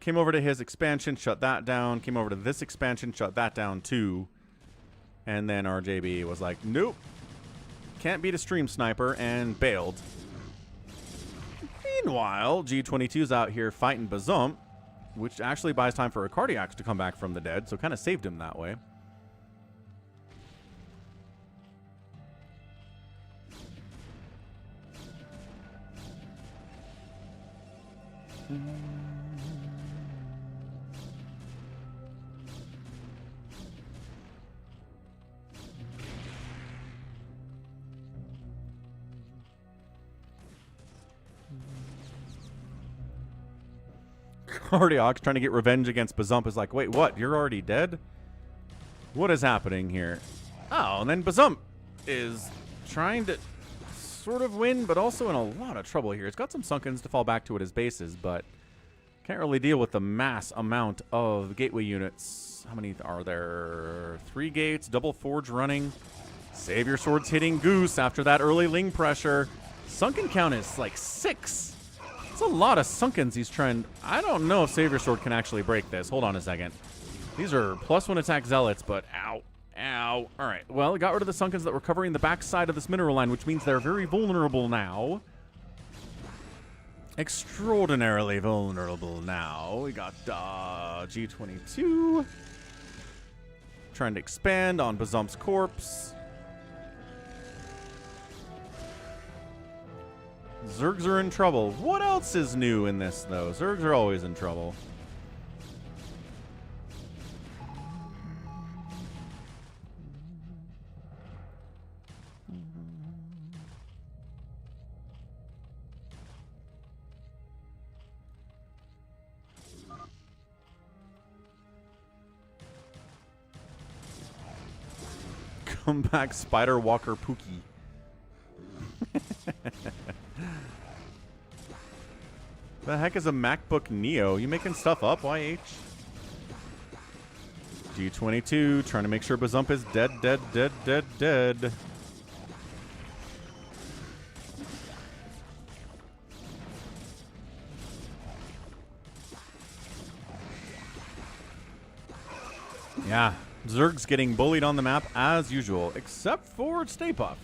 [SPEAKER 1] Came over to his expansion, shut that down. Came over to this expansion, shut that down too. And then RJB was like, nope. Can't beat a stream sniper, and bailed. Meanwhile, G22's out here fighting Bazump, which actually buys time for a Cardiacs to come back from the dead, so kind of saved him that way. Cardiacs trying to get revenge against Bazump is like, wait, what? You're already dead? What is happening here? Oh, and then Bazump is trying to sort of win, but also in a lot of trouble here. It's got some Sunkens to fall back to at his bases, but can't really deal with the mass amount of gateway units. How many are there? 3 gates, double forge running. Savior Sword's hitting Goose after that early Ling pressure. Sunken count is like 6. It's a lot of Sunkens he's trying. I don't know if Savior Sword can actually break this. Hold on a second. These are +1 attack zealots, but ow. Ow. All right. Well, it got rid of the Sunkens that were covering the backside of this mineral line, which means they're very vulnerable now. Extraordinarily vulnerable now. We got G22 trying to expand on Bazump's corpse. Zergs are in trouble. What else is new in this, though? Zergs are always in trouble. Come back, Spider Walker Pookie. The heck is a MacBook Neo? You making stuff up, YH? G22 trying to make sure Bazump is dead. Yeah, Zerg's getting bullied on the map as usual, except for Stay Puft.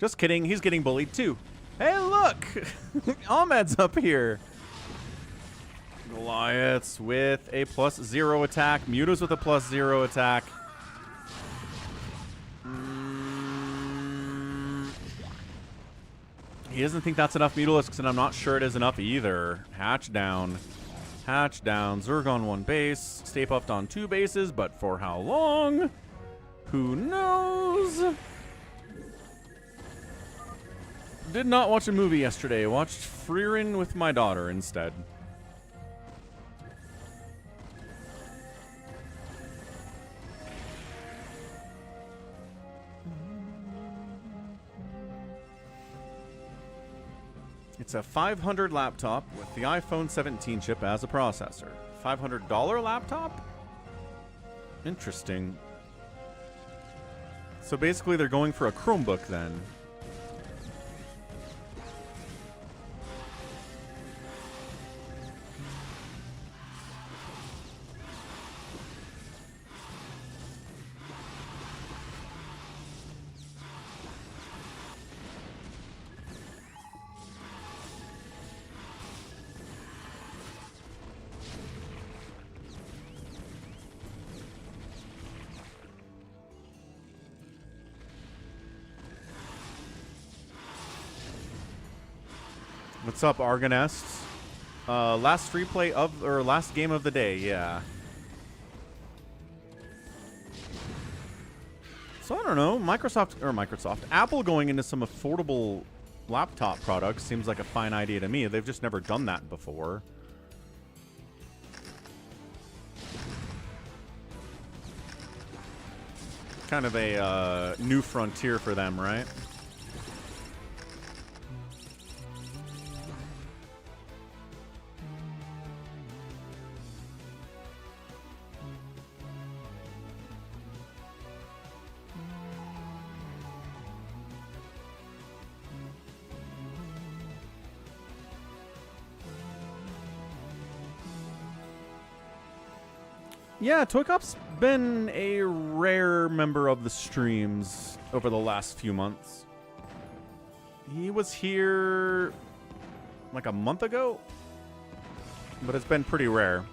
[SPEAKER 1] Just kidding, he's getting bullied too. Hey, look! Ahmed's up here. Goliaths with a +0 attack. Mutas with a +0 attack. He doesn't think that's enough Mutalisks, and I'm not sure it is enough either. Hatch down. Hatch down. Zerg on 1 base. Stay Puft on 2 bases, but for how long? Who knows? Did not watch a movie yesterday. Watched Freerin with my daughter instead. It's a $500 laptop with the iPhone 17 chip as a processor. $500 laptop? Interesting. So basically they're going for a Chromebook then. What's up, Argonests? Last free play of, or last game of the day, yeah. So I don't know, Apple going into some affordable laptop products seems like a fine idea to me. They've just never done that before. Kind of a new frontier for them, right? Yeah, Toycop's been a rare member of the streams over the last few months. He was here like a month ago, but it's been pretty rare.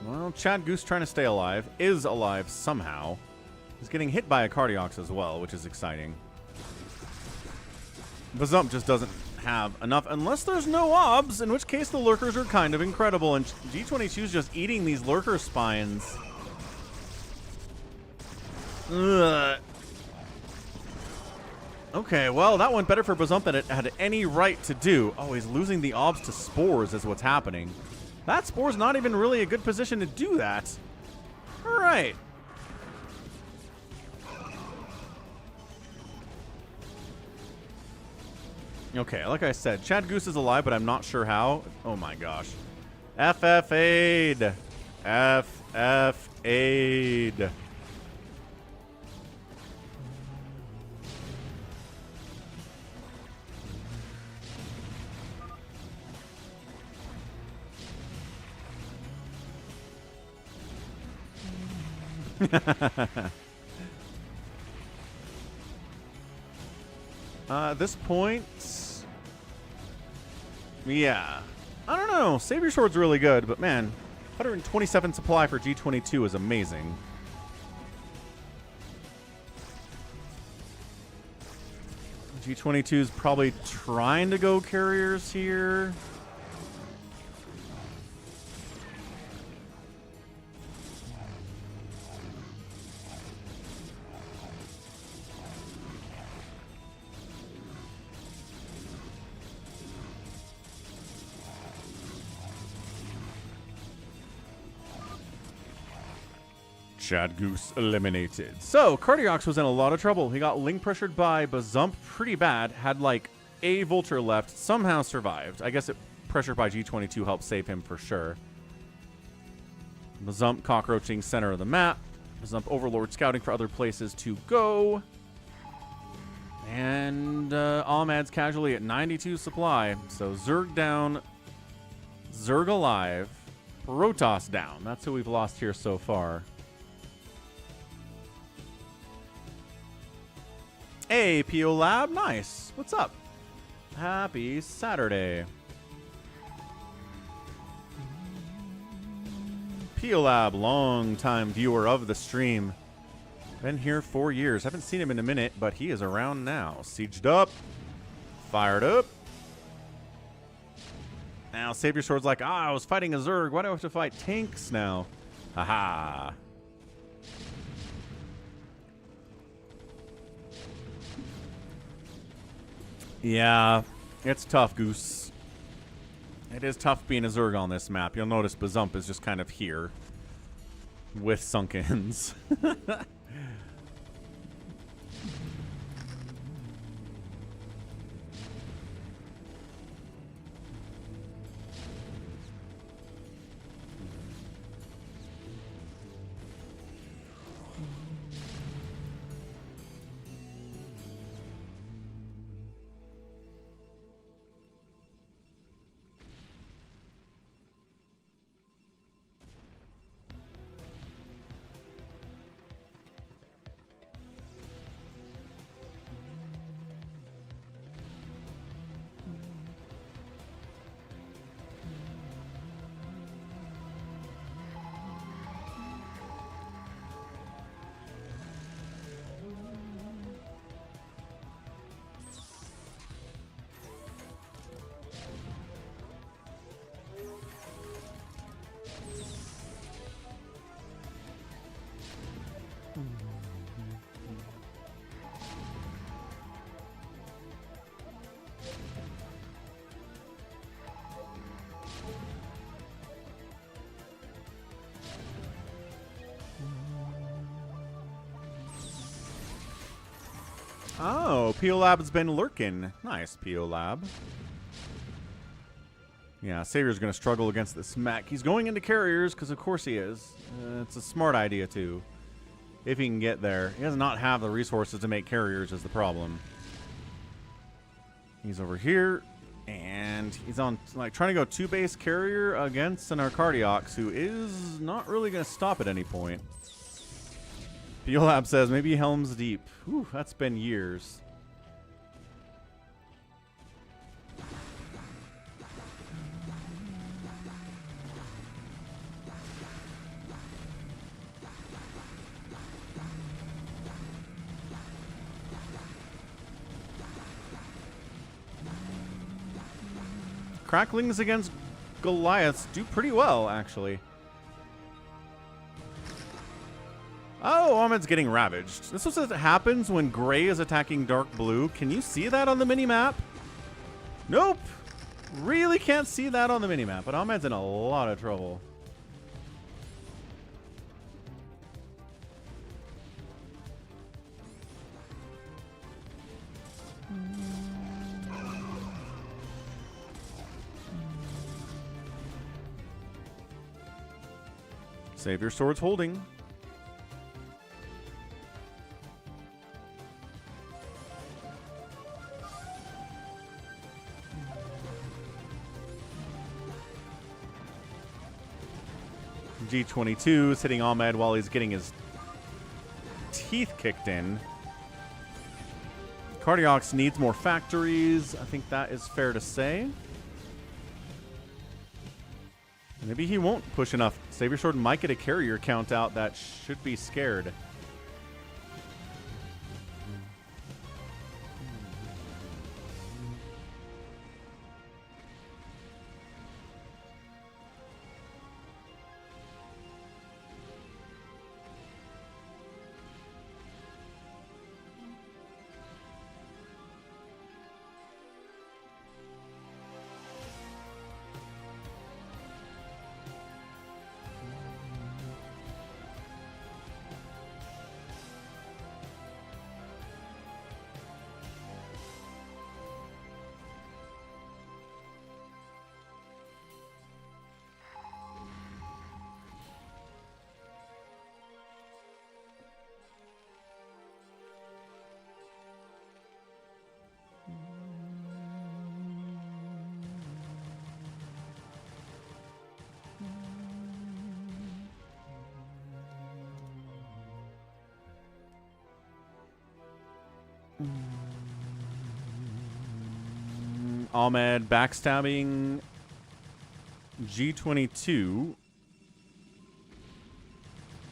[SPEAKER 1] Well, Chad Goose trying to stay alive, is alive somehow. He's getting hit by a Cardiox as well, which is exciting. Bazump just doesn't have enough, unless there's no obs, in which case the lurkers are kind of incredible, and G22 is just eating these lurker spines. Ugh. Okay, well, that went better for Bazump than it had any right to do. Oh, he's losing the obs to Spores is what's happening. That Spore's not even really a good position to do that. All right. Okay, like I said, Chad Goose is alive, but I'm not sure how. Oh my gosh. FFA'd. FFA'd. At this point, yeah, I don't know. Savior Sword's really good, but man, 127 supply for G22 is amazing. G22 is probably trying to go carriers here. Chad Goose eliminated. So, Cardiox was in a lot of trouble. He got link pressured by Bazump pretty bad. Had like a Vulture left. Somehow survived. I guess pressure by G22 helped save him for sure. Bazump cockroaching center of the map. Bazump Overlord scouting for other places to go. And Ahmad's casually at 92 supply. So Zerg down. Zerg alive. Protoss down. That's who we've lost here so far. Hey, PO Lab, nice. What's up? Happy Saturday. PO Lab, long-time viewer of the stream. Been here 4 years. Haven't seen him in a minute, but he is around now. Sieged up. Fired up. Now, Savior Sword's like, I was fighting a Zerg. Why do I have to fight tanks now? Haha. Yeah, it's tough, Goose. It is tough being a Zerg on this map. You'll notice Bazump is just kind of here with Sunkens. Oh, PO Lab's been lurking. Nice, PO Lab. Yeah, Savior's going to struggle against this mech. He's going into carriers, because of course he is. It's a smart idea, too. If he can get there. He does not have the resources to make carriers is the problem. He's over here, and he's on, like, trying to go 2-base carrier against an Arcardiox, who is not really going to stop at any point. PO Lab says, maybe Helm's Deep. Whew, that's been years. Cracklings against Goliaths do pretty well, actually. Oh, Ahmed's getting ravaged. This is what happens when gray is attacking dark blue. Can you see that on the minimap? Nope. Really can't see that on the minimap, but Ahmed's in a lot of trouble. Savior Sword's holding. G22 is hitting Ahmed while he's getting his teeth kicked in. Cardiox needs more factories. I think that is fair to say. Maybe he won't push enough. Savior Sword might get a carrier count out that should be scared. Ahmed backstabbing G22.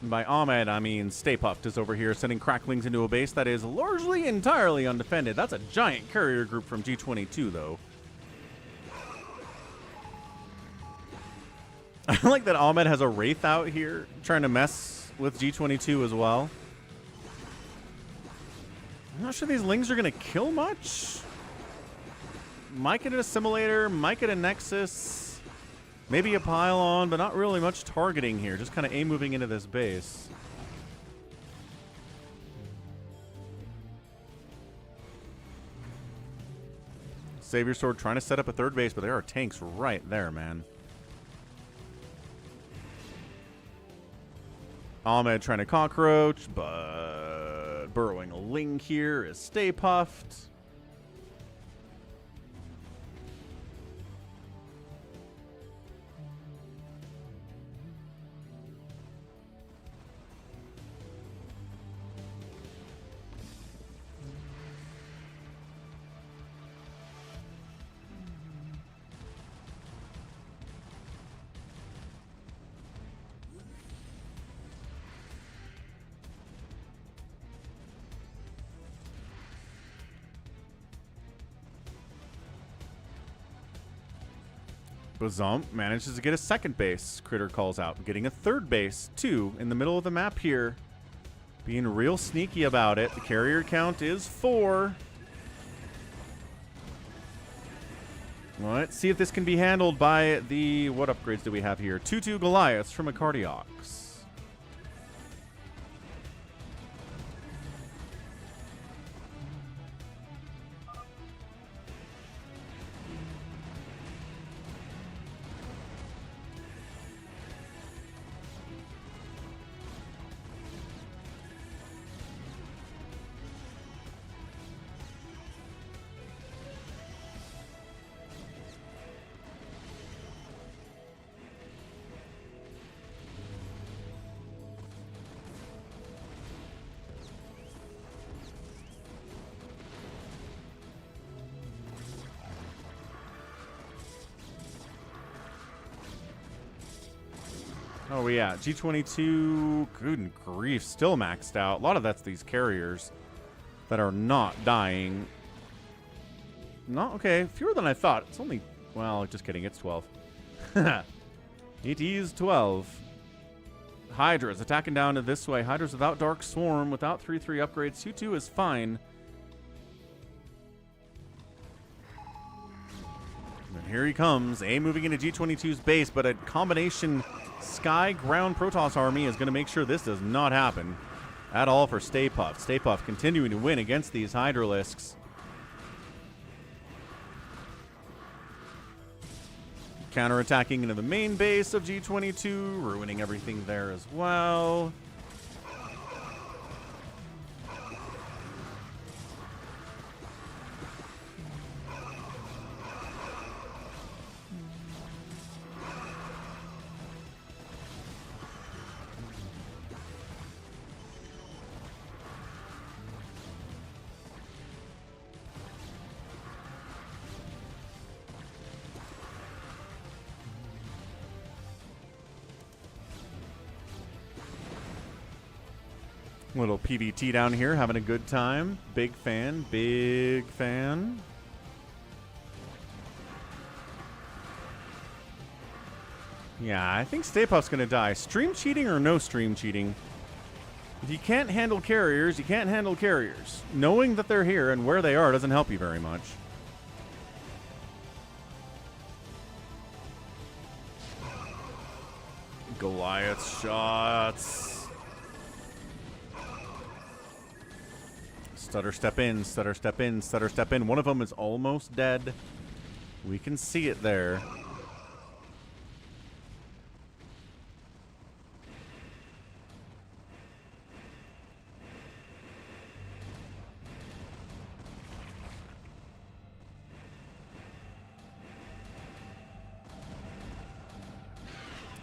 [SPEAKER 1] By Ahmed, I mean Stay Puffed is over here sending cracklings into a base that is largely entirely undefended. That's a giant carrier group from G22, though. I like that Ahmed has a Wraith out here trying to mess with G22 as well. I'm not sure these Lings are going to kill much. Might get an Assimilator, might get a Nexus, maybe a Pylon, but not really much targeting here. Just kind of A-moving into this base. Savior Sword trying to set up a third base, but there are tanks right there, man. Ahmed trying to cockroach, but burrowing a Ling here is Stay Puffed. Bazump manages to get a second base. Critter calls out, getting a third base, too, in the middle of the map here. Being real sneaky about it. The carrier count is 4. Well, let's see if this can be handled by the... What upgrades do we have here? 2-2 Goliaths from a Cardiox. Oh, yeah. G22, good grief, still maxed out. A lot of that's these carriers that are not dying. Not, okay, fewer than I thought. It's only, well, just kidding, it's 12. It is 12. Hydra's attacking down to this way. Hydra's without Dark Swarm, without 3/3 upgrades. 2/2 is fine. And here he comes. A moving into G22's base, but a combination Sky Ground Protoss army is going to make sure this does not happen at all for Stay Puft. Stay Puft continuing to win against these Hydralisks. Counterattacking into the main base of G22, ruining everything there as well. Little PVT down here, having a good time. Big fan, big fan. Yeah, I think Stay Puft's gonna die. Stream cheating or no stream cheating? If you can't handle carriers, you can't handle carriers. Knowing that they're here and where they are doesn't help you very much. Goliath shots. Stutter step in, stutter step in, stutter step in. One of them is almost dead. We can see it there.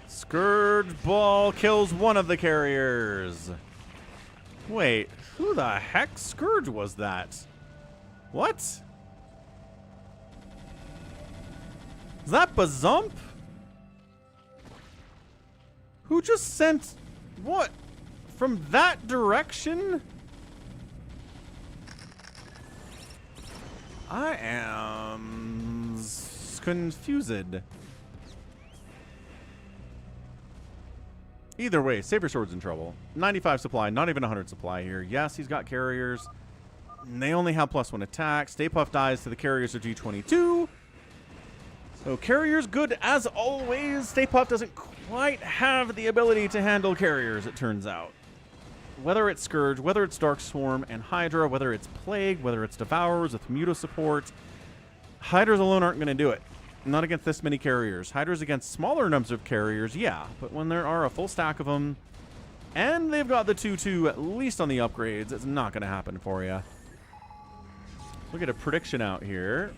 [SPEAKER 1] Scourge Ball kills one of the carriers. Wait, who the heck Scourge was that? What? Is that Bazump? Who just sent what? From that direction? I am confused. Either way, Saber Sword's in trouble. 95 supply, not even 100 supply here. Yes, he's got carriers. They only have +1 attack. Stay Puft dies to the carriers of G22. So carriers good as always. Stay Puft doesn't quite have the ability to handle carriers, it turns out. Whether it's Scourge, whether it's Dark Swarm and Hydra, whether it's Plague, whether it's Devourers with Muta support, Hydras alone aren't going to do it. Not against this many carriers. Hydras against smaller numbers of carriers, yeah. But when there are a full stack of them, and they've got the 2/2 at least on the upgrades, it's not going to happen for you. Look at a prediction out here.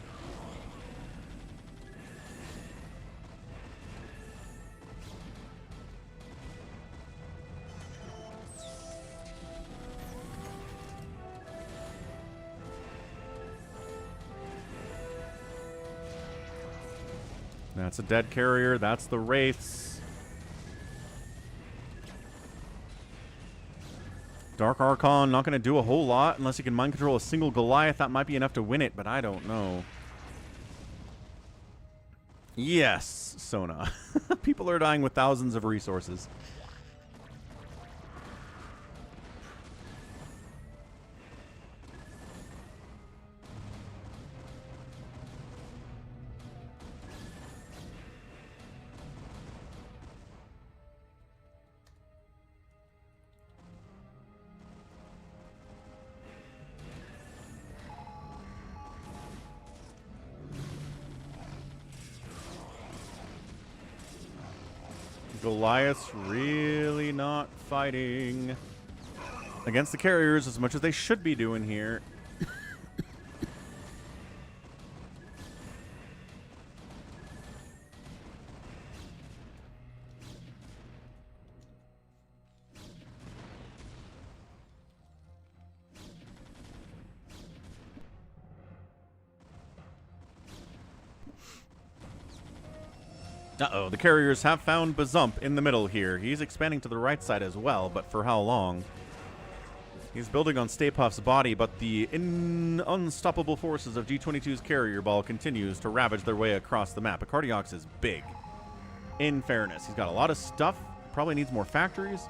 [SPEAKER 1] That's a dead carrier. That's the Wraiths. Dark Archon, not going to do a whole lot unless you can mind control a single Goliath. That might be enough to win it, but I don't know. Yes, Sona. People are dying with thousands of resources. Goliath's really not fighting against the carriers as much as they should be doing here. Uh-oh, the carriers have found Bazump in the middle here. He's expanding to the right side as well, but for how long? He's building on Stay Puft's body, but the unstoppable forces of G22's carrier ball continues to ravage their way across the map. Acardiox is big. In fairness, he's got a lot of stuff. Probably needs more factories.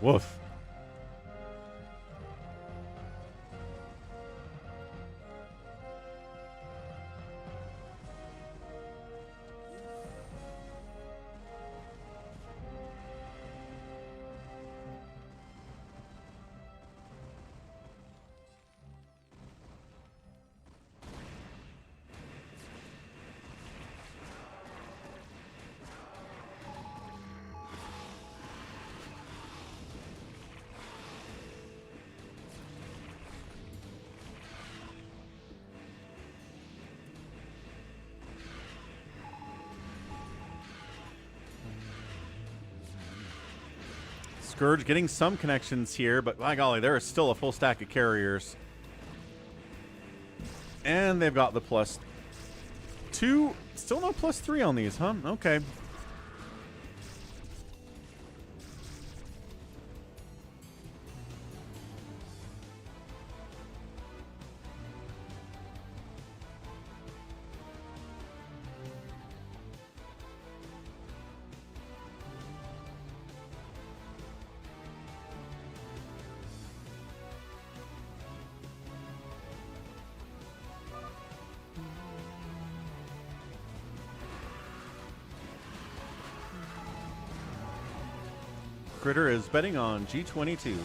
[SPEAKER 1] Woof. Scourge getting some connections here, but by golly, there is still a full stack of carriers. And they've got the +2. Still no +3 on these, huh? Okay. Critter is betting on G22.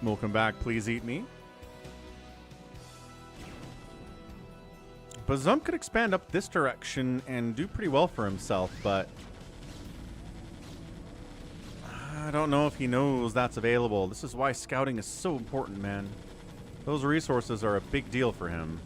[SPEAKER 1] Welcome back, please eat me. Bazump could expand up this direction and do pretty well for himself, but I don't know if he knows that's available. This is why scouting is so important, man. Those resources are a big deal for him.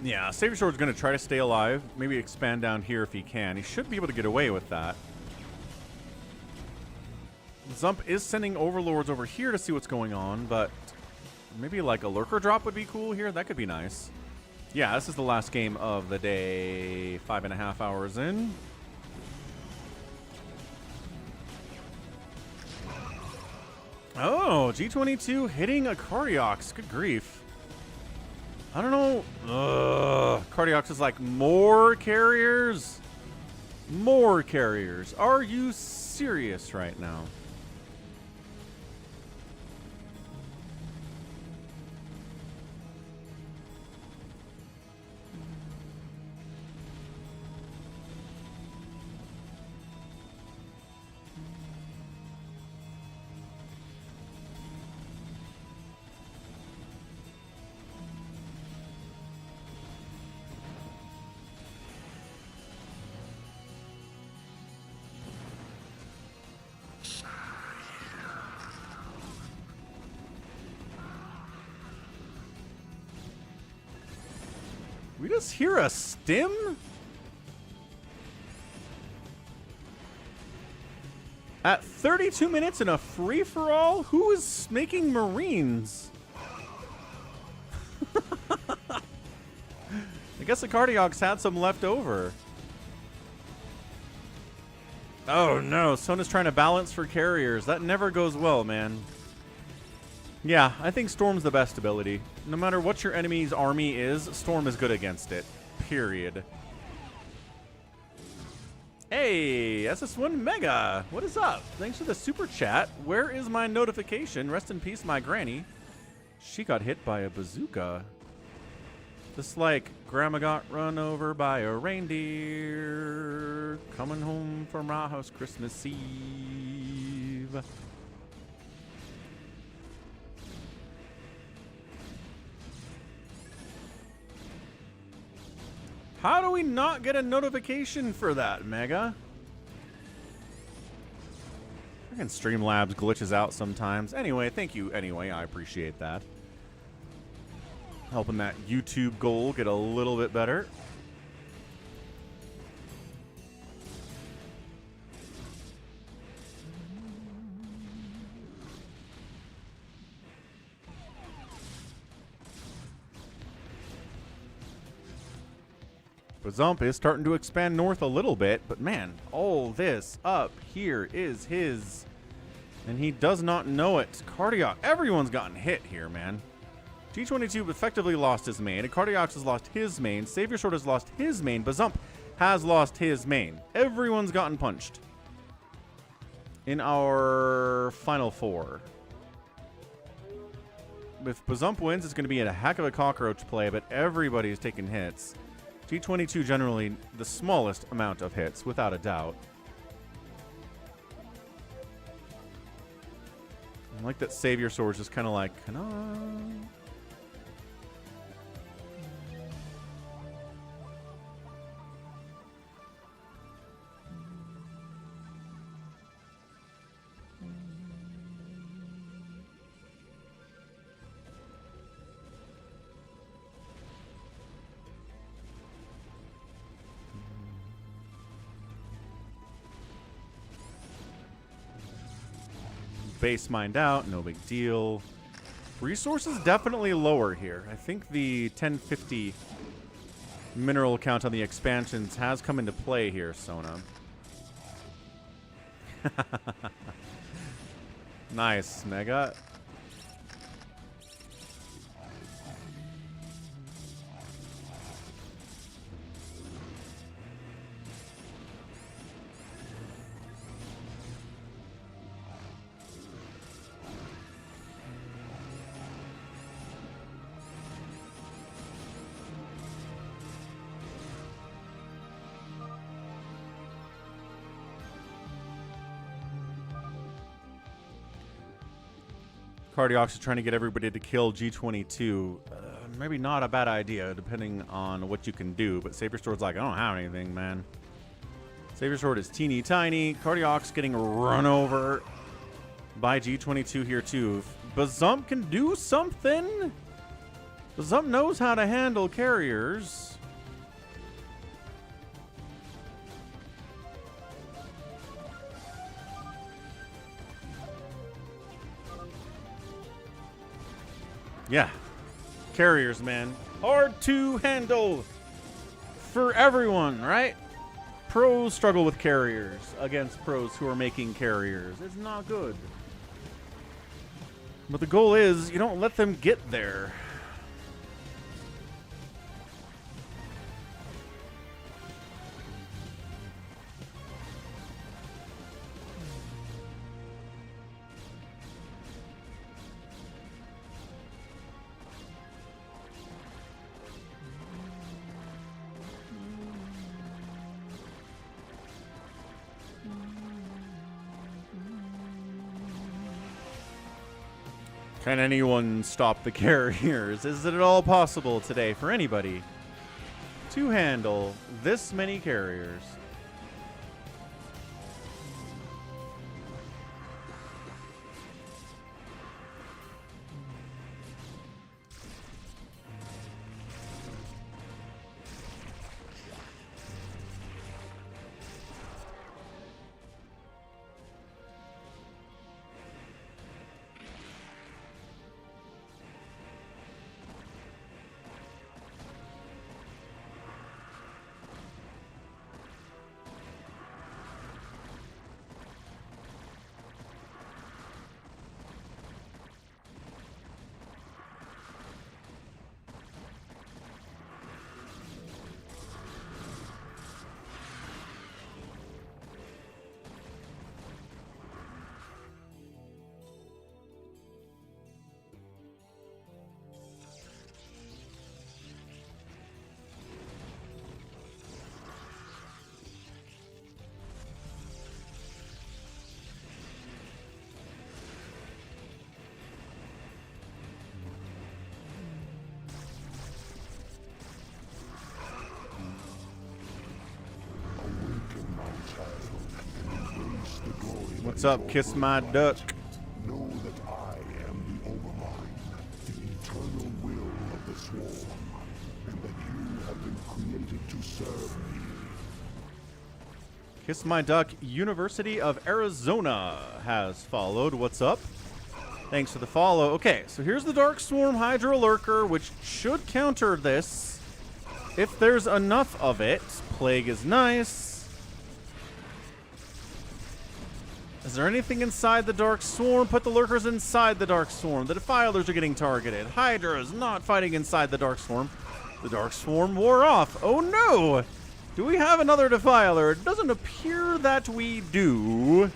[SPEAKER 1] Yeah, Savior Sword's going to try to stay alive. Maybe expand down here if he can. He should be able to get away with that. Zump is sending overlords over here to see what's going on, but maybe like a lurker drop would be cool here. That could be nice. Yeah, this is the last game of the day. 5.5 hours in. Oh, G22 hitting a Cardiox. Good grief. I don't know. Cardiox is like, more carriers? More carriers. Are you serious right now? We just hear a stim? At 32 minutes in a free-for-all? Who is making Marines? I guess the Cardiox had some left over. Oh no, Sona's trying to balance for carriers. That never goes well, man. Yeah, I think Storm's the best ability. No matter what your enemy's army is, Storm is good against it. Period. Hey, SS1 Mega, what is up? Thanks for the super chat. Where is my notification? Rest in peace, my granny. She got hit by a bazooka. Just like grandma got run over by a reindeer. Coming home from our house Christmas Eve. How do we not get a notification for that, Mega? Freaking Streamlabs glitches out sometimes. Anyway, thank you anyway. I appreciate that. Helping that YouTube goal get a little bit better. Bazump is starting to expand north a little bit, but man, all this up here is his, and he does not know it. Cardiac, everyone's gotten hit here, man. G22 effectively lost his main, and Cardiac has lost his main, Savior Sword has lost his main, Bazump has lost his main. Everyone's gotten punched in our final four. If Bazump wins, it's going to be a heck of a cockroach play, but everybody's taking hits. G22 generally the smallest amount of hits, without a doubt. I like that Savior Sword's just kind of like, can I? Base mined out, no big deal. Resources definitely lower here. I think the 1050 mineral count on the expansions has come into play here, Sona. Nice, Mega. Cardiac is trying to get everybody to kill G22. Maybe not a bad idea, depending on what you can do. But Savior Sword's like, I don't have anything, man. Savior Sword is teeny tiny. Cardiac's getting run over by G22 here, too. If Bazump can do something. Bazump knows how to handle carriers. Yeah, carriers, man. Hard to handle for everyone, right? Pros struggle with carriers against pros who are making carriers. It's not good. But the goal is you don't let them get there. Can anyone stop the carriers? Is it at all possible today for anybody to handle this many carriers? What's
[SPEAKER 4] that
[SPEAKER 1] up,
[SPEAKER 4] is your
[SPEAKER 1] Kiss My
[SPEAKER 4] birthright.
[SPEAKER 1] Duck?
[SPEAKER 4] Know that I am the Overmind, the eternal will of the Swarm, and that you have been created to serve me.
[SPEAKER 1] Kiss My Duck, University of Arizona has followed. What's up? Thanks for the follow. Okay, so here's the Dark Swarm Hydra Lurker, which should counter this if there's enough of it. Plague is nice. Is there anything inside the Dark Swarm? Put the Lurkers inside the Dark Swarm. The Defilers are getting targeted. Hydra is not fighting inside the Dark Swarm. The Dark Swarm wore off. Oh no! Do we have another Defiler? It doesn't appear that we do.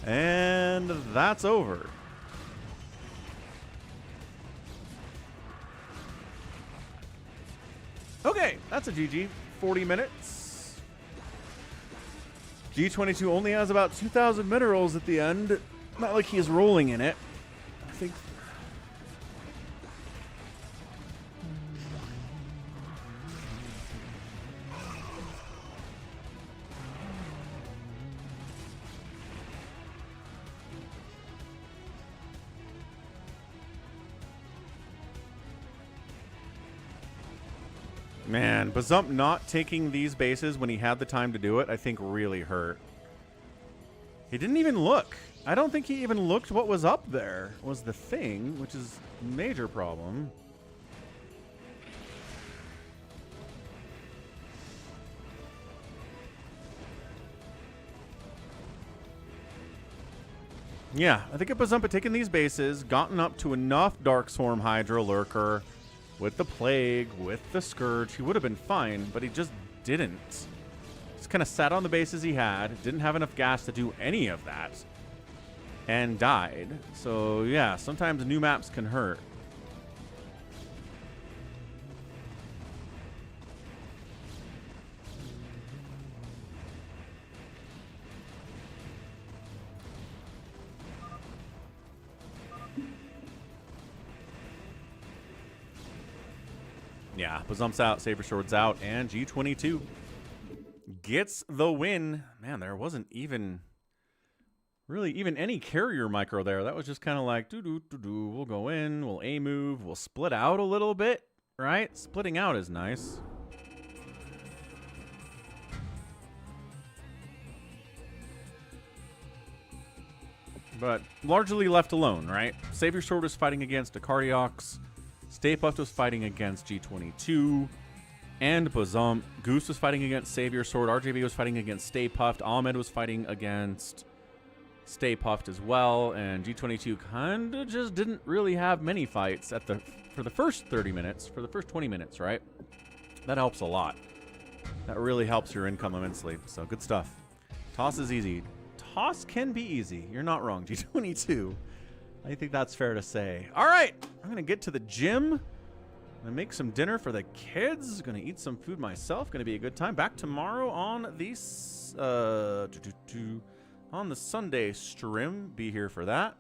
[SPEAKER 1] And that's over. Okay, that's a GG. 40 minutes. G22 only has about 2,000 minerals at the end. Not like he's rolling in it. I think. Man, Bazump not taking these bases when he had the time to do it, I think really hurt. He didn't even look. I don't think he even looked what was up there, was the thing, which is a major problem. Yeah, I think if Bazump had taken these bases, gotten up to enough Dark Swarm Hydra Lurker, with the Plague, with the Scourge, he would have been fine, but he just didn't. Just kind of sat on the bases he had, didn't have enough gas to do any of that, and died. So yeah, sometimes new maps can hurt. Yeah, Bazump's out, Saber Sword's out, and G22 gets the win. Man, there wasn't even really even any carrier micro there. That was just kind of like, do-do-do-do. We'll go in, we'll A move, we'll split out a little bit, right? Splitting out is nice. But largely left alone, right? Savior Sword was fighting against a Cardiox. Stay Puft was fighting against G22 and Bazump. Goose was fighting against Savior Sword. RJB was fighting against Stay Puft. Ahmed was fighting against Stay Puft as well. And G22 kind of just didn't really have many fights for the first 30 minutes, for the first 20 minutes, right? That helps a lot. That really helps your income immensely. So good stuff. Toss is easy. Toss can be easy. You're not wrong, G22. I think that's fair to say. All right, I'm going to get to the gym. I'm going to make some dinner for the kids. Going to eat some food myself. Going to be a good time. Back tomorrow on the Sunday stream. Be here for that.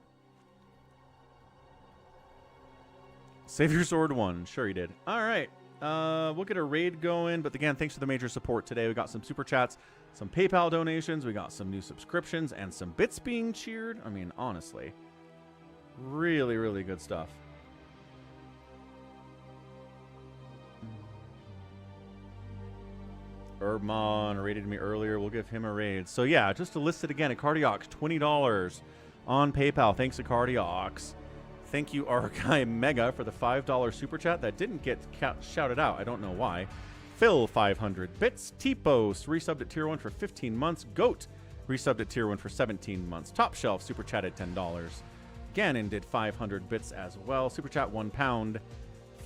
[SPEAKER 1] Savior Sword won. Sure he did. All right. We'll get a raid going. But again, thanks for the major support today. We got some super chats, some PayPal donations. We got some new subscriptions and some bits being cheered. I mean, honestly. Really, really good stuff. Urbmon rated me earlier. We'll give him a raid. So yeah, just to list it again, a Cardiox, $20 on PayPal. Thanks to Cardiox. Thank you, Archive Mega, for the $5 super chat. That didn't get shouted out. I don't know why. Phil, 500 bits. T-Post, resubbed at Tier 1 for 15 months. Goat, resubbed at Tier 1 for 17 months. Top Shelf, super chatted $10. Gannon did 500 bits as well. Super chat £1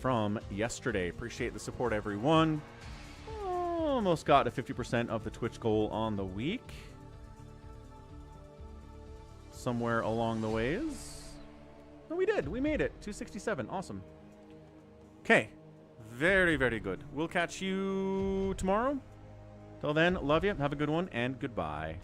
[SPEAKER 1] from yesterday. Appreciate the support, everyone. Almost got to 50% of the Twitch goal on the week. Somewhere along the ways. No, we did. We made it. 267. Awesome. Okay. Very, very good. We'll catch you tomorrow. Till then, love you. Have a good one, and goodbye.